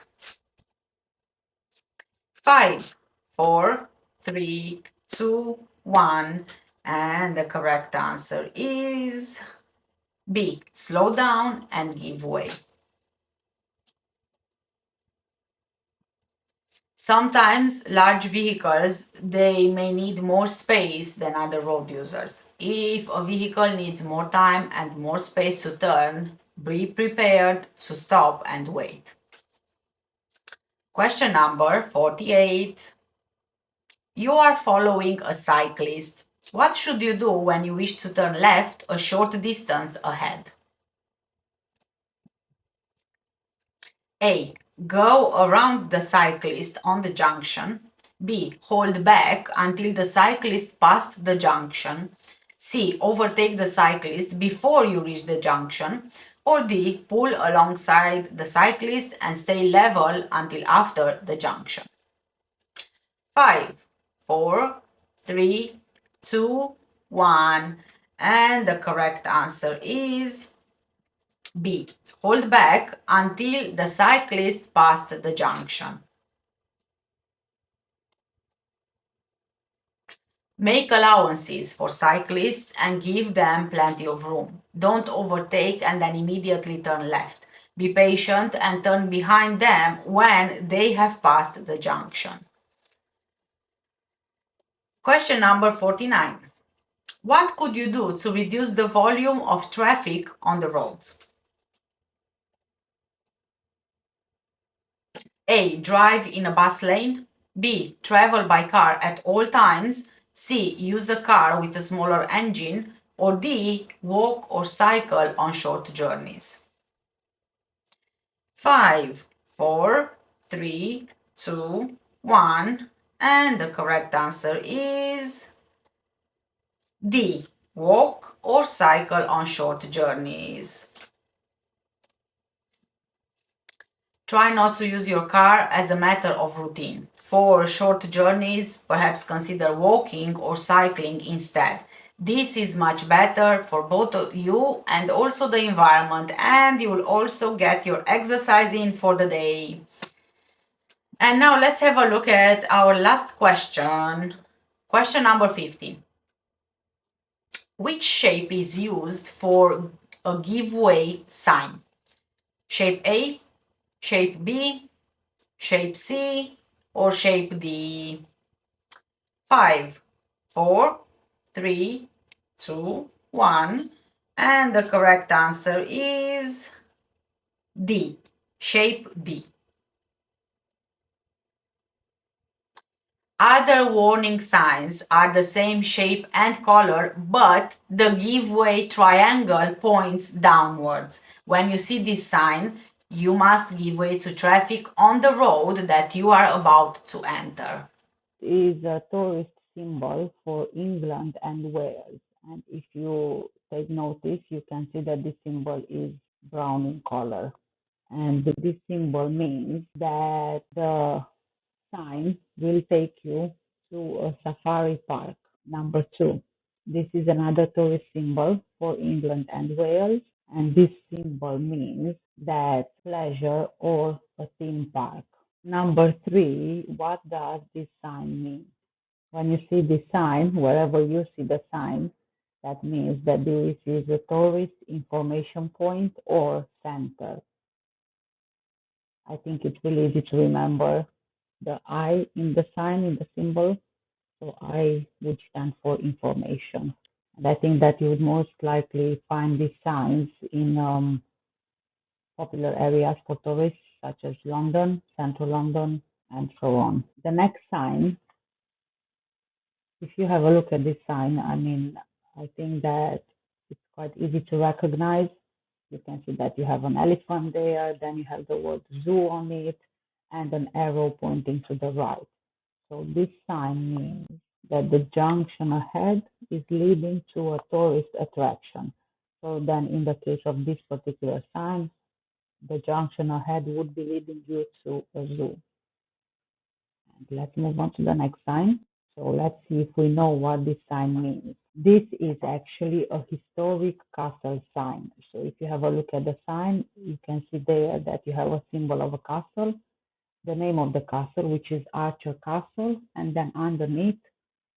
5, 4, 3, 2, 1. And the correct answer is B. Slow down and give way. Sometimes large vehicles, they may need more space than other road users. If a vehicle needs more time and more space to turn, be prepared to stop and wait. Question number 48. You are following a cyclist. What should you do when you wish to turn left a short distance ahead? A. Go around the cyclist on the junction. B. Hold back until the cyclist passed the junction. C. Overtake the cyclist before you reach the junction. Or D. Pull alongside the cyclist and stay level until after the junction. 5, 4, 3, 2, 1. And the correct answer is B. Hold back until the cyclist passed the junction. Make allowances for cyclists and give them plenty of room. Don't overtake and then immediately turn left. Be patient and turn behind them when they have passed the junction. Question number 49. What could you do to reduce the volume of traffic on the roads? A. Drive in a bus lane. B. Travel by car at all times. C. Use a car with a smaller engine. Or D. Walk or cycle on short journeys. 5, 4, 3, 2, 1. And the correct answer is D. Walk or cycle on short journeys. Try not to use your car as a matter of routine. For short journeys, perhaps consider walking or cycling instead. This is much better for both you and also the environment, and you will also get your exercise in for the day. And now let's have a look at our last question. Question number 15. Which shape is used for a giveaway sign? Shape A, shape B, shape C, or shape D? 5, 4, 3, 2, 1. And the correct answer is D, shape D. Other warning signs are the same shape and color, but the giveaway triangle points downwards. When you see this sign, you must give way to traffic on the road that you are about to enter. Is a tourist symbol for England and Wales. And if you take notice, you can see that this symbol is brown in color. And this symbol means that the sign will take you to a safari park. Number two, this is another tourist symbol for England and Wales, and this symbol means that pleasure or a theme park. Number three, what does this sign mean? When you see the sign, wherever you see the sign, that means that this is a tourist information point or center. I think it's really easy to remember the I in the sign, in the symbol. So I would stand for information. And I think that you would most likely find these signs in popular areas for tourists, such as London, central London, and so on. The next sign, if you have a look at this sign, I mean, I think that it's quite easy to recognize. You can see that you have an elephant there, then you have the word zoo on it, and an arrow pointing to the right. So this sign means that the junction ahead is leading to a tourist attraction. So then in the case of this particular sign, the junction ahead would be leading you to a zoo. And let's move on to the next sign. So let's see if we know what this sign means. This is actually a historic castle sign. So if you have a look at the sign, you can see there that you have a symbol of a castle, the name of the castle, which is Archer Castle, and then underneath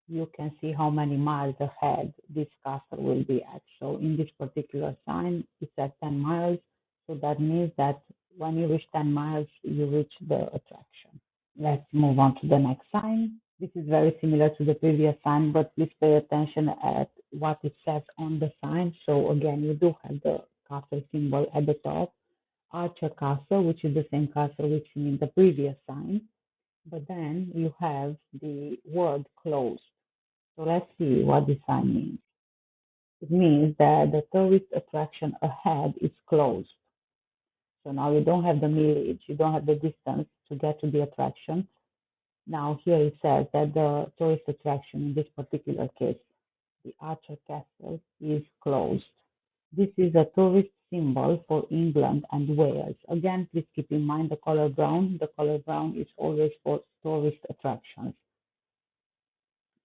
you can see how many miles ahead this castle will be at. So in this particular sign, it's at 10 miles. So that means that when you reach 10 miles, you reach the attraction. Let's move on to the next sign. This is very similar to the previous sign, but please pay attention at what it says on the sign. So again, you do have the castle symbol at the top, Archer Castle, which is the same castle which seen in the previous sign. But then you have the word closed. So let's see what this sign means. It means that the tourist attraction ahead is closed. So now you don't have the mileage, you don't have the distance to get to the attraction. Now here it says that the tourist attraction in this particular case, the Archer Castle, is closed. This is a tourist symbol for England and Wales. Again, please keep in mind the color brown. The color brown is always for tourist attractions.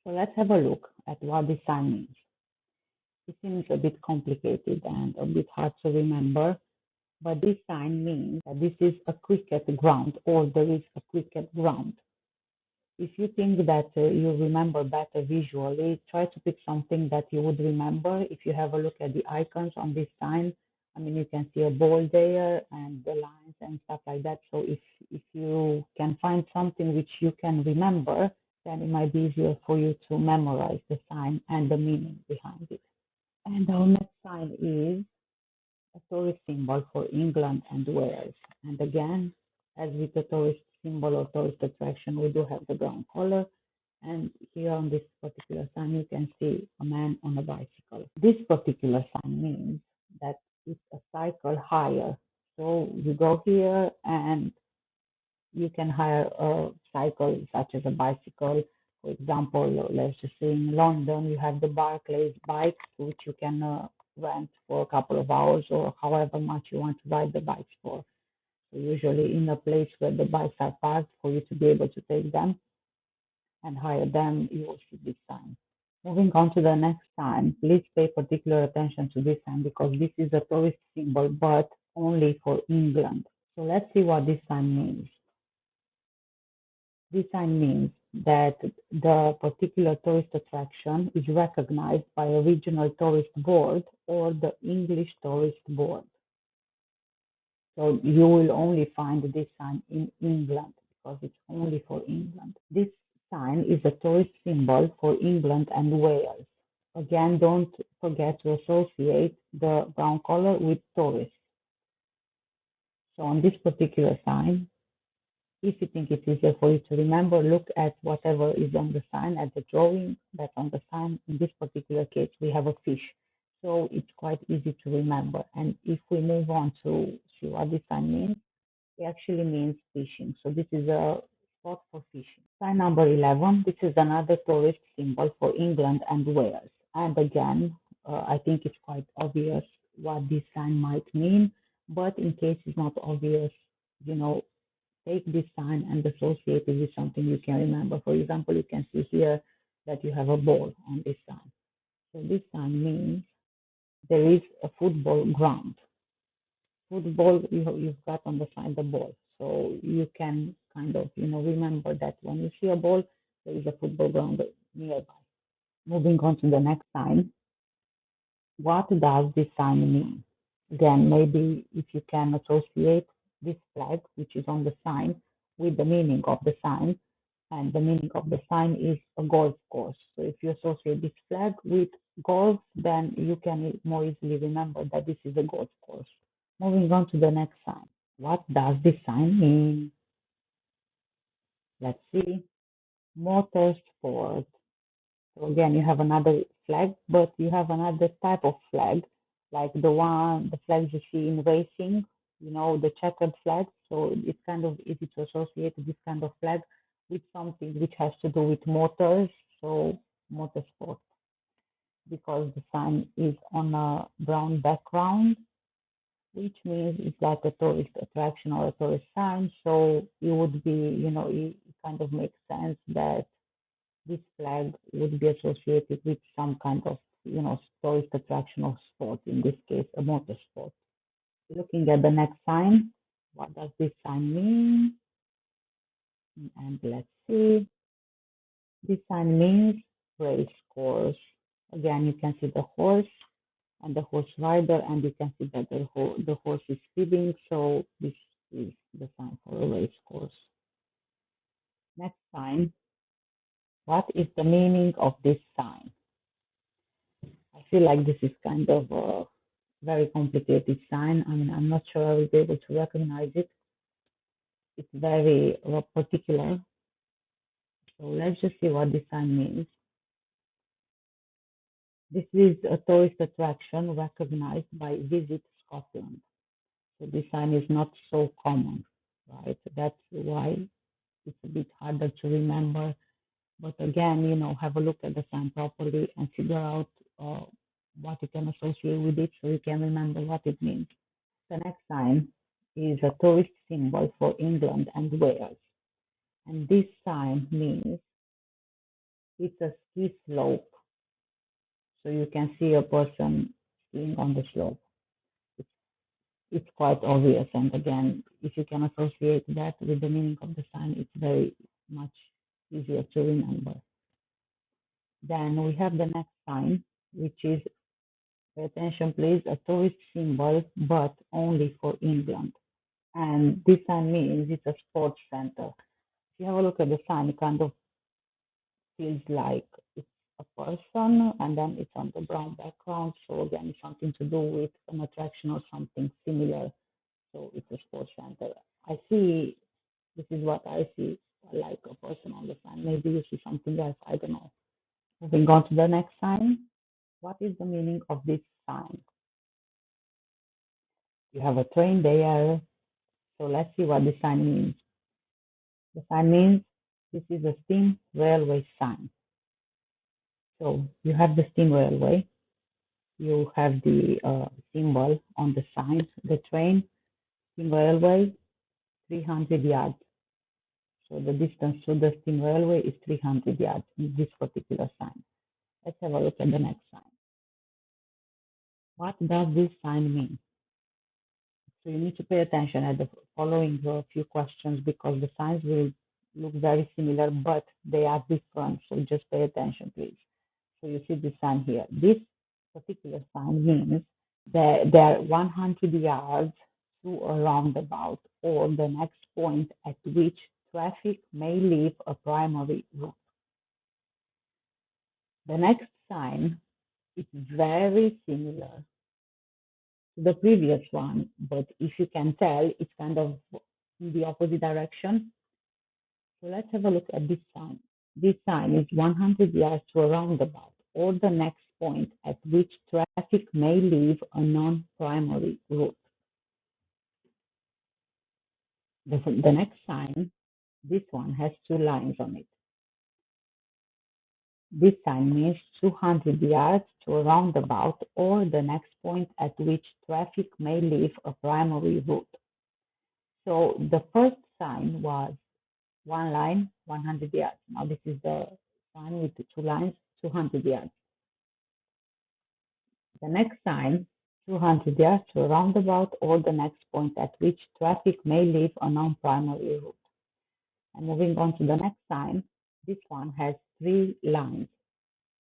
So let's have a look at what this sign means. It seems a bit complicated and a bit hard to remember, but this sign means that this is a cricket ground or there is a cricket ground. If you think that you remember better visually, try to pick something that you would remember. If you have a look at the icons on this sign, I mean, you can see a ball there and the lines and stuff like that. So if you can find something which you can remember, then it might be easier for you to memorize the sign and the meaning behind it. And our next sign is a tourist symbol for England and Wales. And again, as with the tourist symbol or tourist attraction, we do have the brown color. And here on this particular sign, you can see a man on a bicycle. This particular sign means that it's a cycle hire. So you go here and you can hire a cycle such as a bicycle. For example, let's just say in London, you have the Barclays bike, which you can rent for a couple of hours or however much you want to ride the bikes for. So usually in a place where the bikes are parked for you to be able to take them and hire them, you will see this sign. Moving on to the next sign, please pay particular attention to this sign because this is a tourist symbol, but only for England. So let's see what this sign means. This sign means that the particular tourist attraction is recognized by a regional tourist board or the English tourist board. So you will only find this sign in England because it's only for England. This sign is a tourist symbol for England and Wales. Again, don't forget to associate the brown color with tourists. So on this particular sign, If you think it's easier for you to remember, look at whatever is on the sign, at the drawing that's on the sign. In this particular case, we have a fish. So it's quite easy to remember. And if we move on to see what this sign means, it actually means fishing. So this is a spot for fishing. Sign number 11, this is another tourist symbol for England and Wales. And again, I think it's quite obvious what this sign might mean, but in case it's not obvious, you know, take this sign and associate it with something you can remember. For example, you can see here that you have a ball on this sign. So this sign means there is a football ground. Football, you've got on the sign the ball. So you can kind of, remember that when you see a ball, there is a football ground nearby. Moving on to the next sign. What does this sign mean? Again, maybe if you can associate this flag, which is on the sign, with the meaning of the sign, and the meaning of the sign is a golf course. So if you associate this flag with golf, then you can more easily remember that this is a golf course. Moving on to the next sign. What does this sign mean? Let's see. Motorsport. So again, you have another flag, but you have another type of flag, like the flags you see in racing, the checkered flag. So it's kind of easy to associate this kind of flag with something which has to do with motors. So motorsport, because the sign is on a brown background, which means it's like a tourist attraction or a tourist sign. So it would be, it kind of makes sense that this flag would be associated with some kind of, tourist attraction or sport, in this case, a motorsport. Looking at the next sign, what does this sign mean? And let's see. This sign means race course. Again, you can see the horse and the horse rider, and you can see that the horse is speeding. So this is the sign for a race course. Next sign. What is the meaning of this sign? I feel like this is kind of a very complicated sign. I mean, I'm not sure I will be able to recognize it. It's very particular. So let's just see what this sign means. This is a tourist attraction recognized by Visit Scotland. So this sign is not so common, right? That's why it's a bit harder to remember. But again, have a look at the sign properly and figure out what you can associate with it so you can remember what it means. The next sign is a tourist symbol for England and Wales. And this sign means it's a ski slope. So you can see a person skiing on the slope. It's, it's quite obvious. And again, if you can associate that with the meaning of the sign, it's very much easier to remember. Then we have the next sign, which is, pay attention please, a tourist symbol, but only for England. And this sign means it's a sports center. If you have a look at the sign, it kind of feels like it's a person, and then it's on the brown background. So again, it's something to do with an attraction or something similar. So it's a sports center. I see, this is what I see, like a person on the sign. Maybe you see something else, I don't know. Moving on to the next sign. What is the meaning of this sign? You have a train there. So let's see what the sign means. The sign means this is a steam railway sign. So you have the steam railway, you have the symbol on the sign, the train, steam railway, 300 yards. So the distance to the steam railway is 300 yards in this particular sign. Let's have a look at the next sign. What does this sign mean? So you need to pay attention at the following few questions, because the signs will look very similar, but they are different. So just pay attention, please. So you see the sign here. This particular sign means that they are 100 yards to a roundabout, or the next point at which traffic may leave a primary route. The next sign is very similar to the previous one, but if you can tell, it's kind of in the opposite direction. So let's have a look at this sign. This sign is 100 yards to a roundabout or the next point at which traffic may leave a non-primary route. The next sign, this one has two lines on it. This sign means 200 yards to a roundabout or the next point at which traffic may leave a primary route. So the first sign was one line, 100 yards. Now this is the sign with the two lines, 200 yards. The next sign, 200 yards to a roundabout or the next point at which traffic may leave a non-primary route. And moving on to the next sign, this one has three lines.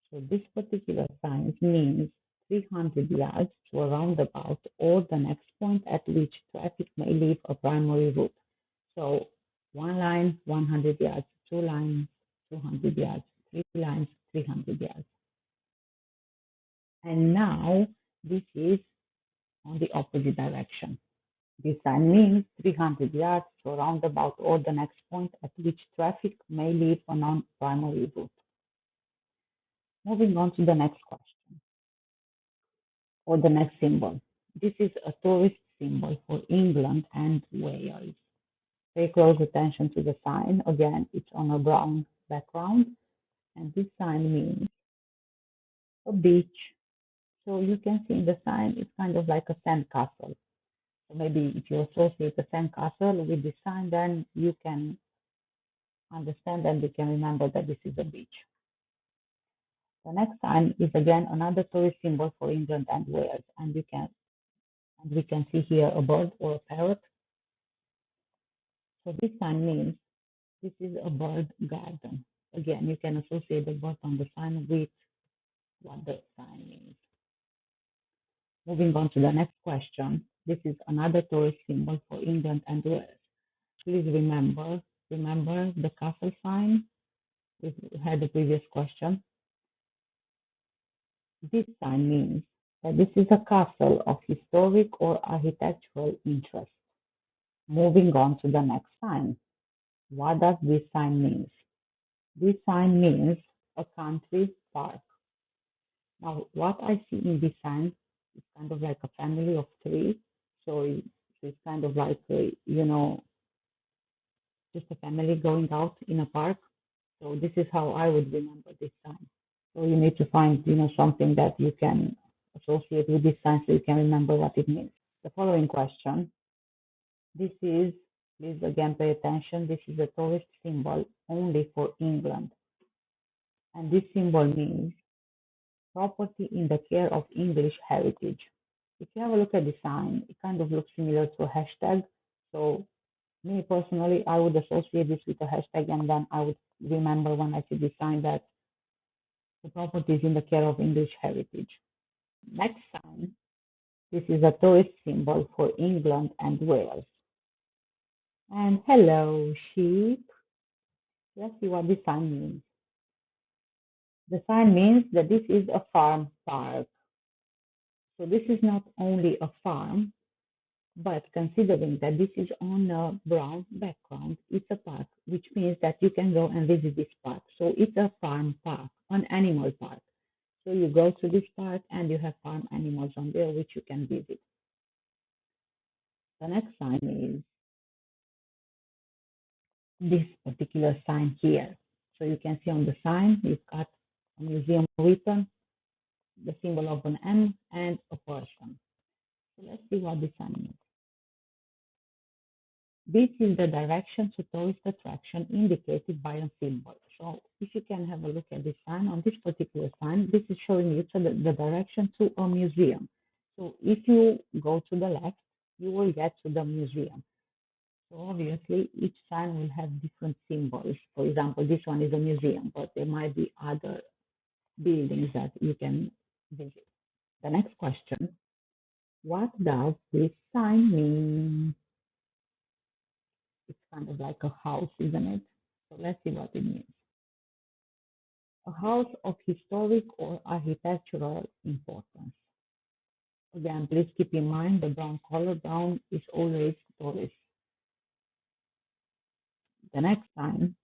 So this particular sign means 300 yards to a roundabout or the next point at which traffic may leave a primary route. So one line, 100 yards, two lines, 200 yards, three lines, 300 yards. And now this is on the opposite direction. This sign means 300 yards to a roundabout or the next point at which traffic may leave a non-primary route. Moving on to the next question or the next symbol. This is a tourist symbol for England and Wales. Pay close attention to the sign. Again, it's on a brown background, and this sign means a beach. So you can see in the sign, it's kind of like a sandcastle. So maybe if you associate a sandcastle with this sign, then you can understand and you can remember that this is a beach. The next sign is again another tourist symbol for England and Wales, and we can see here a bird or a parrot. So this sign means this is a bird garden. Again, you can associate the bird on the sign with what the sign means. Moving on to the next question. This is another tourist symbol for England and Wales. Please remember the castle sign. We had the previous question. This sign means that this is a castle of historic or architectural interest. Moving on to the next sign. What does this sign mean? This sign means a country park. Now, what I see in this sign is kind of like a family of three. So it's kind of like, just a family going out in a park. So this is how I would remember this sign. So you need to find, something that you can associate with this sign so you can remember what it means. The following question, please again pay attention, this is a tourist symbol only for England. And this symbol means property in the care of English heritage. If you have a look at the sign, it kind of looks similar to a hashtag. So me personally, I would associate this with a hashtag and then I would remember when I see this sign that the property is in the care of English heritage. Next sign, this is a tourist symbol for England and Wales. And hello, sheep. Let's see what this sign means. The sign means that this is a farm park. So this is not only a farm, but considering that this is on a brown background, it's a park, which means that you can go and visit this park. So it's a farm park, an animal park. So you go to this park and you have farm animals on there which you can visit. The next sign is this particular sign here. So you can see on the sign, you've got a museum written, the symbol of an M and a person. So let's see what this sign means. This is the direction to tourist attraction indicated by a symbol. So if you can have a look at this sign, on this particular sign, this is showing you the direction to a museum. So if you go to the left, you will get to the museum. So obviously each sign will have different symbols. For example, this one is a museum, but there might be other buildings that you can visit. The next question, what does this sign mean? It's kind of like a house, isn't it? So let's see what it means. A house of historic or architectural importance. Again, please keep in mind the brown color. Brown is always tourist. The next sign,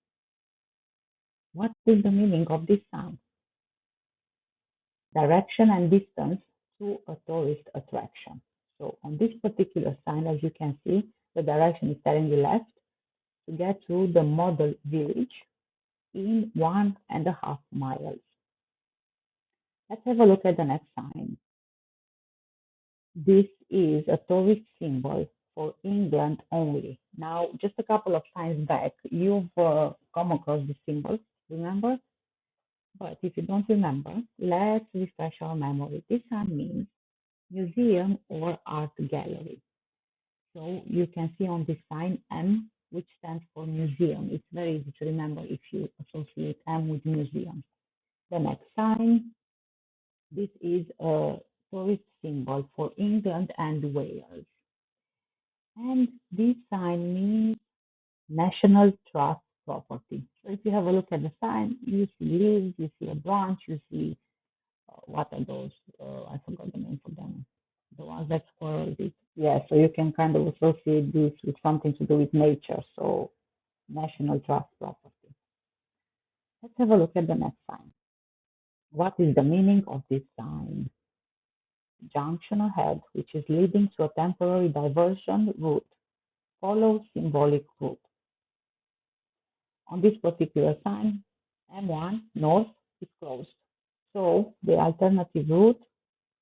What is the meaning of this sign? Direction and distance to a tourist attraction. So on this particular sign, as you can see, the direction is telling you left to get to the model village in 1.5 miles. Let's have a look at the next sign. This is a tourist symbol for England only. Now, just a couple of times back, you've come across this symbol, remember? But if you don't remember, let's refresh our memory. This sign means museum or art gallery. So you can see on this sign M, which stands for museum. It's very easy to remember if you associate M with museum. The next sign, this is a tourist symbol for England and Wales. And this sign means National Trust property. So if you have a look at the sign, you see leaves, you see a branch, you see what are those? I forgot the name for them. The ones that squirrels eat. Yeah, so you can kind of associate this with something to do with nature. So National Trust property. Let's have a look at the next sign. What is the meaning of this sign? Junction ahead, which is leading to a temporary diversion route, follow symbolic route. On this particular sign, M1 north is closed. So the alternative route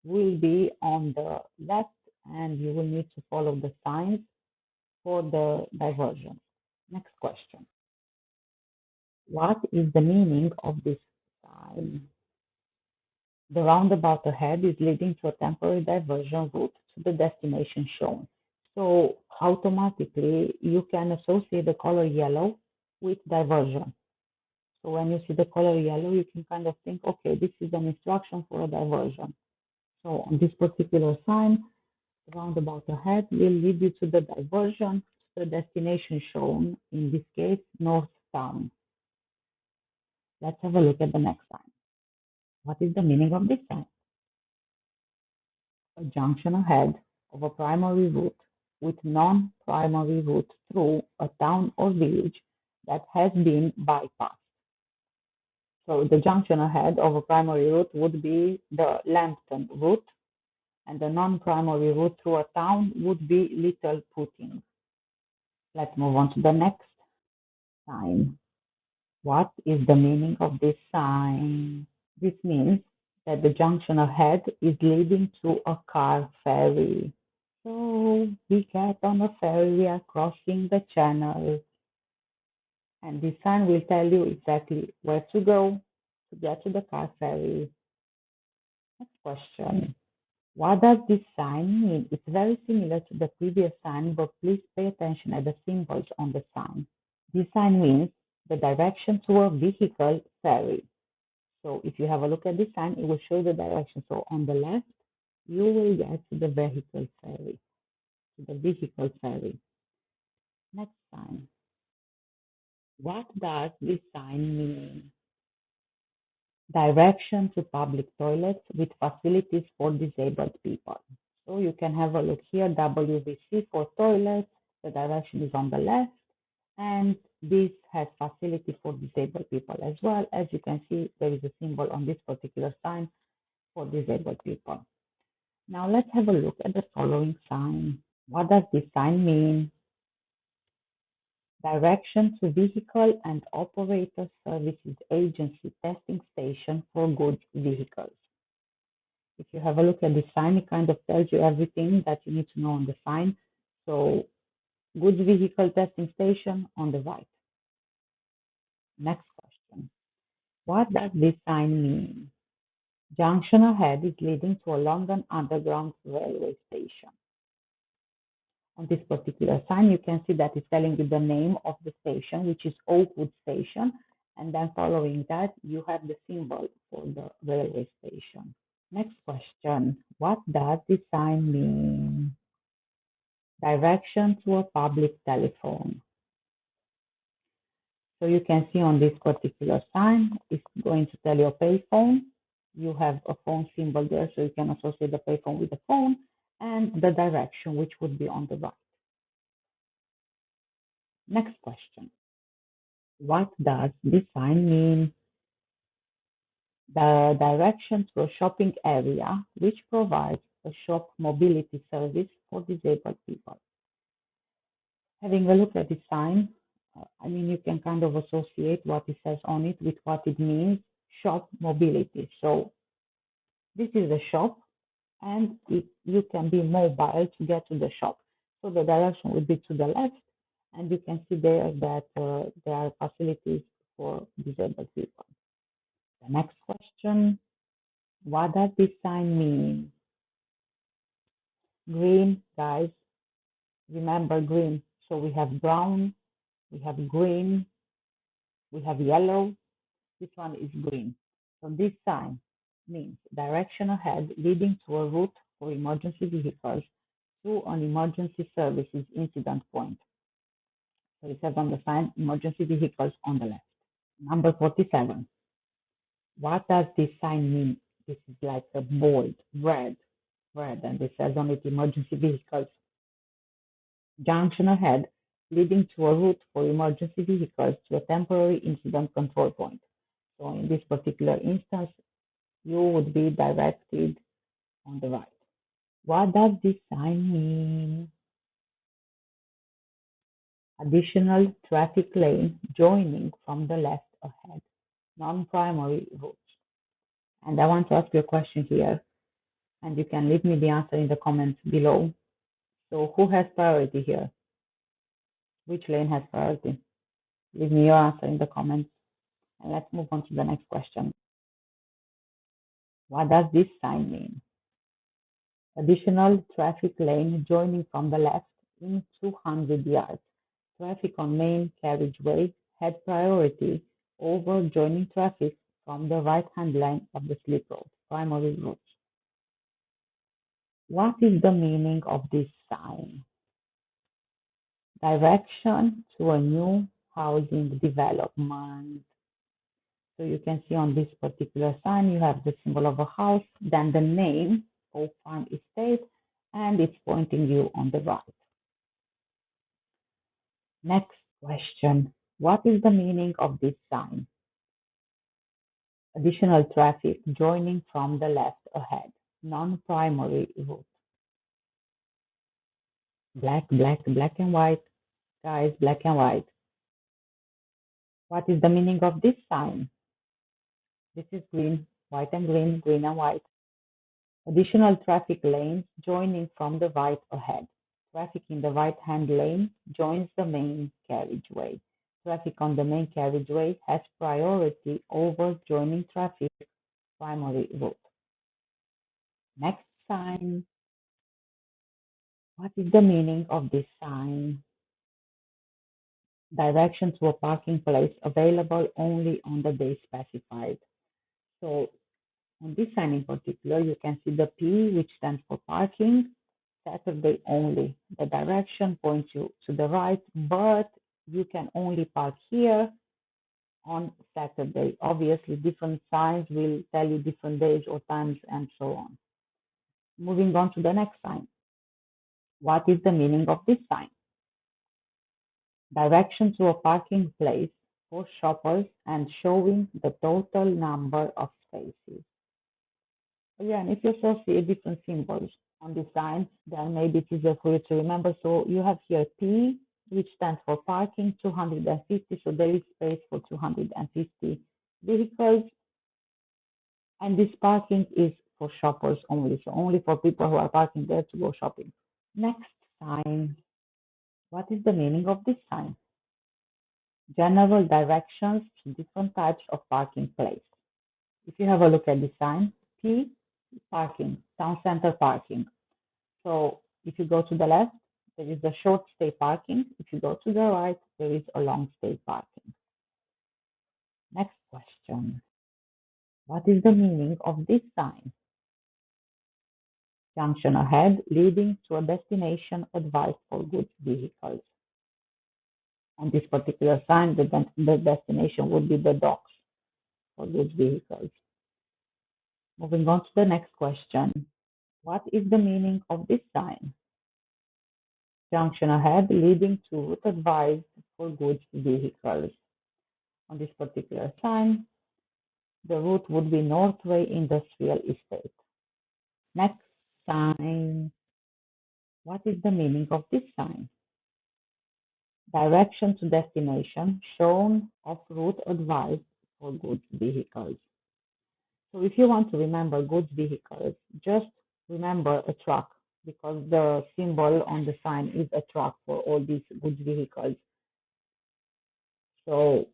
will be on the left and you will need to follow the signs for the diversion. Next question. What is the meaning of this sign? The roundabout ahead is leading to a temporary diversion route to the destination shown. So automatically you can associate the color yellow with diversion. So when you see the color yellow, you can kind of think, okay, this is an instruction for a diversion. So on this particular sign, the roundabout ahead will lead you to the diversion, to the destination shown, in this case, North Town. Let's have a look at the next sign. What is the meaning of this sign? A junction ahead of a primary route with non-primary route through a town or village that has been bypassed. So the junction ahead of a primary route would be the Lambton route, and the non-primary route through a town would be Little Putting. Let's move on to the next sign. What is the meaning of this sign? This means that the junction ahead is leading to a car ferry. So we get on a ferry, we are crossing the channel, and this sign will tell you exactly where to go to get to the car ferry. Next question. What does this sign mean? It's very similar to the previous sign, but please pay attention at the symbols on the sign. This sign means the direction to a vehicle ferry. So if you have a look at this sign, it will show the direction. So on the left, you will get to the vehicle ferry, to the vehicle ferry. Next sign. What does this sign mean? Direction to public toilets with facilities for disabled people. So you can have a look here, WVC for toilets, the direction is on the left, and this has facility for disabled people as well. As you can see, there is a symbol on this particular sign for disabled people. Now let's have a look at the following sign. What does this sign mean? Direction to Vehicle and Operator Services Agency testing station for goods vehicles. If you have a look at the sign, it kind of tells you everything that you need to know on the sign. So, goods vehicle testing station on the right. Next question. What does this sign mean? Junction ahead is leading to a London Underground railway station. On this particular sign, you can see that it's telling you the name of the station, which is Oakwood Station. And then following that, you have the symbol for the railway station. Next question. What does this sign mean? Direction to a public telephone. So you can see on this particular sign, it's going to tell you a payphone. You have a phone symbol there, so you can associate the payphone with the phone and the direction, which would be on the right. Next question. What does this sign mean? The direction to a shopping area which provides a shop mobility service for disabled people. Having a look at the sign, I mean, you can kind of associate what it says on it with what it means, shop mobility. So this is a shop and you can be mobile to get to the shop. So the direction would be to the left, and you can see there that there are facilities for disabled people. The next question, what does this sign mean? Green, guys, remember green. So we have brown, we have green, we have yellow. This one is green. So this sign means direction ahead leading to a route for emergency vehicles to an emergency services incident point. So it says on the sign, emergency vehicles on the left. Number 47. What does this sign mean? This is like a bold, red, and it says on it, emergency vehicles. Junction ahead, leading to a route for emergency vehicles to a temporary incident control point. So in this particular instance, you would be directed on the right. What does this sign mean? Additional traffic lane joining from the left ahead, non-primary routes. And I want to ask you a question here, and you can leave me the answer in the comments below. So who has priority here? Which lane has priority? Leave me your answer in the comments, and let's move on to the next question. What does this sign mean? Additional traffic lane joining from the left in 200 yards. Traffic on main carriageway had priority over joining traffic from the right-hand lane of the slip road, primary route. What is the meaning of this sign? Direction to a new housing development. So you can see on this particular sign, you have the symbol of a house, then the name, Oak Farm Estate, and it's pointing you on the right. Next question. What is the meaning of this sign? Additional traffic joining from the left ahead. Non-primary route. Black and white. Guys, black and white. What is the meaning of this sign? This is green, white and green and white. Additional traffic lanes joining from the right ahead. Traffic in the right-hand lane joins the main carriageway. Traffic on the main carriageway has priority over joining traffic primary route. Next sign. What is the meaning of this sign? Direction to a parking place available only on the day specified. So on this sign in particular, you can see the P, which stands for parking, Saturday only. The direction points you to the right, but you can only park here on Saturday. Obviously, different signs will tell you different days or times and so on. Moving on to the next sign. What is the meaning of this sign? Direction to a parking place for shoppers and showing the total number of spaces. Again, if you associate different symbols on the signs, then maybe it's easier for you to remember. So you have here P, which stands for parking, 250. So there is space for 250 vehicles. And this parking is for shoppers only. So only for people who are parking there to go shopping. Next sign. What is the meaning of this sign? General directions to different types of parking place. If you have a look at the sign, P, parking, town center parking. So if you go to the left, there is a short stay parking. If you go to the right, there is a long stay parking. Next question. What is the meaning of this sign? Junction ahead leading to a destination advised for goods vehicles. On this particular sign, the destination would be the docks for goods vehicles. Moving on to the next question. What is the meaning of this sign? Junction ahead leading to route advised for goods vehicles. on this particular sign, the route would be Northway Industrial Estate. Next sign. What is the meaning of this sign? Direction to destination shown off route advised for goods vehicles. So if you want to remember goods vehicles, just remember a truck because the symbol on the sign is a truck for all these goods vehicles. So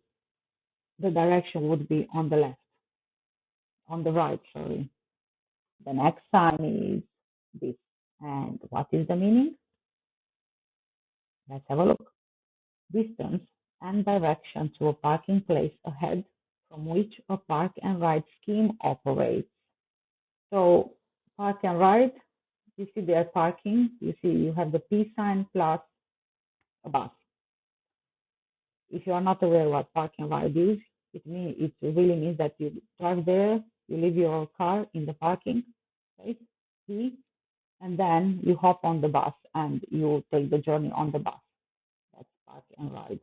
the direction would be on the left, on the right, sorry. The next sign is this. And what is the meaning? Let's have a look. Distance and direction to a parking place ahead from which a park and ride scheme operates. So park and ride, you see there parking, you see you have the P sign plus a bus. If you are not aware what park and ride is, it really means that you drive there, you leave your car in the parking place, P, and then you hop on the bus and you take the journey on the bus. That's park and ride.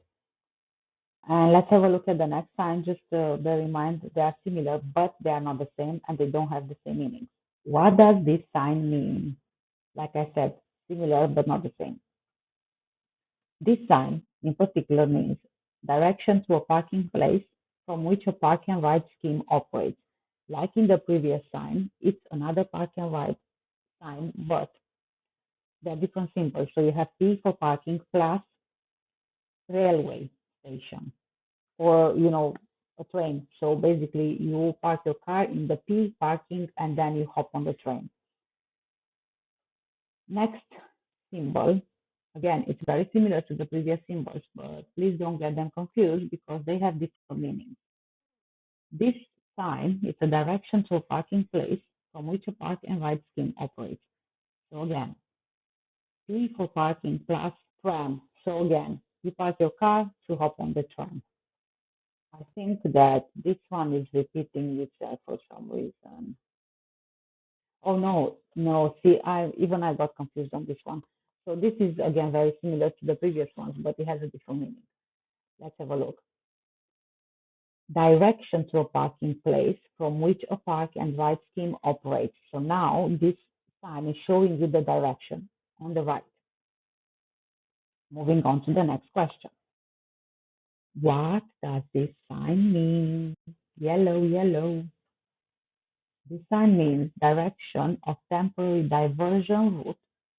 And let's have a look at the next sign. Just bear in mind they are similar, but they are not the same and they don't have the same meaning. What does this sign mean? Like I said, similar but not the same. This sign in particular means direction to a parking place from which a park and ride scheme operates. Like in the previous sign, it's another park and ride sign, but they're different symbols. So you have P for parking plus railway station or, a train. So basically you park your car in the P parking and then you hop on the train. Next symbol, again, it's very similar to the previous symbols, but please don't get them confused because they have different meanings. This sign is a direction to a parking place from which a park and ride scheme operates. So again, P for parking plus tram. So again, you park your car to hop on the tram. I think that this one is repeating itself for some reason. Oh no, no. See, I got confused on this one. So this is again very similar to the previous ones, but it has a different meaning. Let's have a look. Direction to a parking place from which a park and ride scheme operates. So now this sign is showing you the direction on the right. Moving on to the next question. What does this sign mean? Yellow, yellow. This sign means direction of temporary diversion route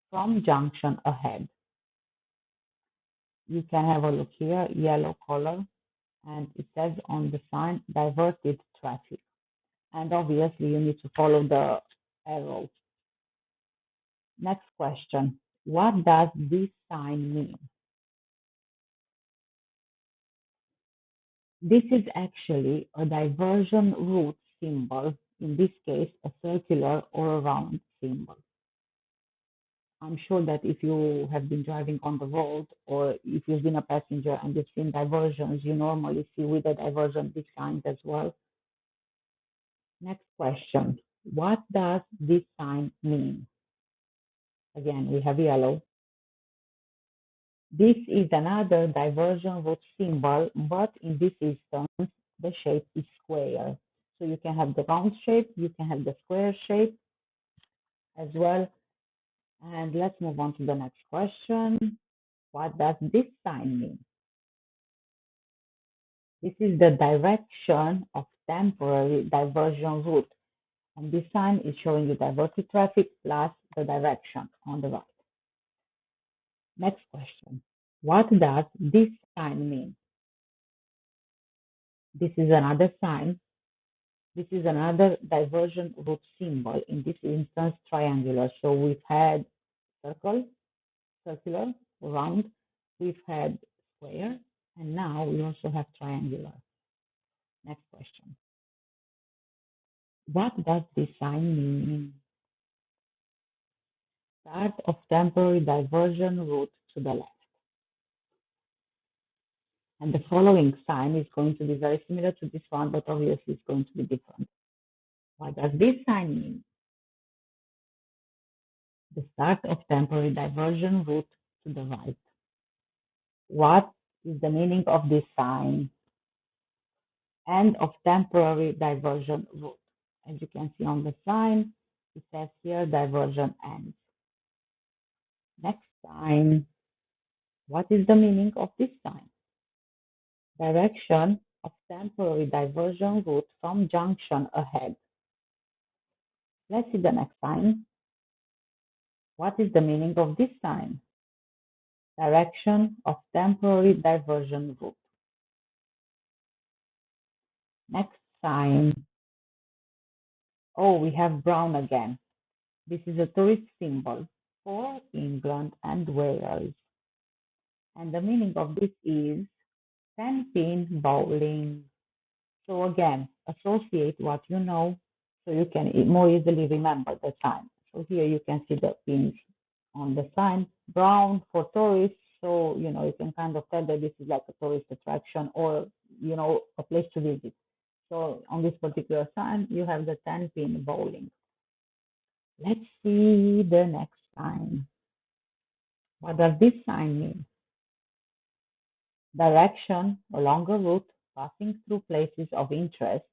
from junction ahead. You can have a look here, yellow color, and it says on the sign, diverted traffic. And obviously you need to follow the arrow. Next question. What does this sign mean? This is actually a diversion route symbol, in this case, a circular or a round symbol. I'm sure that if you have been driving on the road or if you've been a passenger and you've seen diversions, you normally see with the diversion these signs as well. Next question. What does this sign mean? Again, we have yellow. This is another diversion route symbol, but in this instance, the shape is square. So you can have the round shape, you can have the square shape as well. And let's move on to the next question. What does this sign mean? This is the direction of temporary diversion route. And this sign is showing you diverted traffic plus the direction on the right. Next question. What does this sign mean? This is another sign. This is another diversion route symbol, in this instance triangular. So we've had circle, circular, round, we've had square, and now we also have triangular. Next question. What does this sign mean? Start of temporary diversion route to the left. And the following sign is going to be very similar to this one, but obviously it's going to be different. What does this sign mean? The start of temporary diversion route to the right. What is the meaning of this sign? End of temporary diversion route. As you can see on the sign, it says here diversion ends. Next sign. What is the meaning of this sign? Direction of temporary diversion route from junction ahead. Let's see the next sign. What is the meaning of this sign? Direction of temporary diversion route. Next sign. Oh, we have brown again. This is a tourist symbol for England and Wales. And the meaning of this is 10-pin bowling. So again, associate what you know so you can more easily remember the sign. So here you can see the pins on the sign. Brown for tourists, so you can kind of tell that this is like a tourist attraction or a place to visit. So on this particular sign, you have the 10-pin bowling. Let's see the next sign. What does this sign mean? Direction along a route passing through places of interest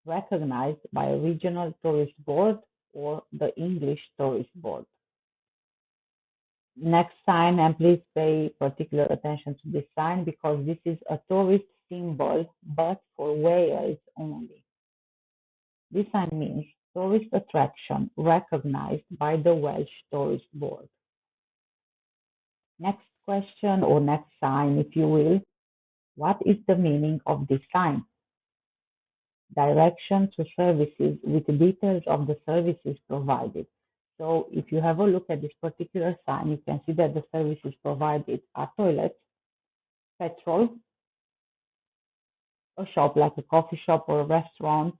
recognized by a regional tourist board or the English Tourist Board. Next sign, and please pay particular attention to this sign because this is a tourist symbol, but for Wales only. This sign means tourist attraction recognized by the Welsh Tourist Board. Next question or next sign, if you will. What is the meaning of this sign? Direction to services with details of the services provided. So if you have a look at this particular sign, you can see that the services provided are toilets, petrol, a shop like a coffee shop or a restaurant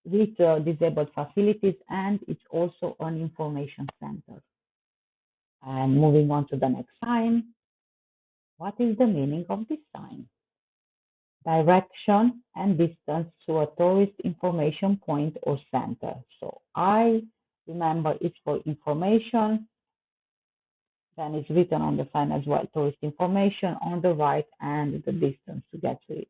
with disabled facilities, and it's also an information center. And moving on to the next sign, what is the meaning of this sign? Direction and distance to a tourist information point or center. So I remember it's for information, then it's written on the sign as well, tourist information on the right and the distance to get to it.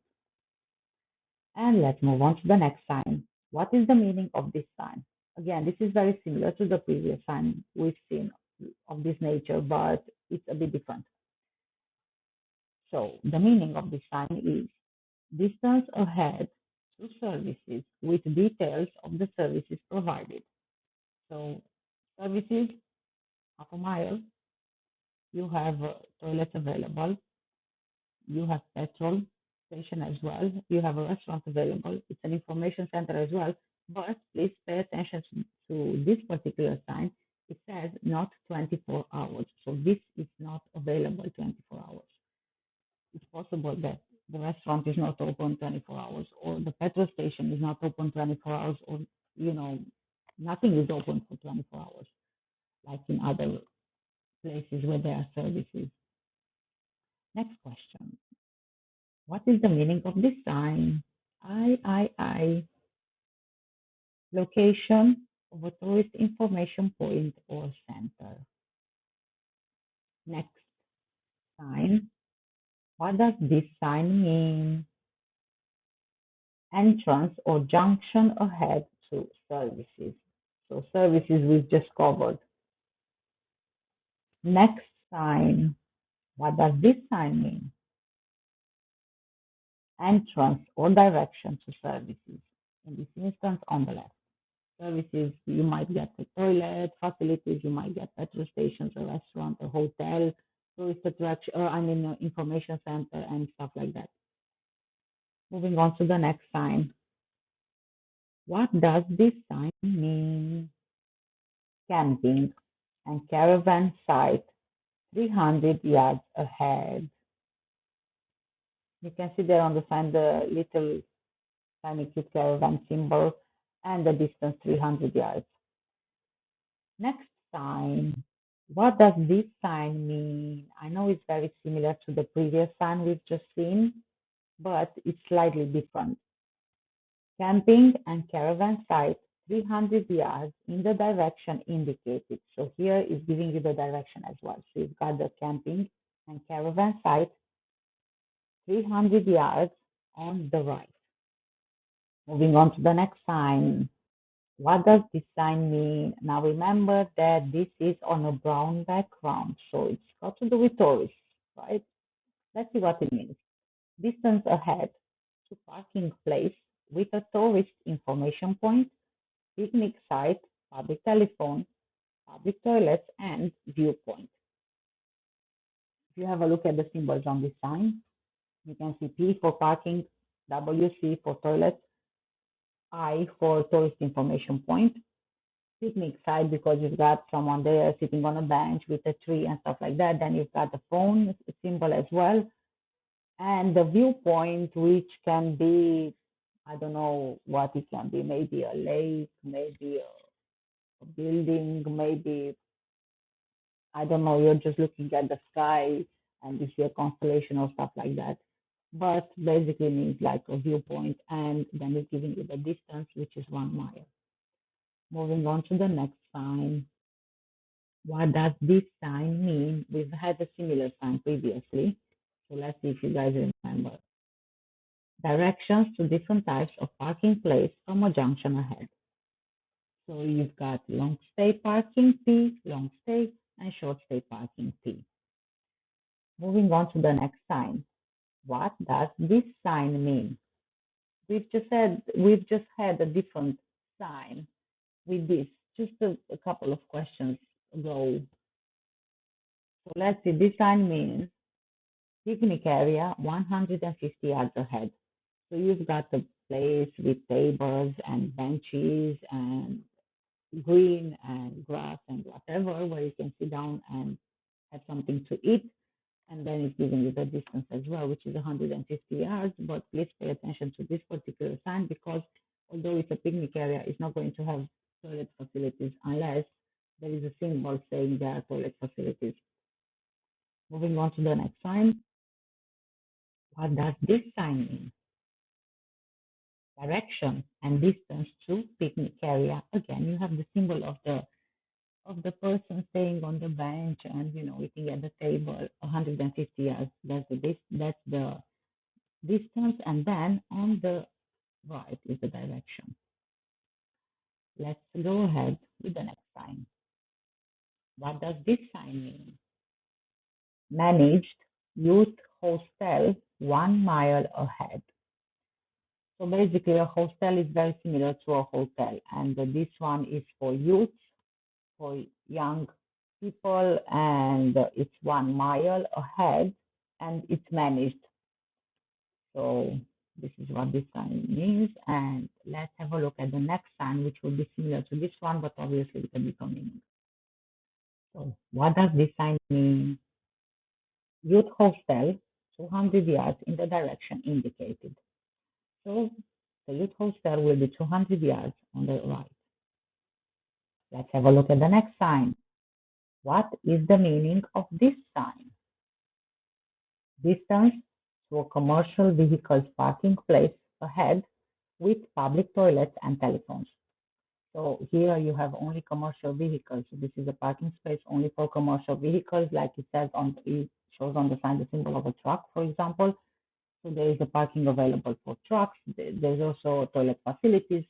And let's move on to the next sign. What is the meaning of this sign? Again, this is very similar to the previous sign we've seen of this nature, but it's a bit different. So the meaning of this sign is distance ahead to services with details of the services provided. So services, half a mile, you have toilets available, you have petrol station as well, you have a restaurant available, it's an information center as well, but please pay attention to this particular sign. It says not 24 hours. So this is not available 24 hours. It's possible that the restaurant is not open 24 hours or the petrol station is not open 24 hours or, you know, nothing is open for 24 hours, like in other places where there are services. Next question. What is the meaning of this sign? I. Location of a tourist information point or center. Next sign. What does this sign mean? Entrance or junction ahead to services. So services we've just covered. Next sign. What does this sign mean? Entrance or direction to services. In this instance, on the left. Services, you might get the toilet facilities, you might get petrol stations, a restaurant, a hotel, tourist attraction, information center and stuff like that. Moving on to the next sign. What does this sign mean? Camping and caravan site 300 yards ahead. You can see there on the sign the little tiny cute caravan symbol and the distance 300 yards. Next sign. What does this sign mean? I know it's very similar to the previous sign we've just seen, but it's slightly different. Camping and caravan site 300 yards in the direction indicated. So here is giving you the direction as well. So you've got the camping and caravan site 300 yards on the right. Moving on to the next sign. What does this sign mean? Now remember that this is on a brown background, so it's got to do with tourists, right? Let's see what it means. Distance ahead to parking place with a tourist information point, picnic site, public telephone, public toilets, and viewpoint. If you have a look at the symbols on this sign, you can see P for parking, WC for toilet, I for tourist information point, picnic site because you've got someone there sitting on a bench with a tree and stuff like that. Then you've got the phone symbol as well, and the viewpoint, which can be, I don't know what it can be, maybe a lake, maybe a building, maybe, I don't know, you're just looking at the sky and you see a constellation or stuff like that. But basically means like a viewpoint, and then it's giving you the distance, which is 1 mile. Moving on to the next sign. What does this sign mean? We've had a similar sign previously. So let's see if you guys remember. Directions to different types of parking place from a junction ahead. So you've got long stay parking P, long stay, and short stay parking P. Moving on to the next sign. What does this sign mean? We've just had a different sign with this just a couple of questions ago. So let's see. This sign means picnic area 150 yards ahead. So you've got a place with tables and benches and green and grass and whatever where you can sit down and have something to eat. And then it's giving you the distance as well, which is 150 yards. But please pay attention to this particular sign because although it's a picnic area, it's not going to have toilet facilities unless there is a symbol saying there are toilet facilities. Moving on to the next sign. What does this sign mean? Direction and distance to picnic area. Again, you have the symbol of the person staying on the bench and eating at the table. 150 yards. That's the distance, and then on the right is the direction. Let's go ahead with the next sign. What does this sign mean? Managed youth hostel 1 mile ahead. So basically, a hostel is very similar to a hotel, and this one is for youth, for young people, and it's 1 mile ahead, and it's managed. So this is what this sign means, and let's have a look at the next sign, which will be similar to this one, but obviously with a different meaning. So what does this sign mean? Youth hostel, 200 yards in the direction indicated. So the youth hostel will be 200 yards on the right. Let's have a look at the next sign. What is the meaning of this sign? Distance to a commercial vehicles parking place ahead with public toilets and telephones. So here you have only commercial vehicles. So this is a parking space only for commercial vehicles, like it shows on the sign the symbol of a truck, for example. So there is a parking available for trucks. There's also toilet facilities,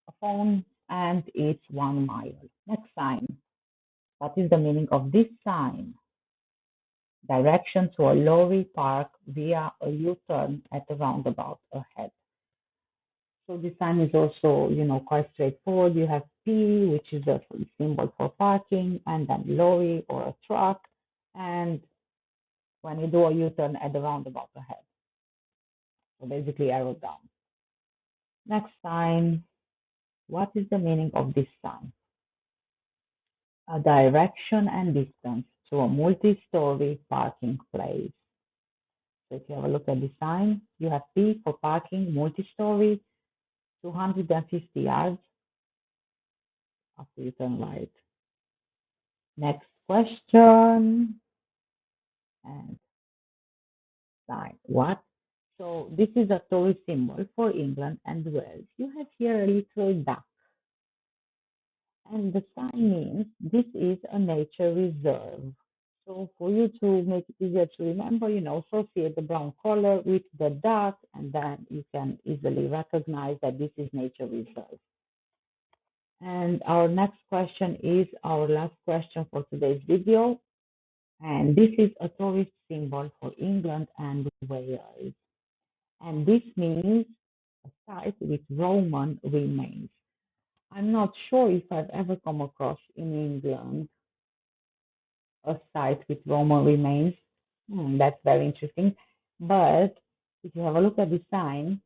a phone, and it's 1 mile. Next sign. What is the meaning of this sign? Direction to a lorry park via a U-turn at a roundabout ahead. So this sign is also, quite straightforward. You have P, which is a symbol for parking, and then lorry or a truck, and when you do a U-turn at the roundabout ahead. So basically arrow down. Next sign. What is the meaning of this sign? A direction and distance to a multi-story parking place. So if you have a look at the sign, you have P for parking, multi-story, 250 yards after you turn right. Next question and sign. What? So this is a tourist symbol for England and Wales. You have here a little duck, and the sign means this is a nature reserve. So for you to make it easier to remember, associate the brown color with the dark, and then you can easily recognize that this is nature reserve. And our next question is our last question for today's video. And this is a tourist symbol for England and Wales. And this means a site with Roman remains. I'm not sure if I've ever come across in England a site with Roman remains. That's very interesting. But if you have a look at the sign,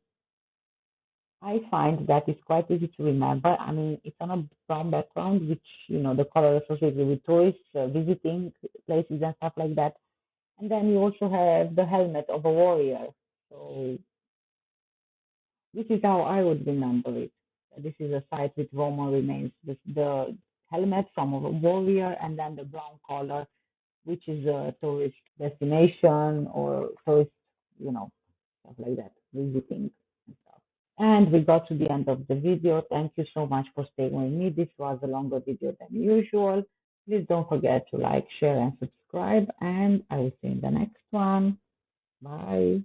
I find that it's quite easy to remember. I mean, it's on a brown background, which, the color associated with tourists visiting places and stuff like that. And then you also have the helmet of a warrior. So this is how I would remember it. This is a site with Roman remains. The helmet from a warrior, and then the brown color, which is a tourist destination or tourist, stuff like that, visiting and stuff. And we got to the end of the video. Thank you so much for staying with me. This was a longer video than usual. Please don't forget to like, share, and subscribe. And I will see you in the next one. Bye.